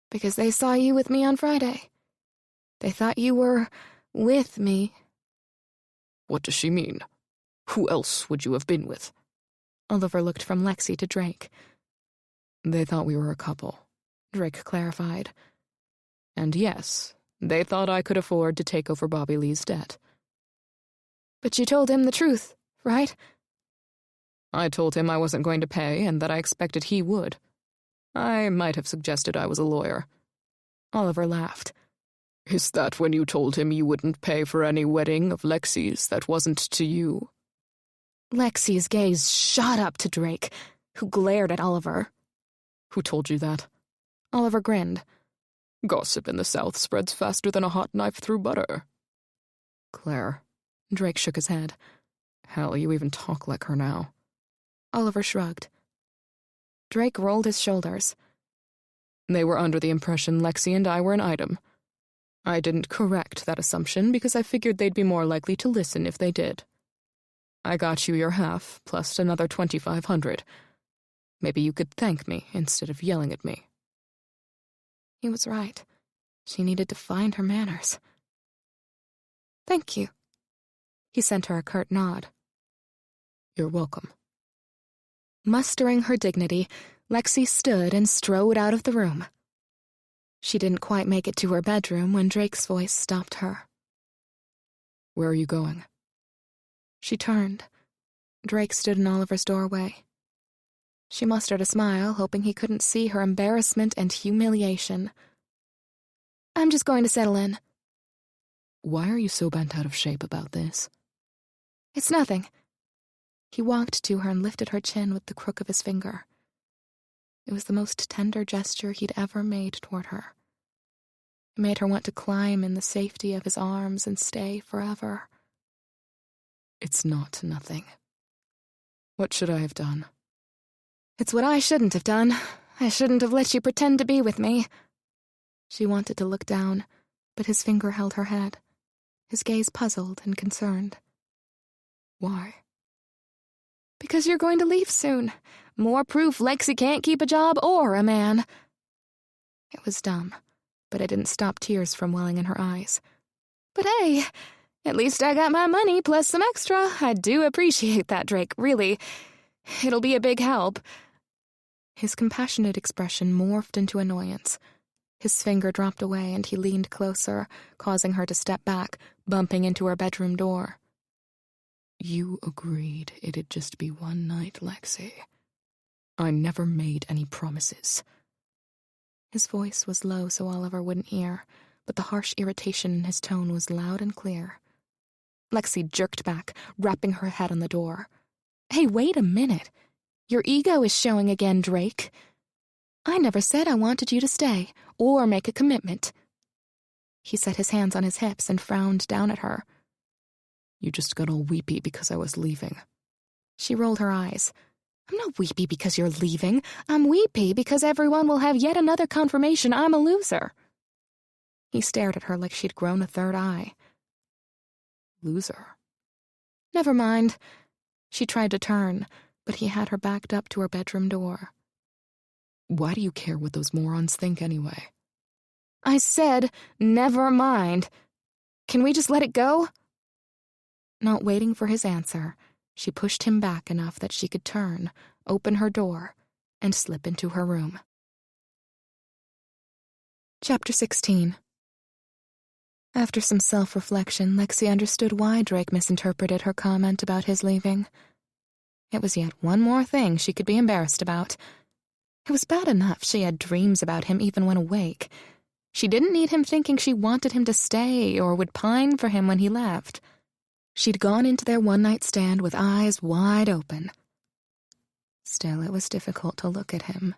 Because they saw you with me on Friday. They thought you were with me. What does she mean? Who else would you have been with? Oliver looked from Lexi to Drake. They thought we were a couple, Drake clarified. And yes, they thought I could afford to take over Bobby Lee's debt. But you told him the truth, right? I told him I wasn't going to pay and that I expected he would. I might have suggested I was a lawyer. Oliver laughed. Is that when you told him you wouldn't pay for any wedding of Lexi's that wasn't to you? Lexi's gaze shot up to Drake, who glared at Oliver. Who told you that? Oliver grinned. Gossip in the South spreads faster than a hot knife through butter. Claire. Drake shook his head. Hell, you even talk like her now. Oliver shrugged. Drake rolled his shoulders. They were under the impression Lexi and I were an item. I didn't correct that assumption because I figured they'd be more likely to listen if they did. I got you your half, plus another $2,500. Maybe you could thank me instead of yelling at me. He was right. She needed to find her manners. Thank you. He sent her a curt nod. You're welcome. Mustering her dignity, Lexi stood and strode out of the room. She didn't quite make it to her bedroom when Drake's voice stopped her. Where are you going? She turned. Drake stood in Oliver's doorway. She mustered a smile, hoping he couldn't see her embarrassment and humiliation. I'm just going to settle in. Why are you so bent out of shape about this? It's nothing. He walked to her and lifted her chin with the crook of his finger. It was the most tender gesture he'd ever made toward her. It made her want to climb in the safety of his arms and stay forever. It's not nothing. What should I have done? It's what I shouldn't have done. I shouldn't have let you pretend to be with me. She wanted to look down, but his finger held her head, his gaze puzzled and concerned. Why? Because you're going to leave soon. More proof Lexi can't keep a job or a man. It was dumb, but it didn't stop tears from welling in her eyes. But hey, at least I got my money plus some extra. I do appreciate that, Drake, really. It'll be a big help. His compassionate expression morphed into annoyance. His finger dropped away and he leaned closer, causing her to step back, bumping into her bedroom door. You agreed it'd just be one night, Lexi. I never made any promises. His voice was low so Oliver wouldn't hear, but the harsh irritation in his tone was loud and clear. Lexi jerked back, rapping her head on the door. Hey, wait a minute. Your ego is showing again, Drake. I never said I wanted you to stay, or make a commitment. He set his hands on his hips and frowned down at her. You just got all weepy because I was leaving. She rolled her eyes. I'm not weepy because you're leaving. I'm weepy because everyone will have yet another confirmation I'm a loser. He stared at her like she'd grown a third eye. Loser? Never mind. She tried to turn, but he had her backed up to her bedroom door. Why do you care what those morons think anyway? I said, never mind. Can we just let it go? Not waiting for his answer, she pushed him back enough that she could turn, open her door, and slip into her room. Chapter 16. After some self-reflection, Lexi understood why Drake misinterpreted her comment about his leaving. It was yet one more thing she could be embarrassed about. It was bad enough she had dreams about him even when awake. She didn't need him thinking she wanted him to stay or would pine for him when he left. She'd gone into their one-night stand with eyes wide open. Still, it was difficult to look at him,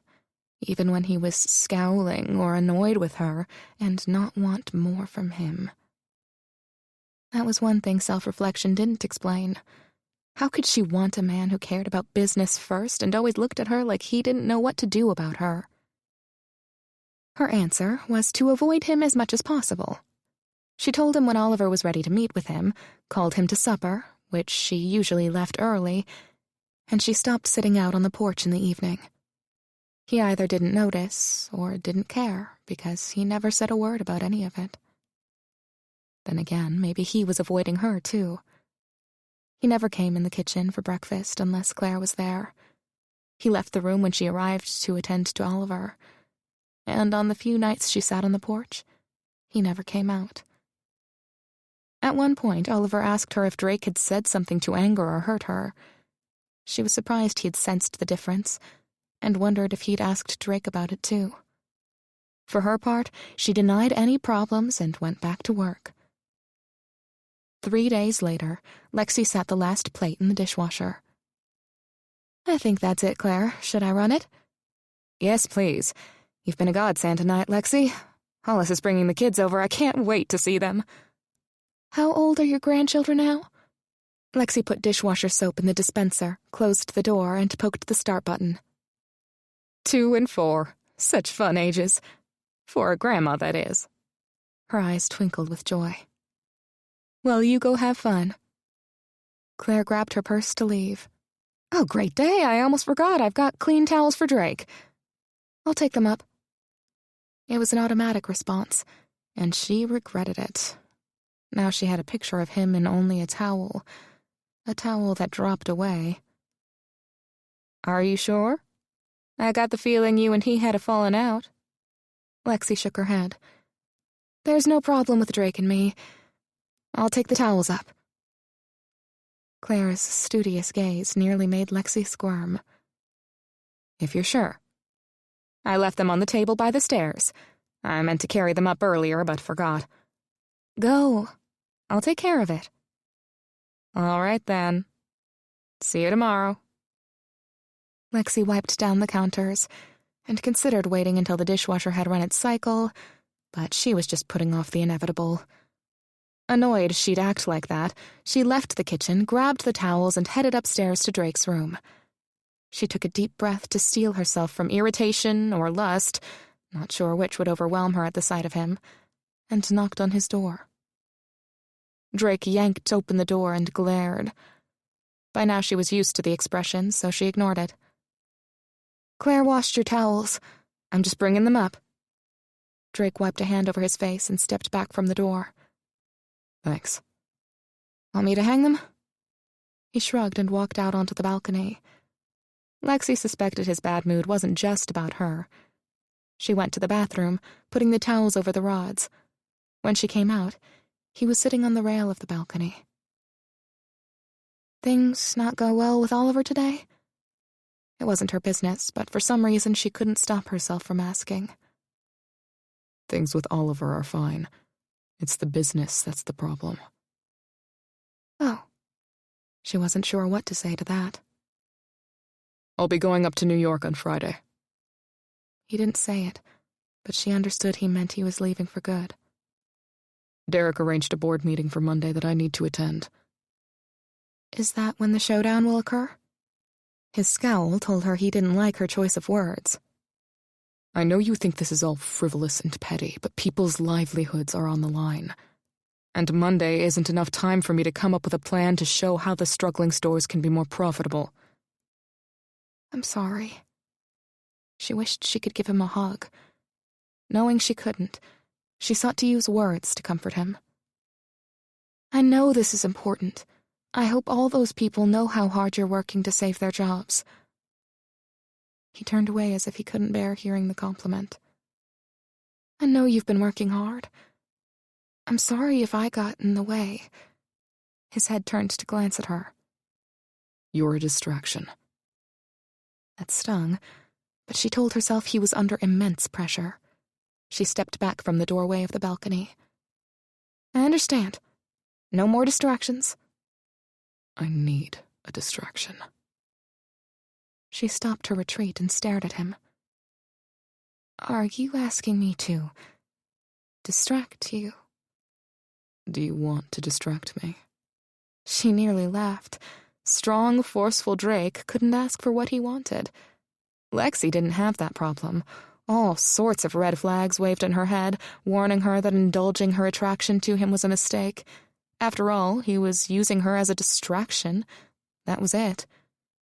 even when he was scowling or annoyed with her, and not want more from him. That was one thing self-reflection didn't explain. How could she want a man who cared about business first and always looked at her like he didn't know what to do about her? Her answer was to avoid him as much as possible. She told him when Oliver was ready to meet with him, called him to supper, which she usually left early, and she stopped sitting out on the porch in the evening. He either didn't notice or didn't care, because he never said a word about any of it. Then again, maybe he was avoiding her, too. He never came in the kitchen for breakfast unless Claire was there. He left the room when she arrived to attend to Oliver, and on the few nights she sat on the porch, he never came out. At one point, Oliver asked her if Drake had said something to anger or hurt her. She was surprised he had sensed the difference, and wondered if he'd asked Drake about it too. For her part, she denied any problems and went back to work. 3 days later, Lexi set the last plate in the dishwasher. I think that's it, Claire. Should I run it? Yes, please. You've been a godsend tonight, Lexi. Hollis is bringing the kids over. I can't wait to see them. How old are your grandchildren now? Lexi put dishwasher soap in the dispenser, closed the door, and poked the start button. 2 and 4. Such fun ages. For a grandma, that is. Her eyes twinkled with joy. Well, you go have fun. Claire grabbed her purse to leave. Oh, great day. I almost forgot. I've got clean towels for Drake. I'll take them up. It was an automatic response, and she regretted it. Now she had a picture of him in only a towel that dropped away. Are you sure? I got the feeling you and he had a falling out. Lexi shook her head. There's no problem with Drake and me. I'll take the towels up. Claire's studious gaze nearly made Lexi squirm. If you're sure. I left them on the table by the stairs. I meant to carry them up earlier, but forgot. Go. I'll take care of it. All right, then. See you tomorrow. Lexi wiped down the counters and considered waiting until the dishwasher had run its cycle, but she was just putting off the inevitable. Annoyed she'd act like that, she left the kitchen, grabbed the towels, and headed upstairs to Drake's room. She took a deep breath to steel herself from irritation or lust, not sure which would overwhelm her at the sight of him, and knocked on his door. Drake yanked open the door and glared. By now she was used to the expression, so she ignored it. Claire washed your towels. I'm just bringing them up. Drake wiped a hand over his face and stepped back from the door. Thanks. Want me to hang them? He shrugged and walked out onto the balcony. Lexi suspected his bad mood wasn't just about her. She went to the bathroom, putting the towels over the rods. When she came out, he was sitting on the rail of the balcony. Things not go well with Oliver today? It wasn't her business, but for some reason she couldn't stop herself from asking. Things with Oliver are fine. It's the business that's the problem. Oh. She wasn't sure what to say to that. I'll be going up to New York on Friday. He didn't say it, but she understood he meant he was leaving for good. Derek arranged a board meeting for Monday that I need to attend. Is that when the showdown will occur? His scowl told her he didn't like her choice of words. I know you think this is all frivolous and petty, but people's livelihoods are on the line. And Monday isn't enough time for me to come up with a plan to show how the struggling stores can be more profitable. I'm sorry. She wished she could give him a hug. Knowing she couldn't, she sought to use words to comfort him. I know this is important. I hope all those people know how hard you're working to save their jobs. He turned away as if he couldn't bear hearing the compliment. I know you've been working hard. I'm sorry if I got in the way. His head turned to glance at her. You're a distraction. That stung, but she told herself he was under immense pressure. She stepped back from the doorway of the balcony. I understand. No more distractions. I need a distraction. She stopped her retreat and stared at him. Are you asking me to distract you? Do you want to distract me? She nearly laughed. Strong, forceful Drake couldn't ask for what he wanted. Lexi didn't have that problem. All sorts of red flags waved in her head, warning her that indulging her attraction to him was a mistake. After all, he was using her as a distraction. That was it.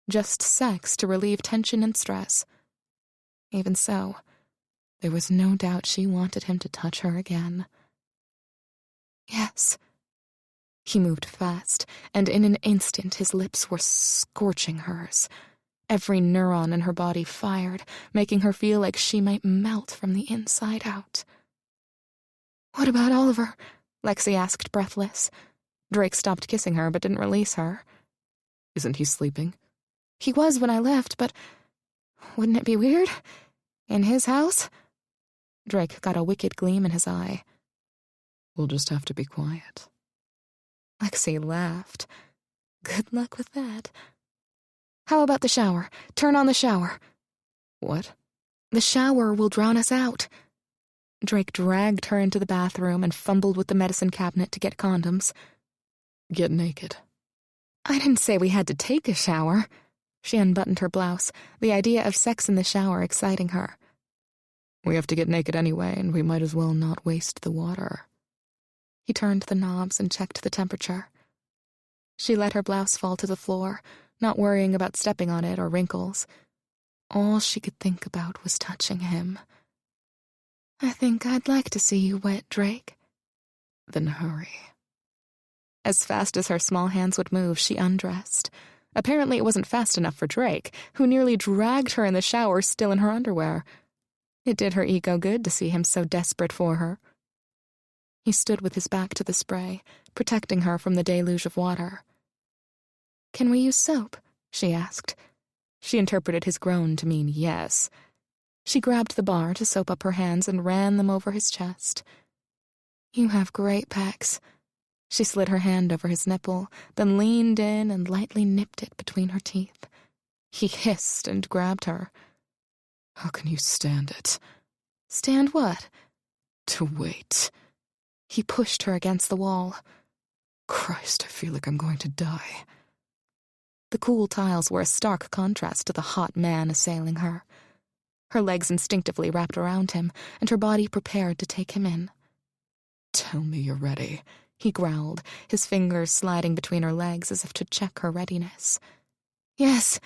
Just sex to relieve tension and stress. Even so, there was no doubt she wanted him to touch her again. Yes. He moved fast, and in an instant his lips were scorching hers. Every neuron in her body fired, making her feel like she might melt from the inside out. What about Oliver? Lexi asked, breathless. Drake stopped kissing her but didn't release her. Isn't he sleeping? He was when I left, but wouldn't it be weird? In his house? Drake got a wicked gleam in his eye. We'll just have to be quiet. Lexi laughed. Good luck with that. How about the shower? Turn on the shower. What? The shower will drown us out. Drake dragged her into the bathroom and fumbled with the medicine cabinet to get condoms. Get naked. I didn't say we had to take a shower. She unbuttoned her blouse, the idea of sex in the shower exciting her. We have to get naked anyway, and we might as well not waste the water. He turned the knobs and checked the temperature. She let her blouse fall to the floor, not worrying about stepping on it or wrinkles. All she could think about was touching him. I think I'd like to see you wet, Drake. Then hurry. As fast as her small hands would move, she undressed. Apparently it wasn't fast enough for Drake, who nearly dragged her in the shower still in her underwear. It did her ego good to see him so desperate for her. He stood with his back to the spray, protecting her from the deluge of water. Can we use soap? She asked. She interpreted his groan to mean yes. She grabbed the bar to soap up her hands and ran them over his chest. You have great pecs. She slid her hand over his nipple, then leaned in and lightly nipped it between her teeth. He hissed and grabbed her. How can you stand it? Stand what? To wait. He pushed her against the wall. Christ, I feel like I'm going to die. The cool tiles were a stark contrast to the hot man assailing her. Her legs instinctively wrapped around him, and her body prepared to take him in. Tell me you're ready, he growled, his fingers sliding between her legs as if to check her readiness. Yes.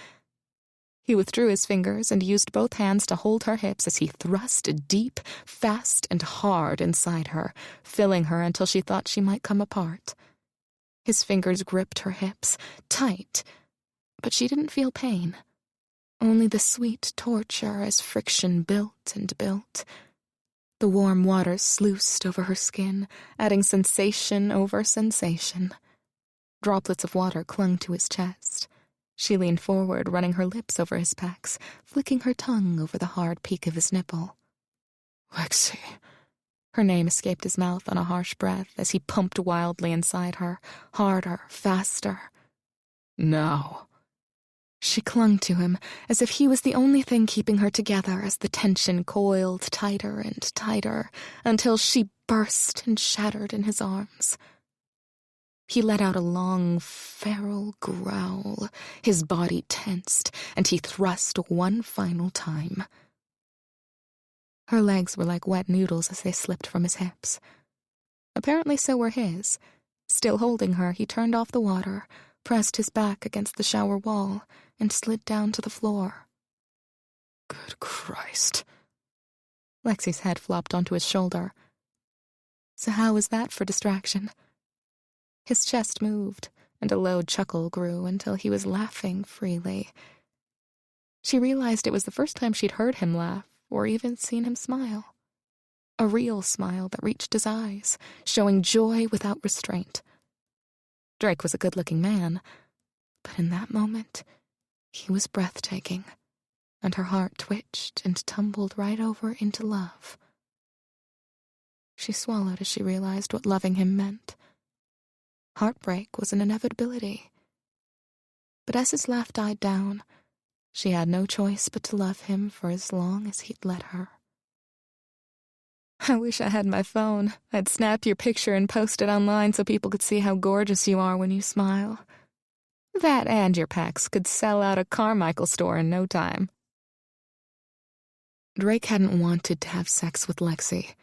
He withdrew his fingers and used both hands to hold her hips as he thrust deep, fast, and hard inside her, filling her until she thought she might come apart. His fingers gripped her hips, tight, but she didn't feel pain. Only the sweet torture as friction built and built. The warm waters sluiced over her skin, adding sensation over sensation. Droplets of water clung to his chest. She leaned forward, running her lips over his pecs, flicking her tongue over the hard peak of his nipple. Lexi. Her name escaped his mouth on a harsh breath as he pumped wildly inside her, harder, faster. Now. She clung to him as if he was the only thing keeping her together as the tension coiled tighter and tighter until she burst and shattered in his arms. He let out a long, feral growl, his body tensed, and he thrust one final time. Her legs were like wet noodles as they slipped from his hips. Apparently so were his. Still holding her, he turned off the water, pressed his back against the shower wall, and slid down to the floor. Good Christ. Lexi's head flopped onto his shoulder. So how was that for distraction? His chest moved, and a low chuckle grew until he was laughing freely. She realized it was the first time she'd heard him laugh, or even seen him smile. A real smile that reached his eyes, showing joy without restraint. Drake was a good-looking man, but in that moment, he was breathtaking, and her heart twitched and tumbled right over into love. She swallowed as she realized what loving him meant. Heartbreak was an inevitability. But as his laugh died down, she had no choice but to love him for as long as he'd let her. I wish I had my phone. I'd snap your picture and post it online so people could see how gorgeous you are when you smile. That and your pecs could sell out a Carmichael store in no time. Drake hadn't wanted to have sex with Lexi.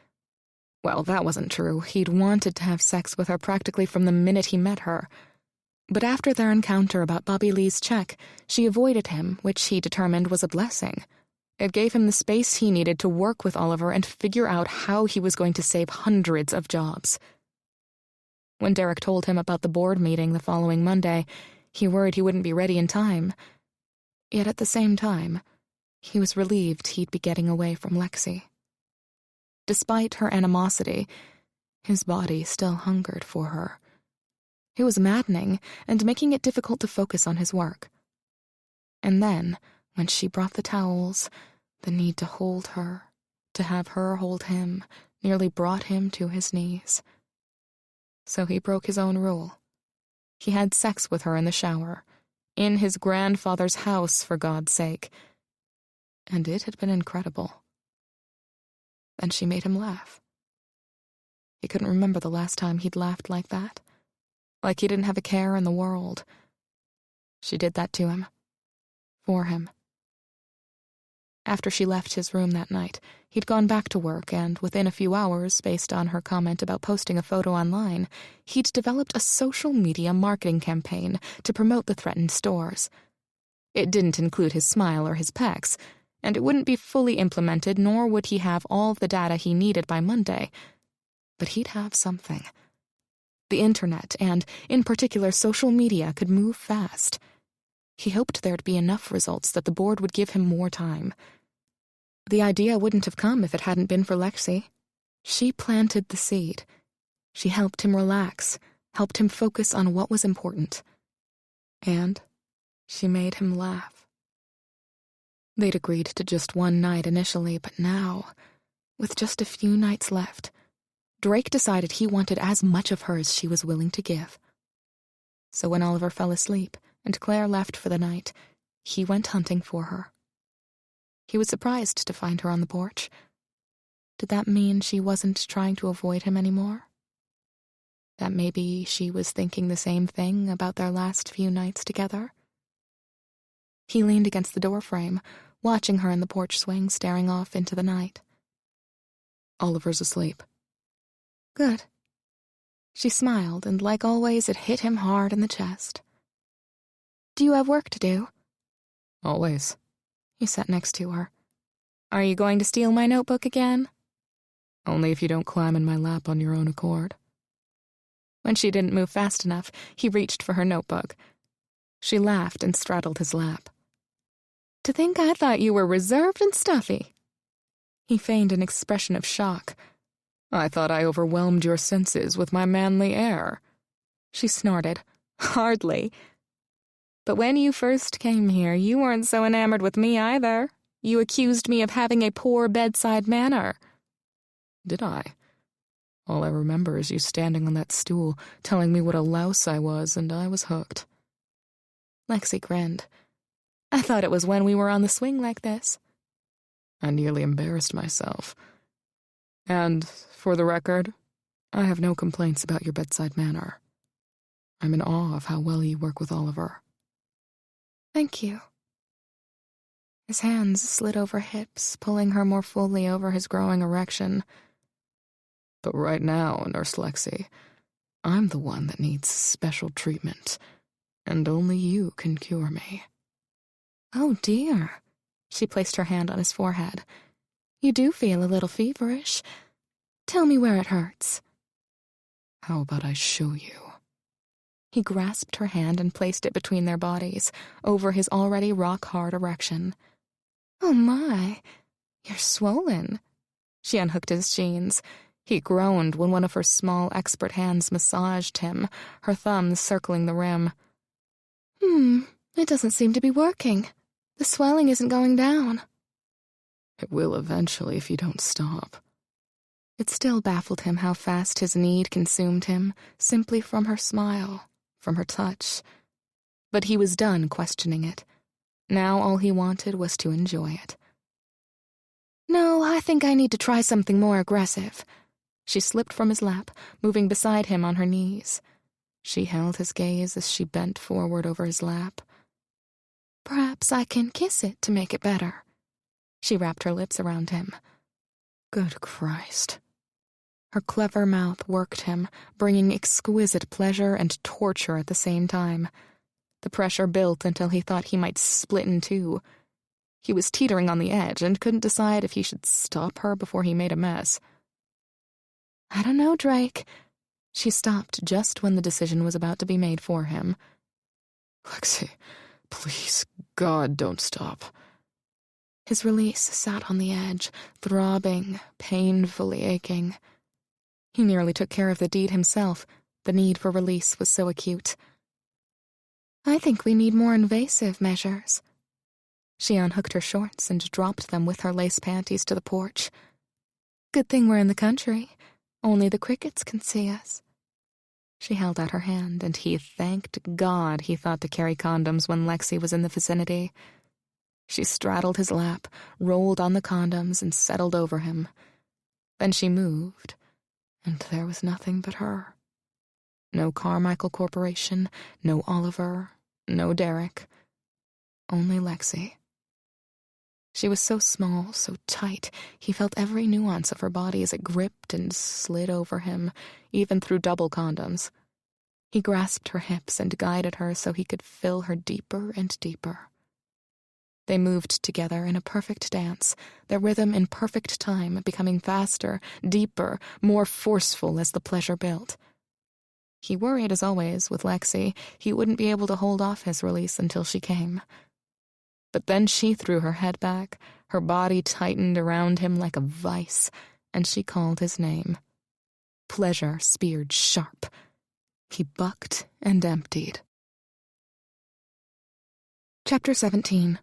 Well, that wasn't true. He'd wanted to have sex with her practically from the minute he met her. But after their encounter about Bobby Lee's check, she avoided him, which he determined was a blessing. It gave him the space he needed to work with Oliver and figure out how he was going to save hundreds of jobs. When Derek told him about the board meeting the following Monday, he worried he wouldn't be ready in time. Yet at the same time, he was relieved he'd be getting away from Lexi. Despite her animosity, his body still hungered for her. It was maddening and making it difficult to focus on his work. And then, when she brought the towels, the need to hold her, to have her hold him, nearly brought him to his knees. So he broke his own rule. He had sex with her in the shower, in his grandfather's house, for God's sake. And it had been incredible. Then she made him laugh. He couldn't remember the last time he'd laughed like that. Like he didn't have a care in the world. She did that to him. For him. After she left his room that night, he'd gone back to work, and within a few hours, based on her comment about posting a photo online, he'd developed a social media marketing campaign to promote the threatened stores. It didn't include his smile or his pecs, and it wouldn't be fully implemented, nor would he have all the data he needed by Monday. But he'd have something. The internet, and, in particular, social media, could move fast. He hoped there'd be enough results that the board would give him more time. The idea wouldn't have come if it hadn't been for Lexi. She planted the seed. She helped him relax, helped him focus on what was important. And she made him laugh. They'd agreed to just one night initially, but now, with just a few nights left, Drake decided he wanted as much of her as she was willing to give. So when Oliver fell asleep and Claire left for the night, he went hunting for her. He was surprised to find her on the porch. Did that mean she wasn't trying to avoid him anymore? That maybe she was thinking the same thing about their last few nights together? He leaned against the doorframe, watching her in the porch swing, staring off into the night. Oliver's asleep. Good. She smiled, and like always, it hit him hard in the chest. Do you have work to do? Always. He sat next to her. Are you going to steal my notebook again? Only if you don't climb in my lap on your own accord. When she didn't move fast enough, he reached for her notebook. She laughed and straddled his lap. To think I thought you were reserved and stuffy. He feigned an expression of shock. I thought I overwhelmed your senses with my manly air. She snorted. Hardly. But when you first came here, you weren't so enamored with me either. You accused me of having a poor bedside manner. Did I? All I remember is you standing on that stool, telling me what a louse I was, and I was hooked. Lexi grinned. I thought it was when we were on the swing like this. I nearly embarrassed myself. And, for the record, I have no complaints about your bedside manner. I'm in awe of how well you work with Oliver. Thank you. His hands slid over hips, pulling her more fully over his growing erection. But right now, Nurse Lexi, I'm the one that needs special treatment, and only you can cure me. Oh, dear. She placed her hand on his forehead. You do feel a little feverish. Tell me where it hurts. How about I show you? He grasped her hand and placed it between their bodies, over his already rock-hard erection. Oh, my. You're swollen. She unhooked his jeans. He groaned when one of her small, expert hands massaged him, her thumbs circling the rim. It doesn't seem to be working. The swelling isn't going down. It will eventually if you don't stop. It still baffled him how fast his need consumed him, simply from her smile, from her touch. But he was done questioning it. Now all he wanted was to enjoy it. No, I think I need to try something more aggressive. She slipped from his lap, moving beside him on her knees. She held his gaze as she bent forward over his lap. Perhaps I can kiss it to make it better. She wrapped her lips around him. Good Christ. Her clever mouth worked him, bringing exquisite pleasure and torture at the same time. The pressure built until he thought he might split in two. He was teetering on the edge and couldn't decide if he should stop her before he made a mess. I don't know, Drake. She stopped just when the decision was about to be made for him. Lexi, please, God, don't stop. His release sat on the edge, throbbing, painfully aching. He nearly took care of the deed himself. The need for release was so acute. I think we need more invasive measures. She unhooked her shorts and dropped them with her lace panties to the porch. Good thing we're in the country. Only the crickets can see us. She held out her hand, and he thanked God he thought to carry condoms when Lexi was in the vicinity. She straddled his lap, rolled on the condoms, and settled over him. Then she moved, and there was nothing but her. No Carmichael Corporation, no Oliver, no Derek. Only Lexi. She was so small, so tight, he felt every nuance of her body as it gripped and slid over him, even through double condoms. He grasped her hips and guided her so he could fill her deeper and deeper. They moved together in a perfect dance, their rhythm in perfect time, becoming faster, deeper, more forceful as the pleasure built. He worried, as always, with Lexi, he wouldn't be able to hold off his release until she came. But then she threw her head back, her body tightened around him like a vice, and she called his name. Pleasure speared sharp. He bucked and emptied. Chapter 17.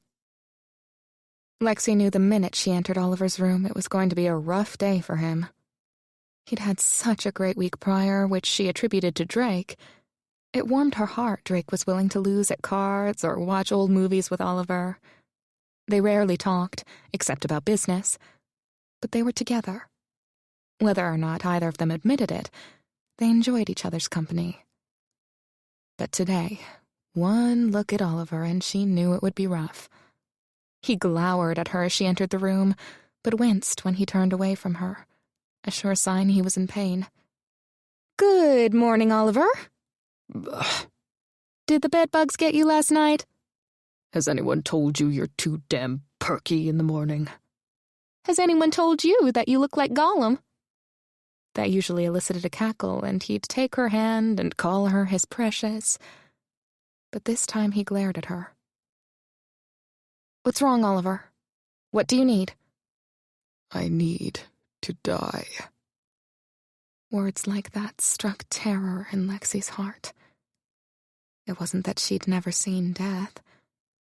Lexi knew the minute she entered Oliver's room it was going to be a rough day for him. He'd had such a great week prior, which she attributed to Drake. It warmed her heart Drake was willing to lose at cards or watch old movies with Oliver. They rarely talked, except about business, but they were together. Whether or not either of them admitted it, they enjoyed each other's company. But today, one look at Oliver and she knew it would be rough. He glowered at her as she entered the room, but winced when he turned away from her, a sure sign he was in pain. Good morning, Oliver. Ugh. Did the bedbugs get you last night? Has anyone told you you're too damn perky in the morning? Has anyone told you that you look like Gollum? That usually elicited a cackle, and he'd take her hand and call her his precious. But this time he glared at her. What's wrong, Oliver? What do you need? I need to die. Words like that struck terror in Lexi's heart. It wasn't that she'd never seen death.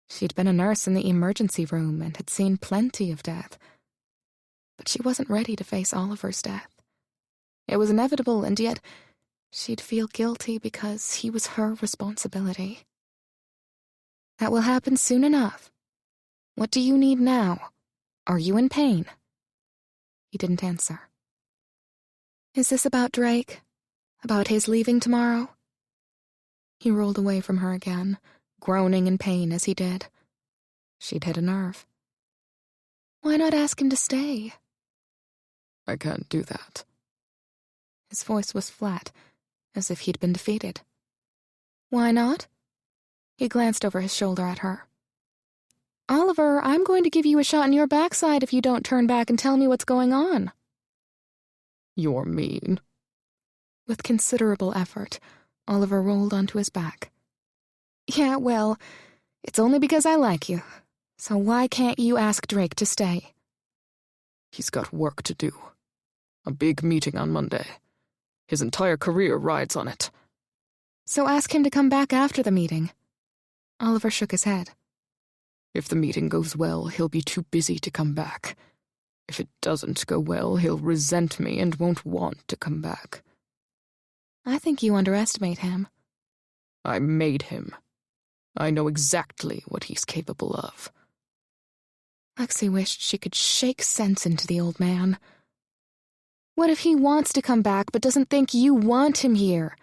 She'd been a nurse in the emergency room and had seen plenty of death. But she wasn't ready to face Oliver's death. It was inevitable, and yet she'd feel guilty because he was her responsibility. That will happen soon enough, What do you need now? Are you in pain? He didn't answer. Is this about Drake? About his leaving tomorrow? He rolled away from her again, groaning in pain as he did. She'd hit a nerve. Why not ask him to stay? I can't do that. His voice was flat, as if he'd been defeated. Why not? He glanced over his shoulder at her. Oliver, I'm going to give you a shot in your backside if you don't turn back and tell me what's going on. You're mean. With considerable effort, Oliver rolled onto his back. Yeah, well, it's only because I like you. So why can't you ask Drake to stay? He's got work to do. A big meeting on Monday. His entire career rides on it. So ask him to come back after the meeting. Oliver shook his head. If the meeting goes well, he'll be too busy to come back. If it doesn't go well, he'll resent me and won't want to come back. I think you underestimate him. I made him. I know exactly what he's capable of. Lexi wished she could shake sense into the old man. What if he wants to come back but doesn't think you want him here?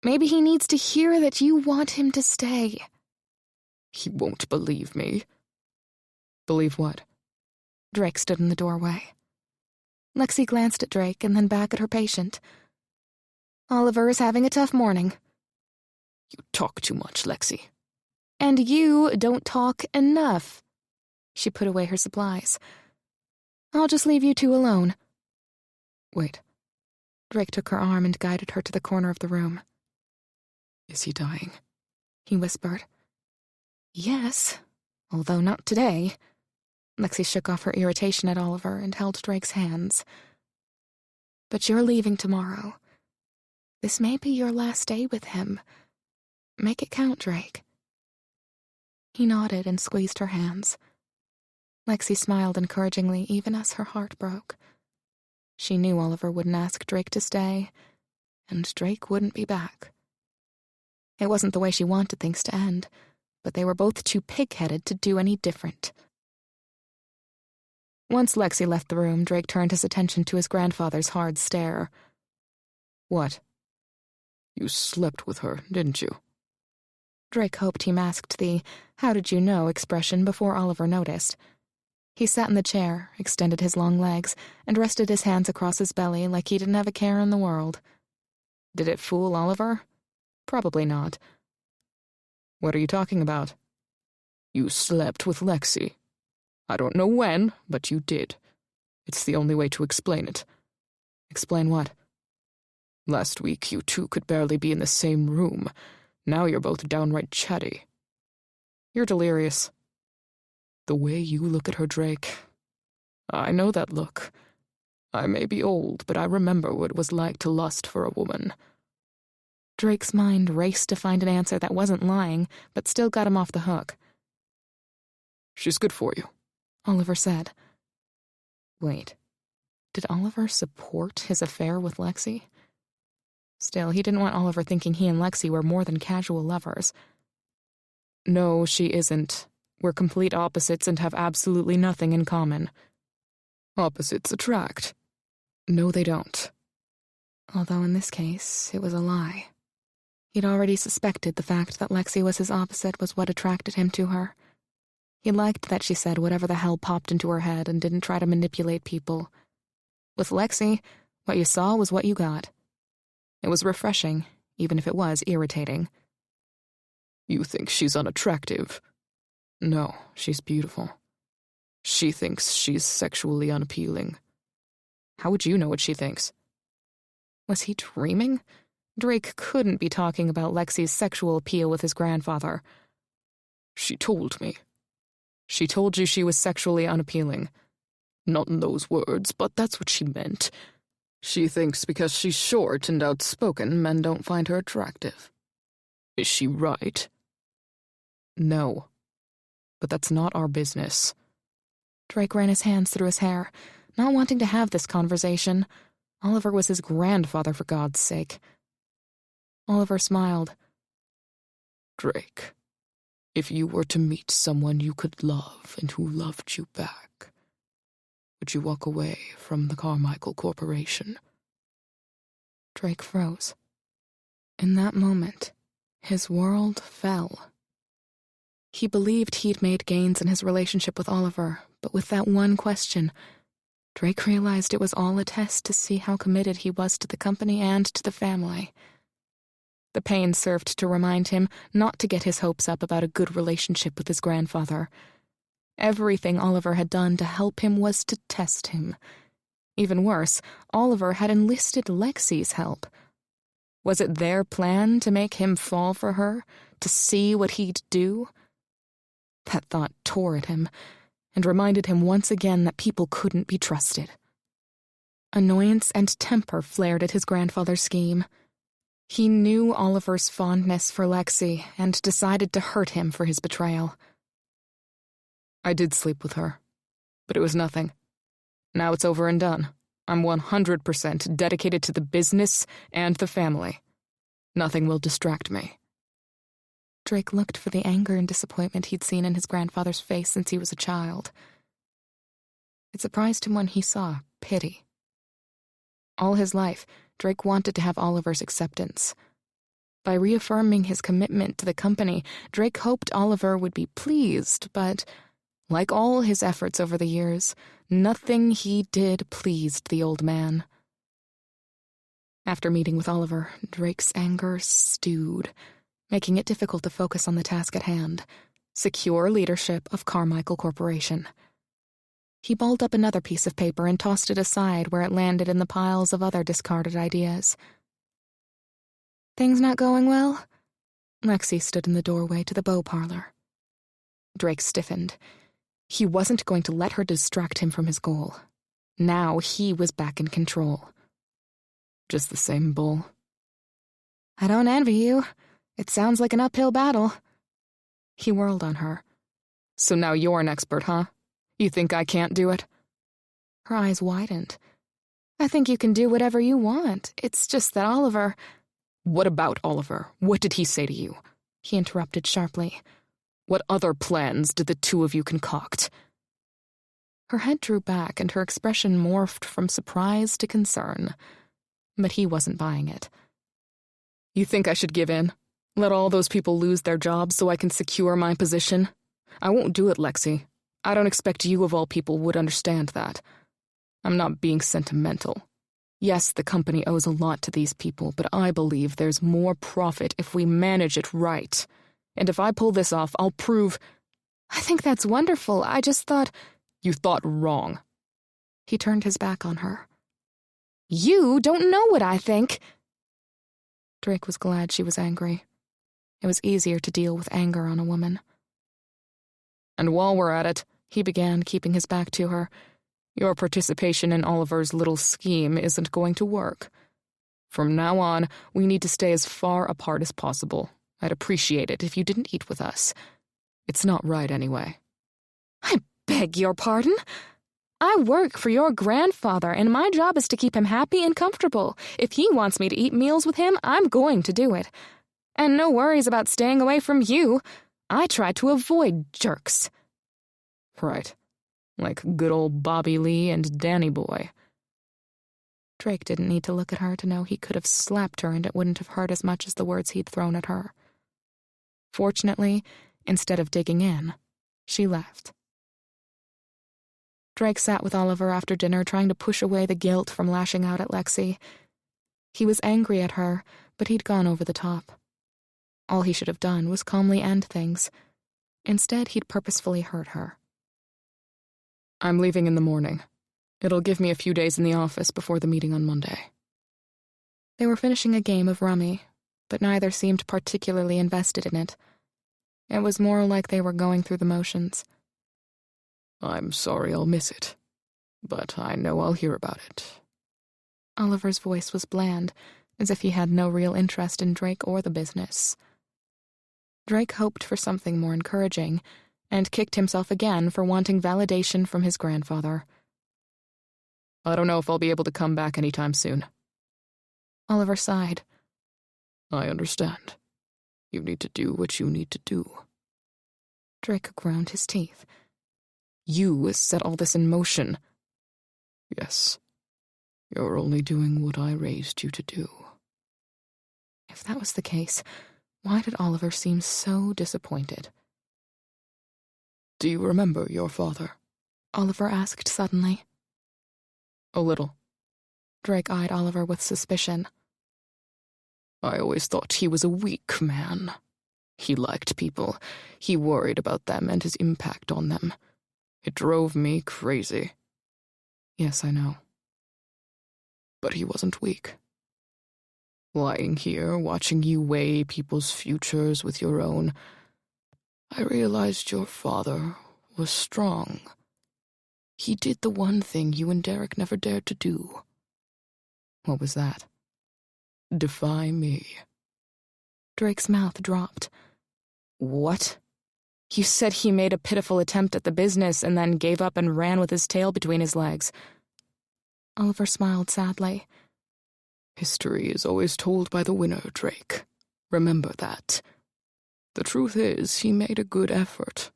Maybe he needs to hear that you want him to stay. He won't believe me. Believe what? Drake stood in the doorway. Lexi glanced at Drake and then back at her patient. Oliver is having a tough morning. You talk too much, Lexi. And you don't talk enough. She put away her supplies. I'll just leave you two alone. Wait. Drake took her arm and guided her to the corner of the room. Is he dying? He whispered. Yes, although not today. Lexi shook off her irritation at Oliver and held Drake's hands. But you're leaving tomorrow. This may be your last day with him. Make it count, Drake. He nodded and squeezed her hands. Lexi smiled encouragingly even as her heart broke. She knew Oliver wouldn't ask Drake to stay, and Drake wouldn't be back. It wasn't the way she wanted things to end, but they were both too pig-headed to do any different. Once Lexi left the room, Drake turned his attention to his grandfather's hard stare. What? You slept with her, didn't you? Drake hoped he masked the "how did you know" expression before Oliver noticed. He sat in the chair, extended his long legs, and rested his hands across his belly like he didn't have a care in the world. Did it fool Oliver? Probably not. What are you talking about? You slept with Lexi. I don't know when, but you did. It's the only way to explain it. Explain what? Last week, you two could barely be in the same room. Now you're both downright chatty. You're delirious. The way you look at her, Drake. I know that look. I may be old, but I remember what it was like to lust for a woman. Drake's mind raced to find an answer that wasn't lying, but still got him off the hook. She's good for you, Oliver said. Wait, did Oliver support his affair with Lexi? Still, he didn't want Oliver thinking he and Lexi were more than casual lovers. No, she isn't. We're complete opposites and have absolutely nothing in common. Opposites attract. No, they don't. Although in this case, it was a lie. He'd already suspected the fact that Lexi was his opposite was what attracted him to her. He liked that she said whatever the hell popped into her head and didn't try to manipulate people. With Lexi, what you saw was what you got. It was refreshing, even if it was irritating. You think she's unattractive? No, she's beautiful. She thinks she's sexually unappealing. How would you know what she thinks? Was he dreaming? Drake couldn't be talking about Lexi's sexual appeal with his grandfather. She told me. She told you she was sexually unappealing. Not in those words, but that's what she meant. She thinks because she's short and outspoken, men don't find her attractive. Is she right? No. But that's not our business. Drake ran his hands through his hair, not wanting to have this conversation. Oliver was his grandfather, for God's sake. Oliver smiled. Drake, If you were to meet someone you could love and who loved you back, would you walk away from the Carmichael Corporation? Drake froze. In that moment, his world fell. He believed he'd made gains in his relationship with Oliver, but with that one question, Drake realized it was all a test to see how committed he was to the company and to the family. The pain served to remind him not to get his hopes up about a good relationship with his grandfather. Everything Oliver had done to help him was to test him. Even worse, Oliver had enlisted Lexi's help. Was it their plan to make him fall for her, to see what he'd do? That thought tore at him, and reminded him once again that people couldn't be trusted. Annoyance and temper flared at his grandfather's scheme. He knew Oliver's fondness for Lexi and decided to hurt him for his betrayal. I did sleep with her, but it was nothing. Now it's over and done. I'm 100% dedicated to the business and the family. Nothing will distract me. Drake looked for the anger and disappointment he'd seen in his grandfather's face since he was a child. It surprised him when he saw pity. All his life, Drake wanted to have Oliver's acceptance. By reaffirming his commitment to the company, Drake hoped Oliver would be pleased, but, like all his efforts over the years, nothing he did pleased the old man. After meeting with Oliver, Drake's anger stewed, making it difficult to focus on the task at hand: secure leadership of Carmichael Corporation. He balled up another piece of paper and tossed it aside where it landed in the piles of other discarded ideas. "Things not going well?" Lexi stood in the doorway to the bow parlor. Drake stiffened. He wasn't going to let her distract him from his goal. Now he was back in control. Just the same bull. "I don't envy you. It sounds like an uphill battle." He whirled on her. "So now you're an expert, huh? You think I can't do it?" Her eyes widened. "I think you can do whatever you want. It's just that Oliver—" "What about Oliver? What did he say to you?" he interrupted sharply. "What other plans did the two of you concoct?" Her head drew back and her expression morphed from surprise to concern. But he wasn't buying it. "You think I should give in? Let all those people lose their jobs so I can secure my position? I won't do it, Lexi. I don't expect you of all people would understand that. I'm not being sentimental. Yes, the company owes a lot to these people, but I believe there's more profit if we manage it right. And if I pull this off, I'll prove—" "I think that's wonderful. I just thought—" "You thought wrong." He turned his back on her. "You don't know what I think." Drake was glad she was angry. It was easier to deal with anger on a woman. "And while we're at it," he began, keeping his back to her, "your participation in Oliver's little scheme isn't going to work. From now on, we need to stay as far apart as possible. I'd appreciate it if you didn't eat with us. It's not right anyway." "I beg your pardon? I work for your grandfather, and my job is to keep him happy and comfortable. If he wants me to eat meals with him, I'm going to do it. And no worries about staying away from you. I try to avoid jerks." "Right. Like good old Bobby Lee and Danny Boy." Drake didn't need to look at her to know he could have slapped her and it wouldn't have hurt as much as the words he'd thrown at her. Fortunately, instead of digging in, she left. Drake sat with Oliver after dinner, trying to push away the guilt from lashing out at Lexi. He was angry at her, but he'd gone over the top. All he should have done was calmly end things. Instead, he'd purposefully hurt her. "I'm leaving in the morning. It'll give me a few days in the office before the meeting on Monday." They were finishing a game of rummy, but neither seemed particularly invested in it. It was more like they were going through the motions. "I'm sorry I'll miss it, but I know I'll hear about it." Oliver's voice was bland, as if he had no real interest in Drake or the business. Drake hoped for something more encouraging, and kicked himself again for wanting validation from his grandfather. "I don't know if I'll be able to come back anytime soon." Oliver sighed. "I understand. You need to do what you need to do." Drake ground his teeth. You set all this in motion. Yes. You're only doing what I raised you to do. If that was the case, why did Oliver seem so disappointed? Do you remember your father? Oliver asked suddenly. A little. Drake eyed Oliver with suspicion. I always thought he was a weak man. He liked people. He worried about them and his impact on them. It drove me crazy. Yes, I know. But he wasn't weak. Lying here, watching you weigh people's futures with your own, I realized your father was strong. He did the one thing you and Derek never dared to do. What was that? Defy me. Drake's mouth dropped. What? You said he made a pitiful attempt at the business and then gave up and ran with his tail between his legs. Oliver smiled sadly. History is always told by the winner, Drake. Remember that. The truth is, he made a good effort.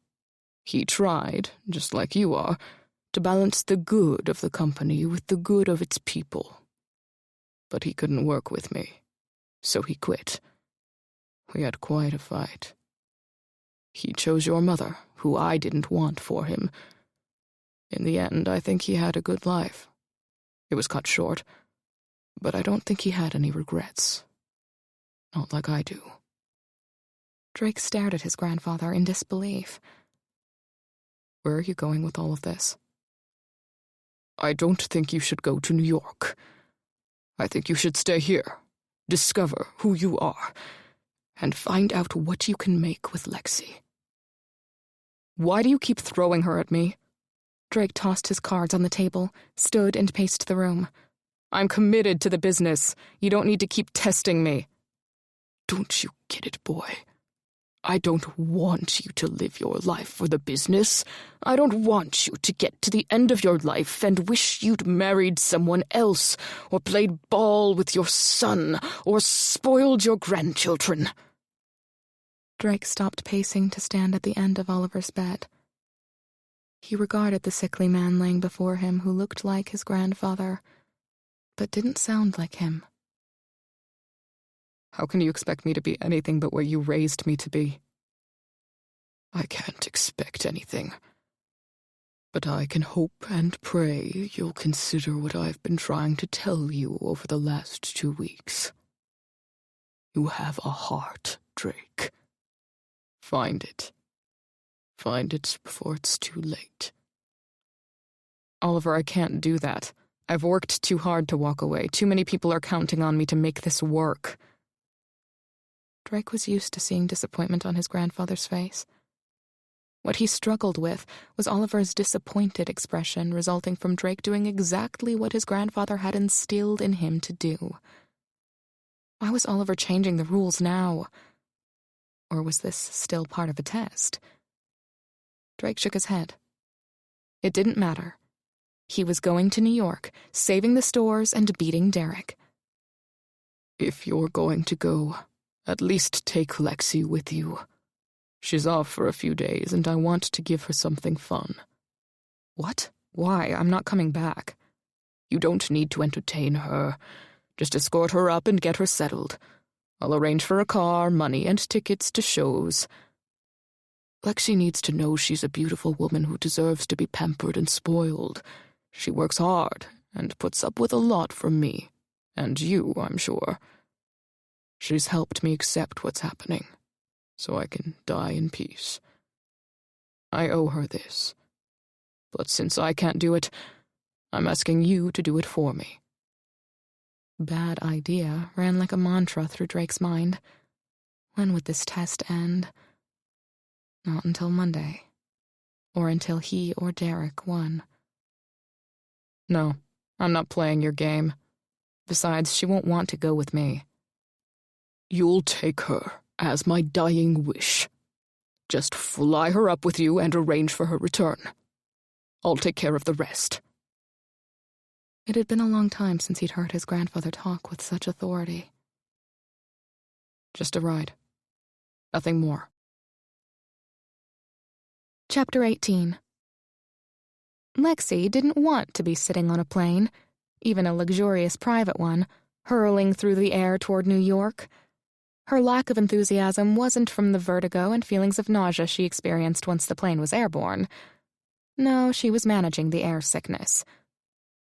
He tried, just like you are, to balance the good of the company with the good of its people. But he couldn't work with me, so he quit. We had quite a fight. He chose your mother, who I didn't want for him. In the end, I think he had a good life. It was cut short, but I don't think he had any regrets. Not like I do. Drake stared at his grandfather in disbelief. Where are you going with all of this? I don't think you should go to New York. I think you should stay here, discover who you are, and find out what you can make with Lexi. Why do you keep throwing her at me? Drake tossed his cards on the table, stood and paced the room. I'm committed to the business. You don't need to keep testing me. Don't you get it, boy? I don't want you to live your life for the business. I don't want you to get to the end of your life and wish you'd married someone else, or played ball with your son, or spoiled your grandchildren. Drake stopped pacing to stand at the end of Oliver's bed. He regarded the sickly man laying before him who looked like his grandfather, but didn't sound like him. How can you expect me to be anything but what you raised me to be? I can't expect anything. But I can hope and pray you'll consider what I've been trying to tell you over the last 2 weeks. You have a heart, Drake. Find it. Find it before it's too late. Oliver, I can't do that. I've worked too hard to walk away. Too many people are counting on me to make this work. Drake was used to seeing disappointment on his grandfather's face. What he struggled with was Oliver's disappointed expression resulting from Drake doing exactly what his grandfather had instilled in him to do. Why was Oliver changing the rules now? Or was this still part of a test? Drake shook his head. It didn't matter. He was going to New York, saving the stores and beating Derek. If you're going to go, at least take Lexi with you. She's off for a few days, and I want to give her something fun. What? Why? I'm not coming back. You don't need to entertain her. Just escort her up and get her settled. I'll arrange for a car, money, and tickets to shows. Lexi needs to know she's a beautiful woman who deserves to be pampered and spoiled. She works hard and puts up with a lot from me. And you, I'm sure. She's helped me accept what's happening, so I can die in peace. I owe her this. But since I can't do it, I'm asking you to do it for me. Bad idea ran like a mantra through Drake's mind. When would this test end? Not until Monday. Or until he or Derek won. No, I'm not playing your game. Besides, she won't want to go with me. You'll take her as my dying wish. Just fly her up with you and arrange for her return. I'll take care of the rest. It had been a long time since he'd heard his grandfather talk with such authority. Just a ride. Nothing more. Chapter 18. Lexi didn't want to be sitting on a plane, even a luxurious private one, hurling through the air toward New York. Her lack of enthusiasm wasn't from the vertigo and feelings of nausea she experienced once the plane was airborne. No, she was managing the air sickness.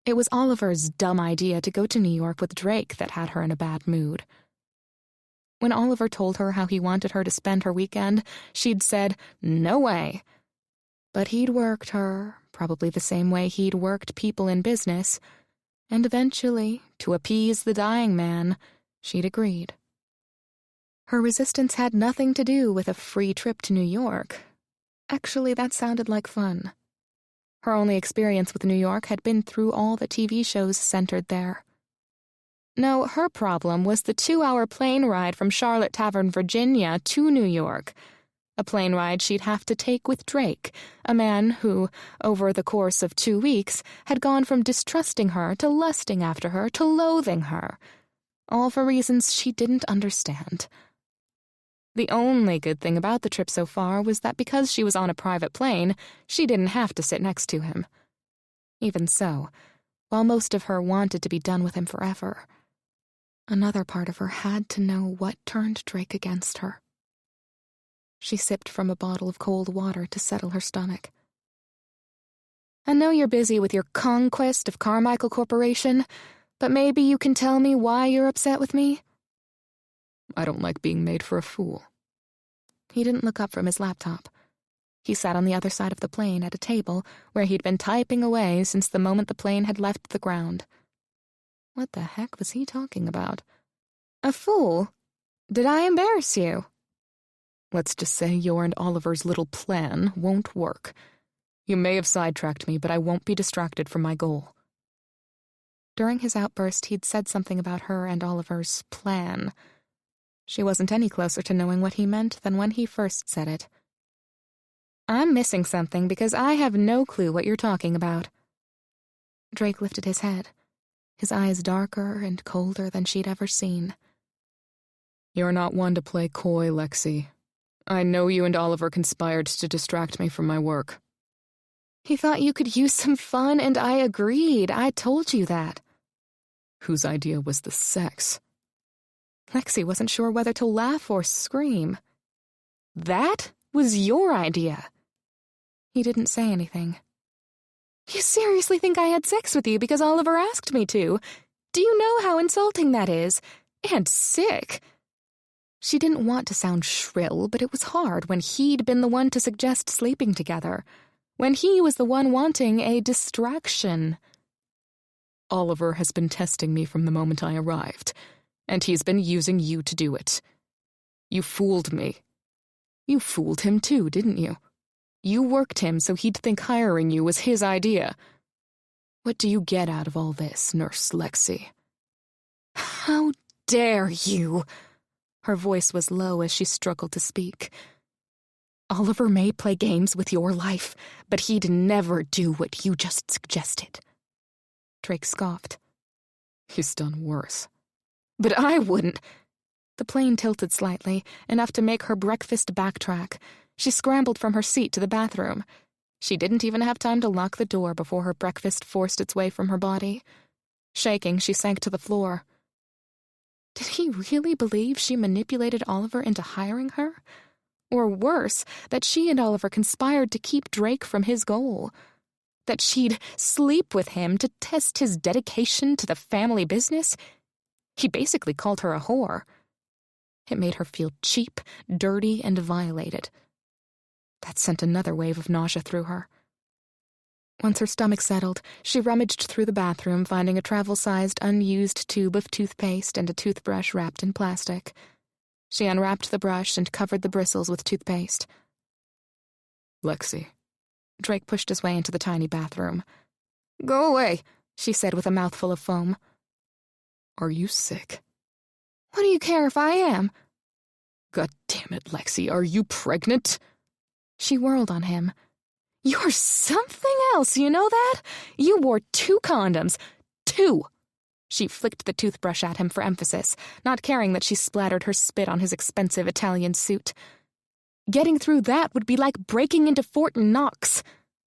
It was Oliver's dumb idea to go to New York with Drake that had her in a bad mood. When Oliver told her how he wanted her to spend her weekend, she'd said, "No way." But he'd worked her, probably the same way he'd worked people in business, and eventually, to appease the dying man, she'd agreed. Her resistance had nothing to do with a free trip to New York. Actually, that sounded like fun. Her only experience with New York had been through all the TV shows centered there. No, her problem was the 2-hour plane ride from Charlotte Tavern, Virginia to New York. A plane ride she'd have to take with Drake, a man who, over the course of 2 weeks, had gone from distrusting her to lusting after her to loathing her, all for reasons she didn't understand. The only good thing about the trip so far was that because she was on a private plane, she didn't have to sit next to him. Even so, while most of her wanted to be done with him forever, another part of her had to know what turned Drake against her. She sipped from a bottle of cold water to settle her stomach. "I know you're busy with your conquest of Carmichael Corporation, but maybe you can tell me why you're upset with me?" I don't like being made for a fool. He didn't look up from his laptop. He sat on the other side of the plane at a table where he'd been typing away since the moment the plane had left the ground. What the heck was he talking about? A fool? Did I embarrass you? Let's just say your and Oliver's little plan won't work. You may have sidetracked me, but I won't be distracted from my goal. During his outburst, he'd said something about her and Oliver's plan. She wasn't any closer to knowing what he meant than when he first said it. "I'm missing something because I have no clue what you're talking about." Drake lifted his head, his eyes darker and colder than she'd ever seen. You're not one to play coy, Lexi. I know you and Oliver conspired to distract me from my work. He thought you could use some fun, and I agreed. I told you that. Whose idea was the sex? Lexi wasn't sure whether to laugh or scream. That was your idea. He didn't say anything. You seriously think I had sex with you because Oliver asked me to? Do you know how insulting that is? And sick. She didn't want to sound shrill, but it was hard when he'd been the one to suggest sleeping together, when he was the one wanting a distraction. Oliver has been testing me from the moment I arrived, and he's been using you to do it. You fooled me. You fooled him too, didn't you? You worked him so he'd think hiring you was his idea. What do you get out of all this, Nurse Lexi? How dare you? Her voice was low as she struggled to speak. Oliver may play games with your life, but he'd never do what you just suggested. Drake scoffed. He's done worse. But I wouldn't. The plane tilted slightly, enough to make her breakfast backtrack. She scrambled from her seat to the bathroom. She didn't even have time to lock the door before her breakfast forced its way from her body. Shaking, she sank to the floor. Did he really believe she manipulated Oliver into hiring her? Or worse, that she and Oliver conspired to keep Drake from his goal? That she'd sleep with him to test his dedication to the family business? He basically called her a whore. It made her feel cheap, dirty, and violated. That sent another wave of nausea through her. Once her stomach settled, she rummaged through the bathroom, finding a travel-sized, unused tube of toothpaste and a toothbrush wrapped in plastic. She unwrapped the brush and covered the bristles with toothpaste. Lexi. Drake pushed his way into the tiny bathroom. "Go away," she said with a mouthful of foam. Are you sick? What do you care if I am? God damn it, Lexi, are you pregnant? She whirled on him. You're something else, you know that? You wore 2 condoms. 2! She flicked the toothbrush at him for emphasis, not caring that she splattered her spit on his expensive Italian suit. Getting through that would be like breaking into Fort Knox.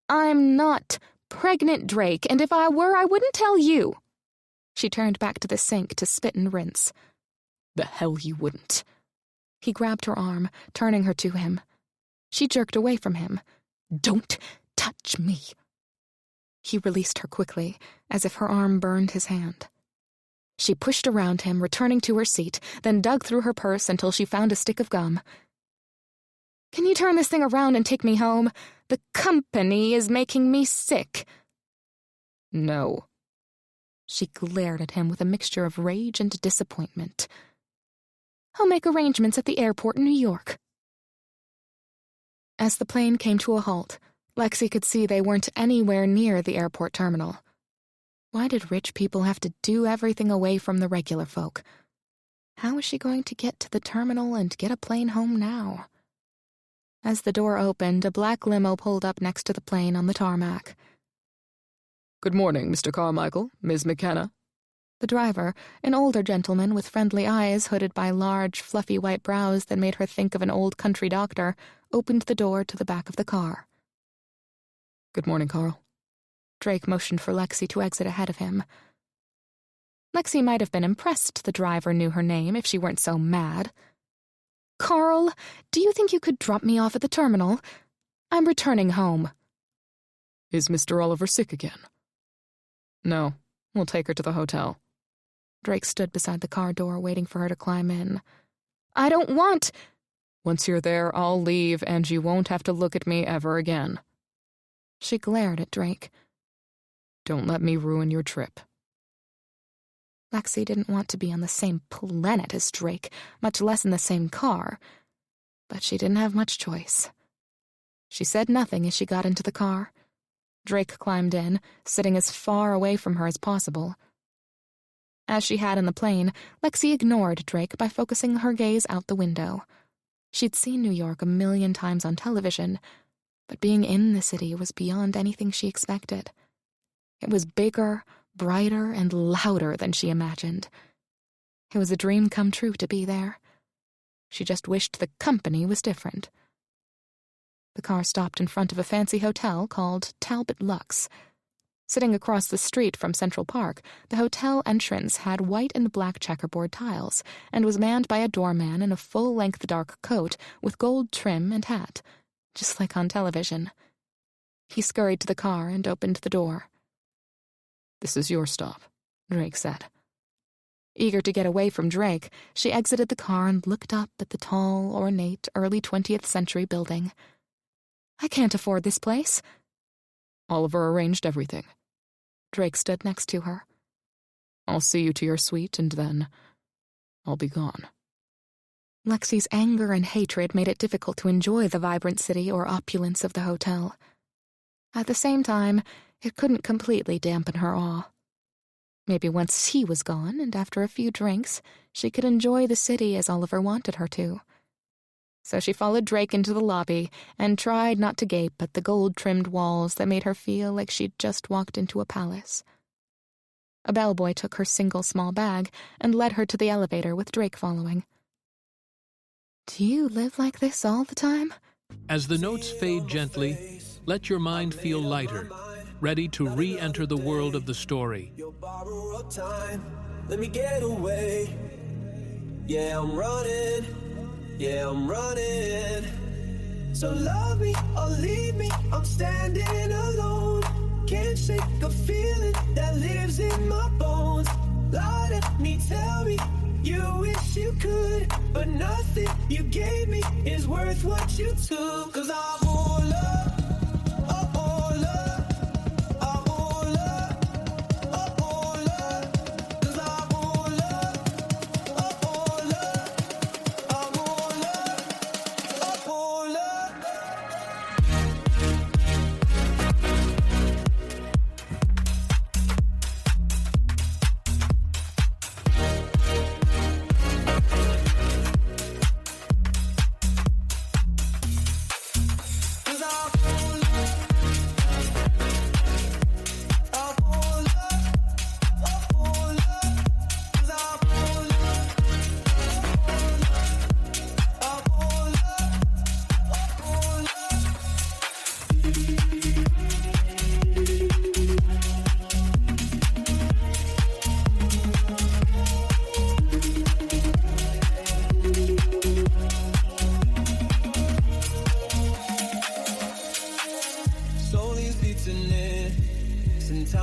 I'm not pregnant, Drake, and if I were, I wouldn't tell you. She turned back to the sink to spit and rinse. The hell you wouldn't. He grabbed her arm, turning her to him. She jerked away from him. Don't touch me. He released her quickly, as if her arm burned his hand. She pushed around him, returning to her seat, then dug through her purse until she found a stick of gum. Can you turn this thing around and take me home? The company is making me sick. No. She glared at him with a mixture of rage and disappointment. I'll make arrangements at the airport in New York. As the plane came to a halt, Lexi could see they weren't anywhere near the airport terminal. Why did rich people have to do everything away from the regular folk? How was she going to get to the terminal and get a plane home now? As the door opened, a black limo pulled up next to the plane on the tarmac. Good morning, Mr. Carmichael, Ms. McKenna. The driver, an older gentleman with friendly eyes hooded by large, fluffy white brows that made her think of an old country doctor, opened the door to the back of the car. Good morning, Carl. Drake motioned for Lexi to exit ahead of him. Lexi might have been impressed the driver knew her name if she weren't so mad. Carl, do you think you could drop me off at the terminal? I'm returning home. Is Mr. Oliver sick again? No, we'll take her to the hotel. Drake stood beside the car door waiting for her to climb in. I don't want... Once you're there, I'll leave and you won't have to look at me ever again. She glared at Drake. Don't let me ruin your trip. Lexi didn't want to be on the same planet as Drake, much less in the same car. But she didn't have much choice. She said nothing as she got into the car. Drake climbed in, sitting as far away from her as possible. As she had in the plane, Lexi ignored Drake by focusing her gaze out the window. She'd seen New York a million times on television, but being in the city was beyond anything she expected. It was bigger, brighter, and louder than she imagined. It was a dream come true to be there. She just wished the company was different. The car stopped in front of a fancy hotel called Talbot Lux. Sitting across the street from Central Park, the hotel entrance had white and black checkerboard tiles and was manned by a doorman in a full-length dark coat with gold trim and hat, just like on television. He scurried to the car and opened the door. This is your stop, Drake said. Eager to get away from Drake, she exited the car and looked up at the tall, ornate, early 20th century building. I can't afford this place. Oliver arranged everything. Drake stood next to her. I'll see you to your suite, and then I'll be gone. Lexi's anger and hatred made it difficult to enjoy the vibrant city or opulence of the hotel. At the same time, it couldn't completely dampen her awe. Maybe once he was gone, and after a few drinks, she could enjoy the city as Oliver wanted her to. So she followed Drake into the lobby and tried not to gape at the gold-trimmed walls that made her feel like she'd just walked into a palace. A bellboy took her single small bag and led her to the elevator with Drake following. Do you live like this all the time? As the notes fade gently, let your mind feel lighter, ready to re-enter the world of the story. Let me get away. Yeah, I'm running. Yeah, I'm running. So love me or leave me, I'm standing alone. Can't shake a feeling that lives in my bones. Lie to me, tell me you wish you could, but nothing you gave me is worth what you took. 'Cause I'm all up.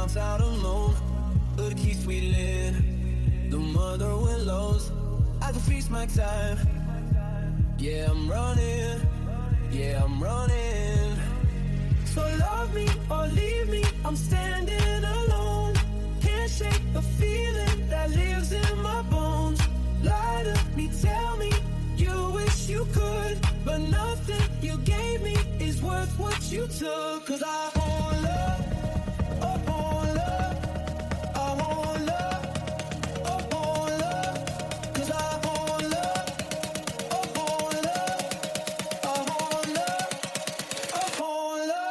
bounce out alone. Hood keeps wheeling, the mother willows. I can feast my time. Yeah, I'm running. Yeah, I'm running. So love me or leave me, I'm standing alone. Can't shake the feeling that lives in my bones. Lie to me, tell me you wish you could, but nothing you gave me is worth what you took. 'Cause I want love, I want love, I want love, I want love. 'Cause I want love, I want love, I want love, I want love.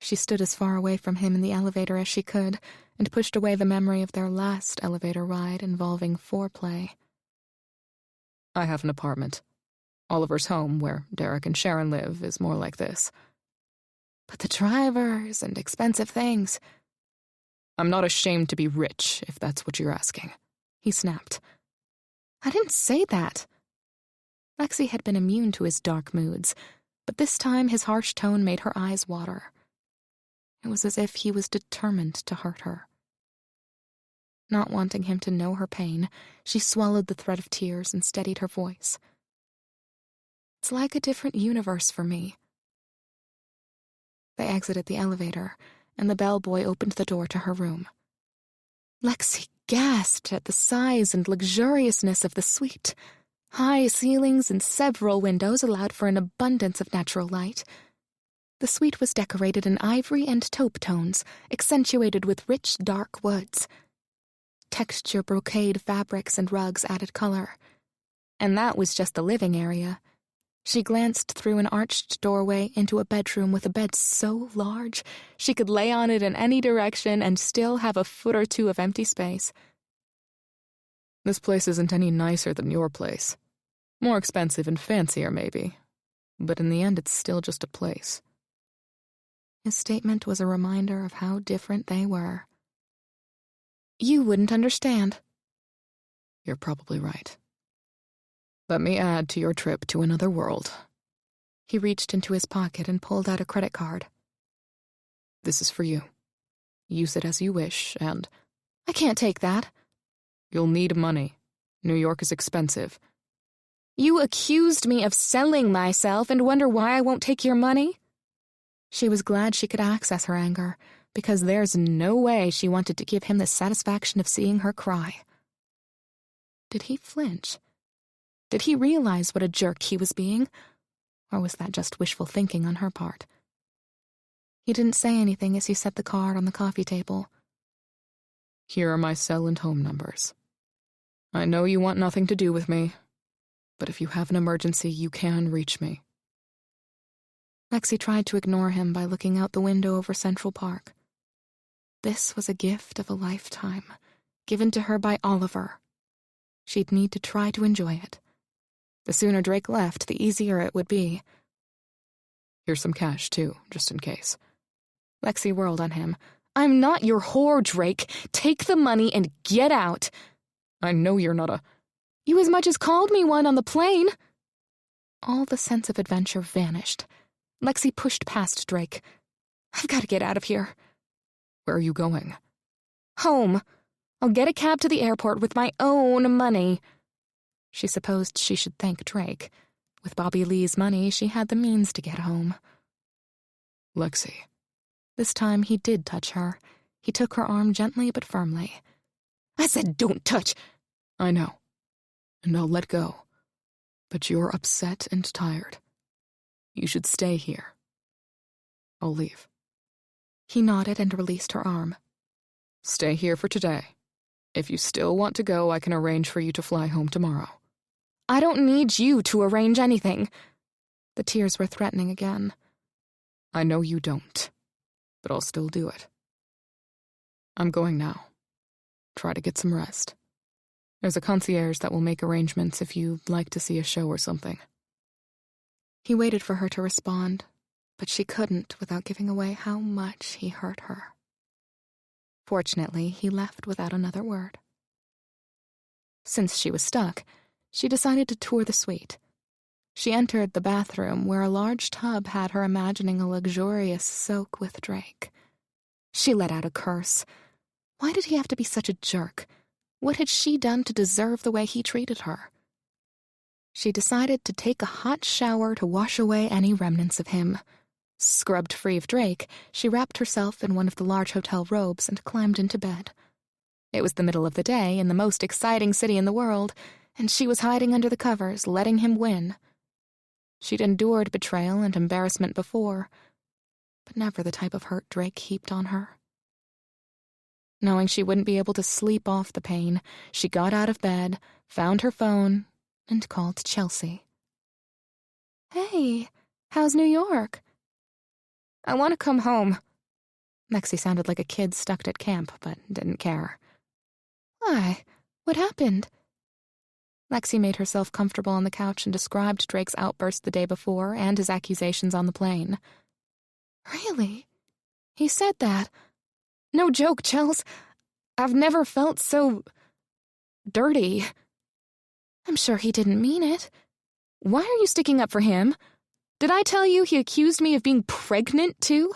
She stood as far away from him in the elevator as she could and pushed away the memory of their last elevator ride involving foreplay. I have an apartment. Oliver's home, where Derek and Sharon live, is more like this. But the drivers and expensive things. I'm not ashamed to be rich, if that's what you're asking, he snapped. I didn't say that. Lexi had been immune to his dark moods, but this time his harsh tone made her eyes water. It was as if he was determined to hurt her. Not wanting him to know her pain, she swallowed the thread of tears and steadied her voice. It's like a different universe for me. They exited the elevator, and the bellboy opened the door to her room. Lexi gasped at the size and luxuriousness of the suite. High ceilings and several windows allowed for an abundance of natural light. The suite was decorated in ivory and taupe tones, accentuated with rich, dark woods. Texture brocade fabrics and rugs added color. And that was just the living area. She glanced through an arched doorway into a bedroom with a bed so large she could lay on it in any direction and still have a foot or two of empty space. This place isn't any nicer than your place. More expensive and fancier, maybe. But in the end, it's still just a place. His statement was a reminder of how different they were. You wouldn't understand. You're probably right. Let me add to your trip to another world. He reached into his pocket and pulled out a credit card. This is for you. Use it as you wish, and... I can't take that. You'll need money. New York is expensive. You accused me of selling myself and wonder why I won't take your money? She was glad she could access her anger, because there's no way she wanted to give him the satisfaction of seeing her cry. Did he flinch? Did he realize what a jerk he was being? Or was that just wishful thinking on her part? He didn't say anything as he set the card on the coffee table. Here are my cell and home numbers. I know you want nothing to do with me, but if you have an emergency, you can reach me. Lexi tried to ignore him by looking out the window over Central Park. This was a gift of a lifetime, given to her by Oliver. She'd need to try to enjoy it. The sooner Drake left, the easier it would be. Here's some cash, too, just in case. Lexi whirled on him. I'm not your whore, Drake. Take the money and get out. I know you're not a... You as much as called me one on the plane. All the sense of adventure vanished. Lexi pushed past Drake. I've got to get out of here. Where are you going? Home. I'll get a cab to the airport with my own money. She supposed she should thank Drake. With Bobby Lee's money, she had the means to get home. Lexi. This time he did touch her. He took her arm gently but firmly. I said don't touch. I know. And I'll let go. But you're upset and tired. You should stay here. I'll leave. He nodded and released her arm. Stay here for today. If you still want to go, I can arrange for you to fly home tomorrow. I don't need you to arrange anything. The tears were threatening again. I know you don't, but I'll still do it. I'm going now. Try to get some rest. There's a concierge that will make arrangements if you'd like to see a show or something. He waited for her to respond, but she couldn't without giving away how much he hurt her. Fortunately, he left without another word. Since she was stuck, she decided to tour the suite. She entered the bathroom where a large tub had her imagining a luxurious soak with Drake. She let out a curse. Why did he have to be such a jerk? What had she done to deserve the way he treated her? She decided to take a hot shower to wash away any remnants of him. Scrubbed free of Drake, she wrapped herself in one of the large hotel robes and climbed into bed. It was the middle of the day in the most exciting city in the world, and she was hiding under the covers, letting him win. She'd endured betrayal and embarrassment before, but never the type of hurt Drake heaped on her. Knowing she wouldn't be able to sleep off the pain, she got out of bed, found her phone, and called Chelsea. "Hey, how's New York?" "I want to come home." Lexi sounded like a kid stuck at camp, but didn't care. "Why? What happened?" Lexi made herself comfortable on the couch and described Drake's outburst the day before and his accusations on the plane. "Really? He said that? No joke, Chels. I've never felt so dirty." "I'm sure he didn't mean it. Why are you sticking up for him? Did I tell you he accused me of being pregnant, too?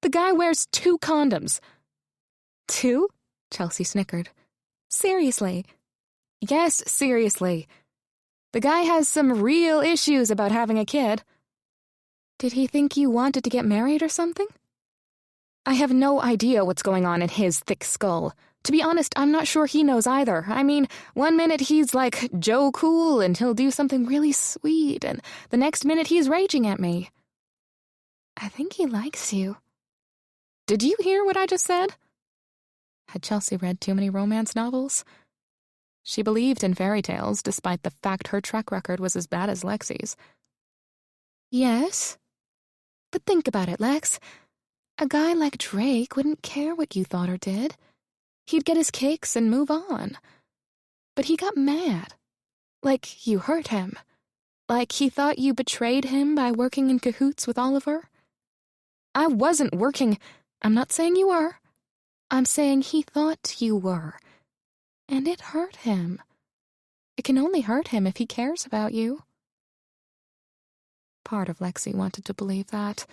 The guy wears 2 condoms. 2? Chelsea snickered. "Seriously?" "Yes, seriously. The guy has some real issues about having a kid." "Did he think you wanted to get married or something?" "I have no idea what's going on in his thick skull. To be honest, I'm not sure he knows either. I mean, one minute he's like Joe Cool and he'll do something really sweet, and the next minute he's raging at me." "I think he likes you." "Did you hear what I just said?" Had Chelsea read too many romance novels? She believed in fairy tales, despite the fact her track record was as bad as Lexi's. "Yes. But think about it, Lex. A guy like Drake wouldn't care what you thought or did. He'd get his kicks and move on. But he got mad. Like you hurt him. Like he thought you betrayed him by working in cahoots with Oliver. I wasn't working. I'm not saying you were. I'm saying he thought you were. And it hurt him. It can only hurt him if he cares about you." Part of Lexi wanted to believe that,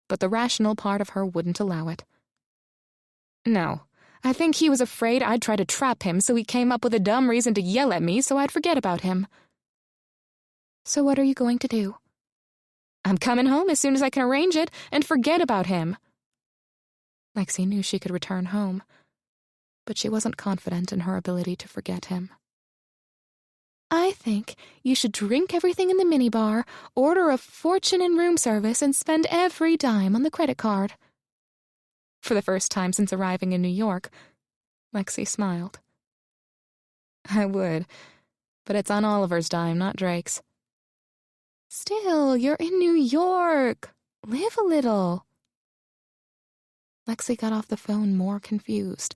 but the rational part of her wouldn't allow it. "No. I think he was afraid I'd try to trap him, so he came up with a dumb reason to yell at me so I'd forget about him." "So what are you going to do?" "I'm coming home as soon as I can arrange it and forget about him." Lexi knew she could return home, but she wasn't confident in her ability to forget him. "I think you should drink everything in the minibar, order a fortune in room service, and spend every dime on the credit card." For the first time since arriving in New York, Lexi smiled. "I would, but it's on Oliver's dime, not Drake's." "Still, you're in New York. Live a little." Lexi got off the phone more confused.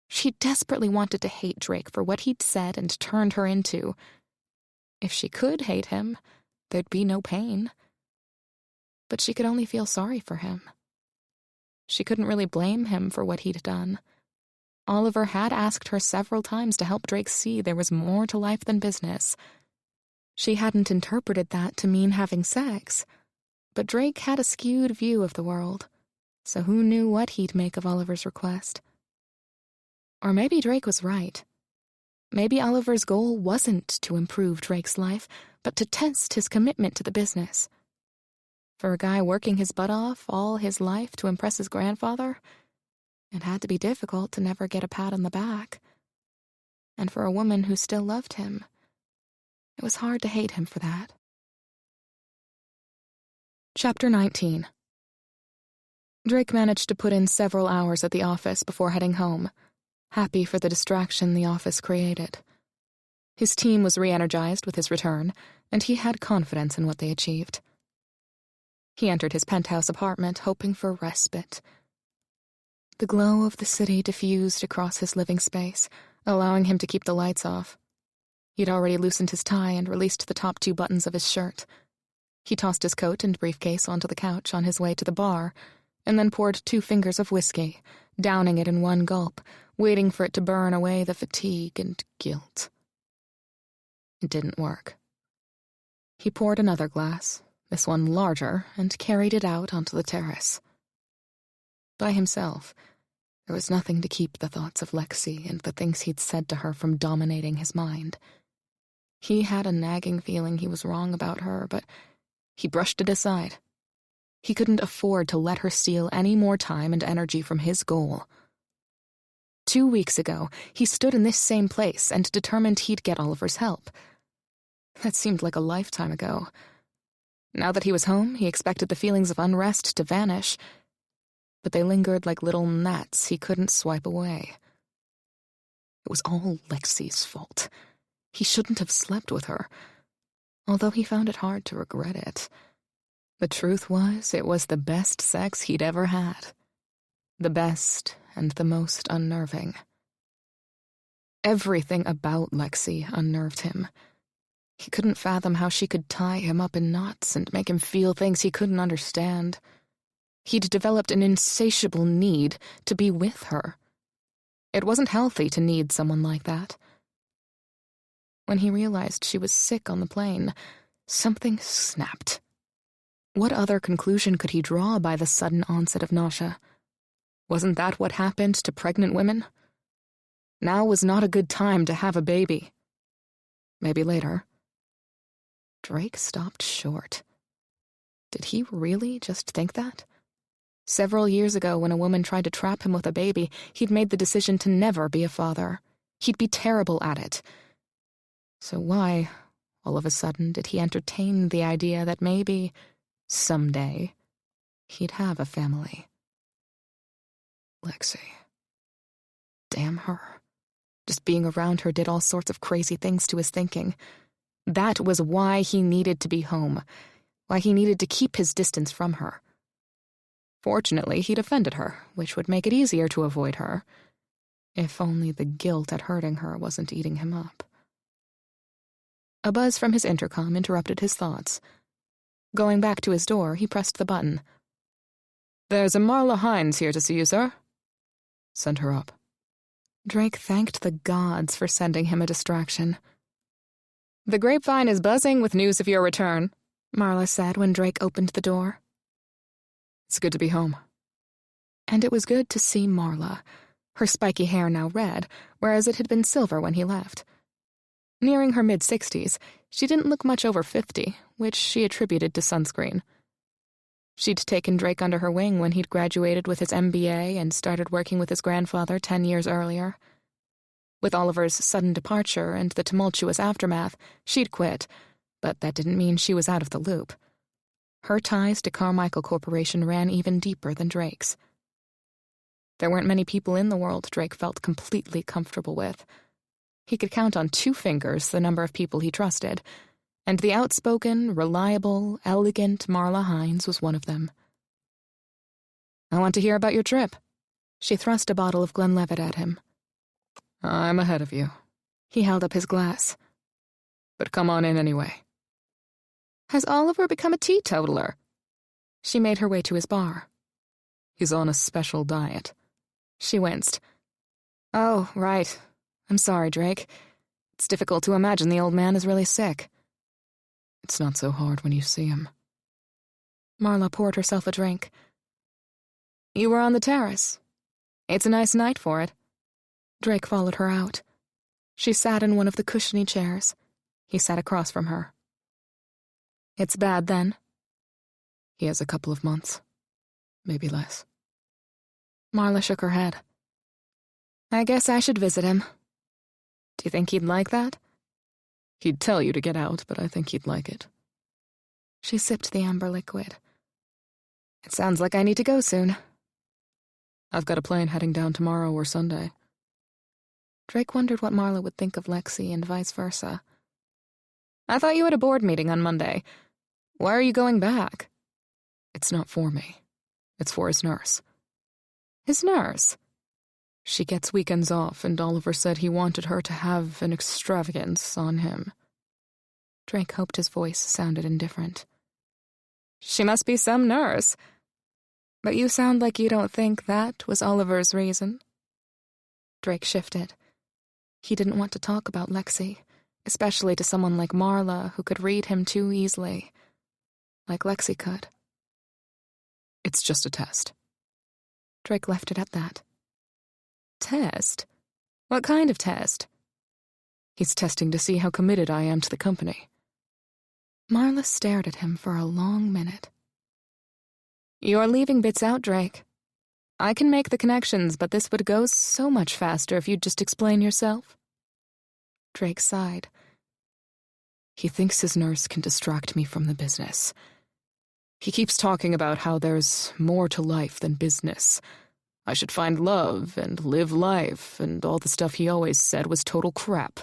She desperately wanted to hate Drake for what he'd said and turned her into. If she could hate him, there'd be no pain. But she could only feel sorry for him. She couldn't really blame him for what he'd done. Oliver had asked her several times to help Drake see there was more to life than business. She hadn't interpreted that to mean having sex, but Drake had a skewed view of the world, so who knew what he'd make of Oliver's request? Or maybe Drake was right. Maybe Oliver's goal wasn't to improve Drake's life, but to test his commitment to the business. For a guy working his butt off all his life to impress his grandfather, it had to be difficult to never get a pat on the back. And for a woman who still loved him, it was hard to hate him for that. Chapter 19. Drake managed to put in several hours at the office before heading home, happy for the distraction the office created. His team was re-energized with his return, and he had confidence in what they achieved. He entered his penthouse apartment, hoping for respite. The glow of the city diffused across his living space, allowing him to keep the lights off. He'd already loosened his tie and released the top 2 buttons of his shirt. He tossed his coat and briefcase onto the couch on his way to the bar, and then poured 2 fingers of whiskey, downing it in one gulp, waiting for it to burn away the fatigue and guilt. It didn't work. He poured another glass, this one larger, and carried it out onto the terrace. By himself, there was nothing to keep the thoughts of Lexi and the things he'd said to her from dominating his mind. He had a nagging feeling he was wrong about her, but he brushed it aside. He couldn't afford to let her steal any more time and energy from his goal. 2 weeks ago, he stood in this same place and determined he'd get Oliver's help. That seemed like a lifetime ago. Now that he was home, he expected the feelings of unrest to vanish, but they lingered like little gnats he couldn't swipe away. It was all Lexi's fault. He shouldn't have slept with her, although he found it hard to regret it. The truth was, it was the best sex he'd ever had. The best and the most unnerving. Everything about Lexi unnerved him. He couldn't fathom how she could tie him up in knots and make him feel things he couldn't understand. He'd developed an insatiable need to be with her. It wasn't healthy to need someone like that. When he realized she was sick on the plane, something snapped. What other conclusion could he draw by the sudden onset of nausea? Wasn't that what happened to pregnant women? Now was not a good time to have a baby. Maybe later. Drake stopped short. Did he really just think that? Several years ago, when a woman tried to trap him with a baby, he'd made the decision to never be a father. He'd be terrible at it. So why, all of a sudden, did he entertain the idea that maybe, someday, he'd have a family? Lexi. Damn her. Just being around her did all sorts of crazy things to his thinking. That was why he needed to be home, why he needed to keep his distance from her. Fortunately, he'd offended her, which would make it easier to avoid her. If only the guilt at hurting her wasn't eating him up. A buzz from his intercom interrupted his thoughts. Going back to his door, he pressed the button. "There's a Marla Hines here to see you, sir." "Send her up." Drake thanked the gods for sending him a distraction. "The grapevine is buzzing with news of your return," Marla said when Drake opened the door. "It's good to be home." And it was good to see Marla, her spiky hair now red, whereas it had been silver when he left. Nearing her mid-60s, she didn't look much over 50, which she attributed to sunscreen. She'd taken Drake under her wing when he'd graduated with his MBA and started working with his grandfather 10 years earlier. With Oliver's sudden departure and the tumultuous aftermath, she'd quit, but that didn't mean she was out of the loop. Her ties to Carmichael Corporation ran even deeper than Drake's. There weren't many people in the world Drake felt completely comfortable with. He could count on 2 fingers the number of people he trusted, and the outspoken, reliable, elegant Marla Hines was one of them. "I want to hear about your trip." She thrust a bottle of Glenlivet at him. "I'm ahead of you." He held up his glass. "But come on in anyway." "Has Oliver become a teetotaler?" She made her way to his bar. "He's on a special diet." She winced. "Oh, right. I'm sorry, Drake. It's difficult to imagine the old man is really sick." "It's not so hard when you see him." Marla poured herself a drink. "You were on the terrace. It's a nice night for it." Drake followed her out. She sat in one of the cushiony chairs. He sat across from her. "It's bad, then?" "He has a couple of months. Maybe less." Marla shook her head. "I guess I should visit him. Do you think he'd like that?" "He'd tell you to get out, but I think he'd like it." She sipped the amber liquid. It sounds like I need to go soon. I've got a plane heading down tomorrow or Sunday. Drake wondered what Marla would think of Lexi and vice versa. I thought you had a board meeting on Monday. Why are you going back? It's not for me. It's for his nurse. His nurse? She gets weekends off, and Oliver said he wanted her to have an extravagance on him. Drake hoped his voice sounded indifferent. She must be some nurse. But you sound like you don't think that was Oliver's reason. Drake shifted. He didn't want to talk about Lexi, especially to someone like Marla who could read him too easily, like Lexi could. It's just a test. Drake left it at that. Test? What kind of test? He's testing to see how committed I am to the company. Marla stared at him for a long minute. You're leaving bits out, Drake. I can make the connections, but this would go so much faster if you'd just explain yourself. Drake sighed. He thinks his nurse can distract me from the business. He keeps talking about how there's more to life than business. I should find love and live life, and all the stuff he always said was total crap.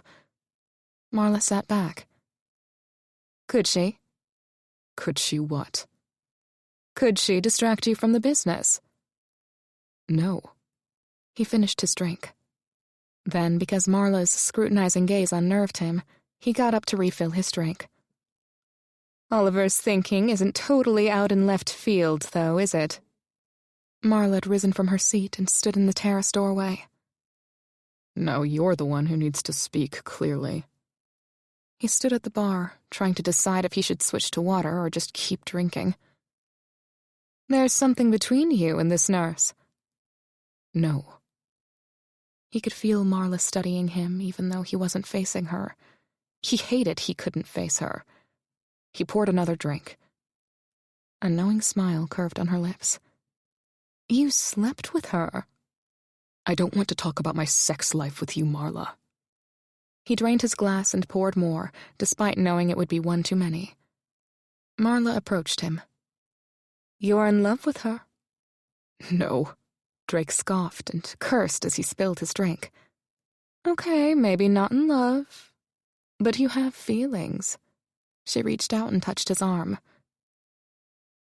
Marla sat back. Could she? Could she what? Could she distract you from the business? No. He finished his drink. Then, because Marla's scrutinizing gaze unnerved him, he got up to refill his drink. Oliver's thinking isn't totally out in left field, though, is it? Marla had risen from her seat and stood in the terrace doorway. Now you're the one who needs to speak clearly. He stood at the bar, trying to decide if he should switch to water or just keep drinking. There's something between you and this nurse. No. He could feel Marla studying him, even though he wasn't facing her. He hated he couldn't face her. He poured another drink. A knowing smile curved on her lips. You slept with her? I don't want to talk about my sex life with you, Marla. He drained his glass and poured more, despite knowing it would be one too many. Marla approached him. You're in love with her? No. Drake scoffed and cursed as he spilled his drink. Okay, maybe not in love. But you have feelings. She reached out and touched his arm.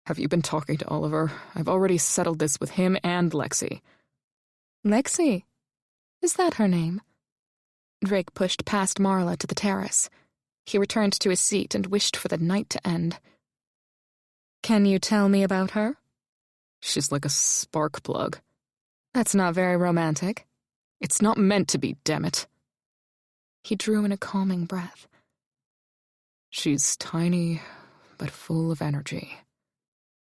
Have you been talking to Oliver? I've already settled this with him and Lexi. Lexi? Is that her name? Drake pushed past Marla to the terrace. He returned to his seat and wished for the night to end. Can you tell me about her? She's like a spark plug. That's not very romantic. It's not meant to be, damn it. He drew in a calming breath. She's tiny, but full of energy.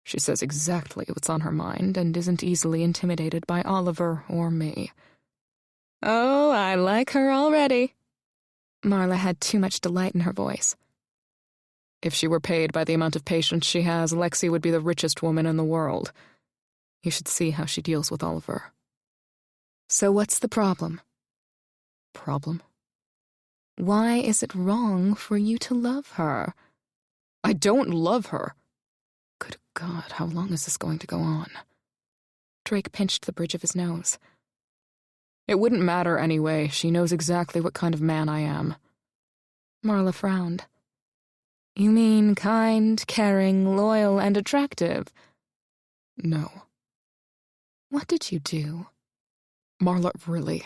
She says exactly what's on her mind and isn't easily intimidated by Oliver or me. Oh, I like her already. Marla had too much delight in her voice. If she were paid by the amount of patience she has, Lexi would be the richest woman in the world. You should see how she deals with Oliver. So what's the problem? Problem? Why is it wrong for you to love her? I don't love her. Good God, how long is this going to go on? Drake pinched the bridge of his nose. It wouldn't matter anyway. She knows exactly what kind of man I am. Marla frowned. You mean kind, caring, loyal, and attractive? No. What did you do? Marla, really?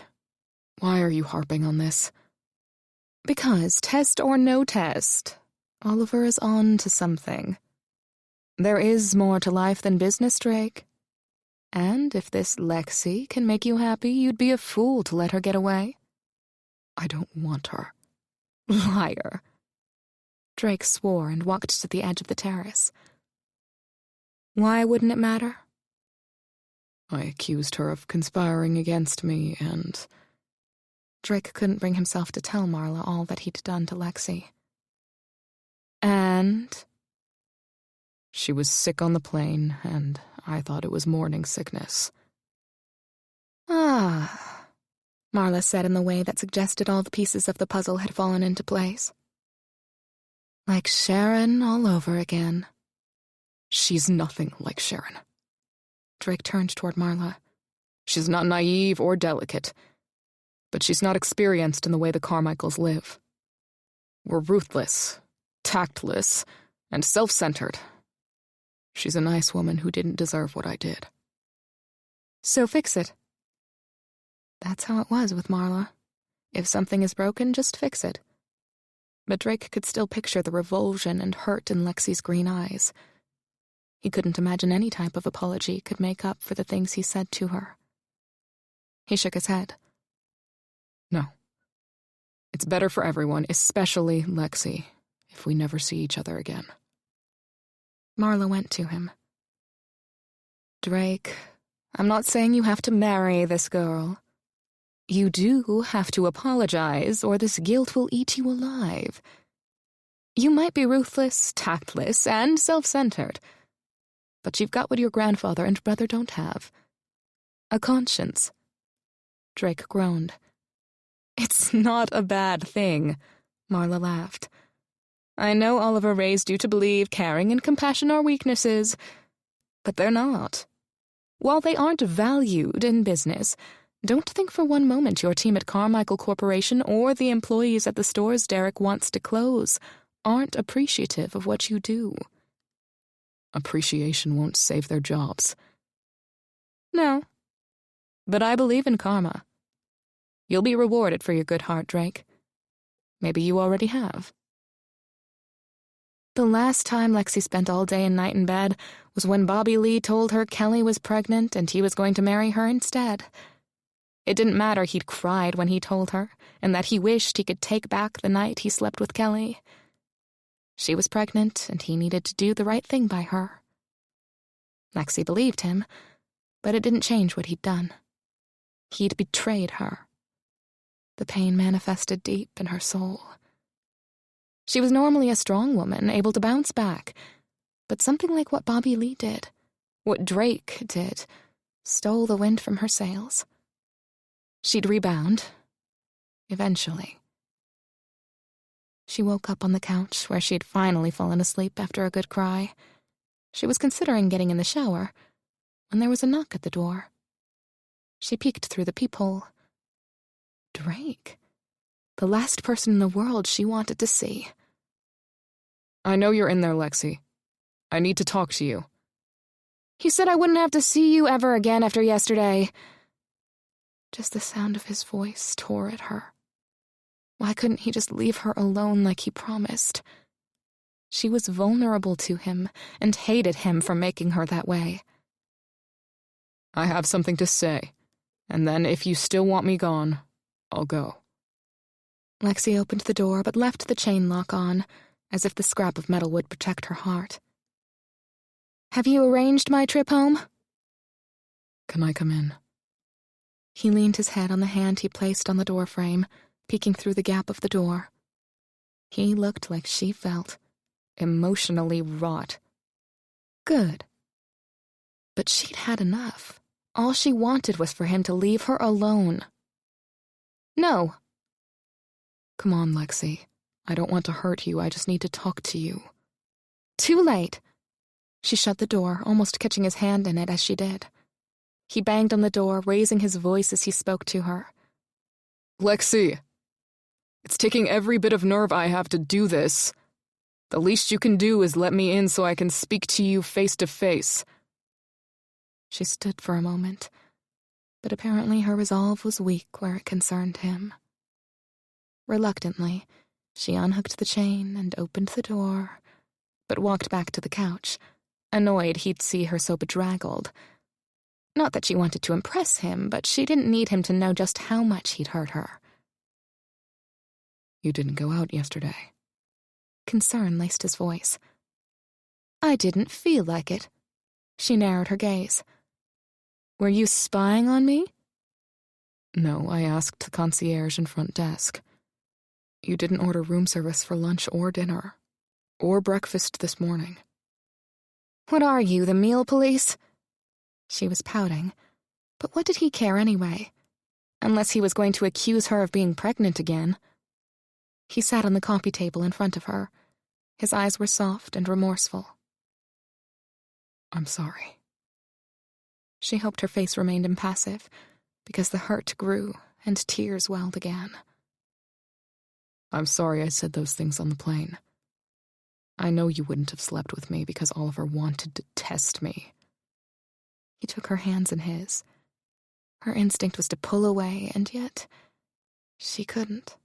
Why are you harping on this? Because, test or no test, Oliver is on to something. There is more to life than business, Drake. And if this Lexi can make you happy, you'd be a fool to let her get away. I don't want her. Liar. Drake swore and walked to the edge of the terrace. Why wouldn't it matter? I accused her of conspiring against me, and... Drake couldn't bring himself to tell Marla all that he'd done to Lexi. And? She was sick on the plane, and I thought it was morning sickness. Ah, Marla said in the way that suggested all the pieces of the puzzle had fallen into place. Like Sharon all over again. She's nothing like Sharon. Drake turned toward Marla. She's not naive or delicate, but she's not experienced in the way the Carmichaels live. We're ruthless, tactless, and self-centered. She's a nice woman who didn't deserve what I did. So fix it. That's how it was with Marla. If something is broken, just fix it. But Drake could still picture the revulsion and hurt in Lexi's green eyes. He couldn't imagine any type of apology could make up for the things he said to her. He shook his head. No. It's better for everyone, especially Lexi, if we never see each other again. Marla went to him. Drake, I'm not saying you have to marry this girl. You do have to apologize, or this guilt will eat you alive. You might be ruthless, tactless, and self-centered, but you've got what your grandfather and brother don't have. A conscience. Drake groaned. It's not a bad thing, Marla laughed. I know Oliver raised you to believe caring and compassion are weaknesses, but they're not. While they aren't valued in business, don't think for one moment your team at Carmichael Corporation or the employees at the stores Derek wants to close aren't appreciative of what you do. Appreciation won't save their jobs. No. But I believe in karma. You'll be rewarded for your good heart, Drake. Maybe you already have. The last time Lexi spent all day and night in bed was when Bobby Lee told her Kelly was pregnant and he was going to marry her instead. It didn't matter he'd cried when he told her, and that he wished he could take back the night he slept with Kelly. She was pregnant, and he needed to do the right thing by her. Lexi believed him, but it didn't change what he'd done. He'd betrayed her. The pain manifested deep in her soul. She was normally a strong woman, able to bounce back, but something like what Bobby Lee did, what Drake did, stole the wind from her sails. She'd rebound, eventually. She woke up on the couch where she'd finally fallen asleep after a good cry. She was considering getting in the shower when there was a knock at the door. She peeked through the peephole. Drake, the last person in the world she wanted to see. I know you're in there, Lexi. I need to talk to you. He said I wouldn't have to see you ever again after yesterday. Just the sound of his voice tore at her. Why couldn't he just leave her alone like he promised? She was vulnerable to him and hated him for making her that way. I have something to say, and then if you still want me gone, I'll go. Lexi opened the door but left the chain lock on, as if the scrap of metal would protect her heart. Have you arranged my trip home? Can I come in? He leaned his head on the hand he placed on the doorframe, peeking through the gap of the door. He looked like she felt, emotionally wrought. Good. But she'd had enough. All she wanted was for him to leave her alone. No. Come on, Lexi. I don't want to hurt you, I just need to talk to you. Too late. She shut the door, almost catching his hand in it as she did. He banged on the door, raising his voice as he spoke to her. Lexi! It's taking every bit of nerve I have to do this. The least you can do is let me in so I can speak to you face to face. She stood for a moment, but apparently her resolve was weak where it concerned him. Reluctantly, she unhooked the chain and opened the door, but walked back to the couch, annoyed he'd see her so bedraggled. Not that she wanted to impress him, but she didn't need him to know just how much he'd hurt her. You didn't go out yesterday. Concern laced his voice. I didn't feel like it. She narrowed her gaze. Were you spying on me? No, I asked the concierge and front desk. You didn't order room service for lunch or dinner, or breakfast this morning. What are you, the meal police? She was pouting, but what did he care anyway? Unless he was going to accuse her of being pregnant again. He sat on the coffee table in front of her. His eyes were soft and remorseful. I'm sorry. She hoped her face remained impassive, because the hurt grew and tears welled again. I'm sorry I said those things on the plane. I know you wouldn't have slept with me because Oliver wanted to test me. He took her hands in his. Her instinct was to pull away, and yet she couldn't.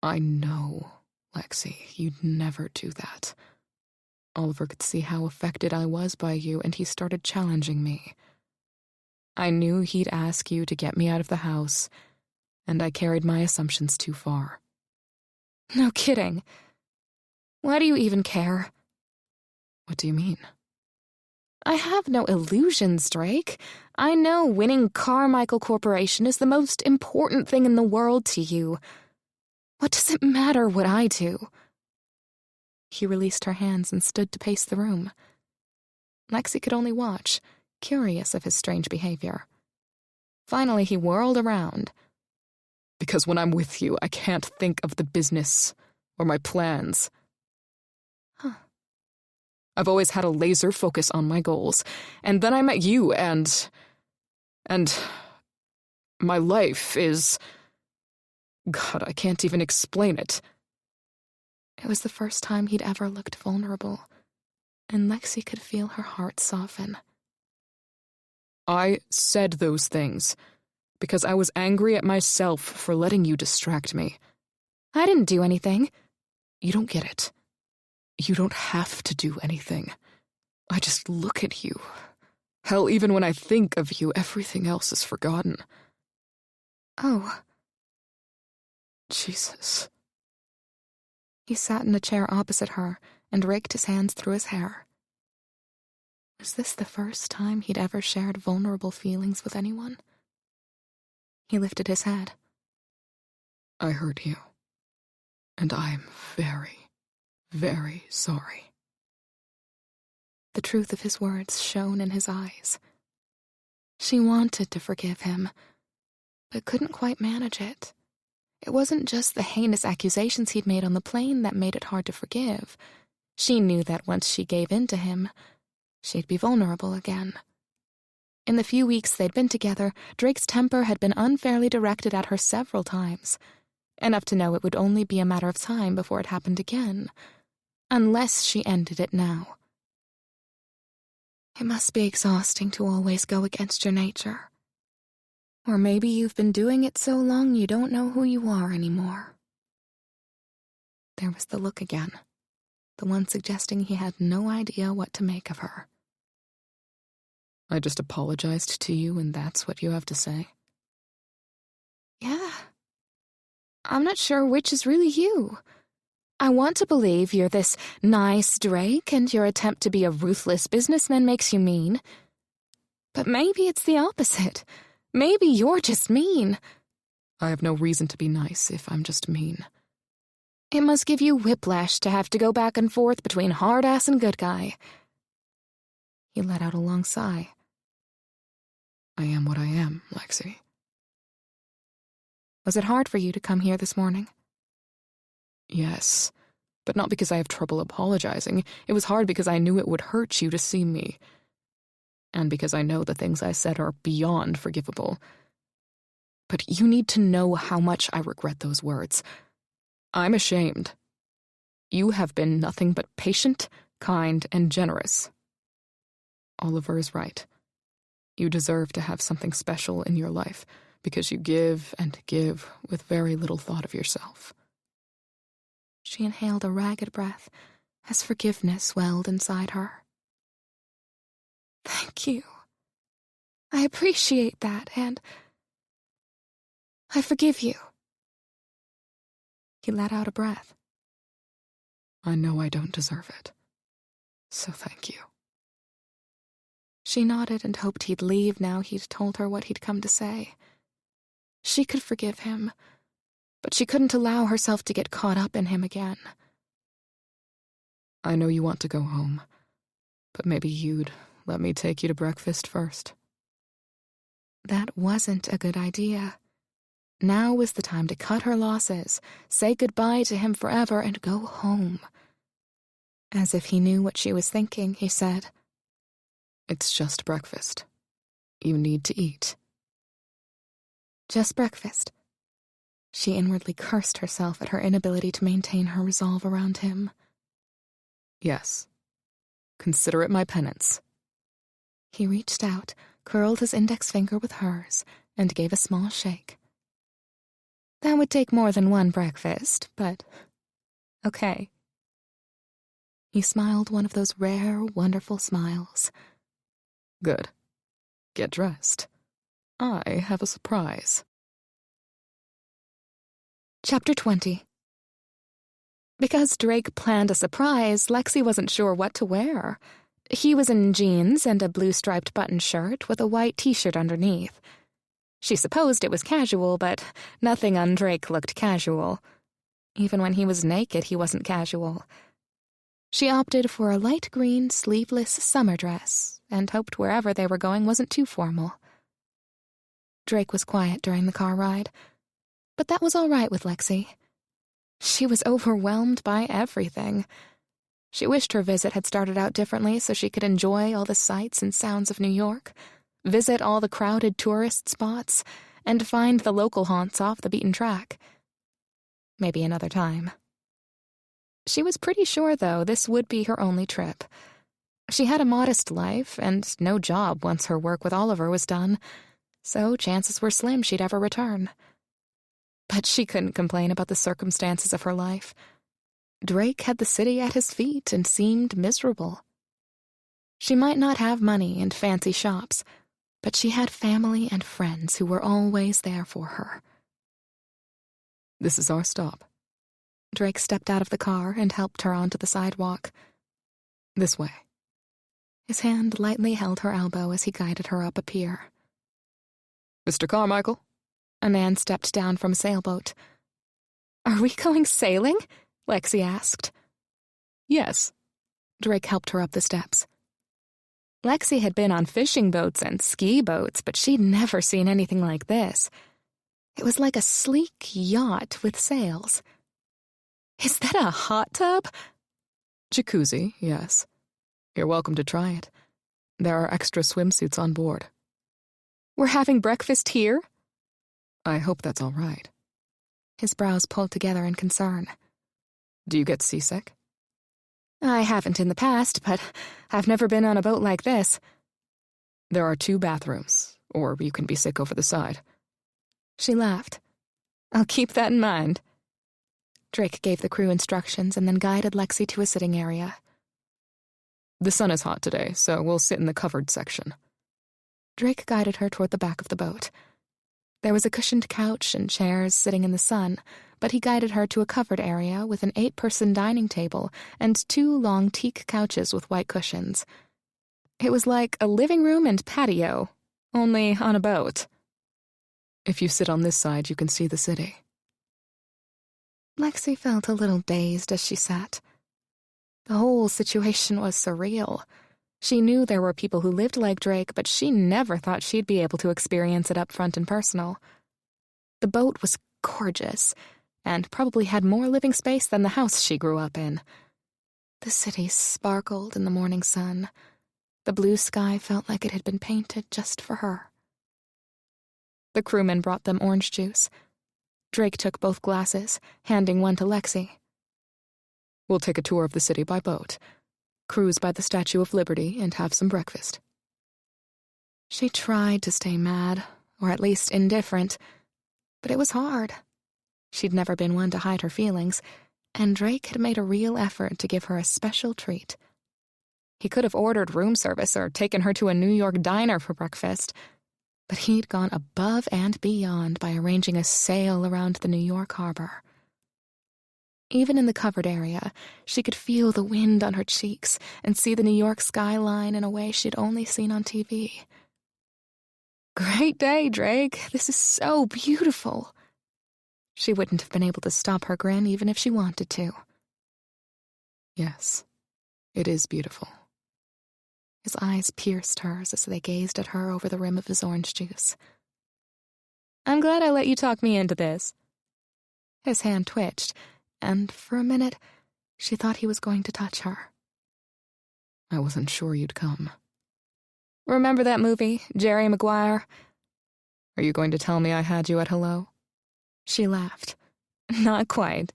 I know, Lexi, you'd never do that. Oliver could see how affected I was by you, and he started challenging me. I knew he'd ask you to get me out of the house, and I carried my assumptions too far. No kidding. Why do you even care? What do you mean? I have no illusions, Drake. I know winning Carmichael Corporation is the most important thing in the world to you. What does it matter what I do? He released her hands and stood to pace the room. Lexi could only watch, curious of his strange behavior. Finally, he whirled around. Because when I'm with you, I can't think of the business or my plans. Huh. I've always had a laser focus on my goals, and then I met you, and my life is... God, I can't even explain it. It was the first time he'd ever looked vulnerable, and Lexi could feel her heart soften. I said those things because I was angry at myself for letting you distract me. I didn't do anything. You don't get it. You don't have to do anything. I just look at you. Hell, even when I think of you, everything else is forgotten. Oh. Jesus. He sat in a chair opposite her and raked his hands through his hair. Was this the first time he'd ever shared vulnerable feelings with anyone? He lifted his head. I hurt you. And I'm very, very sorry. The truth of his words shone in his eyes. She wanted to forgive him, but couldn't quite manage it. It wasn't just the heinous accusations he'd made on the plane that made it hard to forgive. She knew that once she gave in to him, she'd be vulnerable again. In the few weeks they'd been together, Drake's temper had been unfairly directed at her several times, enough to know it would only be a matter of time before it happened again, unless she ended it now. It must be exhausting to always go against your nature. Or maybe you've been doing it so long you don't know who you are anymore. There was the look again, the one suggesting he had no idea what to make of her. I just apologized to you, and that's what you have to say? Yeah. I'm not sure which is really you. I want to believe you're this nice Drake, and your attempt to be a ruthless businessman makes you mean. But maybe it's the opposite. Maybe you're just mean. I have no reason to be nice if I'm just mean. It must give you whiplash to have to go back and forth between hard ass and good guy. He let out a long sigh. I am what I am, Lexi. Was it hard for you to come here this morning? Yes, but not because I have trouble apologizing. It was hard because I knew it would hurt you to see me. And because I know the things I said are beyond forgivable. But you need to know how much I regret those words. I'm ashamed. You have been nothing but patient, kind, and generous. Oliver is right. You deserve to have something special in your life because you give and give with very little thought of yourself. She inhaled a ragged breath as forgiveness welled inside her. Thank you. I appreciate that, and I forgive you. He let out a breath. I know I don't deserve it, so thank you. She nodded and hoped he'd leave now he'd told her what he'd come to say. She could forgive him, but she couldn't allow herself to get caught up in him again. I know you want to go home, but maybe you'd let me take you to breakfast first. That wasn't a good idea. Now was the time to cut her losses, say goodbye to him forever, and go home. As if he knew what she was thinking, he said, It's just breakfast. You need to eat. Just breakfast. She inwardly cursed herself at her inability to maintain her resolve around him. Yes. Consider it my penance. He reached out, curled his index finger with hers, and gave a small shake. That would take more than one breakfast, but okay. He smiled one of those rare, wonderful smiles. Good. Get dressed. I have a surprise. Chapter 20. Because Drake planned a surprise, Lexi wasn't sure what to wear. He was in jeans and a blue striped button shirt with a white t-shirt underneath. She supposed it was casual, but nothing on Drake looked casual. Even when he was naked, he wasn't casual. She opted for a light green, sleeveless summer dress and hoped wherever they were going wasn't too formal. Drake was quiet during the car ride, but that was all right with Lexi. She was overwhelmed by everything. She wished her visit had started out differently so she could enjoy all the sights and sounds of New York, visit all the crowded tourist spots, and find the local haunts off the beaten track. Maybe another time. She was pretty sure, though, this would be her only trip. She had a modest life and no job once her work with Oliver was done, so chances were slim she'd ever return. But she couldn't complain about the circumstances of her life. Drake had the city at his feet and seemed miserable. She might not have money and fancy shops, but she had family and friends who were always there for her. This is our stop. Drake stepped out of the car and helped her onto the sidewalk. This way. His hand lightly held her elbow as he guided her up a pier. Mr. Carmichael? A man stepped down from a sailboat. Are we going sailing? Lexi asked. Yes. Drake helped her up the steps. Lexi had been on fishing boats and ski boats, but she'd never seen anything like this. It was like a sleek yacht with sails. Is that a hot tub? Jacuzzi, yes. You're welcome to try it. There are extra swimsuits on board. We're having breakfast here? I hope that's all right. His brows pulled together in concern. Do you get seasick? I haven't in the past, but I've never been on a boat like this. There are 2 bathrooms, or you can be sick over the side. She laughed. I'll keep that in mind. Drake gave the crew instructions and then guided Lexi to a sitting area. The sun is hot today, so we'll sit in the covered section. Drake guided her toward the back of the boat. There was a cushioned couch and chairs sitting in the sun, but he guided her to a covered area with an 8-person dining table and 2 long teak couches with white cushions. It was like a living room and patio, only on a boat. If you sit on this side, you can see the city. Lexi felt a little dazed as she sat. The whole situation was surreal. She knew there were people who lived like Drake, but she never thought she'd be able to experience it up front and personal. The boat was gorgeous, and probably had more living space than the house she grew up in. The city sparkled in the morning sun. The blue sky felt like it had been painted just for her. The crewman brought them orange juice. Drake took both glasses, handing one to Lexi. We'll take a tour of the city by boat, cruise by the Statue of Liberty, and have some breakfast. She tried to stay mad, or at least indifferent, but it was hard. She'd never been one to hide her feelings, and Drake had made a real effort to give her a special treat. He could have ordered room service or taken her to a New York diner for breakfast, but he'd gone above and beyond by arranging a sail around the New York harbor. Even in the covered area, she could feel the wind on her cheeks and see the New York skyline in a way she'd only seen on TV. Great day, Drake. This is so beautiful. She wouldn't have been able to stop her grin even if she wanted to. Yes, it is beautiful. His eyes pierced hers as they gazed at her over the rim of his orange juice. I'm glad I let you talk me into this. His hand twitched, and for a minute, she thought he was going to touch her. I wasn't sure you'd come. Remember that movie, Jerry Maguire? Are you going to tell me I had you at hello? She laughed. Not quite.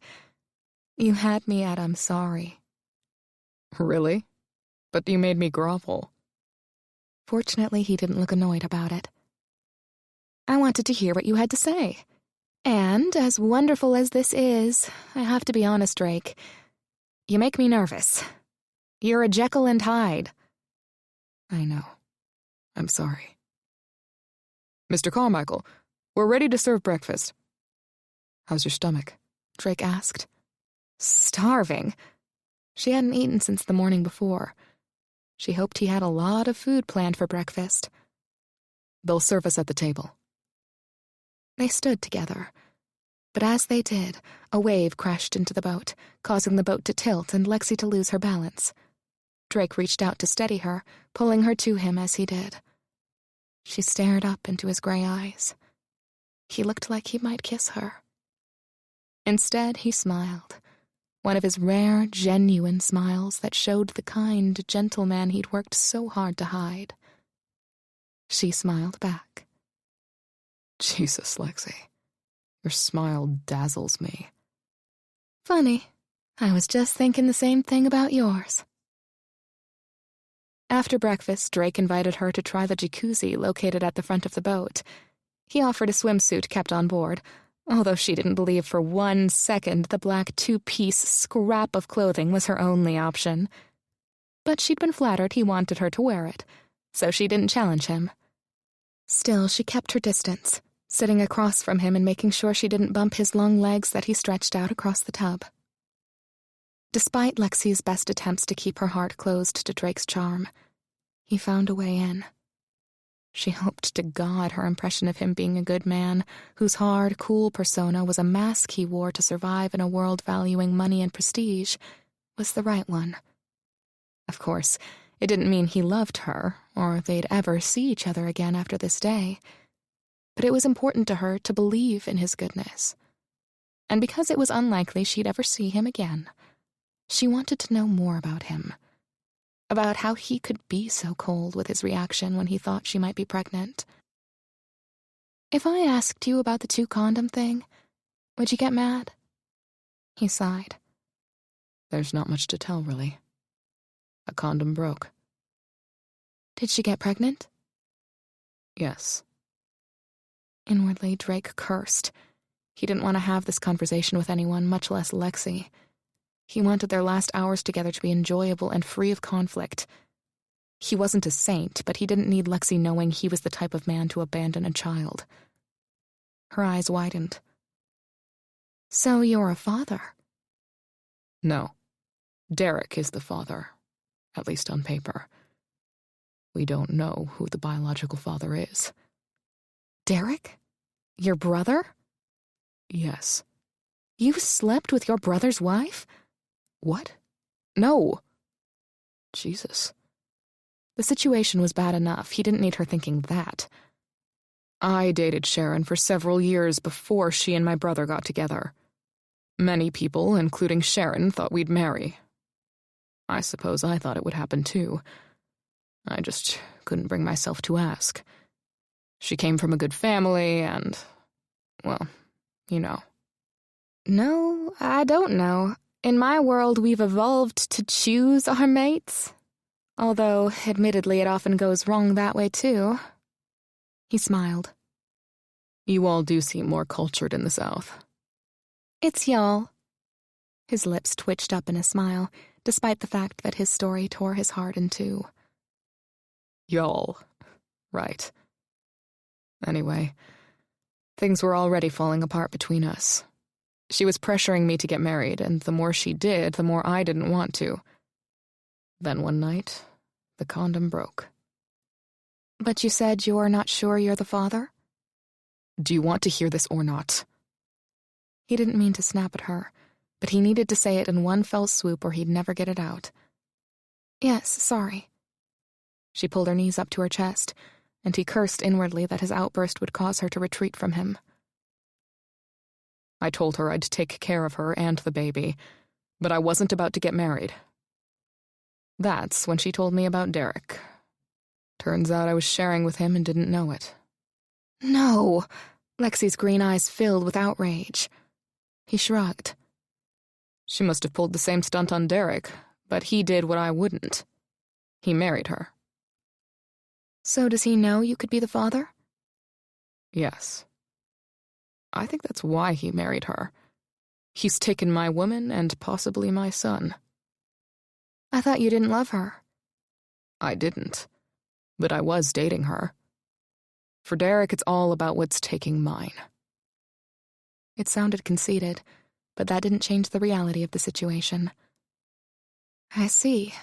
You had me at I'm sorry. Really? But you made me grovel. Fortunately, he didn't look annoyed about it. I wanted to hear what you had to say. And, as wonderful as this is, I have to be honest, Drake. You make me nervous. You're a Jekyll and Hyde. I know. I'm sorry. Mr. Carmichael, we're ready to serve breakfast. How's your stomach? Drake asked. Starving. She hadn't eaten since the morning before. She hoped he had a lot of food planned for breakfast. They'll serve us at the table. They stood together. But as they did, a wave crashed into the boat, causing the boat to tilt and Lexi to lose her balance. Drake reached out to steady her, pulling her to him as he did. She stared up into his gray eyes. He looked like he might kiss her. Instead, he smiled, one of his rare, genuine smiles that showed the kind, gentle man he'd worked so hard to hide. She smiled back. Jesus, Lexi. Your smile dazzles me. Funny. I was just thinking the same thing about yours. After breakfast, Drake invited her to try the jacuzzi located at the front of the boat. He offered a swimsuit kept on board, although she didn't believe for 1 second the black 2-piece scrap of clothing was her only option. But she'd been flattered he wanted her to wear it, so she didn't challenge him. Still, she kept her distance, sitting across from him and making sure she didn't bump his long legs that he stretched out across the tub. Despite Lexi's best attempts to keep her heart closed to Drake's charm, he found a way in. She hoped to God her impression of him being a good man, whose hard, cool persona was a mask he wore to survive in a world valuing money and prestige, was the right one. Of course, it didn't mean he loved her, or they'd ever see each other again after this day. But it was important to her to believe in his goodness. And because it was unlikely she'd ever see him again, she wanted to know more about him. About how he could be so cold with his reaction when he thought she might be pregnant. If I asked you about the 2-condom thing, would you get mad? He sighed. There's not much to tell, really. A condom broke. Did she get pregnant? Yes. Inwardly, Drake cursed. He didn't want to have this conversation with anyone, much less Lexi. He wanted their last hours together to be enjoyable and free of conflict. He wasn't a saint, but he didn't need Lexi knowing he was the type of man to abandon a child. Her eyes widened. So you're a father? No. Derek is the father, at least on paper. We don't know who the biological father is. Derek? Your brother? Yes. You slept with your brother's wife? What? No. Jesus. The situation was bad enough. He didn't need her thinking that. I dated Sharon for several years before she and my brother got together. Many people, including Sharon, thought we'd marry. I suppose I thought it would happen too. I just couldn't bring myself to ask. She came from a good family and, well, you know. No, I don't know. In my world, we've evolved to choose our mates. Although, admittedly, it often goes wrong that way, too. He smiled. You all do seem more cultured in the South. It's y'all. His lips twitched up in a smile, despite the fact that his story tore his heart in two. Y'all. Right. Anyway, things were already falling apart between us. She was pressuring me to get married, and the more she did, the more I didn't want to. Then one night, the condom broke. But you said you're not sure you're the father? Do you want to hear this or not? He didn't mean to snap at her, but he needed to say it in one fell swoop or he'd never get it out. Yes, sorry. She pulled her knees up to her chest, and he cursed inwardly that his outburst would cause her to retreat from him. I told her I'd take care of her and the baby, but I wasn't about to get married. That's when she told me about Derek. Turns out I was sharing with him and didn't know it. No! Lexi's green eyes filled with outrage. He shrugged. She must have pulled the same stunt on Derek, but he did what I wouldn't. He married her. So does he know you could be the father? Yes. I think that's why he married her. He's taken my woman and possibly my son. I thought you didn't love her. I didn't, but I was dating her. For Derek, it's all about what's taking mine. It sounded conceited, but that didn't change the reality of the situation. I see.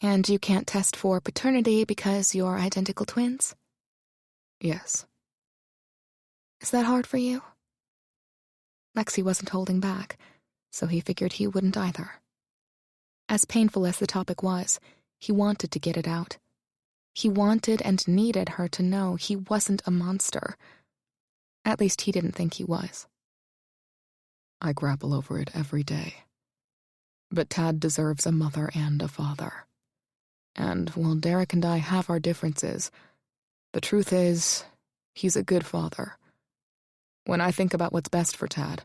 And you can't test for paternity because you're identical twins? Yes. Is that hard for you? Lexi wasn't holding back, so he figured he wouldn't either. As painful as the topic was, he wanted to get it out. He wanted and needed her to know he wasn't a monster. At least he didn't think he was. I grapple over it every day. But Tad deserves a mother and a father. And while Derek and I have our differences, the truth is, he's a good father. When I think about what's best for Tad,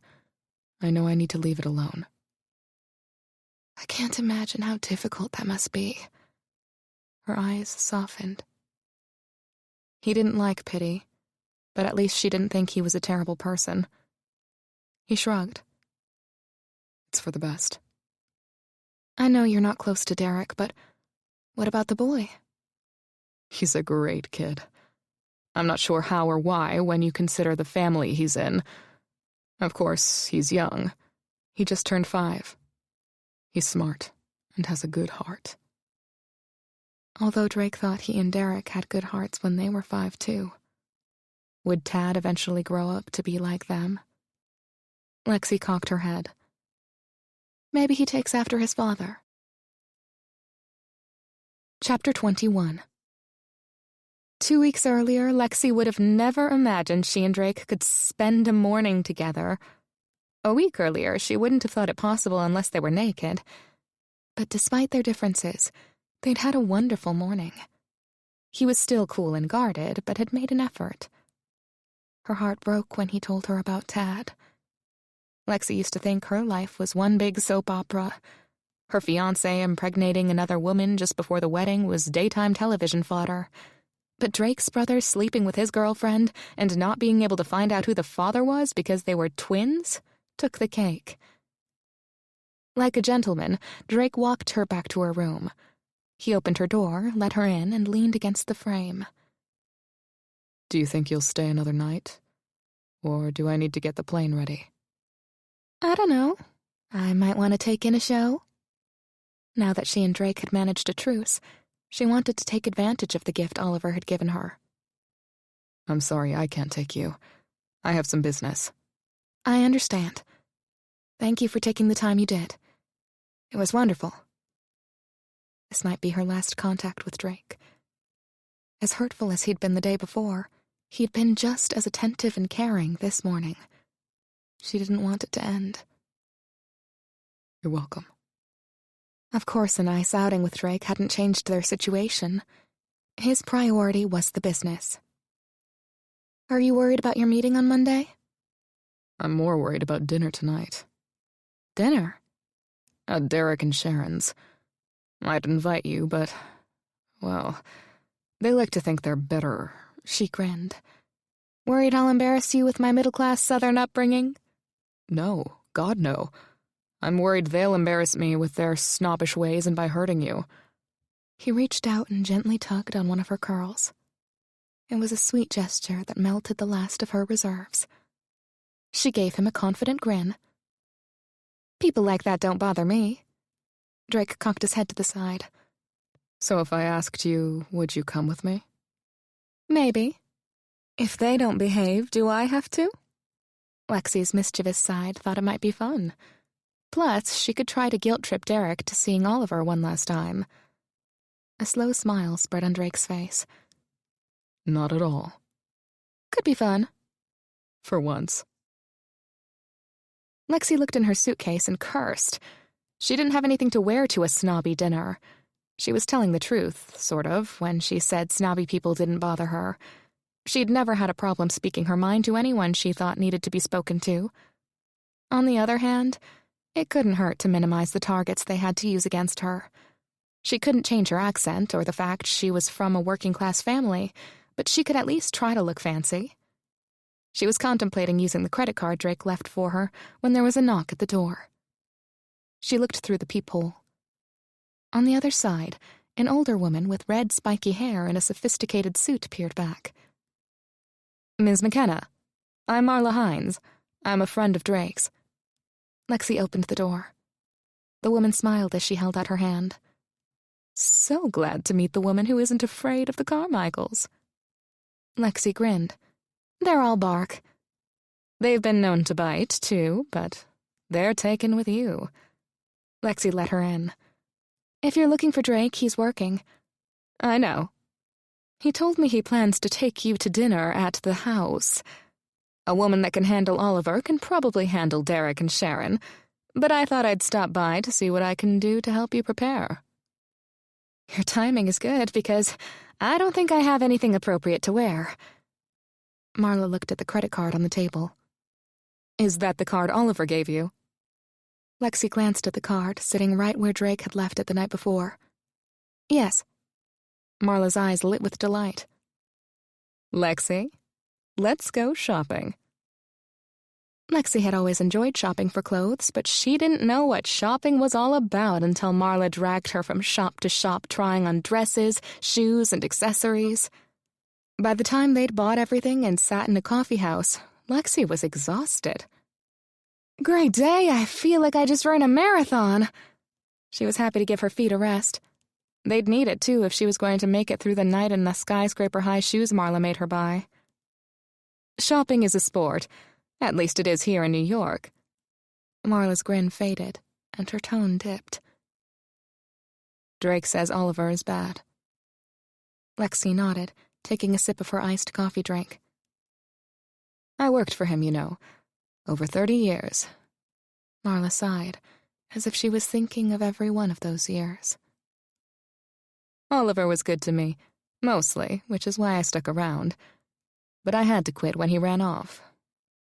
I know I need to leave it alone. I can't imagine how difficult that must be. Her eyes softened. He didn't like Pity, but at least she didn't think he was a terrible person. He shrugged. It's for the best. I know you're not close to Derek, but what about the boy? He's a great kid. I'm not sure how or why when you consider the family he's in. Of course, he's young. He just turned 5. He's smart and has a good heart. Although Drake thought he and Derek had good hearts when they were 5 too. Would Tad eventually grow up to be like them? Lexi cocked her head. Maybe he takes after his father. Chapter 21. 2 weeks earlier, Lexi would have never imagined she and Drake could spend a morning together. A week earlier, she wouldn't have thought it possible unless they were naked. But despite their differences, they'd had a wonderful morning. He was still cool and guarded, but had made an effort. Her heart broke when he told her about Tad. Lexi used to think her life was one big soap opera. Her fiancé impregnating another woman just before the wedding was daytime television fodder. But Drake's brother sleeping with his girlfriend and not being able to find out who the father was because they were twins took the cake. Like a gentleman, Drake walked her back to her room. He opened her door, let her in, and leaned against the frame. Do you think you'll stay another night? Or do I need to get the plane ready? I don't know. I might want to take in a show. Now that she and Drake had managed a truce, she wanted to take advantage of the gift Oliver had given her. I'm sorry, I can't take you. I have some business. I understand. Thank you for taking the time you did. It was wonderful. This might be her last contact with Drake. As hurtful as he'd been the day before, he'd been just as attentive and caring this morning. She didn't want it to end. You're welcome. Of course, a nice outing with Drake hadn't changed their situation. His priority was the business. Are you worried about your meeting on Monday? I'm more worried about dinner tonight. Dinner? At Derek and Sharon's. I'd invite you, but, well, they like to think they're better. She grinned. Worried I'll embarrass you with my middle-class Southern upbringing? No, God no. I'm worried they'll embarrass me with their snobbish ways and by hurting you. He reached out and gently tugged on one of her curls. It was a sweet gesture that melted the last of her reserves. She gave him a confident grin. People like that don't bother me. Drake cocked his head to the side. So if I asked you, would you come with me? Maybe. If they don't behave, do I have to? Lexi's mischievous side thought it might be fun. Plus, she could try to guilt-trip Derek to seeing Oliver one last time. A slow smile spread on Drake's face. Not at all. Could be fun. For once. Lexi looked in her suitcase and cursed. She didn't have anything to wear to a snobby dinner. She was telling the truth, sort of, when she said snobby people didn't bother her. She'd never had a problem speaking her mind to anyone she thought needed to be spoken to. On the other hand, it couldn't hurt to minimize the targets they had to use against her. She couldn't change her accent or the fact she was from a working-class family, but she could at least try to look fancy. She was contemplating using the credit card Drake left for her when there was a knock at the door. She looked through the peephole. On the other side, an older woman with red, spiky hair and a sophisticated suit peered back. "Ms. McKenna, I'm Marla Hines. I'm a friend of Drake's." Lexi opened the door. The woman smiled as she held out her hand. "So glad to meet the woman who isn't afraid of the Carmichaels." Lexi grinned. "They're all bark. They've been known to bite, too, but they're taken with you." Lexi let her in. "If you're looking for Drake, he's working." "I know. He told me he plans to take you to dinner at the house. A woman that can handle Oliver can probably handle Derek and Sharon, but I thought I'd stop by to see what I can do to help you prepare." "Your timing is good, because I don't think I have anything appropriate to wear." Marla looked at the credit card on the table. "Is that the card Oliver gave you?" Lexi glanced at the card, sitting right where Drake had left it the night before. "Yes." Marla's eyes lit with delight. "Lexi, let's go shopping." Lexi had always enjoyed shopping for clothes, but she didn't know what shopping was all about until Marla dragged her from shop to shop trying on dresses, shoes, and accessories. By the time they'd bought everything and sat in a coffee house, Lexi was exhausted. "Great day, I feel like I just ran a marathon." She was happy to give her feet a rest. They'd need it, too, if she was going to make it through the night in the skyscraper-high shoes Marla made her buy. "Shopping is a sport. At least it is here in New York." Marla's grin faded, and her tone dipped. "Drake says Oliver is bad." Lexi nodded, taking a sip of her iced coffee drink. "I worked for him, you know. Over 30 years. Marla sighed, as if she was thinking of every one of those years. "Oliver was good to me, mostly, which is why I stuck around. But I had to quit when he ran off.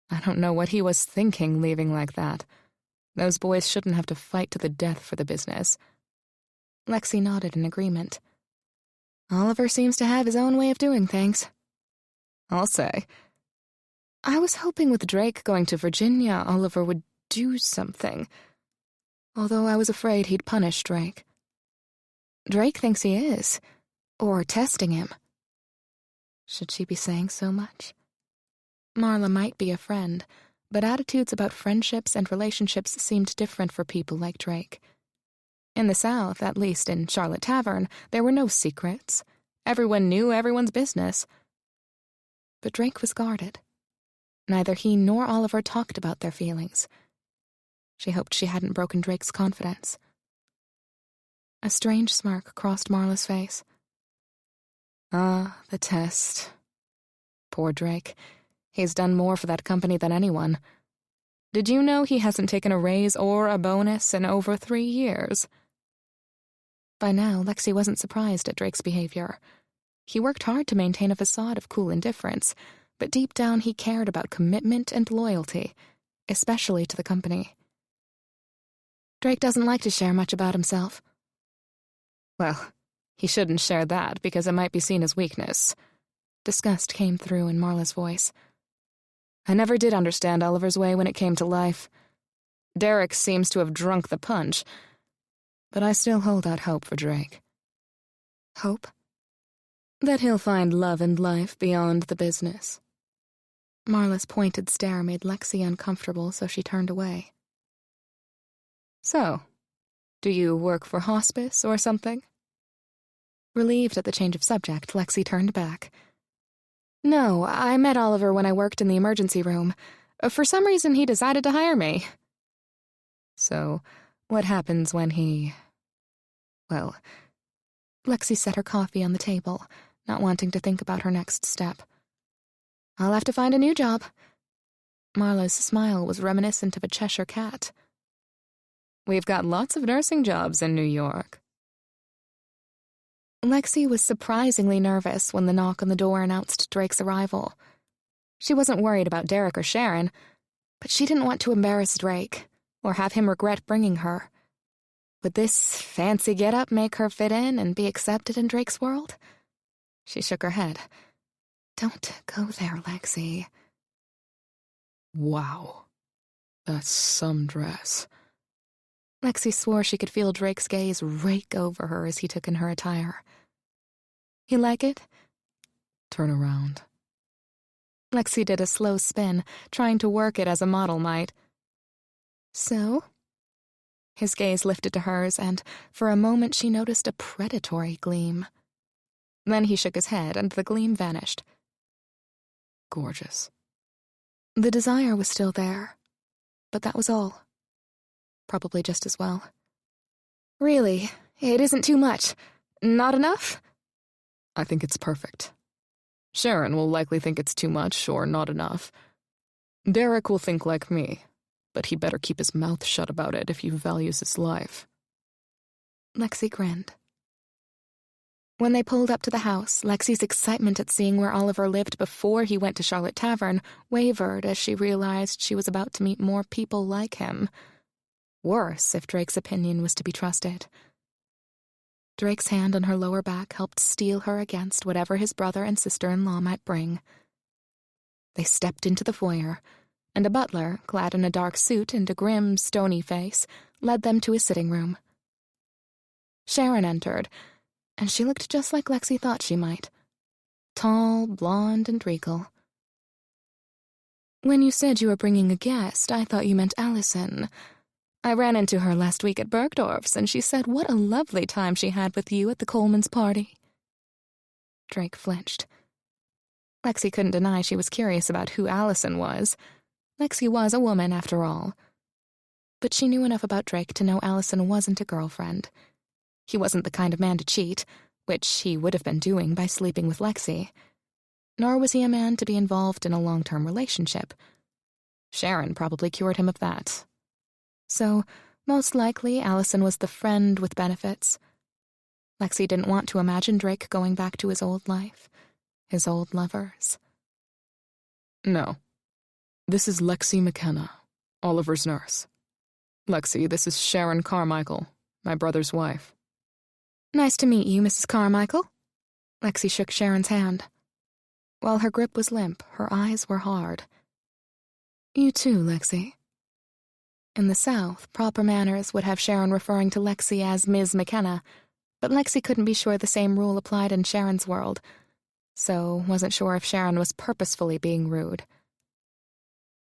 I don't know what he was thinking leaving like that. Those boys shouldn't have to fight to the death for the business." Lexi nodded in agreement. "Oliver seems to have his own way of doing things." "I'll say. I was hoping with Drake going to Virginia, Oliver would do something. Although I was afraid he'd punish Drake." "Drake thinks he is. Or testing him." Should she be saying so much? Marla might be a friend, but attitudes about friendships and relationships seemed different for people like Drake. In the South, at least in Charlotte Tavern, there were no secrets. Everyone knew everyone's business. But Drake was guarded. Neither he nor Oliver talked about their feelings. She hoped she hadn't broken Drake's confidence. A strange smirk crossed Marla's face. Ah, the test. Poor Drake. He's done more for that company than anyone. Did you know he hasn't taken a raise or a bonus in over 3 years? By now, Lexi wasn't surprised at Drake's behavior. He worked hard to maintain a facade of cool indifference, but deep down he cared about commitment and loyalty, especially to the company. Drake doesn't like to share much about himself. Well, he shouldn't share that because it might be seen as weakness. Disgust came through in Marla's voice. I never did understand Oliver's way when it came to life. Derek seems to have drunk the punch, but I still hold out hope for Drake. Hope? That he'll find love and life beyond the business. Marla's pointed stare made Lexi uncomfortable, so she turned away. So, do you work for hospice or something? Relieved at the change of subject, Lexi turned back. No, I met Oliver when I worked in the emergency room. For some reason, he decided to hire me. So, what happens when he... Well, Lexi set her coffee on the table, not wanting to think about her next step. I'll have to find a new job. Marla's smile was reminiscent of a Cheshire cat. We've got lots of nursing jobs in New York. Lexi was surprisingly nervous when the knock on the door announced Drake's arrival. She wasn't worried about Derek or Sharon, but she didn't want to embarrass Drake or have him regret bringing her. Would this fancy getup make her fit in and be accepted in Drake's world? She shook her head. Don't go there, Lexi. Wow. That's some dress. Lexi swore she could feel Drake's gaze rake over her as he took in her attire. You like it? Turn around. Lexi did a slow spin, trying to work it as a model might. So? His gaze lifted to hers, and for a moment she noticed a predatory gleam. Then he shook his head, and the gleam vanished. Gorgeous. The desire was still there, but that was all. Probably just as well. Really, it isn't too much. Not enough? I think it's perfect. Sharon will likely think it's too much or not enough. Derek will think like me, but he better keep his mouth shut about it if he values his life. Lexi grinned. When they pulled up to the house, Lexi's excitement at seeing where Oliver lived before he went to Charlotte Tavern wavered as she realized she was about to meet more people like him. Worse, if Drake's opinion was to be trusted. Drake's hand on her lower back helped steel her against whatever his brother and sister-in-law might bring. They stepped into the foyer, and a butler, clad in a dark suit and a grim, stony face, led them to his sitting room. Sharon entered, and she looked just like Lexi thought she might. Tall, blonde, and regal. When you said you were bringing a guest, I thought you meant Allison. I ran into her last week at Bergdorf's, and she said what a lovely time she had with you at the Coleman's party. Drake flinched. Lexi couldn't deny she was curious about who Allison was. Lexi was a woman, after all. But she knew enough about Drake to know Allison wasn't a girlfriend. He wasn't the kind of man to cheat, which he would have been doing by sleeping with Lexi. Nor was he a man to be involved in a long-term relationship. Sharon probably cured him of that. So, most likely, Allison was the friend with benefits. Lexi didn't want to imagine Drake going back to his old life, his old lovers. No. This is Lexi McKenna, Oliver's nurse. Lexi, this is Sharon Carmichael, my brother's wife. Nice to meet you, Mrs. Carmichael. Lexi shook Sharon's hand. While her grip was limp, her eyes were hard. You too, Lexi. In the South, proper manners would have Sharon referring to Lexi as Ms. McKenna, but Lexi couldn't be sure the same rule applied in Sharon's world, so wasn't sure if Sharon was purposefully being rude.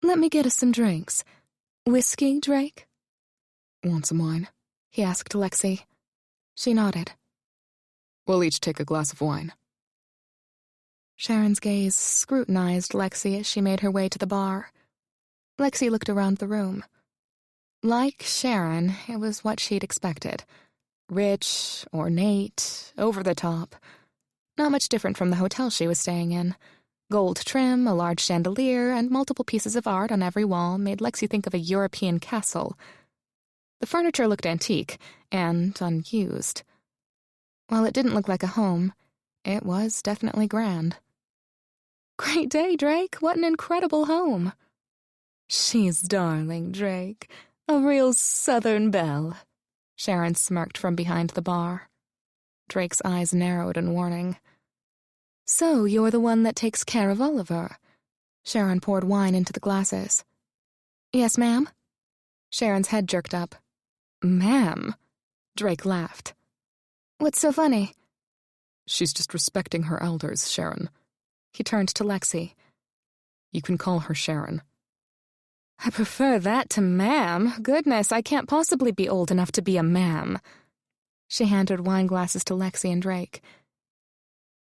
Let me get us some drinks. Whiskey, Drake? Want some wine? He asked Lexi. She nodded. We'll each take a glass of wine. Sharon's gaze scrutinized Lexi as she made her way to the bar. Lexi looked around the room. Like Sharon, it was what she'd expected. Rich, ornate, over the top. Not much different from the hotel she was staying in. Gold trim, a large chandelier, and multiple pieces of art on every wall made Lexi think of a European castle. The furniture looked antique and unused. While it didn't look like a home, it was definitely grand. Great day, Drake. What an incredible home. She's darling, Drake. A real Southern belle. Sharon smirked from behind the bar. Drake's eyes narrowed in warning. So you're the one that takes care of Oliver. Sharon poured wine into the glasses. Yes, ma'am? Sharon's head jerked up. Ma'am? Drake laughed. What's so funny? She's just respecting her elders, Sharon. He turned to Lexi. You can call her Sharon. I prefer that to ma'am. Goodness, I can't possibly be old enough to be a ma'am. She handed wine glasses to Lexi and Drake.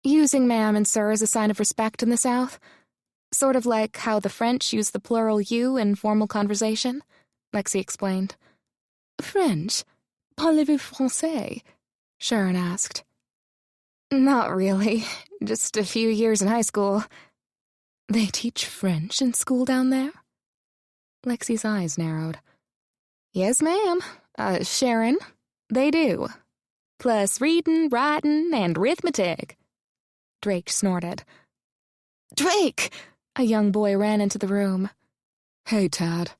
Using ma'am and sir is a sign of respect in the South. Sort of like how the French use the plural you in formal conversation, Lexi explained. French? Parlez-vous français? Sharon asked. Not really. Just a few years in high school. They teach French in school down there? Lexi's eyes narrowed. Yes, ma'am. Sharon, they do. plus reading, writing, and arithmetic. Drake snorted. Drake! A young boy ran into the room. Hey, Tad.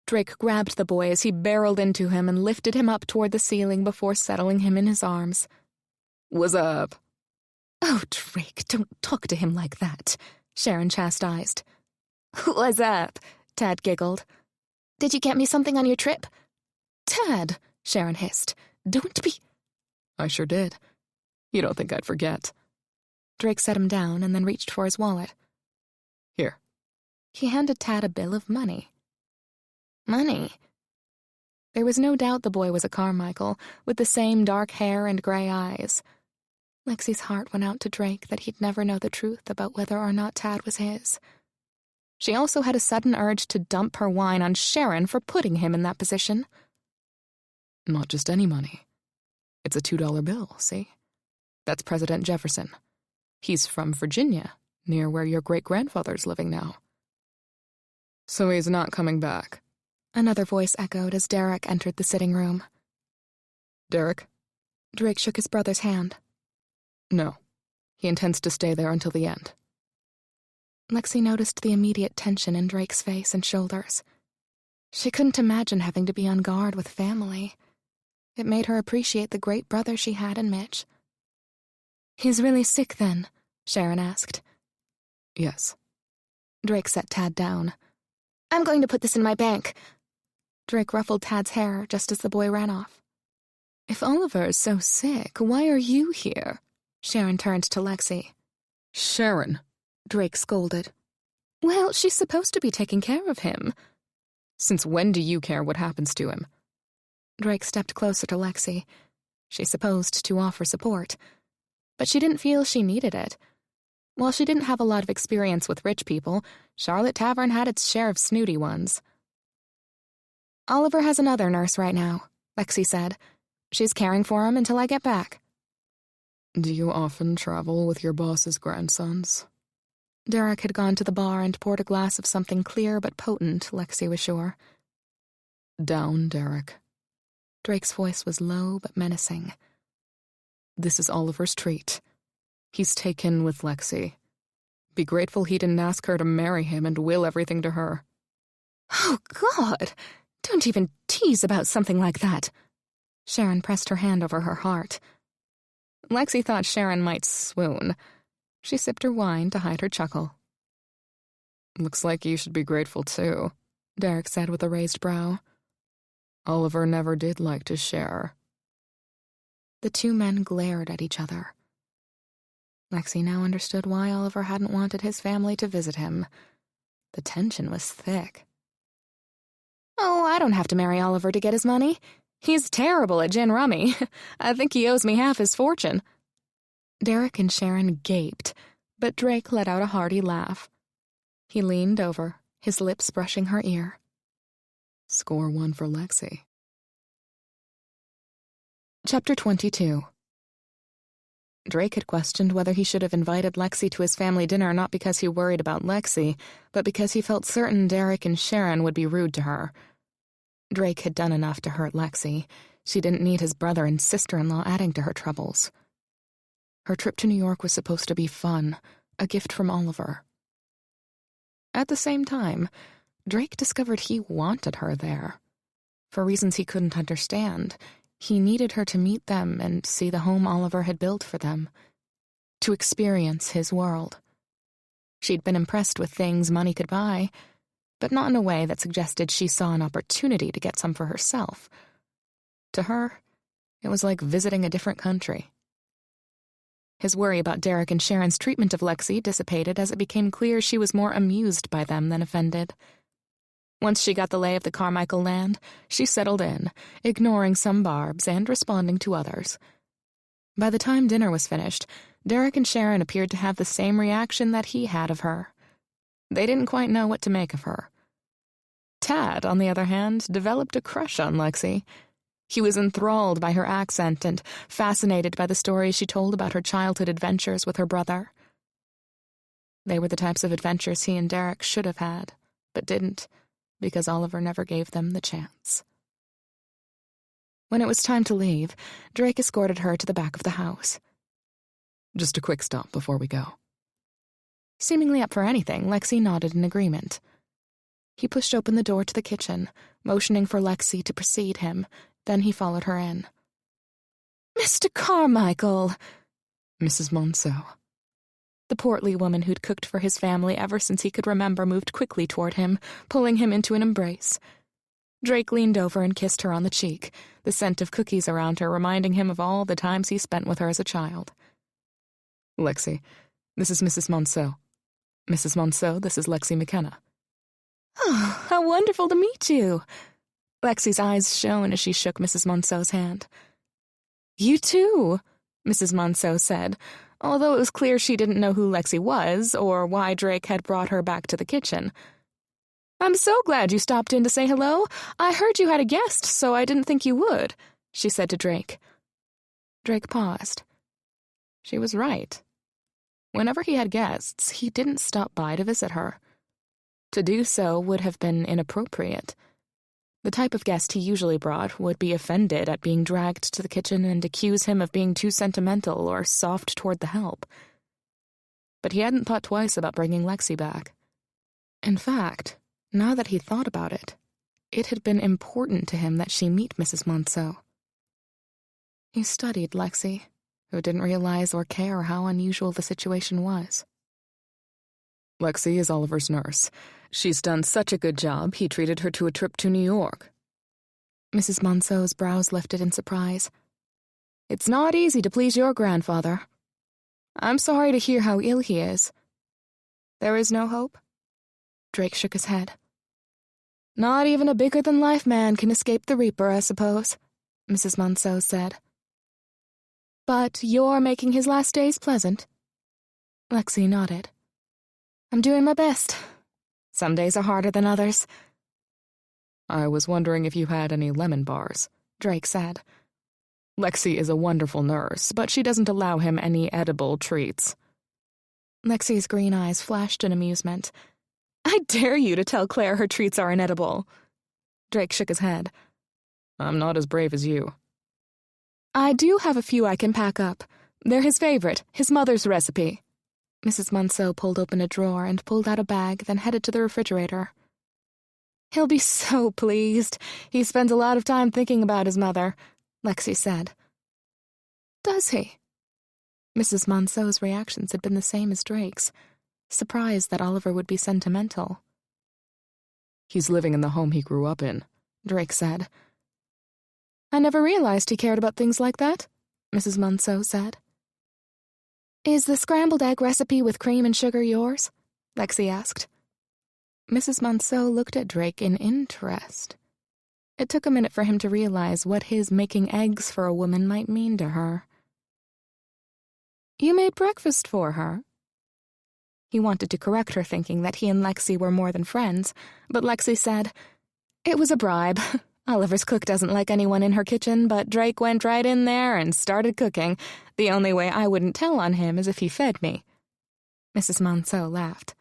Drake grabbed the boy as he barreled into him and lifted him up toward the ceiling before settling him in his arms. What's up? Oh, Drake, don't talk to him like that, Sharon chastised. What's up? Tad giggled. Did you get me something on your trip? Tad, Sharon hissed. Don't be... I sure did. You don't think I'd forget. Drake set him down and then reached for his wallet. Here. He handed Tad a bill of money. Money? There was no doubt the boy was a Carmichael, with the same dark hair and gray eyes. Lexi's heart went out to Drake that he'd never know the truth about whether or not Tad was his. She also had a sudden urge to dump her wine on Sharon for putting him in that position. Not just any money. It's a $2 bill, see? That's President Jefferson. He's from Virginia, near where your great-grandfather's living now. So he's not coming back. Another voice echoed as Derek entered the sitting room. Derek? Drake shook his brother's hand. No. He intends to stay there until the end. Lexi noticed the immediate tension in Drake's face and shoulders. She couldn't imagine having to be on guard with family. It made her appreciate the great brother she had in Mitch. He's really sick, then? Sharon asked. Yes. Drake set Tad down. I'm going to put this in my bank. Drake ruffled Tad's hair just as the boy ran off. If Oliver is so sick, why are you here? Sharon turned to Lexi. Sharon, Drake scolded. Well, she's supposed to be taking care of him. Since when do you care what happens to him? Drake stepped closer to Lexi. She supposed to offer support. But she didn't feel she needed it. While she didn't have a lot of experience with rich people, Charlotte Tavern had its share of snooty ones. Oliver has another nurse right now, Lexi said. She's caring for him until I get back. Do you often travel with your boss's grandsons? Derek had gone to the bar and poured a glass of something clear but potent, Lexi was sure. Down, Derek. Drake's voice was low but menacing. This is Oliver's treat. He's taken with Lexi. Be grateful he didn't ask her to marry him and will everything to her. Oh, God! Don't even tease about something like that. Sharon pressed her hand over her heart. Lexi thought Sharon might swoon. She sipped her wine to hide her chuckle. Looks like you should be grateful, too, Derek said with a raised brow. Oliver never did like to share. The two men glared at each other. Lexi now understood why Oliver hadn't wanted his family to visit him. The tension was thick. Oh, I don't have to marry Oliver to get his money. He's terrible at gin rummy. I think he owes me half his fortune. Derek and Sharon gaped, but Drake let out a hearty laugh. He leaned over, his lips brushing her ear. Score one for Lexi. Chapter 22. Drake had questioned whether he should have invited Lexi to his family dinner not because he worried about Lexi, but because he felt certain Derek and Sharon would be rude to her. Drake had done enough to hurt Lexi. She didn't need his brother and sister-in-law adding to her troubles. Her trip to New York was supposed to be fun, a gift from Oliver. At the same time, Drake discovered he wanted her there. For reasons he couldn't understand, he needed her to meet them and see the home Oliver had built for them, to experience his world. She'd been impressed with things money could buy, but not in a way that suggested she saw an opportunity to get some for herself. To her, it was like visiting a different country. His worry about Derek and Sharon's treatment of Lexi dissipated as it became clear she was more amused by them than offended. Once she got the lay of the Carmichael land, she settled in, ignoring some barbs and responding to others. By the time dinner was finished, Derek and Sharon appeared to have the same reaction that he had of her. They didn't quite know what to make of her. Tad, on the other hand, developed a crush on Lexi. He was enthralled by her accent and fascinated by the stories she told about her childhood adventures with her brother. They were the types of adventures he and Derek should have had, but didn't, because Oliver never gave them the chance. When it was time to leave, Drake escorted her to the back of the house. Just a quick stop before we go. Seemingly up for anything, Lexi nodded in agreement. He pushed open the door to the kitchen, motioning for Lexi to precede him. Then he followed her in. "Mr. Carmichael!" Mrs. Monceau. The portly woman who'd cooked for his family ever since he could remember moved quickly toward him, pulling him into an embrace. Drake leaned over and kissed her on the cheek, the scent of cookies around her reminding him of all the times he spent with her as a child. Lexi, this is Mrs. Monceau. Mrs. Monceau, this is Lexi McKenna. "Oh, how wonderful to meet you." Lexi's eyes shone as she shook Mrs. Monceau's hand. "You too," Mrs. Monceau said, although it was clear she didn't know who Lexi was or why Drake had brought her back to the kitchen. "I'm so glad you stopped in to say hello. I heard you had a guest, so I didn't think you would," she said to Drake. Drake paused. She was right. Whenever he had guests, he didn't stop by to visit her. To do so would have been inappropriate. The type of guest he usually brought would be offended at being dragged to the kitchen and accuse him of being too sentimental or soft toward the help. But he hadn't thought twice about bringing Lexi back. In fact, now that he thought about it, it had been important to him that she meet Mrs. Monceau. He studied Lexi, who didn't realize or care how unusual the situation was. Lexi is Oliver's nurse. She's done such a good job, he treated her to a trip to New York. Mrs. Monceau's brows lifted in surprise. "It's not easy to please your grandfather. I'm sorry to hear how ill he is." "There is no hope?" Drake shook his head. "Not even a bigger-than-life man can escape the Reaper, I suppose," Mrs. Monceau said. "But you're making his last days pleasant?" Lexi nodded. "I'm doing my best. Some days are harder than others." "I was wondering if you had any lemon bars," Drake said. "Lexi is a wonderful nurse, but she doesn't allow him any edible treats." Lexi's green eyes flashed in amusement. "I dare you to tell Claire her treats are inedible." Drake shook his head. "I'm not as brave as you." "I do have a few I can pack up. They're his favorite, his mother's recipe." Mrs. Monceau pulled open a drawer and pulled out a bag, then headed to the refrigerator. "He'll be so pleased. He spends a lot of time thinking about his mother," Lexi said. "Does he?" Mrs. Monceau's reactions had been the same as Drake's, surprised that Oliver would be sentimental. "He's living in the home he grew up in," Drake said. "I never realized he cared about things like that," Mrs. Monceau said. "Is the scrambled egg recipe with cream and sugar yours?" Lexi asked. Mrs. Monceau looked at Drake in interest. It took a minute for him to realize what his making eggs for a woman might mean to her. "You made breakfast for her?" He wanted to correct her, thinking that he and Lexi were more than friends, but Lexi said, "It was a bribe. Oliver's cook doesn't like anyone in her kitchen, but Drake went right in there and started cooking. The only way I wouldn't tell on him is if he fed me." Mrs. Monceau laughed.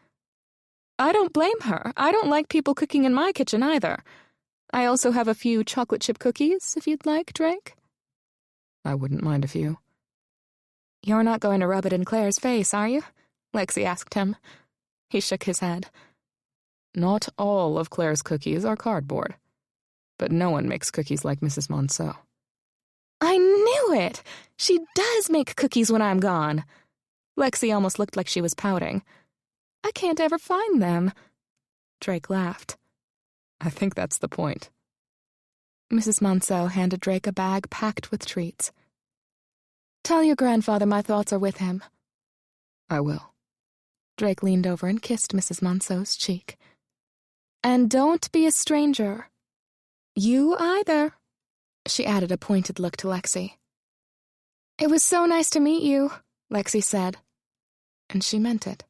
"I don't blame her. I don't like people cooking in my kitchen either. I also have a few chocolate chip cookies, if you'd like, Drake." "I wouldn't mind a few." "You're not going to rub it in Claire's face, are you?" Lexi asked him. He shook his head. "Not all of Claire's cookies are cardboard. But no one makes cookies like Mrs. Monceau." "I knew it! She does make cookies when I'm gone." Lexi almost looked like she was pouting. "I can't ever find them." Drake laughed. "I think that's the point." Mrs. Monceau handed Drake a bag packed with treats. "Tell your grandfather my thoughts are with him." "I will." Drake leaned over and kissed Mrs. Monceau's cheek. "And don't be a stranger. You either," she added a pointed look to Lexi. "It was so nice to meet you," Lexi said. And she meant it.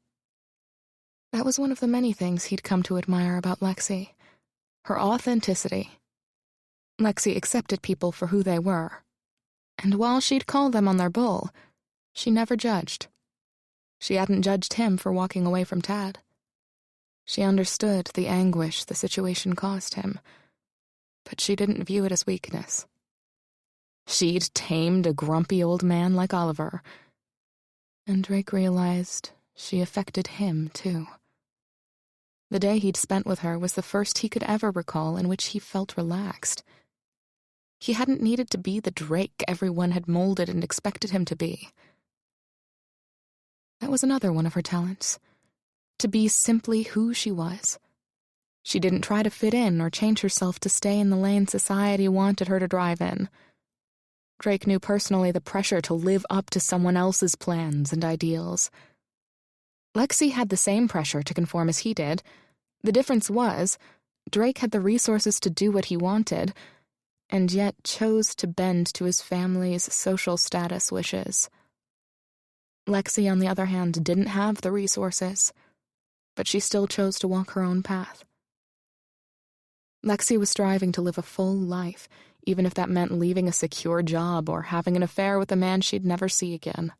That was one of the many things he'd come to admire about Lexi. Her authenticity. Lexi accepted people for who they were. And while she'd call them on their bull, she never judged. She hadn't judged him for walking away from Tad. She understood the anguish the situation caused him, but she didn't view it as weakness. She'd tamed a grumpy old man like Oliver. And Drake realized she affected him, too. The day he'd spent with her was the first he could ever recall in which he felt relaxed. He hadn't needed to be the Drake everyone had molded and expected him to be. That was another one of her talents, to be simply who she was. She didn't try to fit in or change herself to stay in the lane society wanted her to drive in. Drake knew personally the pressure to live up to someone else's plans and ideals. Lexi had the same pressure to conform as he did. The difference was, Drake had the resources to do what he wanted, and yet chose to bend to his family's social status wishes. Lexi, on the other hand, didn't have the resources, but she still chose to walk her own path. Lexi was striving to live a full life, even if that meant leaving a secure job or having an affair with a man she'd never see again.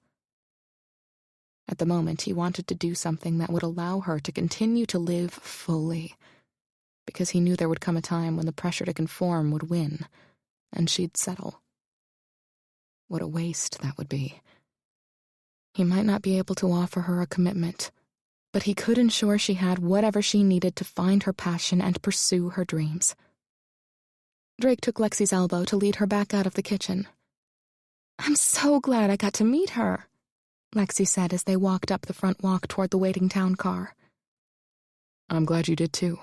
At the moment, he wanted to do something that would allow her to continue to live fully, because he knew there would come a time when the pressure to conform would win, and she'd settle. What a waste that would be. He might not be able to offer her a commitment, but he could ensure she had whatever she needed to find her passion and pursue her dreams. Drake took Lexi's elbow to lead her back out of the kitchen. "I'm so glad I got to meet her," Lexi said as they walked up the front walk toward the waiting town car. "I'm glad you did too."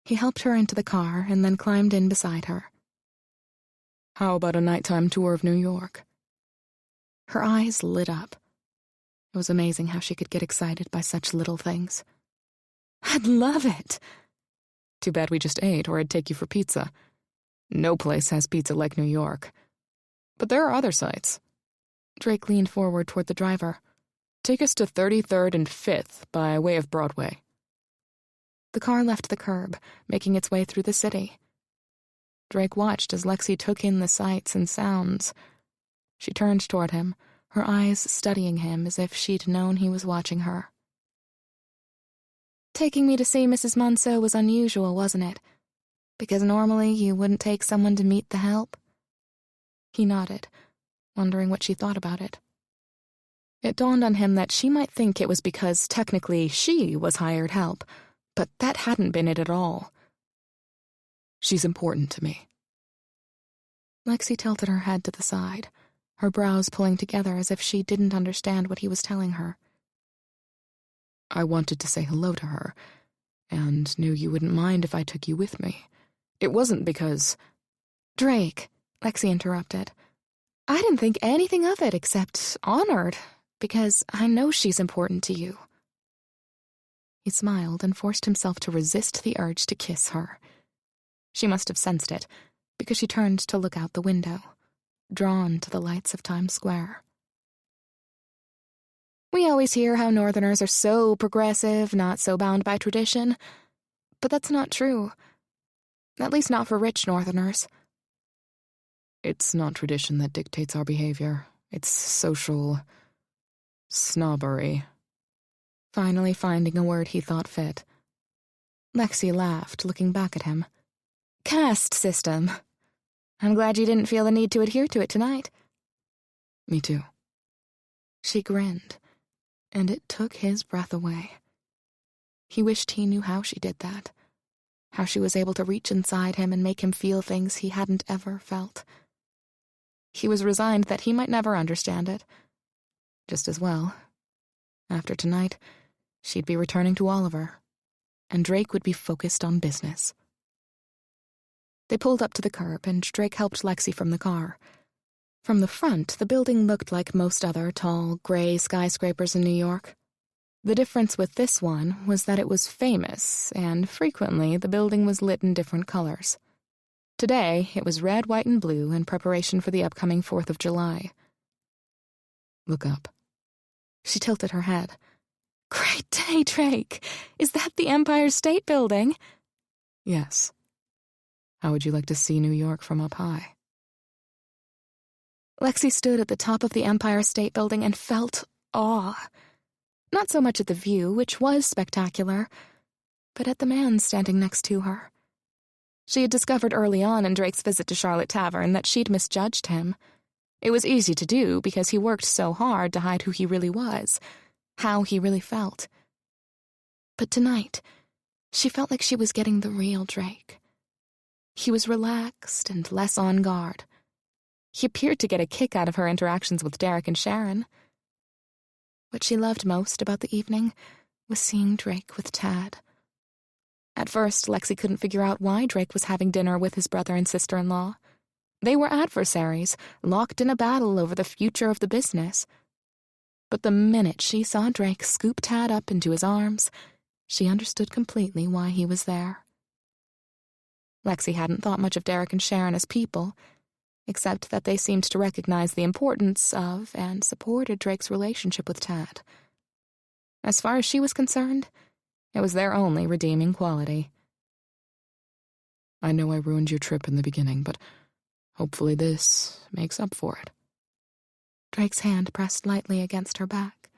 He helped her into the car and then climbed in beside her. "How about a nighttime tour of New York?" Her eyes lit up. It was amazing how she could get excited by such little things. "I'd love it." "Too bad we just ate, or I'd take you for pizza. No place has pizza like New York. But there are other sites." Drake leaned forward toward the driver. "Take us to 33rd and 5th by way of Broadway." The car left the curb, making its way through the city. Drake watched as Lexi took in the sights and sounds. She turned toward him, her eyes studying him as if she'd known he was watching her. "Taking me to see Mrs. Monceau was unusual, wasn't it? Because normally you wouldn't take someone to meet the help?" He nodded, wondering what she thought about it. It dawned on him that she might think it was because technically she was hired help, but that hadn't been it at all. "She's important to me." Lexi tilted her head to the side, her brows pulling together as if she didn't understand what he was telling her. "I wanted to say hello to her, and knew you wouldn't mind if I took you with me. It wasn't because—" "Drake," Lexi interrupted. "I didn't think anything of it except honored, because I know she's important to you." He smiled and forced himself to resist the urge to kiss her. She must have sensed it, because she turned to look out the window, drawn to the lights of Times Square. "We always hear how Northerners are so progressive, not so bound by tradition. But that's not true. At least not for rich Northerners." "It's not tradition that dictates our behavior. It's social snobbery." Finally finding a word he thought fit. Lexi laughed, looking back at him. "Caste system. I'm glad you didn't feel the need to adhere to it tonight." "Me too." She grinned, and it took his breath away. He wished he knew how she did that, how she was able to reach inside him and make him feel things he hadn't ever felt. He was resigned that he might never understand it. Just as well. After tonight, she'd be returning to Oliver, and Drake would be focused on business. They pulled up to the curb, and Drake helped Lexi from the car. From the front, the building looked like most other tall, gray skyscrapers in New York. The difference with this one was that it was famous, and frequently the building was lit in different colors. Today, it was red, white, and blue in preparation for the upcoming 4th of July. "Look up." She tilted her head. "Great day, Drake! Is that the Empire State Building?" "Yes. How would you like to see New York from up high?" Lexi stood at the top of the Empire State Building and felt awe. Not so much at the view, which was spectacular, but at the man standing next to her. She had discovered early on in Drake's visit to Charlotte Tavern that she'd misjudged him. It was easy to do because he worked so hard to hide who he really was, how he really felt. But tonight, she felt like she was getting the real Drake. He was relaxed and less on guard. He appeared to get a kick out of her interactions with Derek and Sharon. What she loved most about the evening was seeing Drake with Tad. At first, Lexi couldn't figure out why Drake was having dinner with his brother and sister-in-law. They were adversaries, locked in a battle over the future of the business. But the minute she saw Drake scoop Tad up into his arms, she understood completely why he was there. Lexi hadn't thought much of Derek and Sharon as people, except that they seemed to recognize the importance of and supported Drake's relationship with Tad. As far as she was concerned, it was their only redeeming quality. I know I ruined your trip in the beginning, but hopefully this makes up for it. Drake's hand pressed lightly against her back.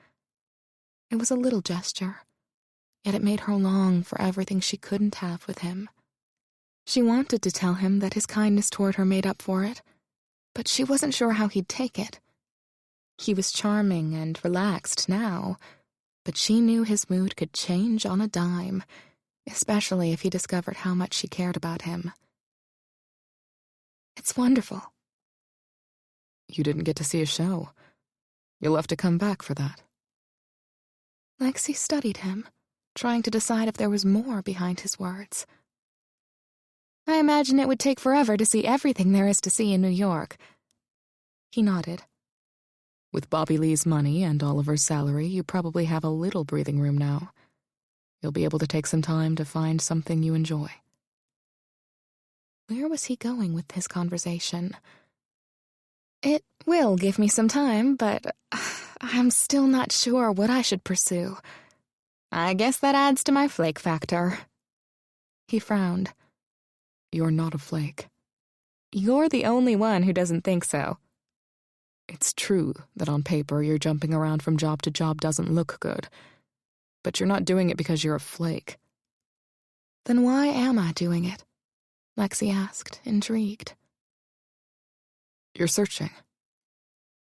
It was a little gesture, yet it made her long for everything she couldn't have with him. She wanted to tell him that his kindness toward her made up for it, but she wasn't sure how he'd take it. He was charming and relaxed now, but she knew his mood could change on a dime, especially if he discovered how much she cared about him. It's wonderful. You didn't get to see a show. You'll have to come back for that. Lexi studied him, trying to decide if there was more behind his words. I imagine it would take forever to see everything there is to see in New York. He nodded. With Bobby Lee's money and Oliver's salary, you probably have a little breathing room now. You'll be able to take some time to find something you enjoy. Where was he going with his conversation? It will give me some time, but I'm still not sure what I should pursue. I guess that adds to my flake factor. He frowned. You're not a flake. You're the only one who doesn't think so. It's true that on paper your jumping around from job to job doesn't look good, but you're not doing it because you're a flake. Then why am I doing it? Lexi asked, intrigued. You're searching.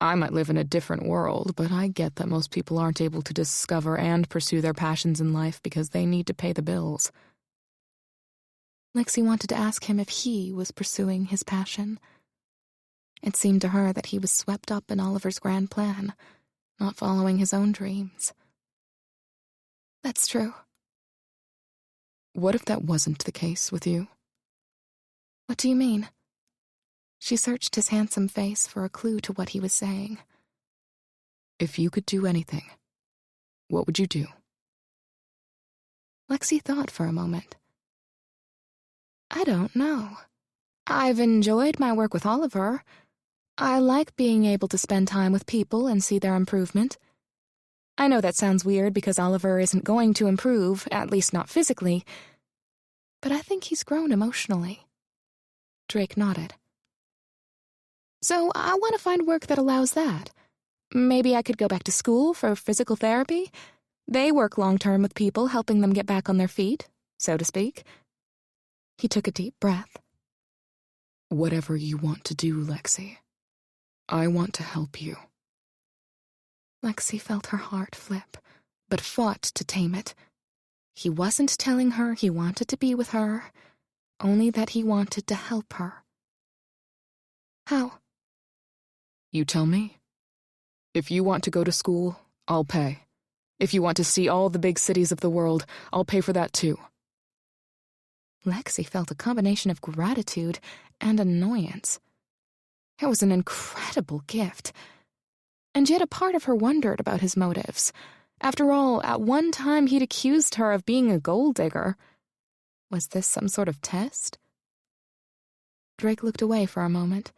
I might live in a different world, but I get that most people aren't able to discover and pursue their passions in life because they need to pay the bills. Lexi wanted to ask him if he was pursuing his passion. It seemed to her that he was swept up in Oliver's grand plan, not following his own dreams. That's true. What if that wasn't the case with you? What do you mean? She searched his handsome face for a clue to what he was saying. If you could do anything, what would you do? Lexi thought for a moment. I don't know. I've enjoyed my work with Oliver. I like being able to spend time with people and see their improvement. I know that sounds weird because Oliver isn't going to improve, at least not physically, but I think he's grown emotionally. Drake nodded. So I want to find work that allows that. Maybe I could go back to school for physical therapy. They work long-term with people, helping them get back on their feet, so to speak. He took a deep breath. Whatever you want to do, Lexi. I want to help you. Lexi felt her heart flip, but fought to tame it. He wasn't telling her he wanted to be with her, only that he wanted to help her. How? You tell me. If you want to go to school, I'll pay. If you want to see all the big cities of the world, I'll pay for that too. Lexi felt a combination of gratitude and annoyance. It was an incredible gift. And yet a part of her wondered about his motives. After all, at one time he'd accused her of being a gold digger. Was this some sort of test? Drake looked away for a moment,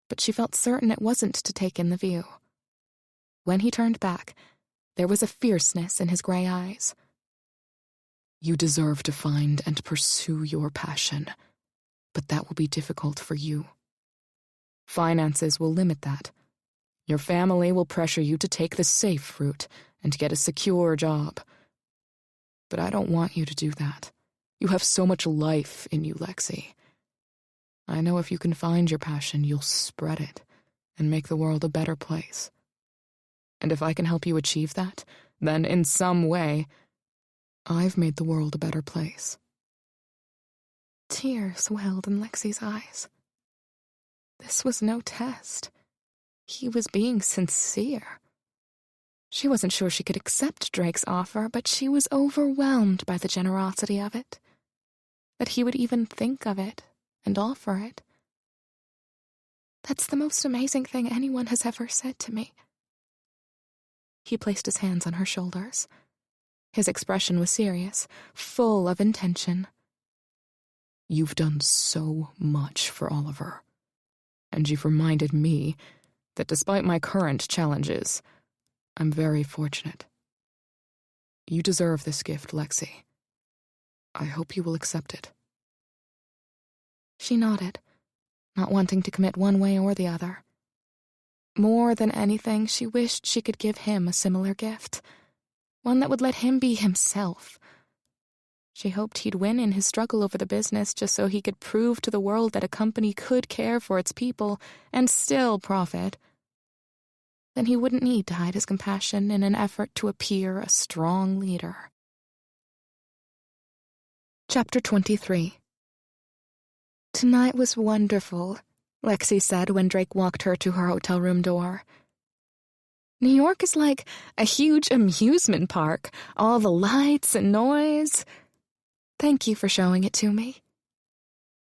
but she felt certain it wasn't to take in the view. When he turned back, there was a fierceness in his gray eyes. You deserve to find and pursue your passion, but that will be difficult for you. Finances will limit that. Your family will pressure you to take the safe route and get a secure job. But I don't want you to do that. You have so much life in you, Lexi. I know if you can find your passion, you'll spread it and make the world a better place. And if I can help you achieve that, then in some way, I've made the world a better place. Tears welled in Lexi's eyes. This was no test. He was being sincere. She wasn't sure she could accept Drake's offer, but she was overwhelmed by the generosity of it. That he would even think of it and offer it. That's the most amazing thing anyone has ever said to me. He placed his hands on her shoulders. His expression was serious, full of intention. You've done so much for Oliver, and you've reminded me that despite my current challenges, I'm very fortunate. You deserve this gift, Lexi. I hope you will accept it. She nodded, not wanting to commit one way or the other. More than anything, she wished she could give him a similar gift, one that would let him be himself. She hoped he'd win in his struggle over the business just so he could prove to the world that a company could care for its people and still profit. Then he wouldn't need to hide his compassion in an effort to appear a strong leader. Chapter 23. Tonight was wonderful, Lexi said when Drake walked her to her hotel room door. New York is like a huge amusement park, all the lights and noise. Thank you for showing it to me.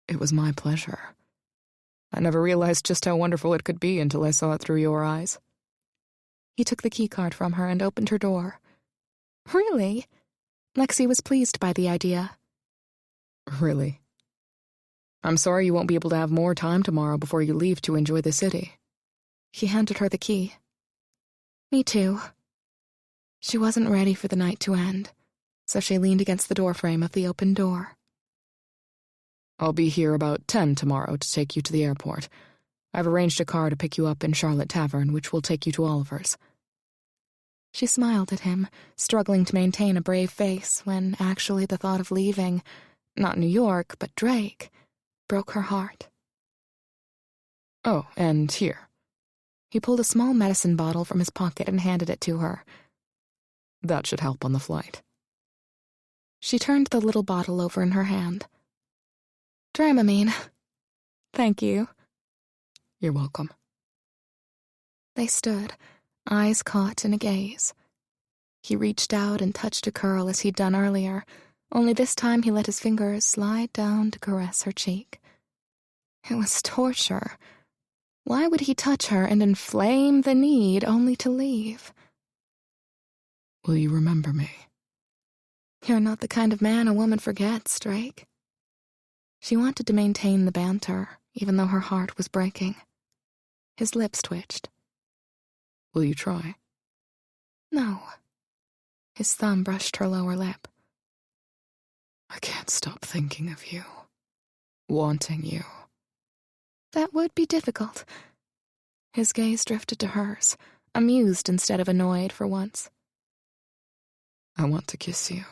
It was my pleasure. I never realized just how wonderful it could be until I saw it through your eyes. He took the keycard from her and opened her door. Really? Lexi was pleased by the idea. Really? I'm sorry you won't be able to have more time tomorrow before you leave to enjoy the city. He handed her the key. Me too. She wasn't ready for the night to end, so she leaned against the doorframe of the open door. I'll be here about 10 tomorrow to take you to the airport. I've arranged a car to pick you up in Charlotte Tavern, which will take you to Oliver's. She smiled at him, struggling to maintain a brave face when actually the thought of leaving, not New York, but Drake, broke her heart. Oh, and here. He pulled a small medicine bottle from his pocket and handed it to her. That should help on the flight. She turned the little bottle over in her hand. Dramamine. Thank you. You're welcome. They stood, eyes caught in a gaze. He reached out and touched a curl as he'd done earlier, only this time he let his fingers slide down to caress her cheek. It was torture. Why would he touch her and inflame the need only to leave? Will you remember me? You're not the kind of man a woman forgets, Drake. She wanted to maintain the banter, even though her heart was breaking. His lips twitched. Will you try? No. His thumb brushed her lower lip. I can't stop thinking of you. Wanting you. That would be difficult. His gaze drifted to hers, amused instead of annoyed for once. I want to kiss you.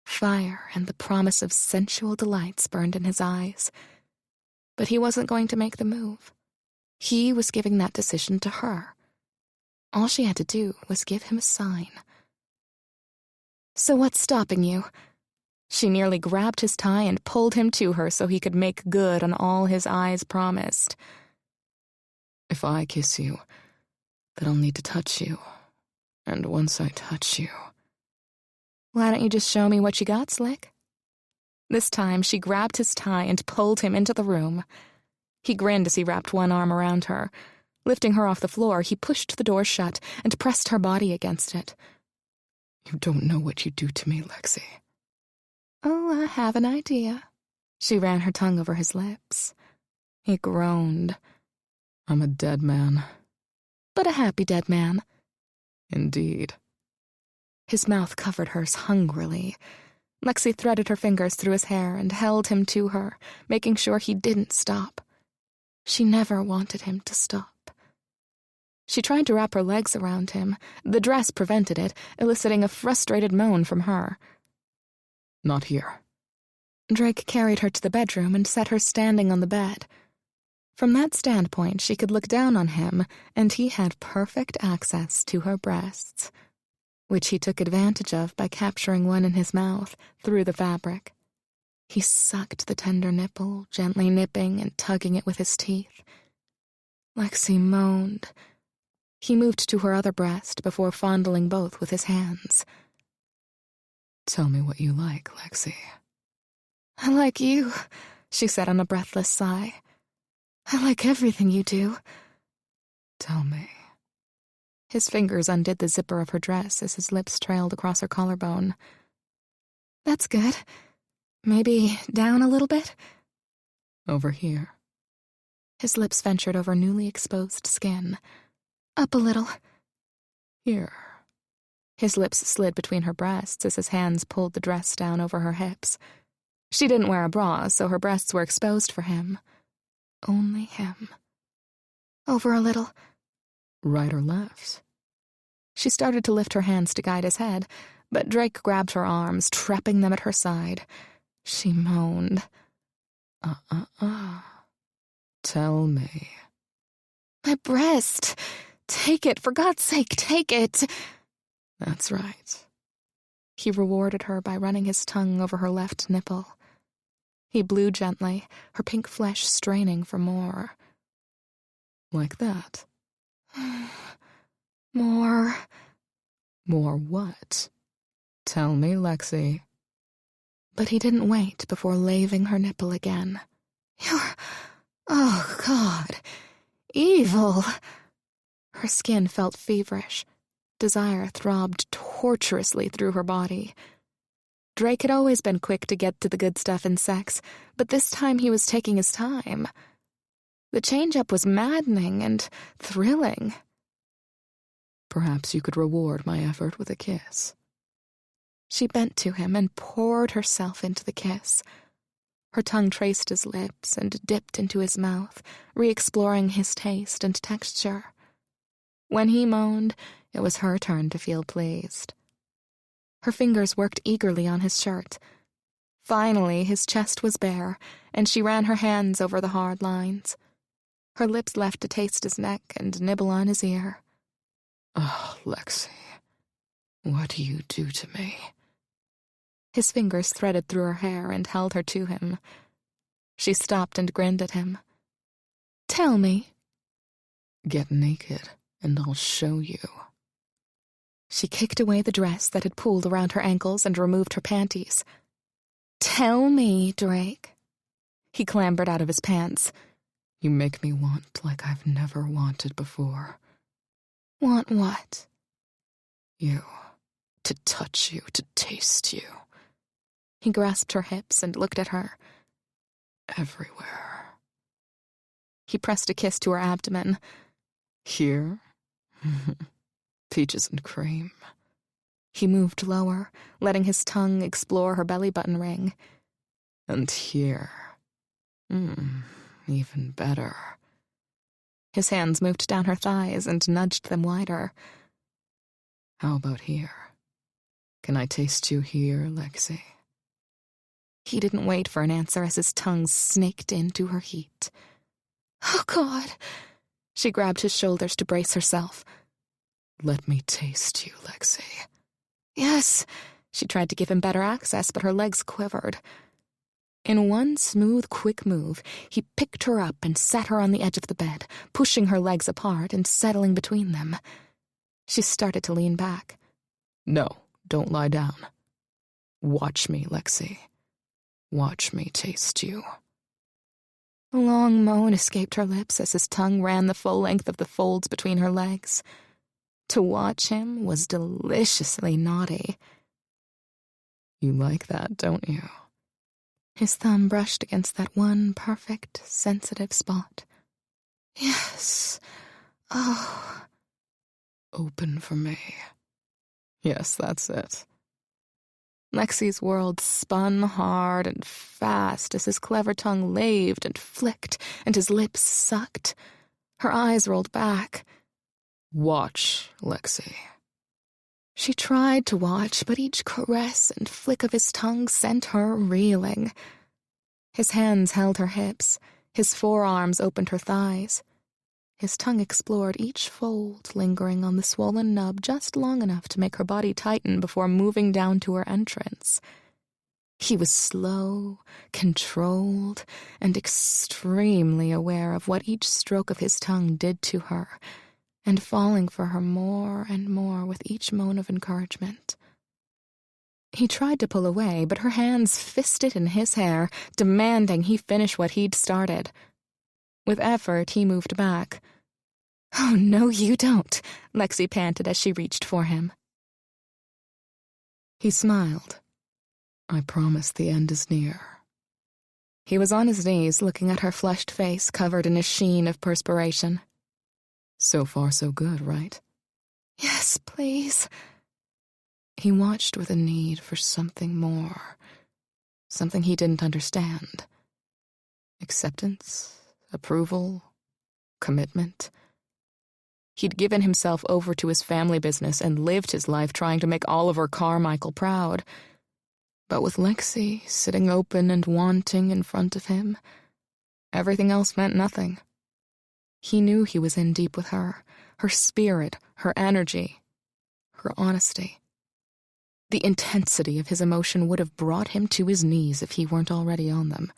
Fire and the promise of sensual delights burned in his eyes. But he wasn't going to make the move. He was giving that decision to her. All she had to do was give him a sign. So what's stopping you? She nearly grabbed his tie and pulled him to her so he could make good on all his eyes promised. If I kiss you, then I'll need to touch you. And once I touch you... Why don't you just show me what you got, Slick? This time she grabbed his tie and pulled him into the room. He grinned as he wrapped one arm around her. Lifting her off the floor, he pushed the door shut and pressed her body against it. You don't know what you do to me, Lexi. Oh, I have an idea. She ran her tongue over his lips. He groaned. I'm a dead man. But a happy dead man. Indeed. His mouth covered hers hungrily. Lexi threaded her fingers through his hair and held him to her, making sure he didn't stop. She never wanted him to stop. She tried to wrap her legs around him. The dress prevented it, eliciting a frustrated moan from her. Not here. Drake carried her to the bedroom and set her standing on the bed. From that standpoint, she could look down on him, and he had perfect access to her breasts, which he took advantage of by capturing one in his mouth through the fabric. He sucked the tender nipple, gently nipping and tugging it with his teeth. Lexi moaned. He moved to her other breast before fondling both with his hands. Tell me what you like, Lexi. I like you, she said on a breathless sigh. I like everything you do. Tell me. His fingers undid the zipper of her dress as his lips trailed across her collarbone. That's good. Maybe down a little bit? Over here. His lips ventured over newly exposed skin. Up a little. Here. His lips slid between her breasts as his hands pulled the dress down over her hips. She didn't wear a bra, so her breasts were exposed for him. Only him. Over a little. Right or left? She started to lift her hands to guide his head, but Drake grabbed her arms, trapping them at her side. She moaned. Tell me. My breast! Take it, for God's sake, take it! That's right. He rewarded her by running his tongue over her left nipple. He blew gently, her pink flesh straining for more. Like that? More. More what? Tell me, Lexi. But he didn't wait before laving her nipple again. You're... Oh, God. Evil. Her skin felt feverish. Desire throbbed torturously through her body. Drake had always been quick to get to the good stuff in sex, but this time he was taking his time. The change-up was maddening and thrilling. Perhaps you could reward my effort with a kiss. She bent to him and poured herself into the kiss. Her tongue traced his lips and dipped into his mouth, re-exploring his taste and texture. When he moaned, it was her turn to feel pleased. Her fingers worked eagerly on his shirt. Finally, his chest was bare, and she ran her hands over the hard lines. Her lips left to taste his neck and nibble on his ear. Oh, Lexi, what do you do to me? His fingers threaded through her hair and held her to him. She stopped and grinned at him. Tell me. Get naked, and I'll show you. She kicked away the dress that had pooled around her ankles and removed her panties. Tell me, Drake. He clambered out of his pants. You make me want like I've never wanted before. Want what? You. To touch you, to taste you. He grasped her hips and looked at her. Everywhere. He pressed a kiss to her abdomen. Here? Peaches and cream. He moved lower, letting his tongue explore her belly button ring. And here. Even better. His hands moved down her thighs and nudged them wider. How about here? Can I taste you here, Lexi? He didn't wait for an answer as his tongue snaked into her heat. Oh, God! She grabbed his shoulders to brace herself. Let me taste you, Lexi. Yes. She tried to give him better access, but her legs quivered. In one smooth, quick move, he picked her up and sat her on the edge of the bed, pushing her legs apart and settling between them. She started to lean back. No, don't lie down. Watch me, Lexi. Watch me taste you. A long moan escaped her lips as his tongue ran the full length of the folds between her legs. To watch him was deliciously naughty. You like that, don't you? His thumb brushed against that one perfect, sensitive spot. Yes. Oh. Open for me. Yes, that's it. Lexi's world spun hard and fast as his clever tongue laved and flicked and his lips sucked. Her eyes rolled back. Watch, Lexi. She tried to watch, but each caress and flick of his tongue sent her reeling. His hands held her hips, his forearms opened her thighs. His tongue explored each fold, lingering on the swollen nub just long enough to make her body tighten before moving down to her entrance. He was slow, controlled, and extremely aware of what each stroke of his tongue did to her, and falling for her more and more with each moan of encouragement. He tried to pull away, but her hands fisted in his hair, demanding he finish what he'd started. With effort, he moved back. "Oh, no, you don't," Lexi panted as she reached for him. He smiled. "I promise the end is near." He was on his knees, looking at her flushed face covered in a sheen of perspiration. "So far, so good, right?" "Yes, please." He watched with a need for something more, something he didn't understand. Acceptance, approval, commitment. He'd given himself over to his family business and lived his life trying to make Oliver Carmichael proud. But with Lexi sitting open and wanting in front of him, everything else meant nothing. He knew he was in deep with her, her spirit, her energy, her honesty. The intensity of his emotion would have brought him to his knees if he weren't already on them.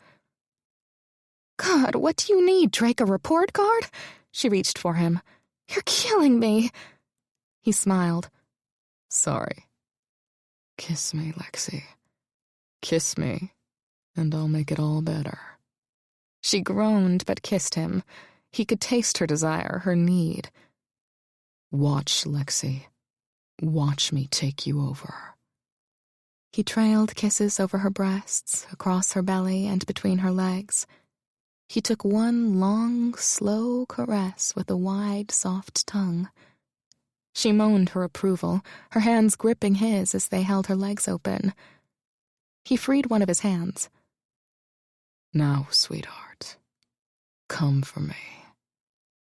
"God, what do you need, Drake, a report card?" She reached for him. "You're killing me." He smiled. "Sorry. Kiss me, Lexi. Kiss me, and I'll make it all better." She groaned but kissed him. He could taste her desire, her need. "Watch, Lexi. Watch me take you over." He trailed kisses over her breasts, across her belly, and between her legs. He took one long, slow caress with a wide, soft tongue. She moaned her approval, her hands gripping his as they held her legs open. He freed one of his hands. "Now, sweetheart, come for me."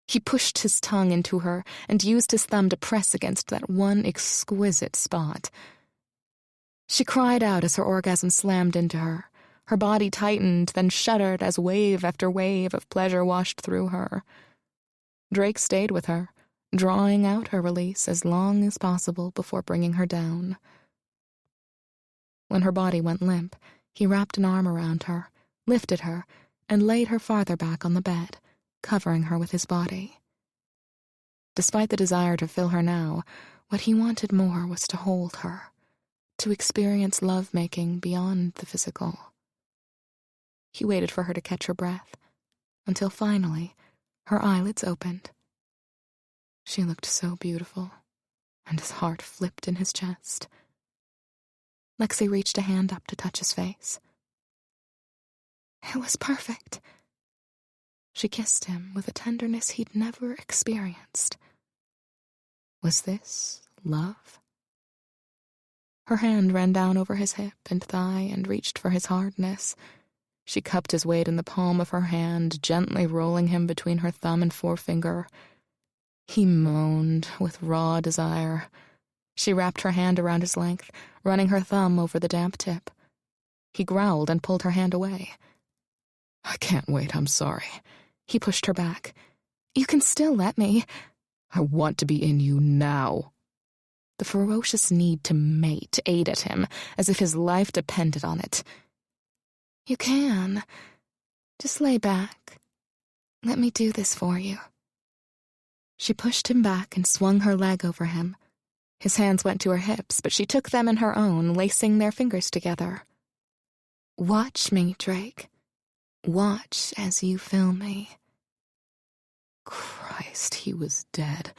He pushed his tongue into her and used his thumb to press against that one exquisite spot. She cried out as her orgasm slammed into her. Her body tightened, then shuddered as wave after wave of pleasure washed through her. Drake stayed with her, drawing out her release as long as possible before bringing her down. When her body went limp, he wrapped an arm around her, lifted her, and laid her farther back on the bed, covering her with his body. Despite the desire to fill her now, what he wanted more was to hold her, to experience love-making beyond the physical. He waited for her to catch her breath, until finally her eyelids opened. She looked so beautiful, and his heart flipped in his chest. Lexi reached a hand up to touch his face. It was perfect. She kissed him with a tenderness he'd never experienced. Was this love? Her hand ran down over his hip and thigh and reached for his hardness. She cupped his weight in the palm of her hand, gently rolling him between her thumb and forefinger. He moaned with raw desire. She wrapped her hand around his length, running her thumb over the damp tip. He growled and pulled her hand away. "I can't wait, I'm sorry." He pushed her back. "You can still let me." "I want to be in you now." The ferocious need to mate ate at him, as if his life depended on it. "You can. Just lay back. Let me do this for you." She pushed him back and swung her leg over him. His hands went to her hips, but she took them in her own, lacing their fingers together. "Watch me, Drake. Watch as you fill me." Christ, he was dead.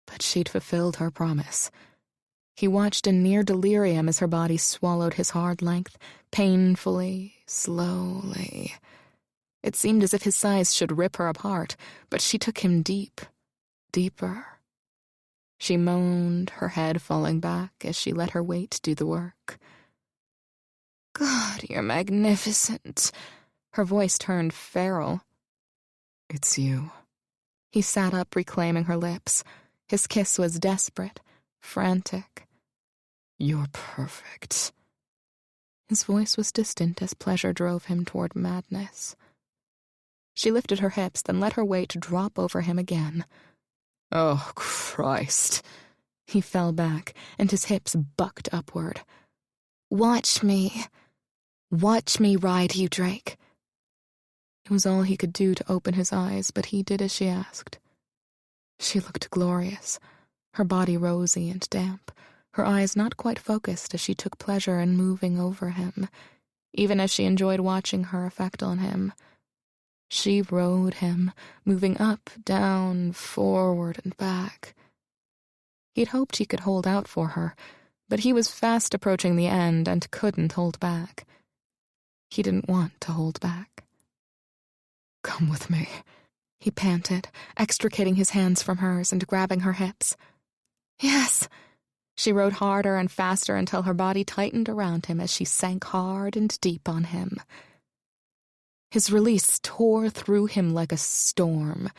But she'd fulfilled her promise. He watched in near delirium as her body swallowed his hard length, painfully, slowly. It seemed as if his sighs should rip her apart, but she took him deep, deeper. She moaned, her head falling back as she let her weight do the work. "God, you're magnificent." Her voice turned feral. "It's you." He sat up, reclaiming her lips. His kiss was desperate, frantic. "You're perfect." His voice was distant as pleasure drove him toward madness. She lifted her hips, then let her weight drop over him again. Oh, Christ. He fell back, and his hips bucked upward. Watch me. Watch me ride you, Drake. It was all he could do to open his eyes, but he did as she asked. She looked glorious, her body rosy and damp, her eyes not quite focused as she took pleasure in moving over him, even as she enjoyed watching her effect on him. She rode him, moving up, down, forward, and back. He'd hoped he could hold out for her, but he was fast approaching the end and couldn't hold back. He didn't want to hold back. Come with me, he panted, extricating his hands from hers and grabbing her hips. Yes. She rode harder and faster until her body tightened around him as she sank hard and deep on him. His release tore through him like a storm.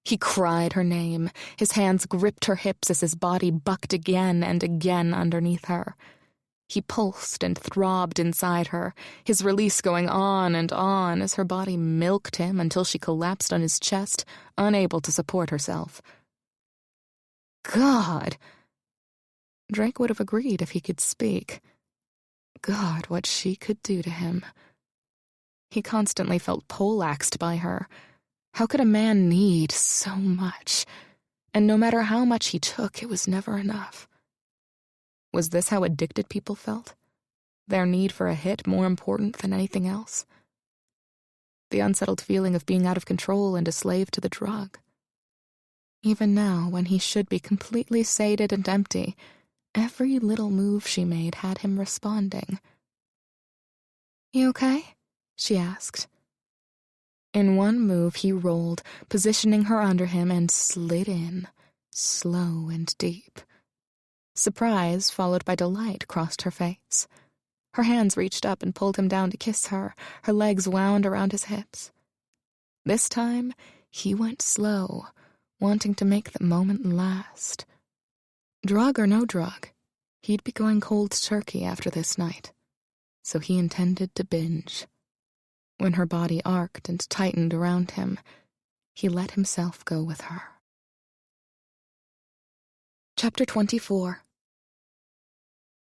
He cried her name. His hands gripped her hips as his body bucked again and again underneath her. He pulsed and throbbed inside her, his release going on and on as her body milked him until she collapsed on his chest, unable to support herself. God! Drake would have agreed if he could speak. God, what she could do to him. He constantly felt poleaxed by her. How could a man need so much? And no matter how much he took, it was never enough. Was this how addicted people felt? Their need for a hit more important than anything else? The unsettled feeling of being out of control and a slave to the drug. Even now, when he should be completely sated and empty, every little move she made had him responding. You okay? She asked. In one move, he rolled, positioning her under him, and slid in, slow and deep. Surprise, followed by delight, crossed her face. Her hands reached up and pulled him down to kiss her, her legs wound around his hips. This time, he went slow, wanting to make the moment last. Drug or no drug, he'd be going cold turkey after this night, so he intended to binge. When her body arced and tightened around him, he let himself go with her. Chapter 24.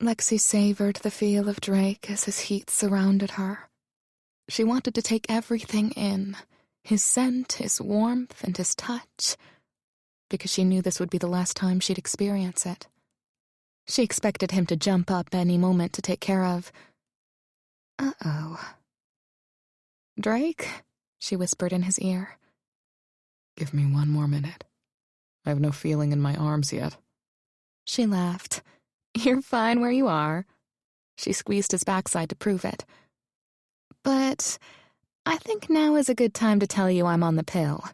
Lexi savored the feel of Drake as his heat surrounded her. She wanted to take everything in, his scent, his warmth, and his touch, because she knew this would be the last time she'd experience it. She expected him to jump up any moment to take care of... Uh-oh. Drake, she whispered in his ear. Give me one more minute. I have no feeling in my arms yet. She laughed. You're fine where you are. She squeezed his backside to prove it. But I think now is a good time to tell you I'm on the pill.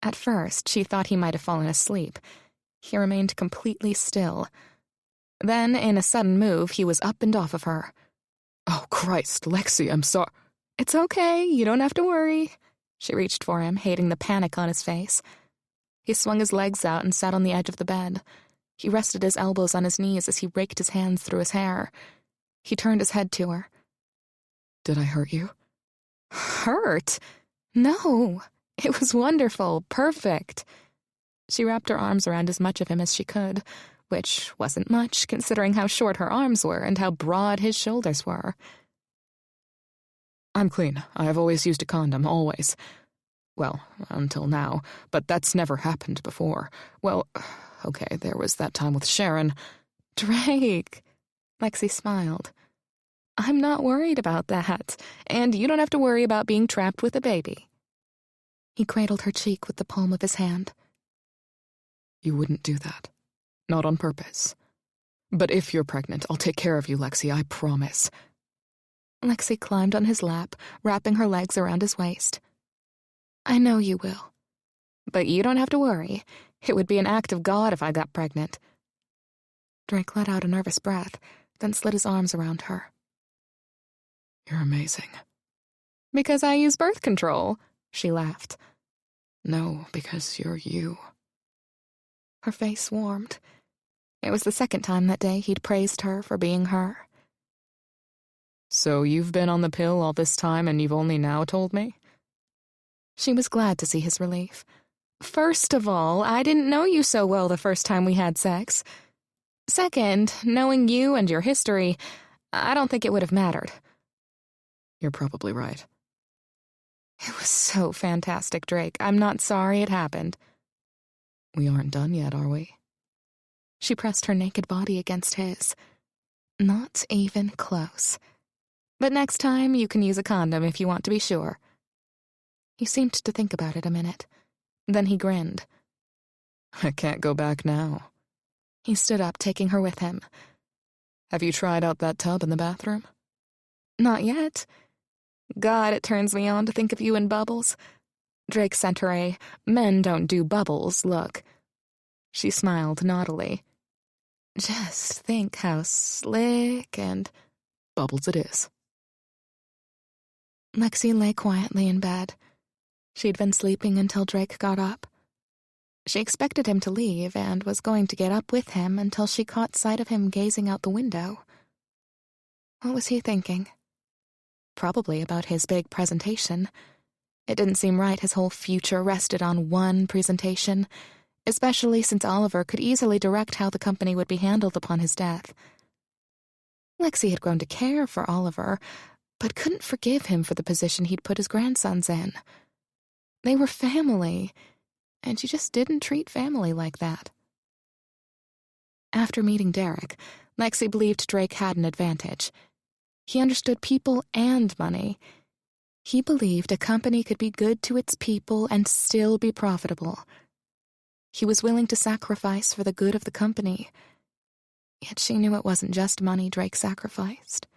At first, she thought he might have fallen asleep. He remained completely still. Then, in a sudden move, he was up and off of her. Oh, Christ, Lexi, I'm sorry. It's okay, you don't have to worry. She reached for him, hating the panic on his face. He swung his legs out and sat on the edge of the bed. He rested his elbows on his knees as he raked his hands through his hair. He turned his head to her. Did I hurt you? Hurt? No. It was wonderful, perfect. She wrapped her arms around as much of him as she could, which wasn't much considering how short her arms were and how broad his shoulders were. I'm clean. I have always used a condom, always. Well, until now, but that's never happened before. Well, okay, there was that time with Sharon. Drake, Lexi smiled. I'm not worried about that, and you don't have to worry about being trapped with a baby. He cradled her cheek with the palm of his hand. You wouldn't do that. Not on purpose. But if you're pregnant, I'll take care of you, Lexi, I promise. Lexi climbed on his lap, wrapping her legs around his waist. I know you will. But you don't have to worry. It would be an act of God if I got pregnant. Drake let out a nervous breath, then slid his arms around her. You're amazing. Because I use birth control, she laughed. No, because you're you. Her face warmed. It was the second time that day he'd praised her for being her. So you've been on the pill all this time and you've only now told me? She was glad to see his relief. First of all, I didn't know you so well the first time we had sex. Second, knowing you and your history, I don't think it would have mattered. You're probably right. It was so fantastic, Drake. I'm not sorry it happened. We aren't done yet, are we? She pressed her naked body against his. Not even close. But next time, you can use a condom if you want to be sure. He seemed to think about it a minute. Then he grinned. I can't go back now. He stood up, taking her with him. Have you tried out that tub in the bathroom? Not yet. God, it turns me on to think of you in bubbles. Drake sent her a men don't do bubbles look. She smiled naughtily. Just think how slick and... Bubbles it is. Lexi lay quietly in bed. She'd been sleeping until Drake got up. She expected him to leave and was going to get up with him until she caught sight of him gazing out the window. What was he thinking? Probably about his big presentation. It didn't seem right his whole future rested on one presentation, especially since Oliver could easily direct how the company would be handled upon his death. Lexi had grown to care for Oliver, but couldn't forgive him for the position he'd put his grandsons in. They were family, and she just didn't treat family like that. After meeting Derek, Lexi believed Drake had an advantage. He understood people and money. He believed a company could be good to its people and still be profitable. He was willing to sacrifice for the good of the company. Yet she knew it wasn't just money Drake sacrificed.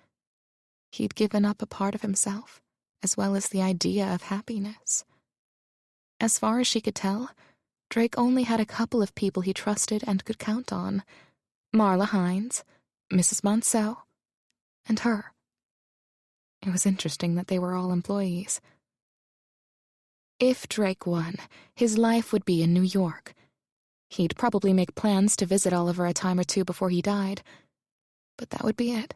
He'd given up a part of himself, as well as the idea of happiness. As far as she could tell, Drake only had a couple of people he trusted and could count on. Marla Hines, Mrs. Monceau, and her. It was interesting that they were all employees. If Drake won, his life would be in New York. He'd probably make plans to visit Oliver a time or two before he died, but that would be it.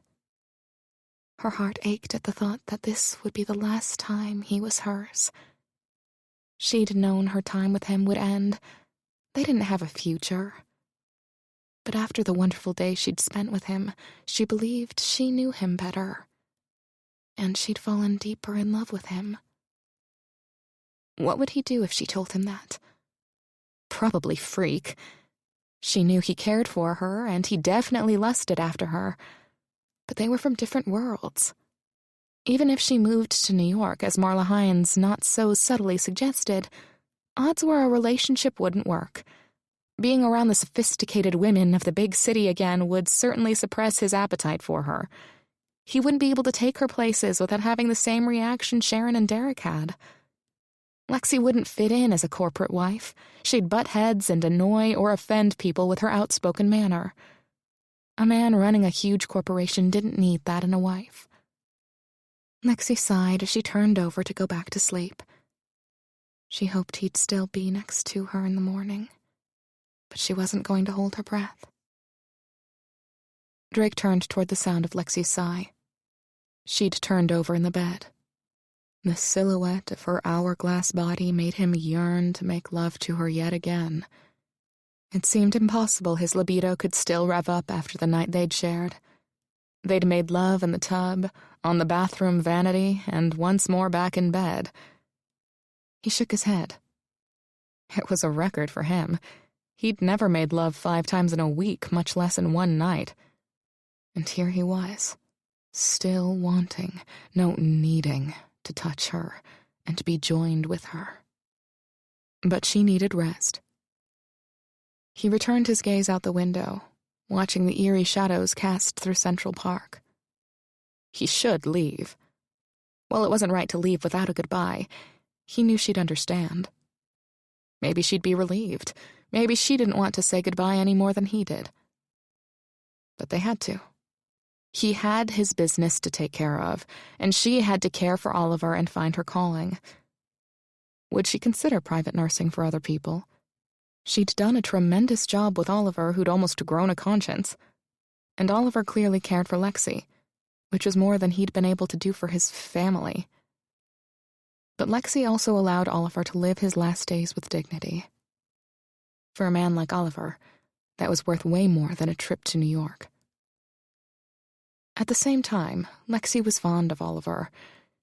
Her heart ached at the thought that this would be the last time he was hers. She'd known her time with him would end. They didn't have a future. But after the wonderful day she'd spent with him, she believed she knew him better. And she'd fallen deeper in love with him. What would he do if she told him that? Probably freak. She knew he cared for her, and he definitely lusted after her. But they were from different worlds. Even if she moved to New York, as Marla Hines not so subtly suggested, odds were a relationship wouldn't work. Being around the sophisticated women of the big city again would certainly suppress his appetite for her. He wouldn't be able to take her places without having the same reaction Sharon and Derek had. Lexi wouldn't fit in as a corporate wife. She'd butt heads and annoy or offend people with her outspoken manner. A man running a huge corporation didn't need that in a wife. Lexi sighed as she turned over to go back to sleep. She hoped he'd still be next to her in the morning, but she wasn't going to hold her breath. Drake turned toward the sound of Lexi's sigh. She'd turned over in the bed. The silhouette of her hourglass body made him yearn to make love to her yet again. It seemed impossible his libido could still rev up after the night they'd shared. They'd made love in the tub, on the bathroom vanity, and once more back in bed. He shook his head. It was a record for him. He'd never made love 5 times in a week, much less in one night. And here he was, still wanting, no needing, to touch her and be joined with her. But she needed rest. He returned his gaze out the window, watching the eerie shadows cast through Central Park. He should leave. Well, it wasn't right to leave without a goodbye. He knew she'd understand. Maybe she'd be relieved. Maybe she didn't want to say goodbye any more than he did. But they had to. He had his business to take care of, and she had to care for Oliver and find her calling. Would she consider private nursing for other people? She'd done a tremendous job with Oliver, who'd almost grown a conscience. And Oliver clearly cared for Lexi. which was more than he'd been able to do for his family. But Lexi also allowed Oliver to live his last days with dignity. For a man like Oliver, that was worth way more than a trip to New York. At the same time, Lexi was fond of Oliver.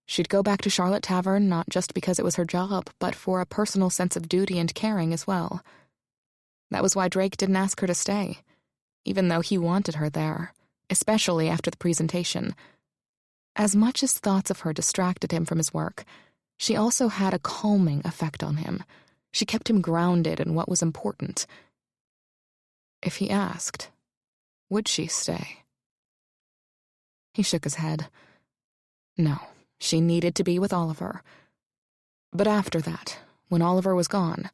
She'd go back to Charlotte Tavern not just because it was her job, but for a personal sense of duty and caring as well. That was why Drake didn't ask her to stay, even though he wanted her there, especially after the presentation. As much as thoughts of her distracted him from his work, she also had a calming effect on him. She kept him grounded in what was important. If he asked, would she stay? He shook his head. No, she needed to be with Oliver. But after that, when Oliver was gone,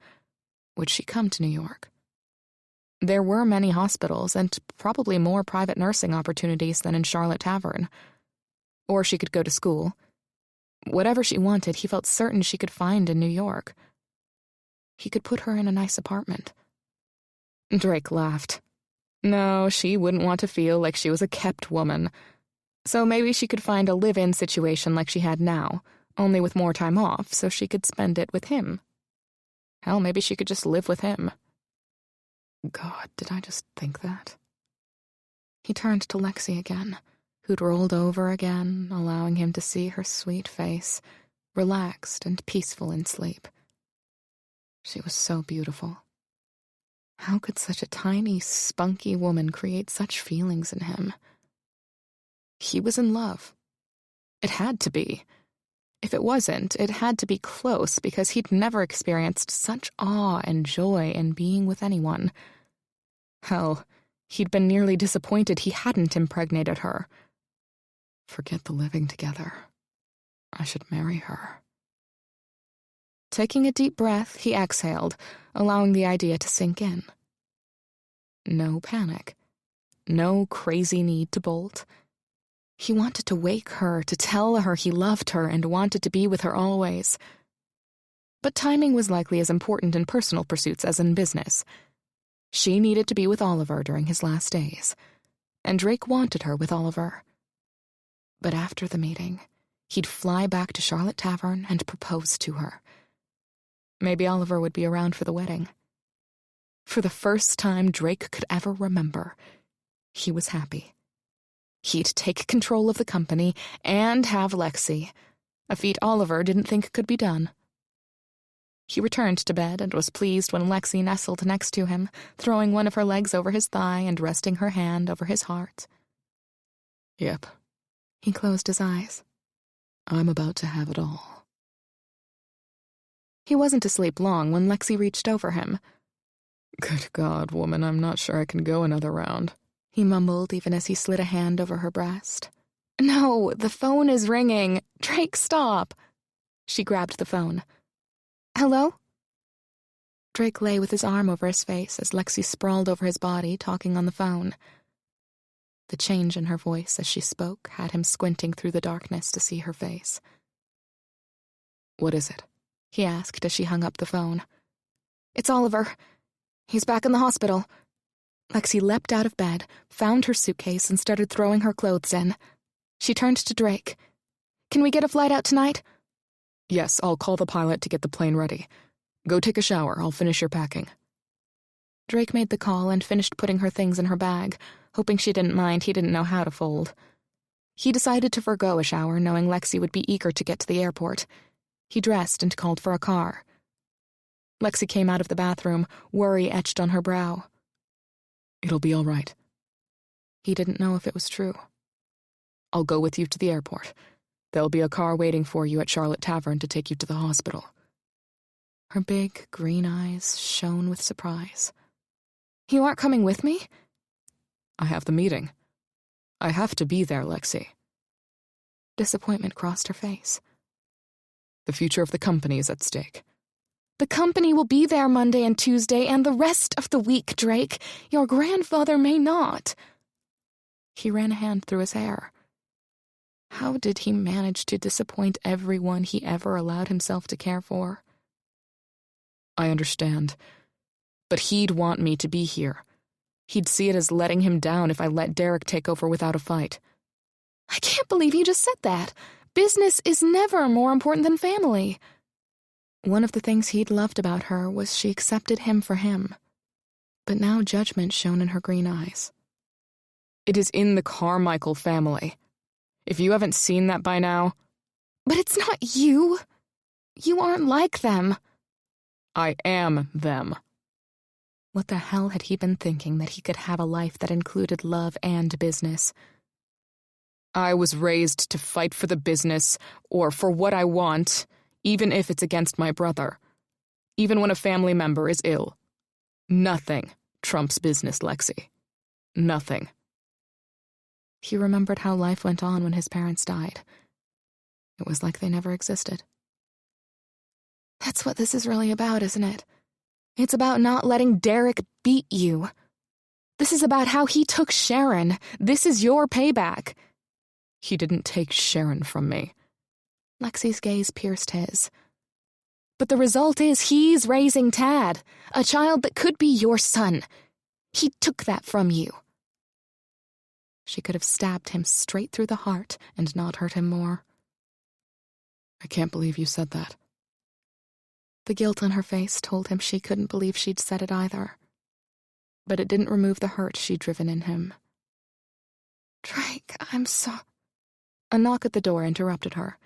would she come to New York? There were many hospitals and probably more private nursing opportunities than in Charlotte Tavern. Or she could go to school. Whatever she wanted, he felt certain she could find in New York. He could put her in a nice apartment. Drake laughed. No, she wouldn't want to feel like she was a kept woman. So maybe she could find a live-in situation like she had now, only with more time off, so she could spend it with him. Hell, maybe she could just live with him. God, did I just think that? He turned to Lexi again, who'd rolled over again, allowing him to see her sweet face, relaxed and peaceful in sleep. She was so beautiful. How could such a tiny, spunky woman create such feelings in him? He was in love. It had to be. If it wasn't, it had to be close because he'd never experienced such awe and joy in being with anyone. Hell, he'd been nearly disappointed he hadn't impregnated her. Forget the living together. I should marry her. Taking a deep breath, he exhaled, allowing the idea to sink in. No panic. No crazy need to bolt. He wanted to wake her, to tell her he loved her and wanted to be with her always. But timing was likely as important in personal pursuits as in business. She needed to be with Oliver during his last days, and Drake wanted her with Oliver. But after the meeting, he'd fly back to Charlotte Tavern and propose to her. Maybe Oliver would be around for the wedding. For the first time Drake could ever remember, he was happy. He'd take control of the company and have Lexi, a feat Oliver didn't think could be done. He returned to bed and was pleased when Lexi nestled next to him, throwing one of her legs over his thigh and resting her hand over his heart. Yep. He closed his eyes. I'm about to have it all. He wasn't asleep long when Lexi reached over him. Good God, woman, I'm not sure I can go another round, he mumbled even as he slid a hand over her breast. No, the phone is ringing. Drake, stop. She grabbed the phone. Hello? Drake lay with his arm over his face as Lexi sprawled over his body, talking on the phone. The change in her voice as she spoke had him squinting through the darkness to see her face. What is it? He asked as she hung up the phone. It's Oliver. He's back in the hospital. Lexi leapt out of bed, found her suitcase, and started throwing her clothes in. She turned to Drake. Can we get a flight out tonight? Yes, I'll call the pilot to get the plane ready. Go take a shower. I'll finish your packing. Drake made the call and finished putting her things in her bag, hoping she didn't mind he didn't know how to fold. He decided to forgo a shower, knowing Lexi would be eager to get to the airport. He dressed and called for a car. Lexi came out of the bathroom, worry etched on her brow. It'll be all right. He didn't know if it was true. I'll go with you to the airport. There'll be a car waiting for you at Charlotte Tavern to take you to the hospital. Her big, green eyes shone with surprise. You aren't coming with me? I have the meeting. I have to be there, Lexi. Disappointment crossed her face. The future of the company is at stake. The company will be there Monday and Tuesday and the rest of the week, Drake. Your grandfather may not. He ran a hand through his hair. How did he manage to disappoint everyone he ever allowed himself to care for? I understand, but he'd want me to be here. He'd see it as letting him down if I let Derek take over without a fight. I can't believe you just said that. Business is never more important than family. One of the things he'd loved about her was she accepted him for him. But now judgment shone in her green eyes. It is in the Carmichael family. If you haven't seen that by now... But it's not you. You aren't like them. I am them. What the hell had he been thinking that he could have a life that included love and business? I was raised to fight for the business, or for what I want, even if it's against my brother. Even when a family member is ill. Nothing trumps business, Lexi. Nothing. He remembered how life went on when his parents died. It was like they never existed. That's what this is really about, isn't it? It's about not letting Derek beat you. This is about how he took Sharon. This is your payback. He didn't take Sharon from me. Lexi's gaze pierced his. But the result is he's raising Tad, a child that could be your son. He took that from you. She could have stabbed him straight through the heart and not hurt him more. I can't believe you said that. The guilt on her face told him she couldn't believe she'd said it either. But it didn't remove the hurt she'd driven in him. Drake, I'm so... A knock at the door interrupted her.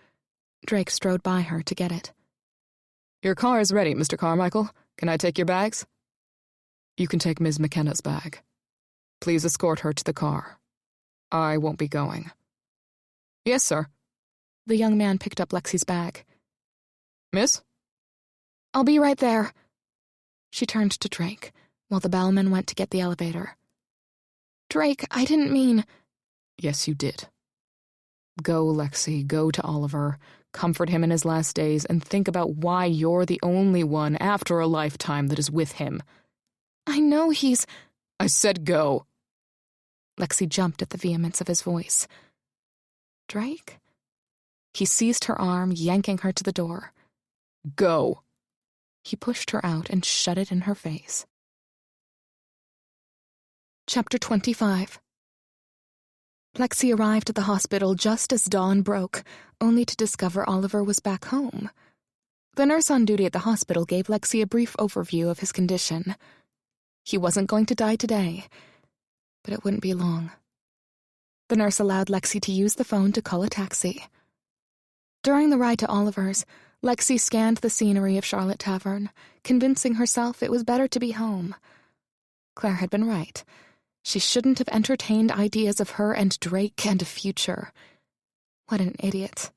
Drake strode by her to get it. Your car is ready, Mr. Carmichael. Can I take your bags? You can take Ms. McKenna's bag. Please escort her to the car. I won't be going. Yes, sir. The young man picked up Lexi's bag. Miss? I'll be right there. She turned to Drake, while the bellman went to get the elevator. Drake, I didn't mean... Yes, you did. Go, Lexi, go to Oliver, comfort him in his last days, and think about why you're the only one after a lifetime that is with him. I know he's... I said go. Lexi jumped at the vehemence of his voice. Drake? He seized her arm, yanking her to the door. Go. He pushed her out and shut it in her face. Chapter 25. Lexi arrived at the hospital just as dawn broke, only to discover Oliver was back home. The nurse on duty at the hospital gave Lexi a brief overview of his condition. He wasn't going to die today, but it wouldn't be long. The nurse allowed Lexi to use the phone to call a taxi. During the ride to Oliver's, Lexi scanned the scenery of Charlotte Tavern, convincing herself it was better to be home. Claire had been right. She shouldn't have entertained ideas of her and Drake and a future. What an idiot.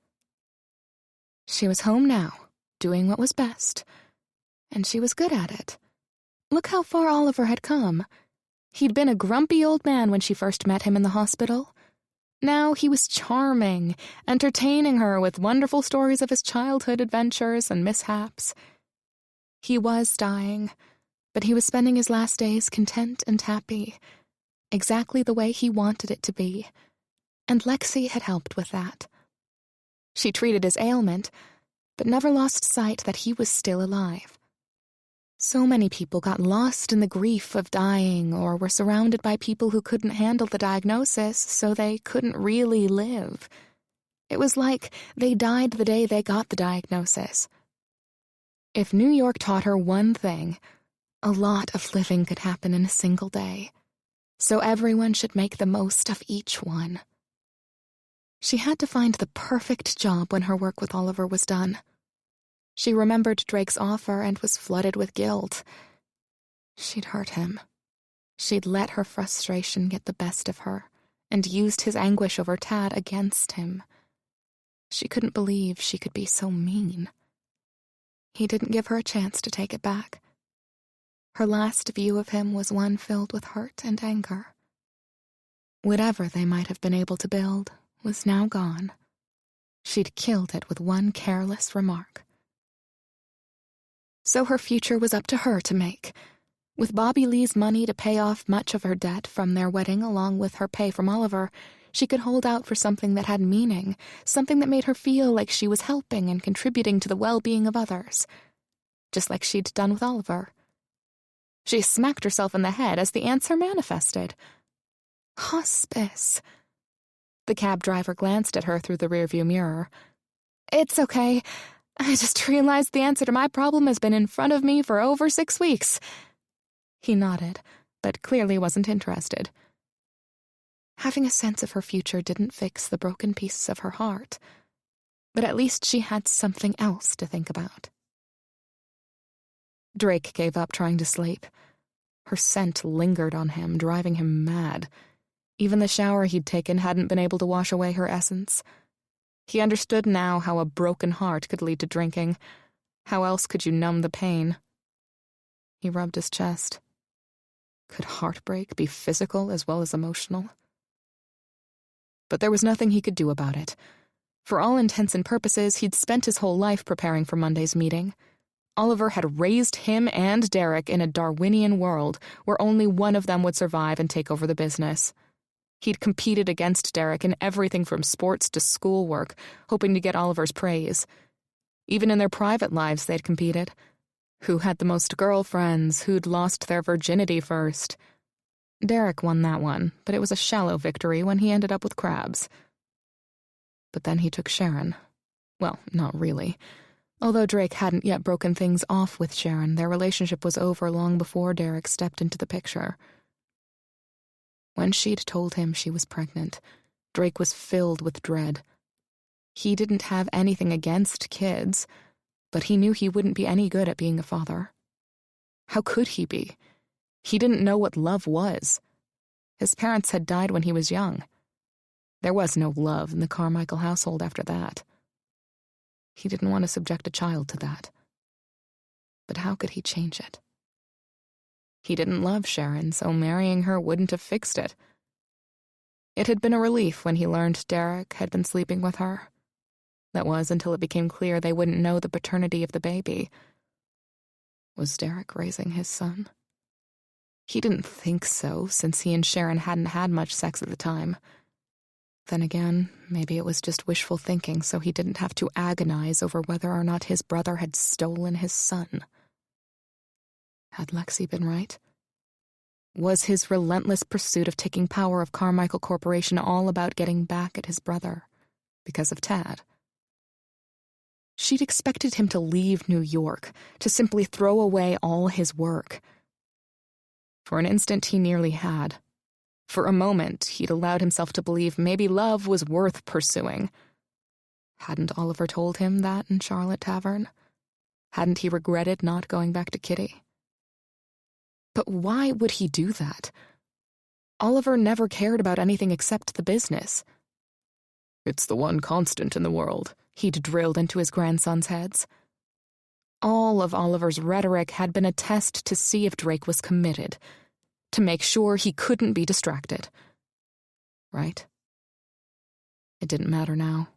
She was home now, doing what was best. And she was good at it. Look how far Oliver had come. He'd been a grumpy old man when she first met him in the hospital. Now he was charming, entertaining her with wonderful stories of his childhood adventures and mishaps. He was dying, but he was spending his last days content and happy, exactly the way he wanted it to be, and Lexi had helped with that. She treated his ailment, but never lost sight that he was still alive. So many people got lost in the grief of dying or were surrounded by people who couldn't handle the diagnosis, so they couldn't really live. It was like they died the day they got the diagnosis. If New York taught her one thing, a lot of living could happen in a single day. So everyone should make the most of each one. She had to find the perfect job when her work with Oliver was done. She remembered Drake's offer and was flooded with guilt. She'd hurt him. She'd let her frustration get the best of her and used his anguish over Tad against him. She couldn't believe she could be so mean. He didn't give her a chance to take it back. Her last view of him was one filled with hurt and anger. Whatever they might have been able to build was now gone. She'd killed it with one careless remark. So her future was up to her to make. With Bobby Lee's money to pay off much of her debt from their wedding along with her pay from Oliver, she could hold out for something that had meaning, something that made her feel like she was helping and contributing to the well-being of others, just like she'd done with Oliver. She smacked herself in the head as the answer manifested. Hospice. The cab driver glanced at her through the rearview mirror. "It's okay. I just realized the answer to my problem has been in front of me for over 6 weeks." He nodded, but clearly wasn't interested. Having a sense of her future didn't fix the broken pieces of her heart, but at least she had something else to think about. Drake gave up trying to sleep. Her scent lingered on him, driving him mad. Even the shower he'd taken hadn't been able to wash away her essence. He understood now how a broken heart could lead to drinking. How else could you numb the pain? He rubbed his chest. Could heartbreak be physical as well as emotional? But there was nothing he could do about it. For all intents and purposes, he'd spent his whole life preparing for Monday's meeting. Oliver had raised him and Derek in a Darwinian world where only one of them would survive and take over the business. He'd competed against Derek in everything from sports to schoolwork, hoping to get Oliver's praise. Even in their private lives, they'd competed. Who had the most girlfriends? Who'd lost their virginity first? Derek won that one, but it was a shallow victory when he ended up with crabs. But then he took Sharon. Well, not really. Although Drake hadn't yet broken things off with Sharon, their relationship was over long before Derek stepped into the picture. When she'd told him she was pregnant, Drake was filled with dread. He didn't have anything against kids, but he knew he wouldn't be any good at being a father. How could he be? He didn't know what love was. His parents had died when he was young. There was no love in the Carmichael household after that. He didn't want to subject a child to that. But how could he change it? He didn't love Sharon, so marrying her wouldn't have fixed it. It had been a relief when he learned Derek had been sleeping with her. That was until it became clear they wouldn't know the paternity of the baby. Was Derek raising his son? He didn't think so, since he and Sharon hadn't had much sex at the time. Then again, maybe it was just wishful thinking, so he didn't have to agonize over whether or not his brother had stolen his son. Had Lexi been right? Was his relentless pursuit of taking power of Carmichael Corporation all about getting back at his brother, because of Tad? She'd expected him to leave New York, to simply throw away all his work. For an instant, he nearly had. For a moment, he'd allowed himself to believe maybe love was worth pursuing. Hadn't Oliver told him that in Charlotte Tavern? Hadn't he regretted not going back to Kitty? But why would he do that? Oliver never cared about anything except the business. It's the one constant in the world, he'd drilled into his grandsons' heads. All of Oliver's rhetoric had been a test to see if Drake was committed, to make sure he couldn't be distracted. Right? It didn't matter now.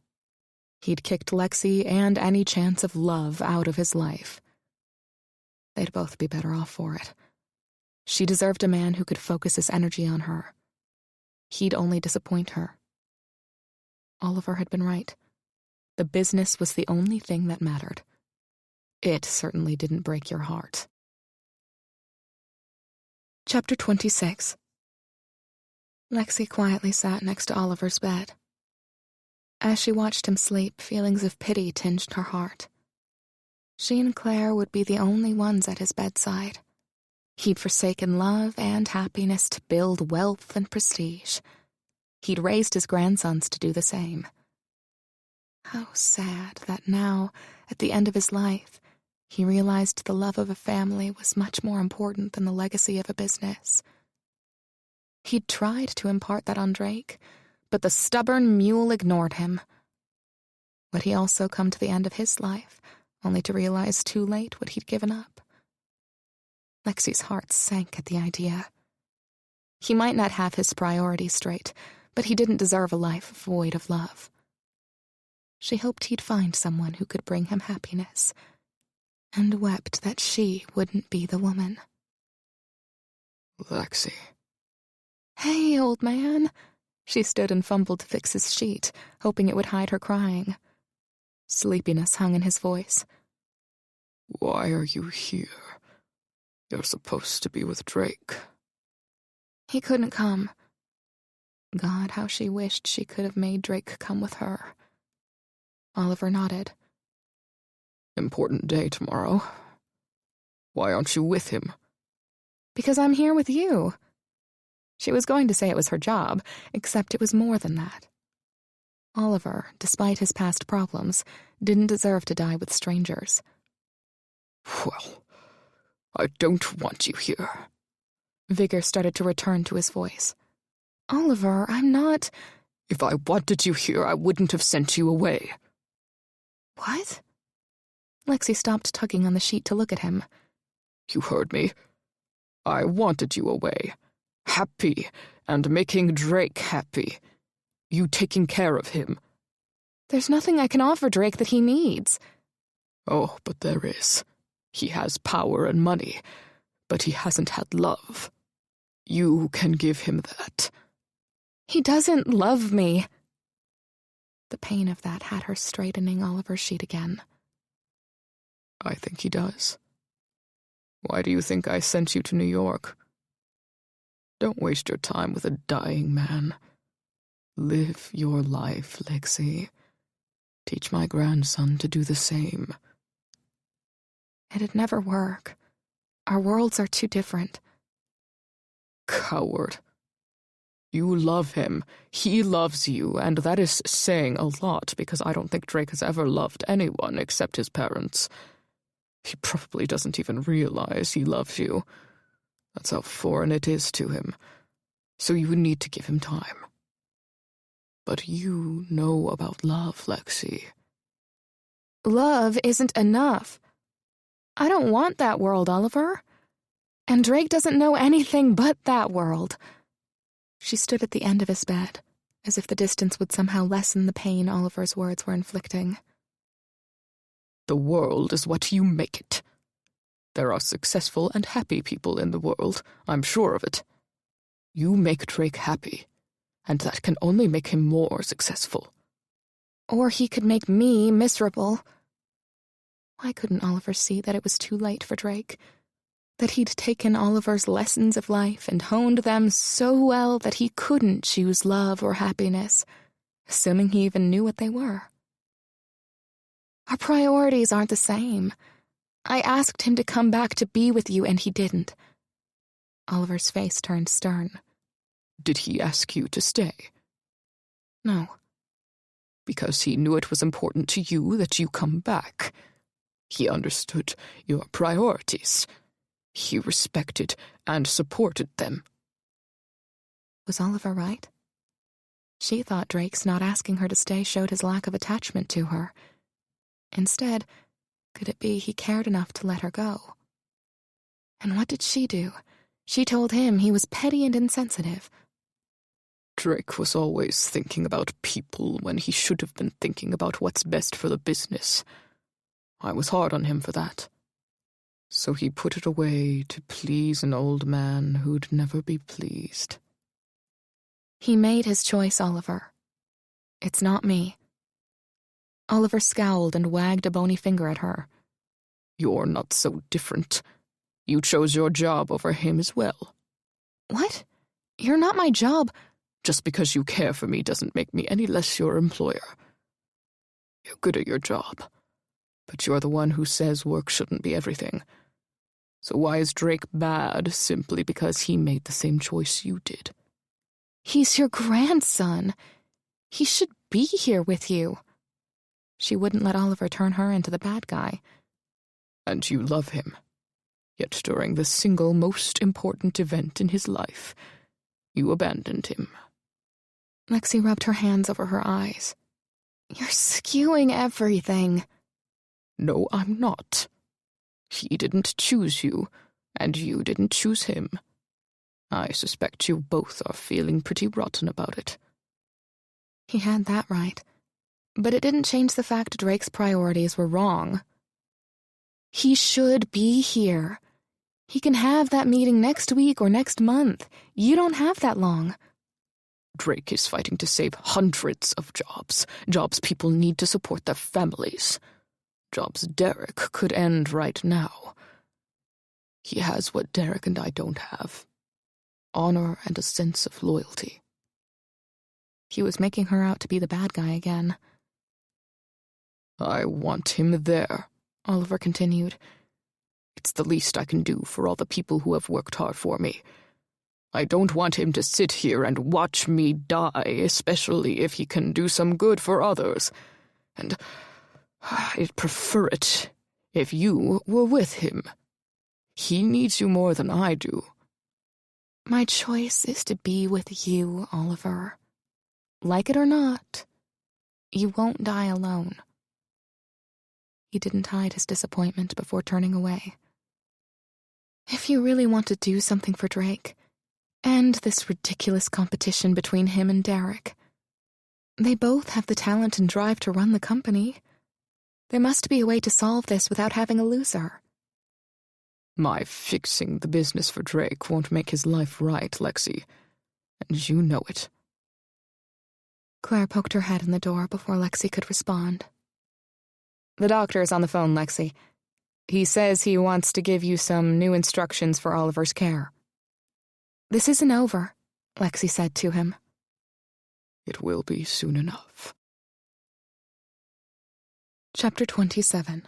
He'd kicked Lexi and any chance of love out of his life. They'd both be better off for it. She deserved a man who could focus his energy on her. He'd only disappoint her. Oliver had been right. The business was the only thing that mattered. It certainly didn't break your heart. Chapter 26. Lexi quietly sat next to Oliver's bed. As she watched him sleep, feelings of pity tinged her heart. She and Claire would be the only ones at his bedside. He'd forsaken love and happiness to build wealth and prestige. He'd raised his grandsons to do the same. How sad that now, at the end of his life, he realized the love of a family was much more important than the legacy of a business. He'd tried to impart that on Drake, but the stubborn mule ignored him. Would he also come to the end of his life, only to realize too late what he'd given up? Lexi's heart sank at the idea. He might not have his priorities straight, but he didn't deserve a life void of love. She hoped he'd find someone who could bring him happiness, and wept that she wouldn't be the woman. Lexi. Hey, old man. She stood and fumbled to fix his sheet, hoping it would hide her crying. Sleepiness hung in his voice. Why are you here? You're supposed to be with Drake. He couldn't come. God, how she wished she could have made Drake come with her. Oliver nodded. Important day tomorrow. Why aren't you with him? Because I'm here with you. She was going to say it was her job, except it was more than that. Oliver, despite his past problems, didn't deserve to die with strangers. Well, I don't want you here. Vigor started to return to his voice. Oliver, I'm not... If I wanted you here, I wouldn't have sent you away. What? Lexi stopped tugging on the sheet to look at him. You heard me. I wanted you away. Happy, and making Drake happy. You taking care of him. There's nothing I can offer Drake that he needs. Oh, but there is. He has power and money, but he hasn't had love. You can give him that. He doesn't love me. The pain of that had her straightening Oliver's sheet again. I think he does. Why do you think I sent you to New York? Don't waste your time with a dying man. Live your life, Lexi. Teach my grandson to do the same. It'd never work. Our worlds are too different. Coward. You love him. He loves you, and that is saying a lot because I don't think Drake has ever loved anyone except his parents. He probably doesn't even realize he loves you. That's how foreign it is to him. So you need to give him time. But you know about love, Lexi. Love isn't enough. I don't want that world, Oliver. And Drake doesn't know anything but that world. She stood at the end of his bed, as if the distance would somehow lessen the pain Oliver's words were inflicting. The world is what you make it. There are successful and happy people in the world, I'm sure of it. You make Drake happy, and that can only make him more successful. Or he could make me miserable. Why couldn't Oliver see that it was too late for Drake? That he'd taken Oliver's lessons of life and honed them so well that he couldn't choose love or happiness, assuming he even knew what they were. Our priorities aren't the same. I asked him to come back to be with you, and he didn't. Oliver's face turned stern. Did he ask you to stay? No. Because he knew it was important to you that you come back. He understood your priorities. He respected and supported them. Was Oliver right? She thought Drake's not asking her to stay showed his lack of attachment to her. Instead, could it be he cared enough to let her go? And what did she do? She told him he was petty and insensitive. Drake was always thinking about people when he should have been thinking about what's best for the business. I was hard on him for that. So he put it away to please an old man who'd never be pleased. He made his choice, Oliver. It's not me. Oliver scowled and wagged a bony finger at her. You're not so different. You chose your job over him as well. What? You're not my job. Just because you care for me doesn't make me any less your employer. You're good at your job, but you're the one who says work shouldn't be everything. So why is Drake bad simply because he made the same choice you did? He's your grandson. He should be here with you. She wouldn't let Oliver turn her into the bad guy. And you love him. Yet during the single most important event in his life, you abandoned him. Lexi rubbed her hands over her eyes. You're skewing everything. No, I'm not. He didn't choose you, and you didn't choose him. I suspect you both are feeling pretty rotten about it. He had that right. But it didn't change the fact Drake's priorities were wrong. He should be here. He can have that meeting next week or next month. You don't have that long. Drake is fighting to save hundreds of jobs people need to support their families. Jobs Derek could end right now. He has what Derek and I don't have. Honor and a sense of loyalty. He was making her out to be the bad guy again. I want him there, Oliver continued. It's the least I can do for all the people who have worked hard for me. I don't want him to sit here and watch me die, especially if he can do some good for others. And I'd prefer it if you were with him. He needs you more than I do. My choice is to be with you, Oliver. Like it or not, you won't die alone. He didn't hide his disappointment before turning away. If you really want to do something for Drake, end this ridiculous competition between him and Derek. They both have the talent and drive to run the company. There must be a way to solve this without having a loser. My fixing the business for Drake won't make his life right, Lexi. And you know it. Claire poked her head in the door before Lexi could respond. The doctor is on the phone, Lexi. He says he wants to give you some new instructions for Oliver's care. This isn't over, Lexi said to him. It will be soon enough. Chapter 27.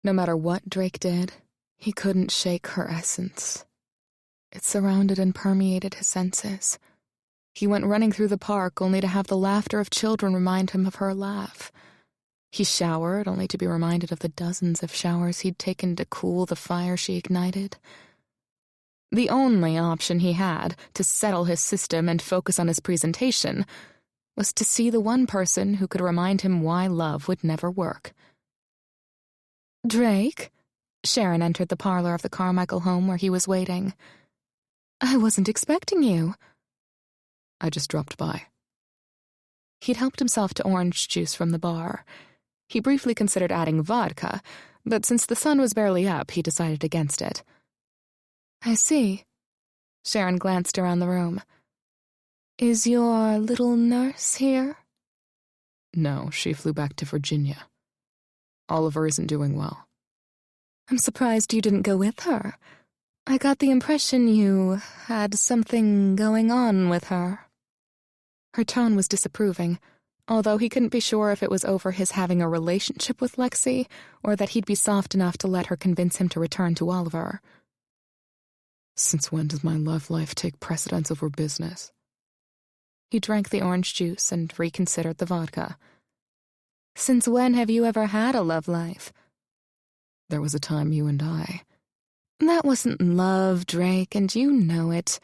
No matter what Drake did, he couldn't shake her essence. It surrounded and permeated his senses. He went running through the park only to have the laughter of children remind him of her laugh. He showered only to be reminded of the dozens of showers he'd taken to cool the fire she ignited. The only option he had to settle his system and focus on his presentation was to see the one person who could remind him why love would never work. "Drake?" Sharon entered the parlor of the Carmichael home where he was waiting. "I wasn't expecting you." I just dropped by. He'd helped himself to orange juice from the bar. He briefly considered adding vodka, but since the sun was barely up, he decided against it. "I see." Sharon glanced around the room. "Is your little nurse here?" No, she flew back to Virginia. Oliver isn't doing well. "I'm surprised you didn't go with her. I got the impression you had something going on with her." Her tone was disapproving, although he couldn't be sure if it was over his having a relationship with Lexi or that he'd be soft enough to let her convince him to return to Oliver. Since when does my love life take precedence over business? He drank the orange juice and reconsidered the vodka. "Since when have you ever had a love life?" There was a time you and I... "That wasn't love, Drake, and you know it.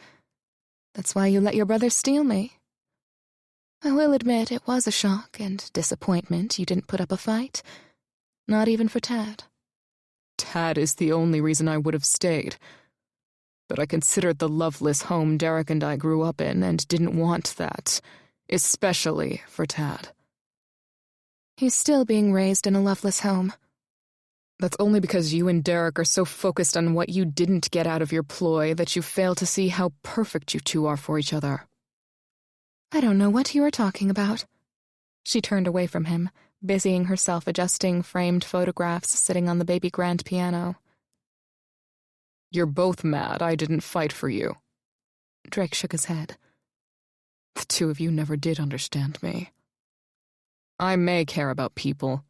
That's why you let your brother steal me. I will admit it was a shock and disappointment you didn't put up a fight. Not even for Tad." Tad is the only reason I would have stayed. But I considered the loveless home Derek and I grew up in and didn't want that, especially for Tad. He's still being raised in a loveless home. That's only because you and Derek are so focused on what you didn't get out of your ploy that you fail to see how perfect you two are for each other. "I don't know what you are talking about." She turned away from him, busying herself adjusting framed photographs sitting on the baby grand piano. You're both mad I didn't fight for you. Drake shook his head. The two of you never did understand me. I may care about people.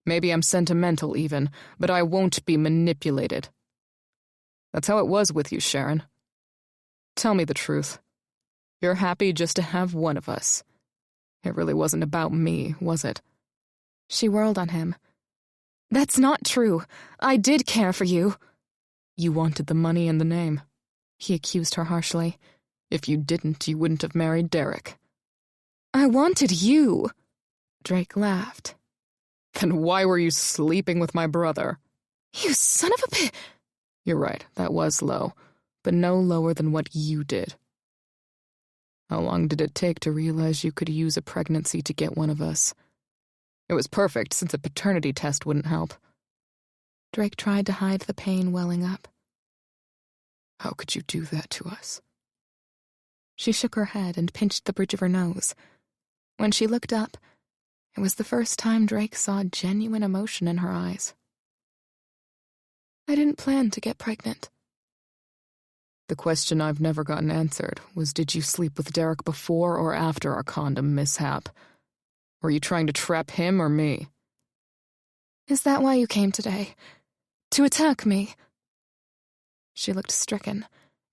Maybe I'm sentimental even, but I won't be manipulated. That's how it was with you, Sharon. Tell me the truth. You're happy just to have one of us. It really wasn't about me, was it? She whirled on him. "That's not true. I did care for you." You wanted the money and the name, he accused her harshly. If you didn't, you wouldn't have married Derek. "I wanted you." Drake laughed. Then why were you sleeping with my brother? "You son of a bitch." You're right, that was low, but no lower than what you did. How long did it take to realize you could use a pregnancy to get one of us? It was perfect, since a paternity test wouldn't help. Drake tried to hide the pain welling up. How could you do that to us? She shook her head and pinched the bridge of her nose. When she looked up, it was the first time Drake saw genuine emotion in her eyes. "I didn't plan to get pregnant." The question I've never gotten answered was, did you sleep with Derek before or after our condom mishap? Were you trying to trap him or me? Is that why you came today? To attack me? She looked stricken,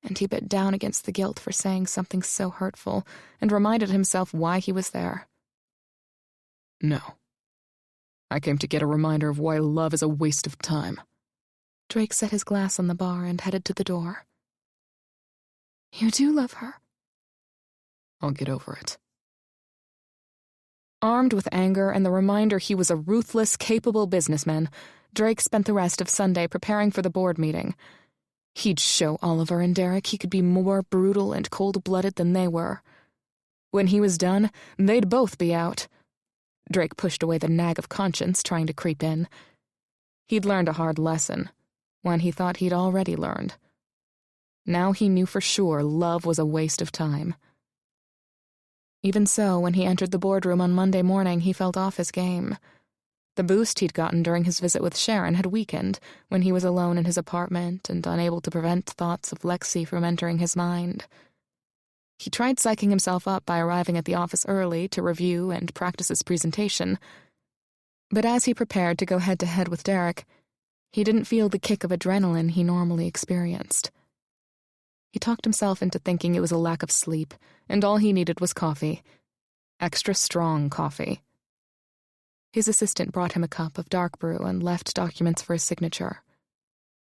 and he bit down against the guilt for saying something so hurtful and reminded himself why he was there. No. I came to get a reminder of why love is a waste of time. Drake set his glass on the bar and headed to the door. You do love her. I'll get over it. Armed with anger and the reminder he was a ruthless, capable businessman, Drake spent the rest of Sunday preparing for the board meeting. He'd show Oliver and Derek he could be more brutal and cold-blooded than they were. When he was done, they'd both be out. Drake pushed away the nag of conscience trying to creep in. He'd learned a hard lesson, one he thought he'd already learned. Now he knew for sure love was a waste of time. Even so, when he entered the boardroom on Monday morning, he felt off his game. The boost he'd gotten during his visit with Sharon had weakened when he was alone in his apartment and unable to prevent thoughts of Lexi from entering his mind. He tried psyching himself up by arriving at the office early to review and practice his presentation. But as he prepared to go head-to-head with Derek, he didn't feel the kick of adrenaline he normally experienced. He talked himself into thinking it was a lack of sleep, and all he needed was coffee. Extra strong coffee. His assistant brought him a cup of dark brew and left documents for his signature.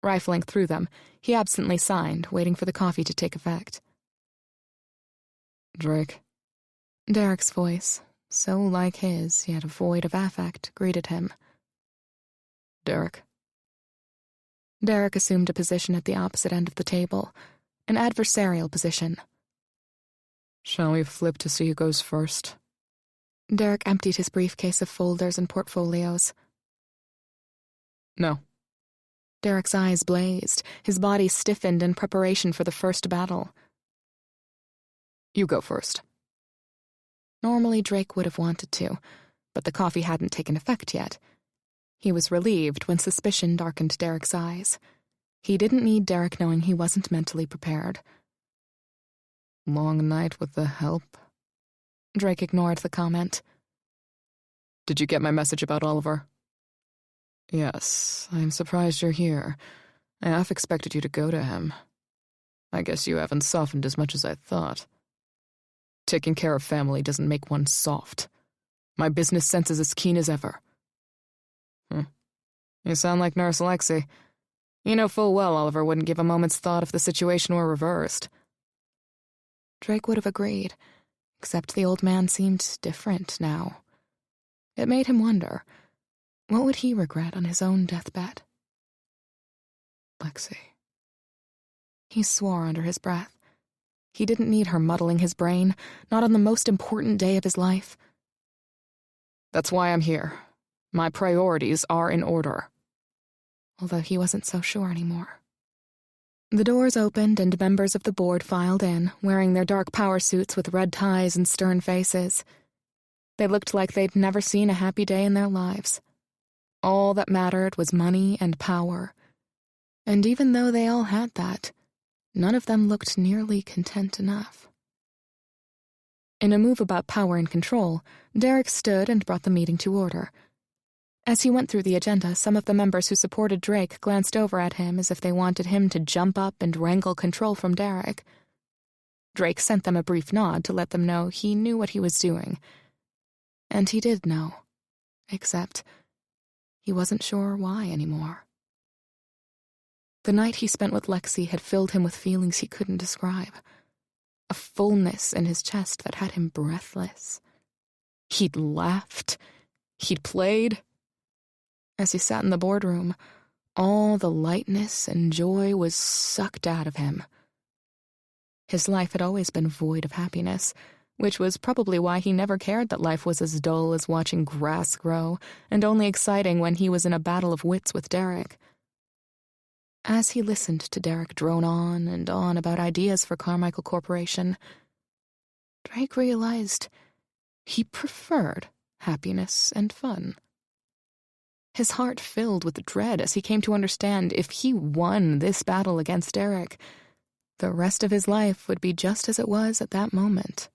Rifling through them, he absently signed, waiting for the coffee to take effect. Drake. Derek's voice, so like his, yet void of affect, greeted him. Derek. Derek assumed a position at the opposite end of the table, an adversarial position. Shall we flip to see who goes first? Derek emptied his briefcase of folders and portfolios. No. Derek's eyes blazed, his body stiffened in preparation for the first battle. You go first. Normally Drake would have wanted to, but the coffee hadn't taken effect yet. He was relieved when suspicion darkened Derek's eyes. He didn't need Derek knowing he wasn't mentally prepared. Long night with the help? Drake ignored the comment. Did you get my message about Oliver? Yes, I'm surprised you're here. I half expected you to go to him. I guess you haven't softened as much as I thought. Taking care of family doesn't make one soft. My business sense is as keen as ever. You sound like Nurse Lexi. You know full well Oliver wouldn't give a moment's thought if the situation were reversed. Drake would have agreed, except the old man seemed different now. It made him wonder, what would he regret on his own deathbed? Lexi. He swore under his breath. He didn't need her muddling his brain, not on the most important day of his life. That's why I'm here. My priorities are in order. Although he wasn't so sure anymore. The doors opened and members of the board filed in, wearing their dark power suits with red ties and stern faces. They looked like they'd never seen a happy day in their lives. All that mattered was money and power. And even though they all had that, none of them looked nearly content enough. In a move about power and control, Derek stood and brought the meeting to order. As he went through the agenda, some of the members who supported Drake glanced over at him as if they wanted him to jump up and wrangle control from Derek. Drake sent them a brief nod to let them know he knew what he was doing. And he did know, except he wasn't sure why anymore. The night he spent with Lexi had filled him with feelings he couldn't describe. A fullness in his chest that had him breathless. He'd laughed. He'd played. As he sat in the boardroom, all the lightness and joy was sucked out of him. His life had always been void of happiness, which was probably why he never cared that life was as dull as watching grass grow, and only exciting when he was in a battle of wits with Derek. As he listened to Derek drone on and on about ideas for Carmichael Corporation, Drake realized he preferred happiness and fun. His heart filled with dread as he came to understand if he won this battle against Derek, The rest of his life would be just as it was at that moment.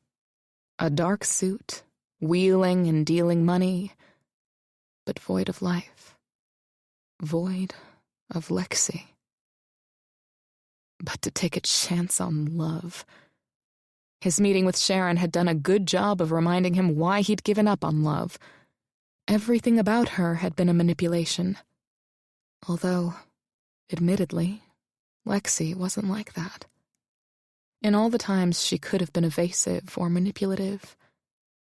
A dark suit, wheeling and dealing money, but void of life. Void of Lexi. But to take a chance on love. His meeting with Sharon had done a good job of reminding him why he'd given up on love. Everything about her had been a manipulation. Although, admittedly, Lexi wasn't like that. In all the times she could have been evasive or manipulative,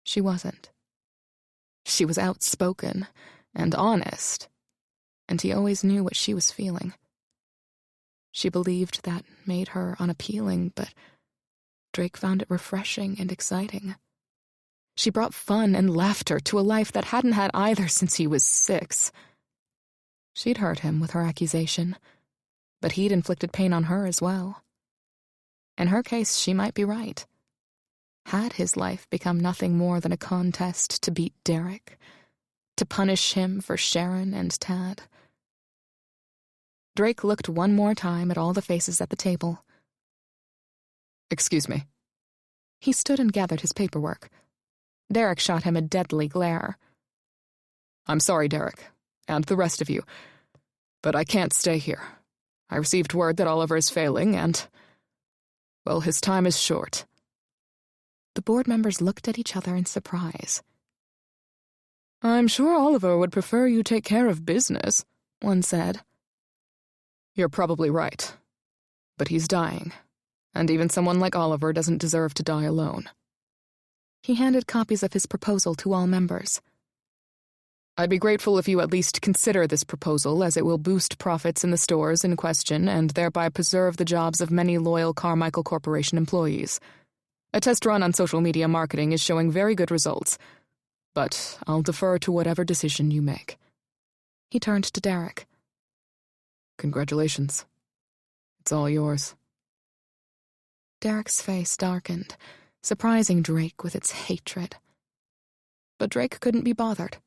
she wasn't. She was outspoken and honest, and he always knew what she was feeling. She believed that made her unappealing, but Drake found it refreshing and exciting. She brought fun and laughter to a life that hadn't had either since he was 6. She'd hurt him with her accusation, but he'd inflicted pain on her as well. In her case, she might be right. Had his life become nothing more than a contest to beat Derek, to punish him for Sharon and Tad? Drake looked one more time at all the faces at the table. Excuse me. He stood and gathered his paperwork. Derek shot him a deadly glare. I'm sorry, Derek, and the rest of you, but I can't stay here. I received word that Oliver is failing, and, well, his time is short. The board members looked at each other in surprise. I'm sure Oliver would prefer you take care of business, one said. You're probably right, but he's dying, and even someone like Oliver doesn't deserve to die alone. He handed copies of his proposal to all members. I'd be grateful if you at least consider this proposal, as it will boost profits in the stores in question and thereby preserve the jobs of many loyal Carmichael Corporation employees. A test run on social media marketing is showing very good results, but I'll defer to whatever decision you make. He turned to Derek. Congratulations. It's all yours. Derek's face darkened, surprising Drake with its hatred. But Drake couldn't be bothered.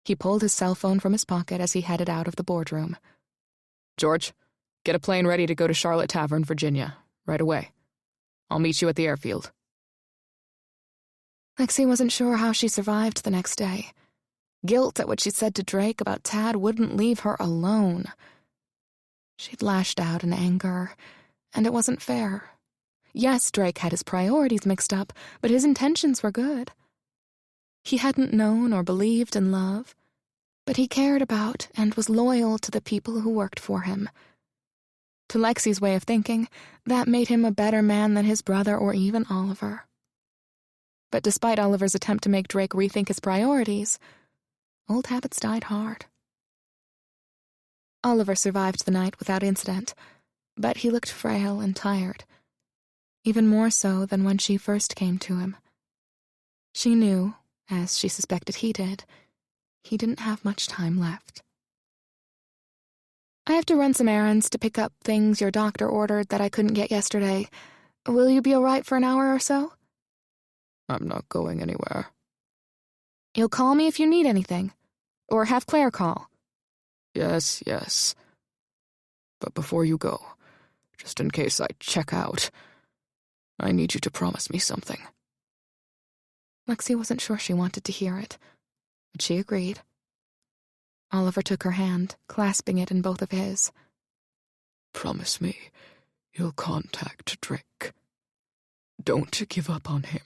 He pulled his cell phone from his pocket as he headed out of the boardroom. George, get a plane ready to go to Charlotte Tavern, Virginia, right away. I'll meet you at the airfield. Lexi wasn't sure how she survived the next day. Guilt at what she'd said to Drake about Tad wouldn't leave her alone. She'd lashed out in anger, and it wasn't fair. Yes, Drake had his priorities mixed up, but his intentions were good. He hadn't known or believed in love, but he cared about and was loyal to the people who worked for him. To Lexi's way of thinking, that made him a better man than his brother or even Oliver. But despite Oliver's attempt to make Drake rethink his priorities, old habits died hard. Oliver survived the night without incident, but he looked frail and tired, even more so than when she first came to him. She knew, as she suspected he did, he didn't have much time left. I have to run some errands to pick up things your doctor ordered that I couldn't get yesterday. Will you be all right for an hour or so? I'm not going anywhere. You'll call me if you need anything. Or have Claire call. Yes. But before you go, just in case I check out, I need you to promise me something. Lexi wasn't sure she wanted to hear it, but she agreed. Oliver took her hand, clasping it in both of his. Promise me you'll contact Drake. Don't give up on him.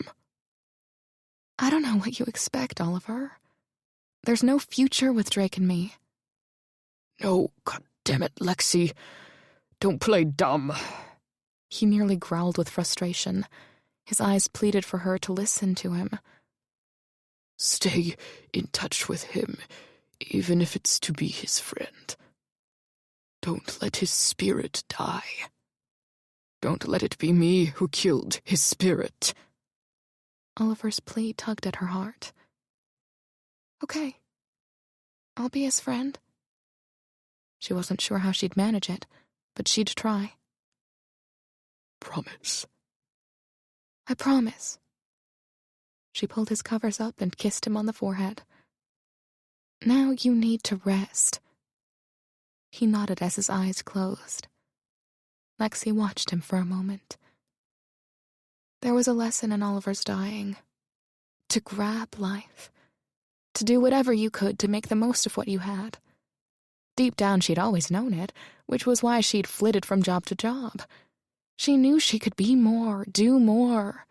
I don't know what you expect, Oliver. There's no future with Drake and me. No, goddammit, Lexi. Don't play dumb. He nearly growled with frustration. His eyes pleaded for her to listen to him. Stay in touch with him, even if it's to be his friend. Don't let his spirit die. Don't let it be me who killed his spirit. Oliver's plea tugged at her heart. Okay. I'll be his friend. She wasn't sure how she'd manage it, but she'd try. Promise. I promise. She pulled his covers up and kissed him on the forehead. Now you need to rest. He nodded as his eyes closed. Lexi watched him for a moment. There was a lesson in Oliver's dying. To grab life. To do whatever you could to make the most of what you had. Deep down, she'd always known it, which was why she'd flitted from job to job. She knew she could be more, do more,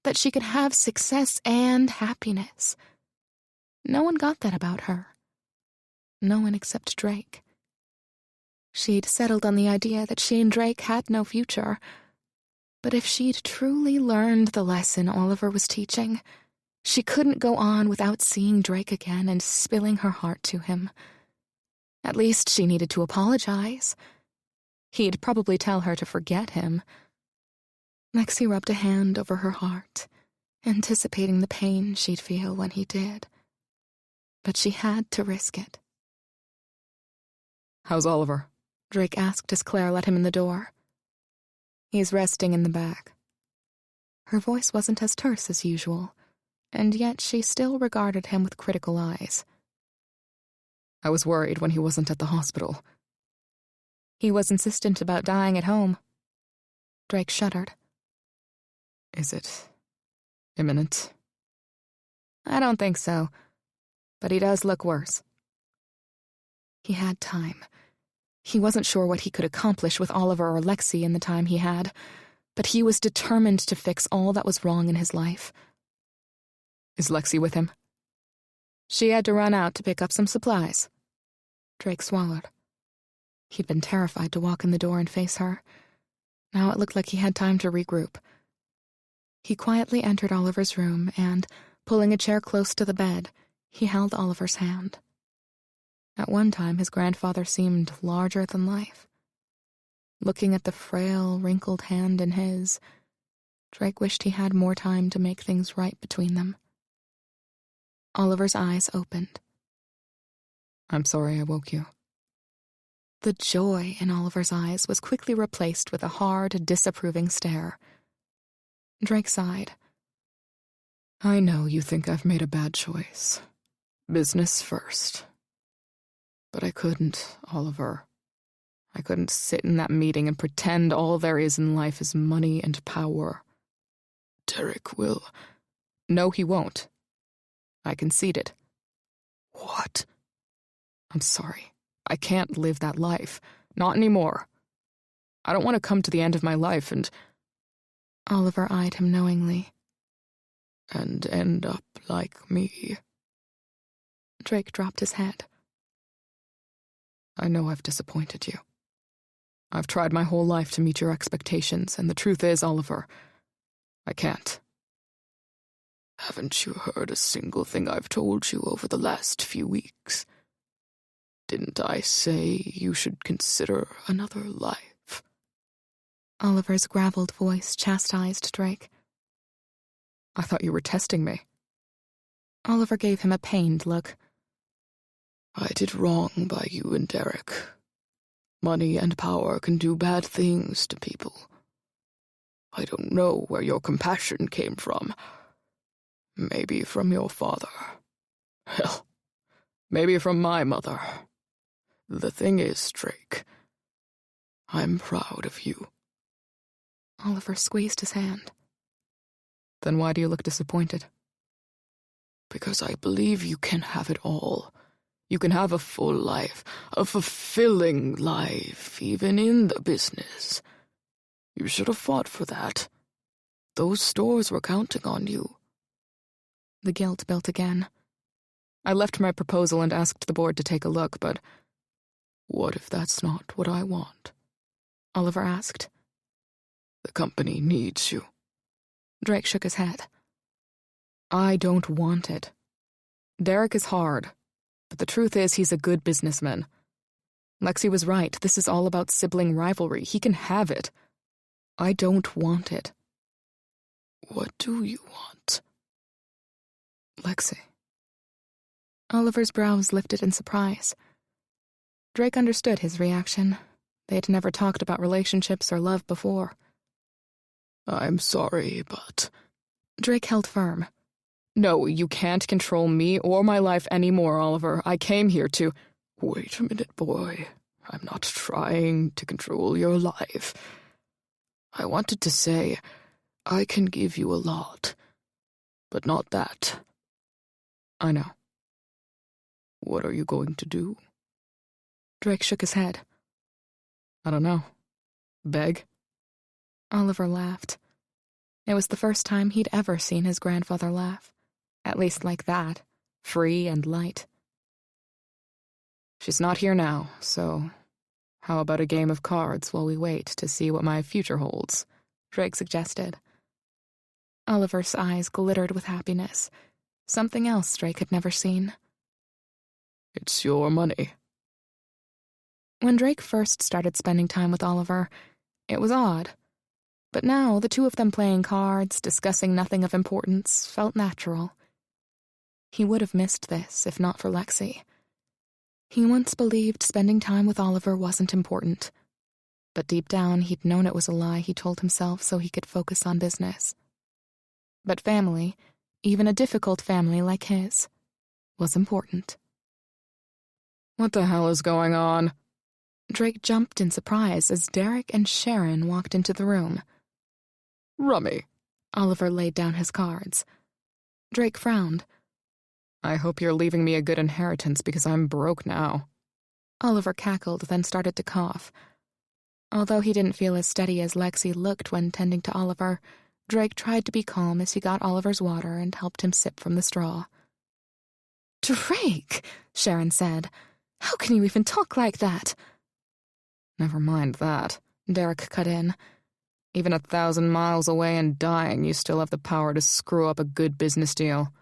that she could have success and happiness. No one got that about her. No one except Drake. She'd settled on the idea that she and Drake had no future. But if she'd truly learned the lesson Oliver was teaching, she couldn't go on without seeing Drake again and spilling her heart to him. At least she needed to apologize. He'd probably tell her to forget him. Lexi rubbed a hand over her heart, anticipating the pain she'd feel when he did. But she had to risk it. How's Oliver? Drake asked as Claire let him in the door. He's resting in the back. Her voice wasn't as terse as usual, and yet she still regarded him with critical eyes. I was worried when he wasn't at the hospital. He was insistent about dying at home. Drake shuddered. Is it imminent? I don't think so, but he does look worse. He had time. He wasn't sure what he could accomplish with Oliver or Lexi in the time he had, but he was determined to fix all that was wrong in his life. Is Lexi with him? She had to run out to pick up some supplies. Drake swallowed. He'd been terrified to walk in the door and face her. Now it looked like he had time to regroup. He quietly entered Oliver's room and, pulling a chair close to the bed, he held Oliver's hand. At one time, his grandfather seemed larger than life. Looking at the frail, wrinkled hand in his, Drake wished he had more time to make things right between them. Oliver's eyes opened. I'm sorry I woke you. The joy in Oliver's eyes was quickly replaced with a hard, disapproving stare. Drake sighed. I know you think I've made a bad choice. Business first. But I couldn't, Oliver. I couldn't sit in that meeting and pretend all there is in life is money and power. Derek will. No, he won't. I conceded. What? I'm sorry. I can't live that life. Not anymore. I don't want to come to the end of my life and... Oliver eyed him knowingly. And end up like me. Drake dropped his head. I know I've disappointed you. I've tried my whole life to meet your expectations, and the truth is, Oliver, I can't. Haven't you heard a single thing I've told you over the last few weeks? Didn't I say you should consider another life? Oliver's graveled voice chastised Drake. I thought you were testing me. Oliver gave him a pained look. I did wrong by you and Derek. Money and power can do bad things to people. I don't know where your compassion came from. Maybe from your father. Hell, maybe from my mother. The thing is, Drake, I'm proud of you. Oliver squeezed his hand. Then why do you look disappointed? Because I believe you can have it all. You can have a full life, a fulfilling life, even in the business. You should have fought for that. Those stores were counting on you. The guilt built again. I left my proposal and asked the board to take a look, but what if that's not what I want? Oliver asked. The company needs you. Drake shook his head. I don't want it. Derek is hard, but the truth is he's a good businessman. Lexi was right. This is all about sibling rivalry. He can have it. I don't want it. What do you want? Lexi. Oliver's brows lifted in surprise. Drake understood his reaction. They'd never talked about relationships or love before. I'm sorry, but... Drake held firm. No, you can't control me or my life anymore, Oliver. I came here to... Wait a minute, boy. I'm not trying to control your life. I wanted to say, I can give you a lot, but not that. I know. What are you going to do? Drake shook his head. I don't know. Beg? Oliver laughed. It was the first time he'd ever seen his grandfather laugh. At least like that, free and light. She's not here now, so how about a game of cards while we wait to see what my future holds? Drake suggested. Oliver's eyes glittered with happiness, something else Drake had never seen. It's your money. When Drake first started spending time with Oliver, it was odd. But now, the two of them playing cards, discussing nothing of importance, felt natural. He would have missed this if not for Lexi. He once believed spending time with Oliver wasn't important. But deep down, he'd known it was a lie he told himself so he could focus on business. But family, even a difficult family like his, was important. What the hell is going on? Drake jumped in surprise as Derek and Sharon walked into the room. Rummy. Oliver laid down his cards. Drake frowned. I hope you're leaving me a good inheritance because I'm broke now. Oliver cackled, then started to cough. Although he didn't feel as steady as Lexi looked when tending to Oliver, Drake tried to be calm as he got Oliver's water and helped him sip from the straw. "Drake," Sharon said, "how can you even talk like that?" Never mind that, Derek cut in. Even 1,000 miles away and dying, you still have the power to screw up a good business deal.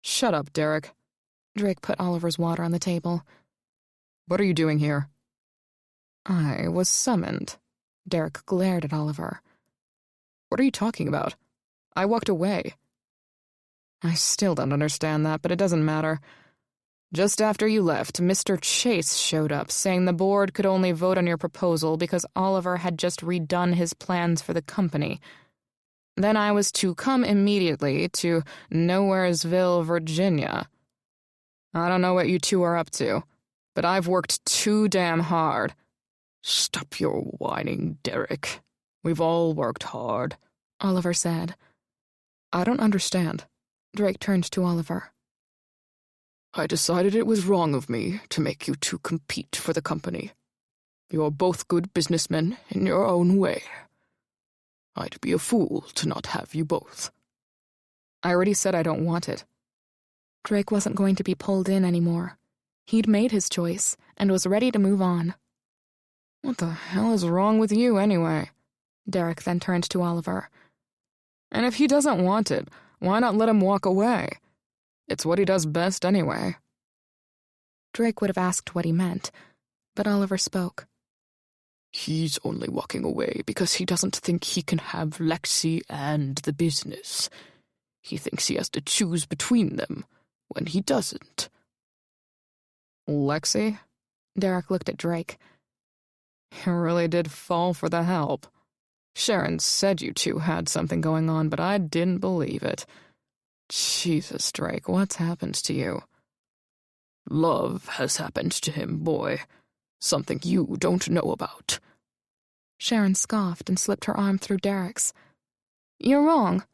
Shut up, Derek. Drake put Oliver's water on the table. What are you doing here? I was summoned. Derek glared at Oliver. What are you talking about? I walked away. I still don't understand that, but it doesn't matter. Just after you left, Mr. Chase showed up, saying the board could only vote on your proposal because Oliver had just redone his plans for the company. Then I was to come immediately to Nowheresville, Virginia. I don't know what you two are up to, but I've worked too damn hard. Stop your whining, Derek. We've all worked hard, Oliver said. I don't understand. Drake turned to Oliver. I decided it was wrong of me to make you two compete for the company. You're both good businessmen in your own way. I'd be a fool to not have you both. I already said I don't want it. Drake wasn't going to be pulled in anymore. He'd made his choice and was ready to move on. What the hell is wrong with you anyway? Derek then turned to Oliver. And if he doesn't want it, why not let him walk away? It's what he does best anyway. Drake would have asked what he meant, but Oliver spoke. He's only walking away because he doesn't think he can have Lexi and the business. He thinks he has to choose between them, when he doesn't. Lexi? Derek looked at Drake. You really did fall for the help. Sharon said you two had something going on, but I didn't believe it. Jesus, Drake, what's happened to you? Love has happened to him, boy. Something you don't know about. Sharon scoffed and slipped her arm through Derek's. You're wrong.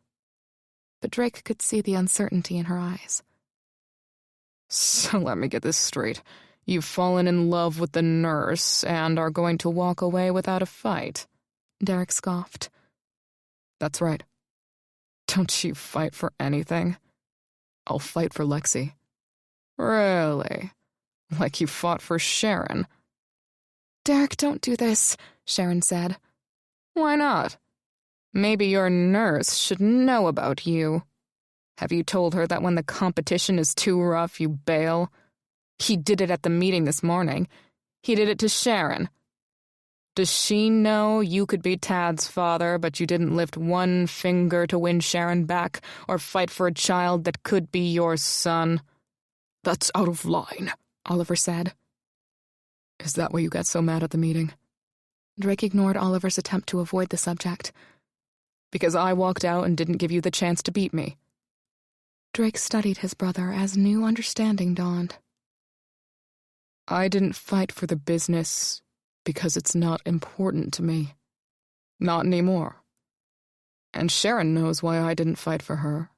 But Drake could see the uncertainty in her eyes. So let me get this straight. You've fallen in love with the nurse and are going to walk away without a fight. Derek scoffed. That's right. Don't you fight for anything? I'll fight for Lexi. Really? Like you fought for Sharon? Derek, don't do this, Sharon said. Why not? Maybe your nurse should know about you. Have you told her that when the competition is too rough, you bail? He did it at the meeting this morning. He did it to Sharon. Does she know you could be Tad's father, but you didn't lift one finger to win Sharon back or fight for a child that could be your son? That's out of line, Oliver said. Is that why you got so mad at the meeting? Drake ignored Oliver's attempt to avoid the subject. Because I walked out and didn't give you the chance to beat me. Drake studied his brother as new understanding dawned. I didn't fight for the business because it's not important to me. Not anymore. And Sharon knows why I didn't fight for her.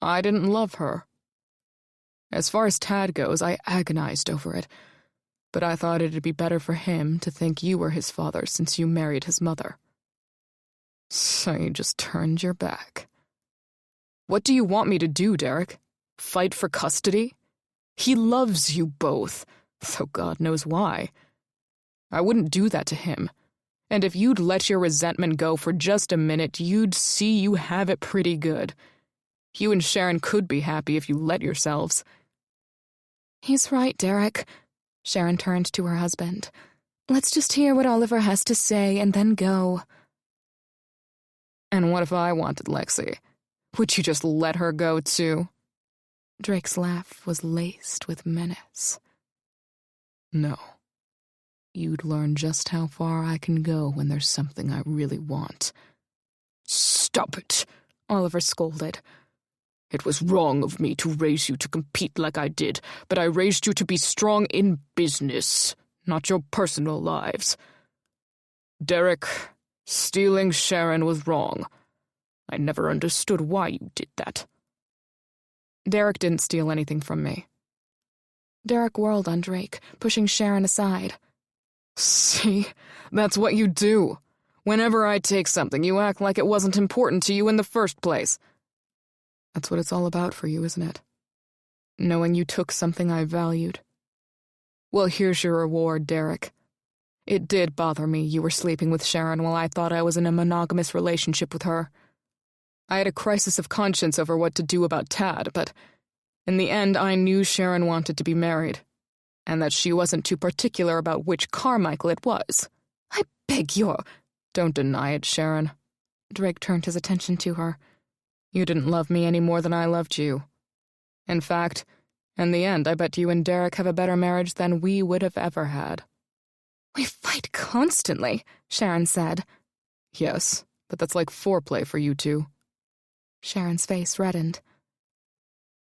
I didn't love her. As far as Tad goes, I agonized over it, but I thought it'd be better for him to think you were his father since you married his mother. So you just turned your back. What do you want me to do, Derek? Fight for custody? He loves you both, though God knows why. I wouldn't do that to him. And if you'd let your resentment go for just a minute, you'd see you have it pretty good. You and Sharon could be happy if you let yourselves. He's right, Derek. Sharon turned to her husband. Let's just hear what Oliver has to say and then go. And what if I wanted Lexi? Would you just let her go, too? Drake's laugh was laced with menace. No. You'd learn just how far I can go when there's something I really want. Stop it, Oliver scolded. It was wrong of me to raise you to compete like I did, but I raised you to be strong in business, not your personal lives. Derek, stealing Sharon was wrong. I never understood why you did that. Derek didn't steal anything from me. Derek whirled on Drake, pushing Sharon aside. See, that's what you do. Whenever I take something, you act like it wasn't important to you in the first place. That's what it's all about for you, isn't it? Knowing you took something I valued. Well, here's your reward, Derek. It did bother me you were sleeping with Sharon while I thought I was in a monogamous relationship with her. I had a crisis of conscience over what to do about Tad, but in the end I knew Sharon wanted to be married, and that she wasn't too particular about which Carmichael it was. I beg your... Don't deny it, Sharon. Drake turned his attention to her. You didn't love me any more than I loved you. In fact, in the end, I bet you and Derek have a better marriage than we would have ever had. We fight constantly, Sharon said. Yes, but that's like foreplay for you two. Sharon's face reddened.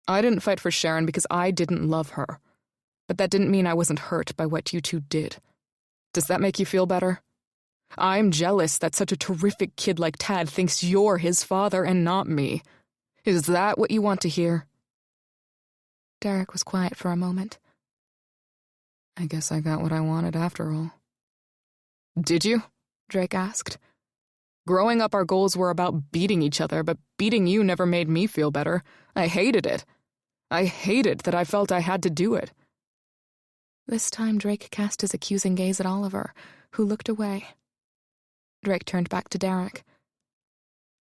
I didn't fight for Sharon because I didn't love her. But that didn't mean I wasn't hurt by what you two did. Does that make you feel better? I'm jealous that such a terrific kid like Tad thinks you're his father and not me. Is that what you want to hear? Derek was quiet for a moment. I guess I got what I wanted after all. Did you? Drake asked. Growing up, our goals were about beating each other, but beating you never made me feel better. I hated it. I hated that I felt I had to do it. This time Drake cast his accusing gaze at Oliver, who looked away. Drake turned back to Derek.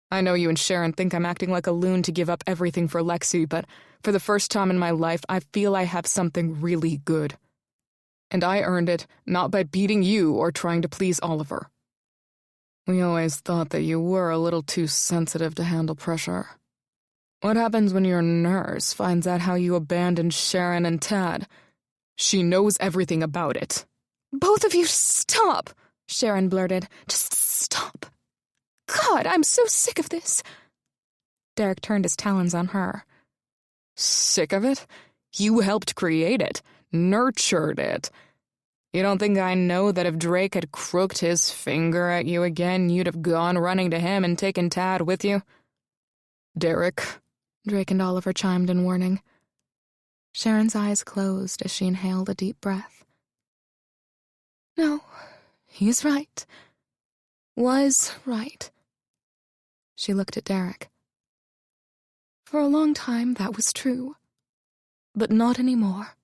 I know you and Sharon think I'm acting like a loon to give up everything for Lexi, but for the first time in my life, I feel I have something really good. And I earned it not by beating you or trying to please Oliver. We always thought that you were a little too sensitive to handle pressure. What happens when your nurse finds out how you abandoned Sharon and Tad? She knows everything about it. Both of you, stop! Sharon blurted. Just stop. God, I'm so sick of this. Derek turned his talons on her. Sick of it? You helped create it, nurtured it. You don't think I know that if Drake had crooked his finger at you again, you'd have gone running to him and taken Tad with you? Derek, Drake and Oliver chimed in warning. Sharon's eyes closed as she inhaled a deep breath. No, he's right. Was right. She looked at Derek. For a long time, that was true. But not anymore.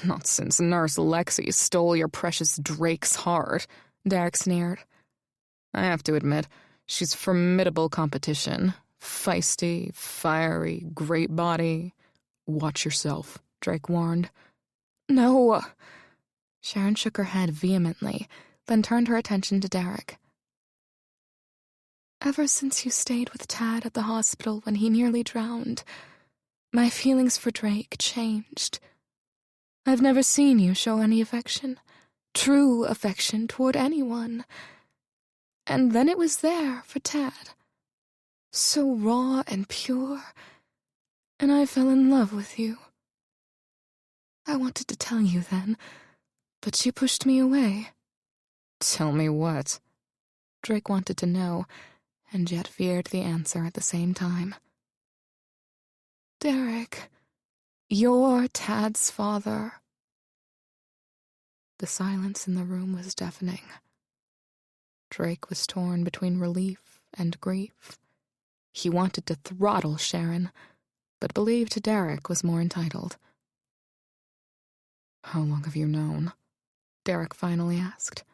Not since Nurse Lexi stole your precious Drake's heart, Derek sneered. I have to admit, she's formidable competition. Feisty, fiery, great body. Watch yourself, Drake warned. No. Sharon shook her head vehemently, then turned her attention to Derek. Ever since you stayed with Tad at the hospital when he nearly drowned, my feelings for Drake changed. I've never seen you show any affection, true affection toward anyone. And then it was there for Tad. So raw and pure, and I fell in love with you. I wanted to tell you then, but you pushed me away. Tell me what? Drake wanted to know, and yet feared the answer at the same time. Derek, you're Tad's father. The silence in the room was deafening. Drake was torn between relief and grief. He wanted to throttle Sharon, but believed Derek was more entitled. How long have you known? Derek finally asked.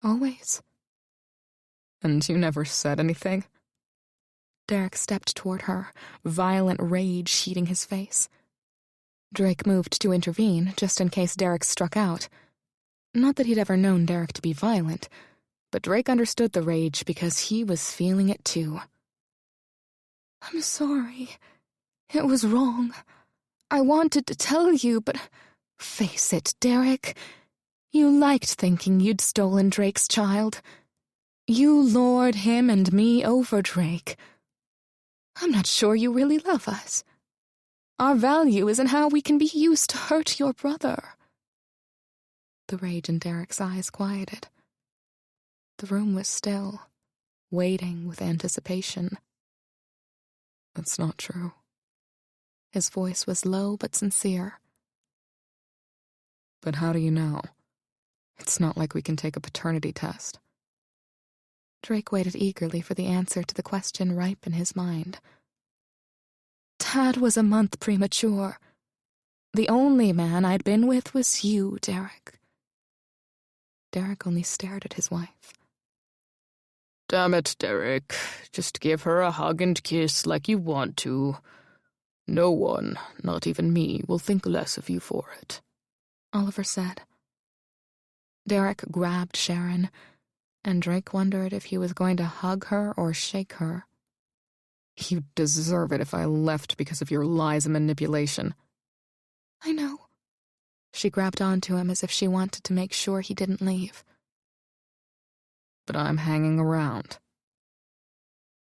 Always. And you never said anything? Derek stepped toward her, violent rage heating his face. Drake moved to intervene, just in case Derek struck out. Not that he'd ever known Derek to be violent, but Drake understood the rage because he was feeling it too. I'm sorry. It was wrong. I wanted to tell you, but face it, Derek. You liked thinking you'd stolen Drake's child. You lured him and me over Drake. I'm not sure you really love us. Our value is in how we can be used to hurt your brother. The rage in Derek's eyes quieted. The room was still, waiting with anticipation. That's not true. His voice was low but sincere. But how do you know? It's not like we can take a paternity test. Drake waited eagerly for the answer to the question ripe in his mind. Tad was a month premature. The only man I'd been with was you, Derek. Derek only stared at his wife. Damn it, Derek. Just give her a hug and kiss like you want to. No one, not even me, will think less of you for it, Oliver said. Derek grabbed Sharon, and Drake wondered if he was going to hug her or shake her. You deserve it if I left because of your lies and manipulation. I know. She grabbed onto him as if she wanted to make sure he didn't leave. But I'm hanging around.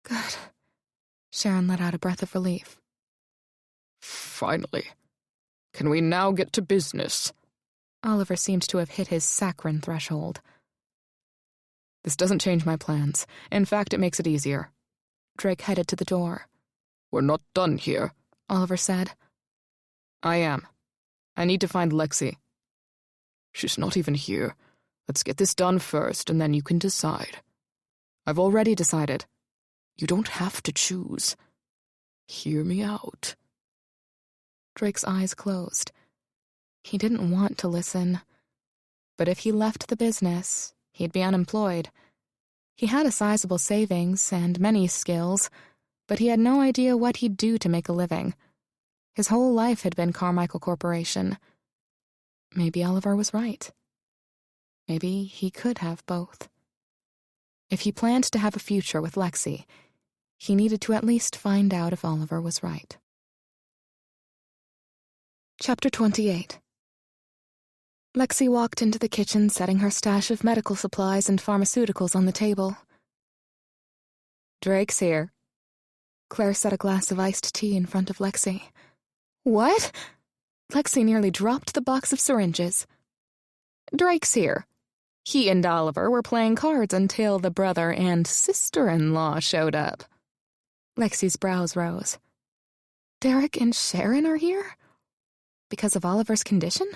Good. Sharon let out a breath of relief. Finally. Can we now get to business? Oliver seemed to have hit his saccharine threshold. This doesn't change my plans. In fact, it makes it easier. Drake headed to the door. We're not done here, Oliver said. I am. I need to find Lexi. She's not even here. Let's get this done first, and then you can decide. I've already decided. You don't have to choose. Hear me out. Drake's eyes closed. He didn't want to listen. But if he left the business, he'd be unemployed. He had a sizable savings and many skills, but he had no idea what he'd do to make a living. His whole life had been Carmichael Corporation. Maybe Oliver was right. Maybe he could have both. If he planned to have a future with Lexi, he needed to at least find out if Oliver was right. Chapter 28. Lexi walked into the kitchen, setting her stash of medical supplies and pharmaceuticals on the table. Drake's here. Claire set a glass of iced tea in front of Lexi. What? Lexi nearly dropped the box of syringes. Drake's here. He and Oliver were playing cards until the brother and sister-in-law showed up. Lexi's brows rose. Derek and Sharon are here? Because of Oliver's condition?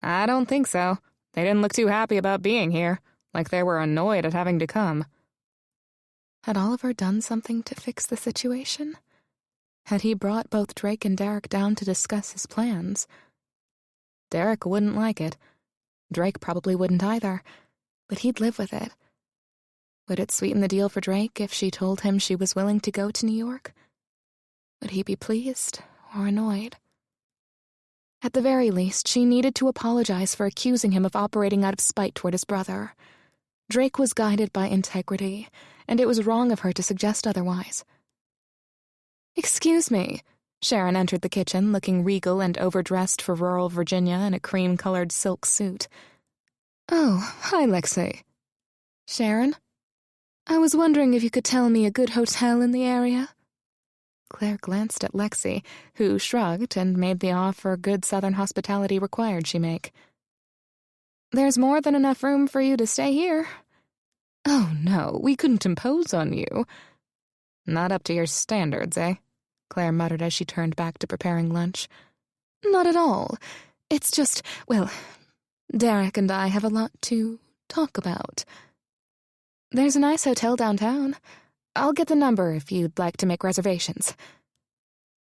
I don't think so. They didn't look too happy about being here, like they were annoyed at having to come. Had Oliver done something to fix the situation? Had he brought both Drake and Derek down to discuss his plans? Derek wouldn't like it. Drake probably wouldn't either, but he'd live with it. Would it sweeten the deal for Drake if she told him she was willing to go to New York? Would he be pleased or annoyed? At the very least, she needed to apologize for accusing him of operating out of spite toward his brother. Drake was guided by integrity, and it was wrong of her to suggest otherwise. Excuse me. Sharon entered the kitchen, looking regal and overdressed for rural Virginia in a cream-colored silk suit. Oh, hi, Lexi. Sharon? I was wondering if you could tell me a good hotel in the area. Claire glanced at Lexi, who shrugged and made the offer good Southern hospitality required she make. There's more than enough room for you to stay here. Oh, no, we couldn't impose on you. Not up to your standards, eh? Claire muttered as she turned back to preparing lunch. Not at all. It's just, well, Derek and I have a lot to talk about. There's a nice hotel downtown. I'll get the number if you'd like to make reservations.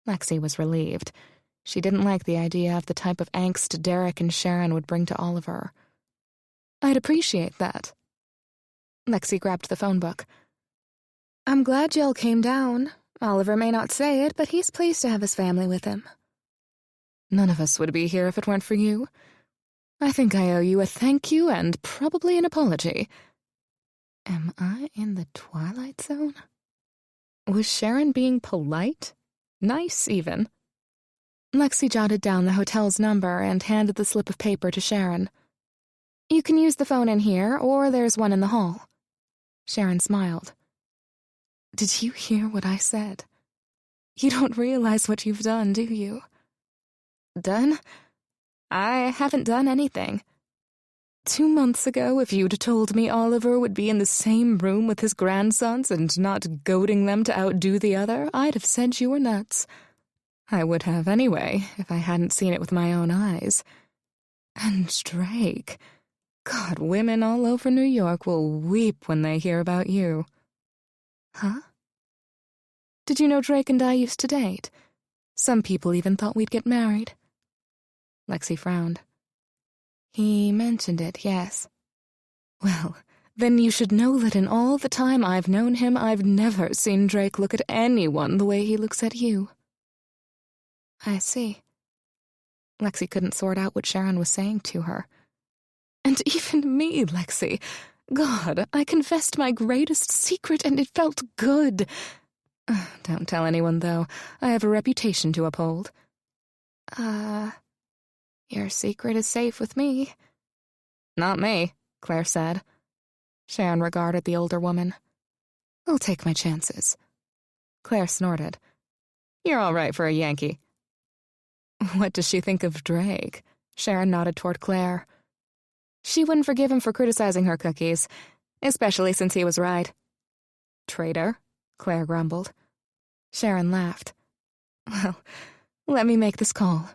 Lexi was relieved. She didn't like the idea of the type of angst Derek and Sharon would bring to Oliver. I'd appreciate that. Lexi grabbed the phone book. I'm glad Jill came down. Oliver may not say it, but he's pleased to have his family with him. None of us would be here if it weren't for you. I think I owe you a thank you and probably an apology. Am I in the Twilight Zone? Was Sharon being polite? Nice, even. Lexi jotted down the hotel's number and handed the slip of paper to Sharon. You can use the phone in here, or there's one in the hall. Sharon smiled. Did you hear what I said? You don't realize what you've done, do you? Done? I haven't done anything. 2 months ago, if you'd told me Oliver would be in the same room with his grandsons and not goading them to outdo the other, I'd have said you were nuts. I would have anyway, if I hadn't seen it with my own eyes. And Drake. God, women all over New York will weep when they hear about you. Huh? Did you know Drake and I used to date? Some people even thought we'd get married. Lexi frowned. He mentioned it, yes. Well, then you should know that in all the time I've known him, I've never seen Drake look at anyone the way he looks at you. I see. Lexi couldn't sort out what Sharon was saying to her. And even me, Lexi. God, I confessed my greatest secret and it felt good. Don't tell anyone, though. I have a reputation to uphold. Your secret is safe with me. Not me, Claire said. Sharon regarded the older woman. I'll take my chances. Claire snorted. You're all right for a Yankee. What does she think of Drake? Sharon nodded toward Claire. She wouldn't forgive him for criticizing her cookies, especially since he was right. Traitor, Claire grumbled. Sharon laughed. Well, let me make this call.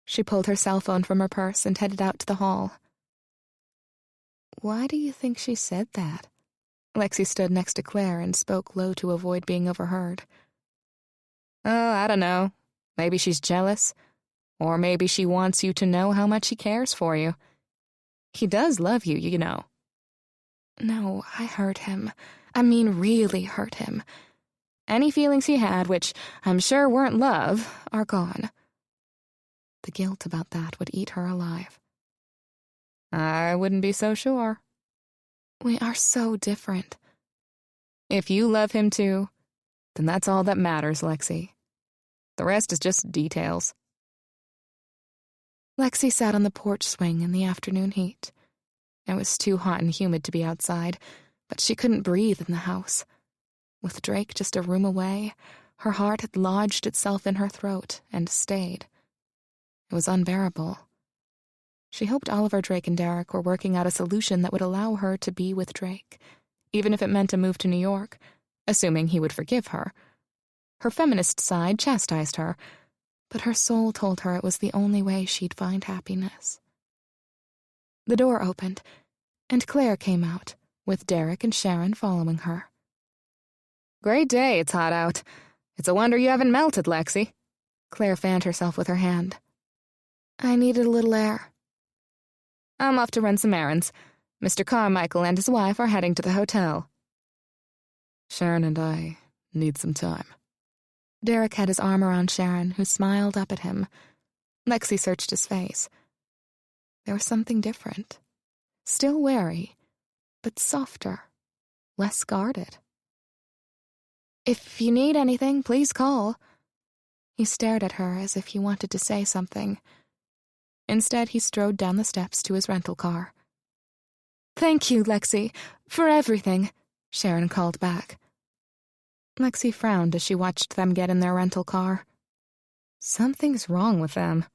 She pulled her cell phone from her purse and headed out to the hall. Why do you think she said that? Lexi stood next to Claire and spoke low to avoid being overheard. Oh, I don't know. Maybe she's jealous. Or maybe she wants you to know how much he cares for you. He does love you, you know. No, I hurt him. I mean, really hurt him. Any feelings he had, which I'm sure weren't love, are gone. The guilt about that would eat her alive. I wouldn't be so sure. We are so different. If you love him too, then that's all that matters, Lexi. The rest is just details. Lexi sat on the porch swing in the afternoon heat. It was too hot and humid to be outside, but she couldn't breathe in the house. With Drake just a room away, her heart had lodged itself in her throat and stayed. It was unbearable. She hoped Oliver, Drake, and Derek were working out a solution that would allow her to be with Drake, even if it meant a move to New York, assuming he would forgive her. Her feminist side chastised her, but her soul told her it was the only way she'd find happiness. The door opened, and Claire came out, with Derek and Sharon following her. Great day, it's hot out. It's a wonder you haven't melted, Lexi. Claire fanned herself with her hand. I needed a little air. I'm off to run some errands. Mr. Carmichael and his wife are heading to the hotel. Sharon and I need some time. Derek had his arm around Sharon, who smiled up at him. Lexi searched his face. There was something different. Still wary, but softer, less guarded. If you need anything, please call. He stared at her as if he wanted to say something. Instead, he strode down the steps to his rental car. Thank you, Lexi, for everything, Sharon called back. Lexi frowned as she watched them get in their rental car. Something's wrong with them.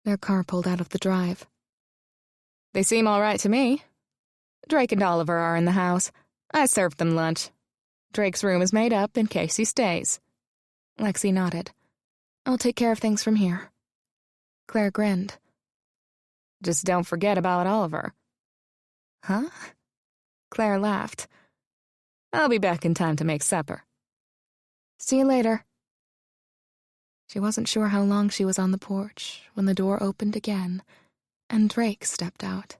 Their car pulled out of the drive. They seem all right to me. Drake and Oliver are in the house. I served them lunch. Drake's room is made up in case he stays. Lexi nodded. I'll take care of things from here. Claire grinned. Just don't forget about Oliver. Huh? Claire laughed. I'll be back in time to make supper. See you later. She wasn't sure how long she was on the porch when the door opened again, and Drake stepped out.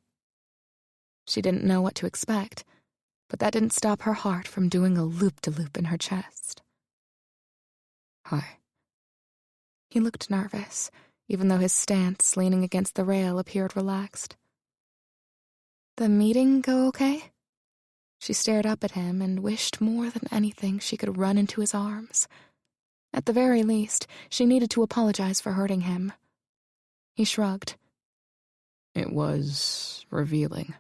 She didn't know what to expect, but that didn't stop her heart from doing a loop-de-loop in her chest. Hi. He looked nervous, even though his stance, leaning against the rail, appeared relaxed. The meeting go okay? She stared up at him and wished more than anything she could run into his arms. At the very least, she needed to apologize for hurting him. He shrugged. It was revealing.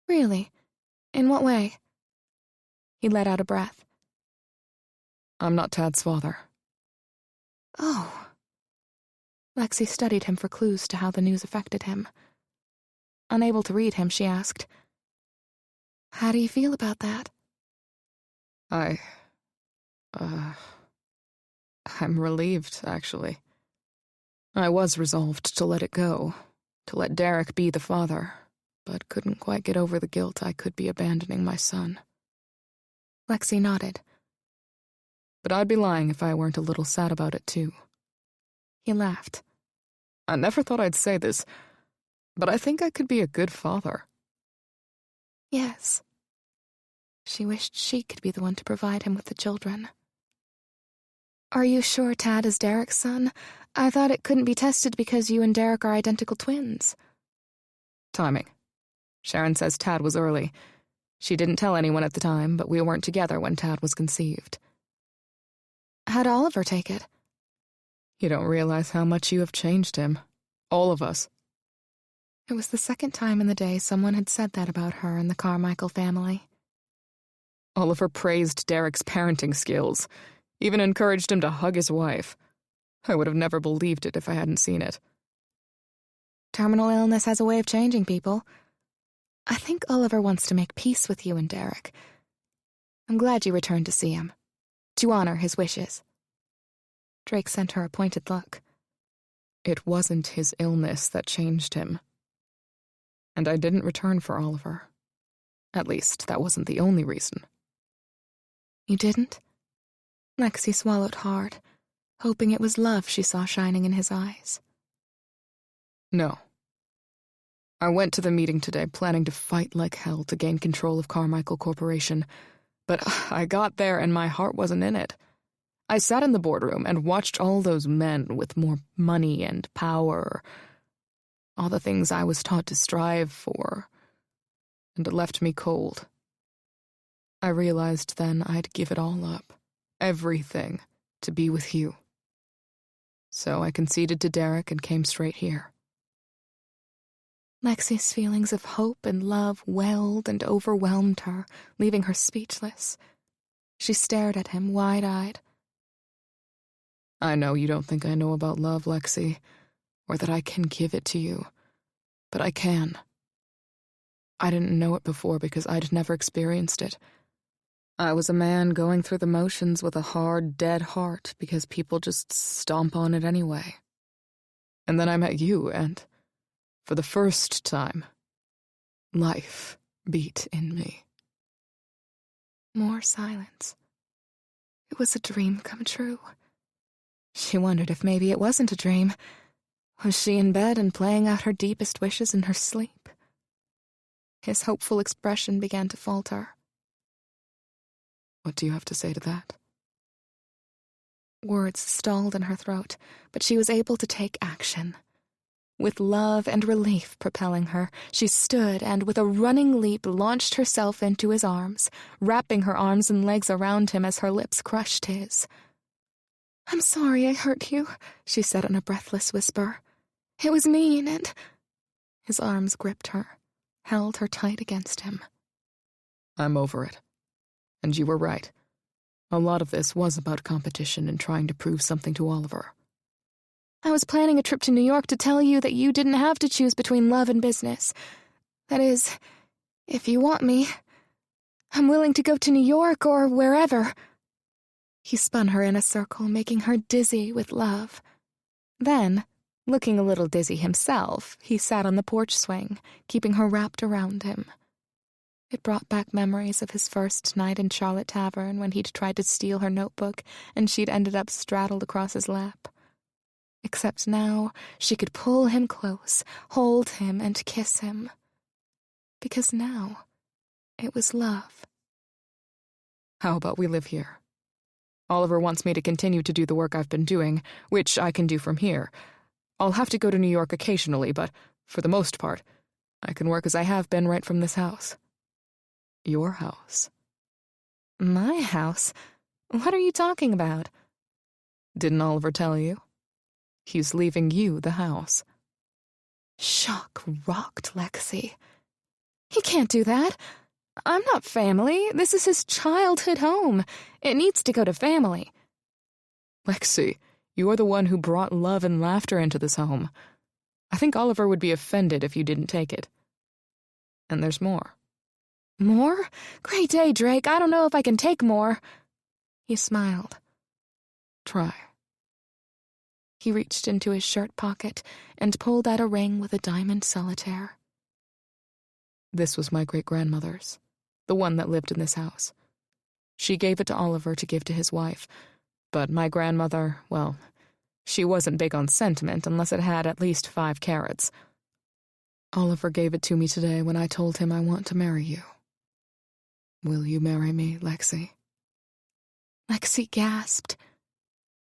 Really? In what way? He let out a breath. I'm not Tad's father. Oh. Lexi studied him for clues to how the news affected him. Unable to read him, she asked, How do you feel about that? I'm relieved, actually. I was resolved to let it go, to let Derek be the father, but couldn't quite get over the guilt I could be abandoning my son. Lexi nodded. But I'd be lying if I weren't a little sad about it, too. He laughed. I never thought I'd say this, but I think I could be a good father. Yes. She wished she could be the one to provide him with the children. Are you sure Tad is Derek's son? I thought it couldn't be tested because you and Derek are identical twins. Timing. Sharon says Tad was early. She didn't tell anyone at the time, but we weren't together when Tad was conceived. How'd Oliver take it? You don't realize how much you have changed him. All of us. It was the second time in the day someone had said that about her and the Carmichael family. Oliver praised Derek's parenting skills, even encouraged him to hug his wife. I would have never believed it if I hadn't seen it. Terminal illness has a way of changing people. I think Oliver wants to make peace with you and Derek. I'm glad you returned to see him, to honor his wishes. Drake sent her a pointed look. It wasn't his illness that changed him. And I didn't return for Oliver. At least, that wasn't the only reason. You didn't? Lexi swallowed hard, hoping it was love she saw shining in his eyes. No. I went to the meeting today planning to fight like hell to gain control of Carmichael Corporation, but I got there and my heart wasn't in it. I sat in the boardroom and watched all those men with more money and power, all the things I was taught to strive for, and it left me cold. I realized then I'd give it all up, everything, to be with you. So I conceded to Derek and came straight here. Lexi's feelings of hope and love welled and overwhelmed her, leaving her speechless. She stared at him wide-eyed. I know you don't think I know about love, Lexi, or that I can give it to you, but I can. I didn't know it before because I'd never experienced it. I was a man going through the motions with a hard, dead heart because people just stomp on it anyway. And then I met you, and for the first time, life beat in me. More silence. It was a dream come true. She wondered if maybe it wasn't a dream. Was she in bed and playing out her deepest wishes in her sleep? His hopeful expression began to falter. What do you have to say to that? Words stalled in her throat, but she was able to take action. With love and relief propelling her, she stood and, with a running leap, launched herself into his arms, wrapping her arms and legs around him as her lips crushed his. "I'm sorry I hurt you," she said in a breathless whisper. "It was mean and—" His arms gripped her, held her tight against him. I'm over it. And you were right. A lot of this was about competition and trying to prove something to Oliver. I was planning a trip to New York to tell you that you didn't have to choose between love and business. That is, If you want me, I'm willing to go to New York or wherever. He spun her in a circle, making her dizzy with love. Then, looking a little dizzy himself, he sat on the porch swing, keeping her wrapped around him. It brought back memories of his first night in Charlotte Tavern when he'd tried to steal her notebook and she'd ended up straddled across his lap. Except now, she could pull him close, hold him, and kiss him. Because now, it was love. How about we live here? Oliver wants me to continue to do the work I've been doing, which I can do from here. I'll have to go to New York occasionally, but for the most part, I can work as I have been right from this house. Your house. My house? What are you talking about? Didn't Oliver tell you? He's leaving you the house. Shock rocked Lexi. He can't do that. I'm not family. This is his childhood home. It needs to go to family. Lexi, you're the one who brought love and laughter into this home. I think Oliver would be offended if you didn't take it. And there's more. More? Great day, Drake. I don't know if I can take more. He smiled. Try. He reached into his shirt pocket and pulled out a ring with a diamond solitaire. This was my great-grandmother's, the one that lived in this house. She gave it to Oliver to give to his wife, but my grandmother, well, she wasn't big on sentiment unless it had at least 5 carats. Oliver gave it to me today when I told him I want to marry you. Will you marry me, Lexi? Lexi gasped.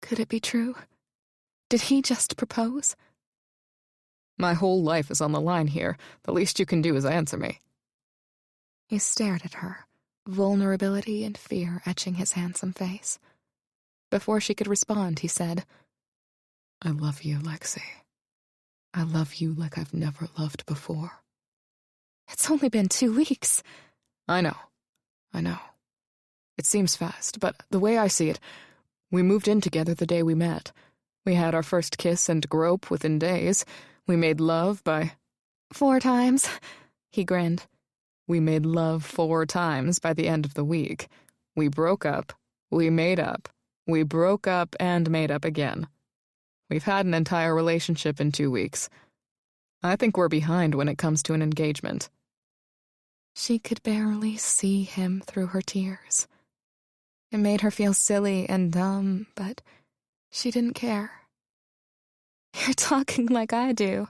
Could it be true? Did he just propose? My whole life is on the line here. The least you can do is answer me. He stared at her, vulnerability and fear etching his handsome face. Before she could respond, he said, I love you, Lexi. I love you like I've never loved before. It's only been 2 weeks. I know. It seems fast, but the way I see it, we moved in together the day we met. We had our first kiss and grope within days. We made love by 4 times. He grinned. We made love 4 times by the end of the week. We broke up. We made up. We broke up and made up again. We've had an entire relationship in 2 weeks. I think we're behind when it comes to an engagement. She could barely see him through her tears. It made her feel silly and dumb, but she didn't care. You're talking like I do.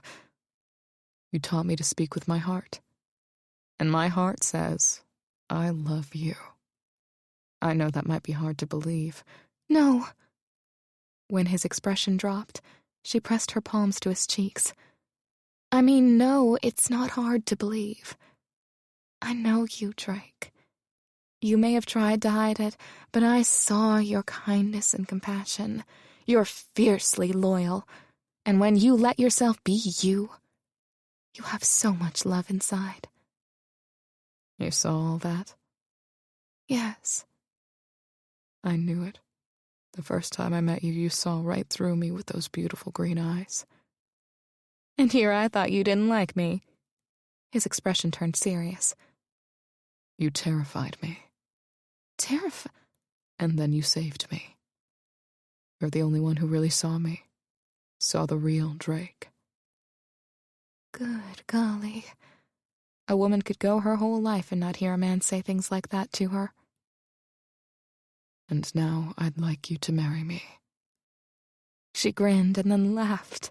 You taught me to speak with my heart. And my heart says, I love you. I know that might be hard to believe. No. When his expression dropped, she pressed her palms to his cheeks. I mean, no, it's not hard to believe. I know you, Drake. You may have tried to hide it, but I saw your kindness and compassion. You're fiercely loyal. And when you let yourself be you have so much love inside. You saw all that? Yes. I knew it. The first time I met you, you saw right through me with those beautiful green eyes. And here I thought you didn't like me. His expression turned serious. You terrified me. And then you saved me. You're the only one who really saw me. Saw the real Drake. Good golly. A woman could go her whole life and not hear a man say things like that to her. And now I'd like you to marry me. She grinned and then laughed.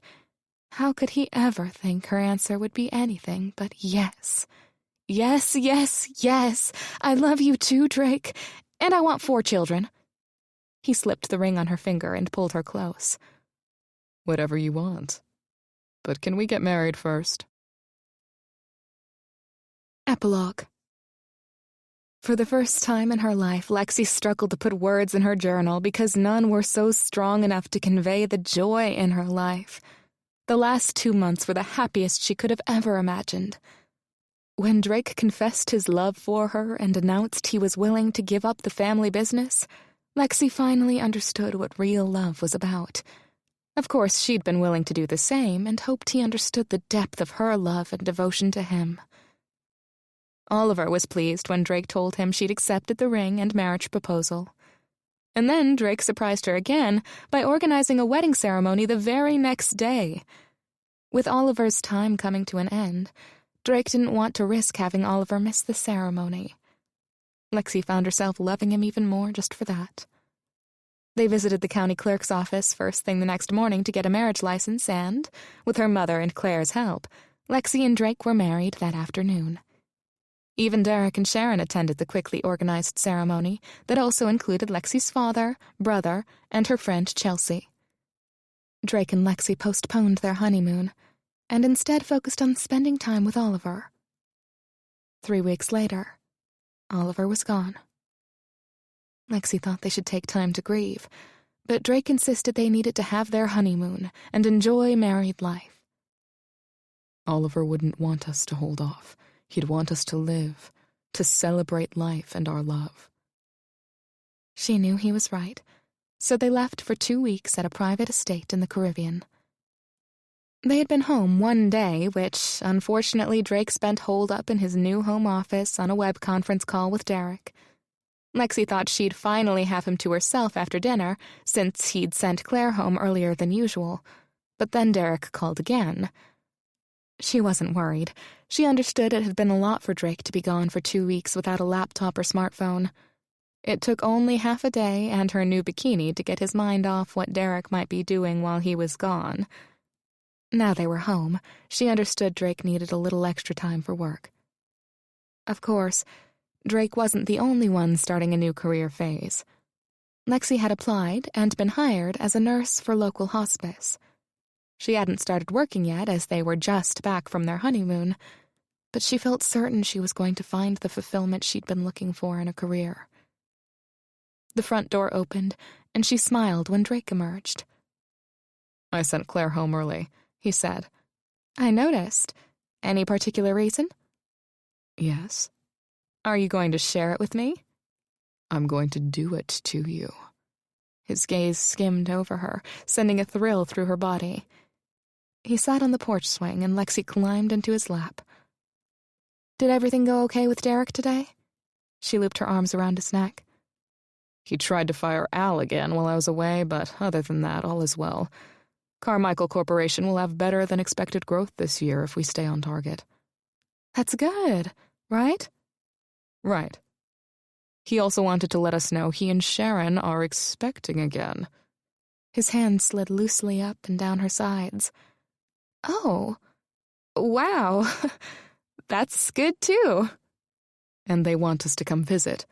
How could he ever think her answer would be anything but yes? Yes, yes, yes. I love you too, Drake. And I want 4 children. He slipped the ring on her finger and pulled her close. Whatever you want. But can we get married first? Epilogue. For the first time in her life, Lexi struggled to put words in her journal because none were so strong enough to convey the joy in her life. The last 2 months were the happiest she could have ever imagined. When Drake confessed his love for her and announced he was willing to give up the family business, Lexi finally understood what real love was about. Of course, she'd been willing to do the same and hoped he understood the depth of her love and devotion to him. Oliver was pleased when Drake told him she'd accepted the ring and marriage proposal. And then Drake surprised her again by organizing a wedding ceremony the very next day. With Oliver's time coming to an end, Drake didn't want to risk having Oliver miss the ceremony. Lexi found herself loving him even more just for that. They visited the county clerk's office first thing the next morning to get a marriage license and, with her mother and Claire's help, Lexi and Drake were married that afternoon. Even Derek and Sharon attended the quickly organized ceremony that also included Lexi's father, brother, and her friend Chelsea. Drake and Lexi postponed their honeymoon and instead focused on spending time with Oliver. 3 weeks later, Oliver was gone. Lexi thought they should take time to grieve, but Drake insisted they needed to have their honeymoon and enjoy married life. Oliver wouldn't want us to hold off. He'd want us to live, to celebrate life and our love. She knew he was right, so they left for 2 weeks at a private estate in the Caribbean. They had been home one day, which, unfortunately, Drake spent holed up in his new home office on a web conference call with Derek. Lexi thought she'd finally have him to herself after dinner, since he'd sent Claire home earlier than usual. But then Derek called again. She wasn't worried. She understood it had been a lot for Drake to be gone for 2 weeks without a laptop or smartphone. It took only half a day and her new bikini to get his mind off what Derek might be doing while he was gone. Now they were home, she understood Drake needed a little extra time for work. Of course, Drake wasn't the only one starting a new career phase. Lexi had applied and been hired as a nurse for local hospice. She hadn't started working yet, as they were just back from their honeymoon, but she felt certain she was going to find the fulfillment she'd been looking for in a career. The front door opened, and she smiled when Drake emerged. "I sent Claire home early," he said. "I noticed. Any particular reason?" "Yes." "Are you going to share it with me?" "I'm going to do it to you." His gaze skimmed over her, sending a thrill through her body. He sat on the porch swing and Lexi climbed into his lap. "Did everything go okay with Derek today?" She looped her arms around his neck. "He tried to fire Al again while I was away, but other than that, all is well. Carmichael Corporation will have better than expected growth this year if we stay on target." "That's good, right?" "Right. He also wanted to let us know he and Sharon are expecting again." His hand slid loosely up and down her sides. "Oh, wow. That's good, too." "And they want us to come visit.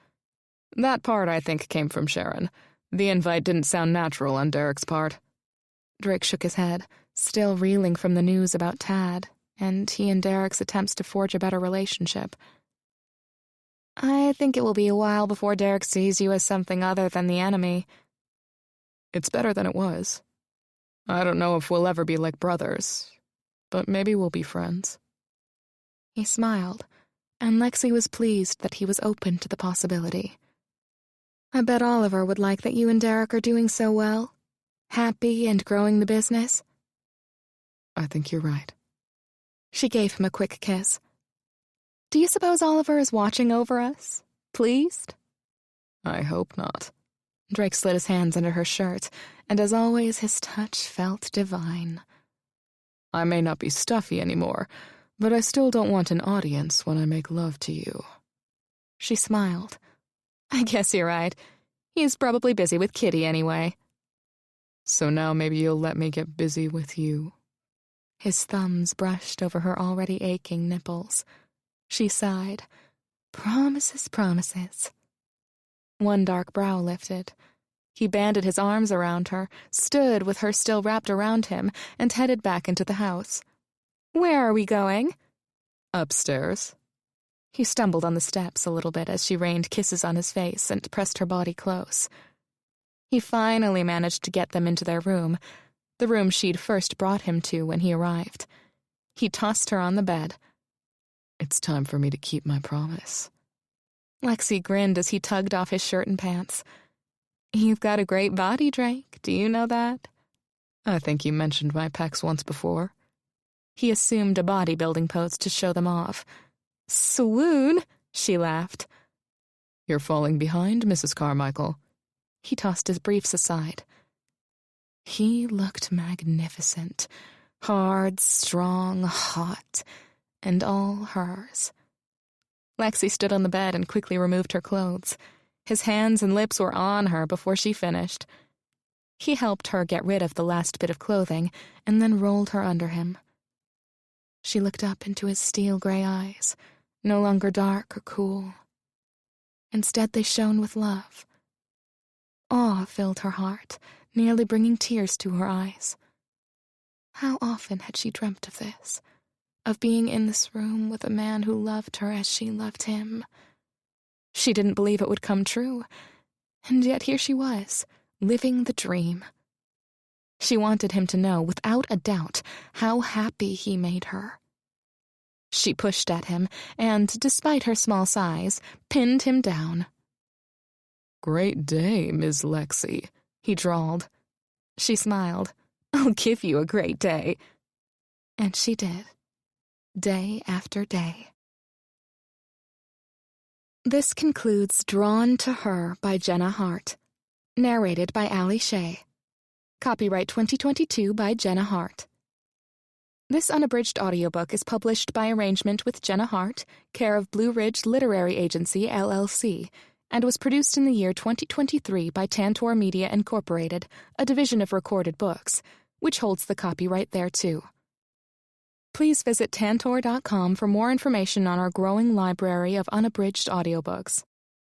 That part, I think, came from Sharon. The invite didn't sound natural on Derek's part." Drake shook his head, still reeling from the news about Tad, and he and Derek's attempts to forge a better relationship. "I think it will be a while before Derek sees you as something other than the enemy." "It's better than it was. I don't know if we'll ever be like brothers, but maybe we'll be friends." He smiled, and Lexi was pleased that he was open to the possibility. "I bet Oliver would like that you and Derek are doing so well. Happy and growing the business." "I think you're right." She gave him a quick kiss. "Do you suppose Oliver is watching over us? Pleased?" "I hope not." Drake slid his hands under her shirt, and as always his touch felt divine. "I may not be stuffy anymore, but I still don't want an audience when I make love to you." She smiled. "I guess you're right. He's probably busy with Kitty anyway." "So now maybe you'll let me get busy with you." His thumbs brushed over her already aching nipples. She sighed. "Promises, promises." One dark brow lifted. He banded his arms around her, stood with her still wrapped around him, and headed back into the house. "Where are we going?" "Upstairs." He stumbled on the steps a little bit as she rained kisses on his face and pressed her body close. He finally managed to get them into their room, the room she'd first brought him to when he arrived. He tossed her on the bed. "It's time for me to keep my promise." Lexi grinned as he tugged off his shirt and pants. "You've got a great body, Drake. Do you know that?" "I think you mentioned my pecs once before." He assumed a bodybuilding pose to show them off. Swoon, she laughed. You're falling behind, Mrs. Carmichael. He tossed his briefs aside. He looked magnificent, hard, strong, hot, and all hers. Lexi stood on the bed and quickly removed her clothes. His hands and lips were on her before she finished. He helped her get rid of the last bit of clothing and then rolled her under him. She looked up into his steel-gray eyes, no longer dark or cool. Instead, they shone with love. Awe filled her heart, nearly bringing tears to her eyes. How often had she dreamt of this, of being in this room with a man who loved her as she loved him? She didn't believe it would come true, and yet here she was, living the dream. She wanted him to know, without a doubt, how happy he made her. She pushed at him and, despite her small size, pinned him down. Great day, Miss Lexi, he drawled. She smiled. I'll give you a great day. And she did. Day after day. This concludes Drawn to Her by Jenna Harte. Narrated by Ali Shea. Copyright 2022 by Jenna Harte. This unabridged audiobook is published by arrangement with Jenna Harte, care of Blue Ridge Literary Agency, LLC, and was produced in the year 2023 by Tantor Media Incorporated, a division of Recorded Books, which holds the copyright thereto. Please visit tantor.com for more information on our growing library of unabridged audiobooks.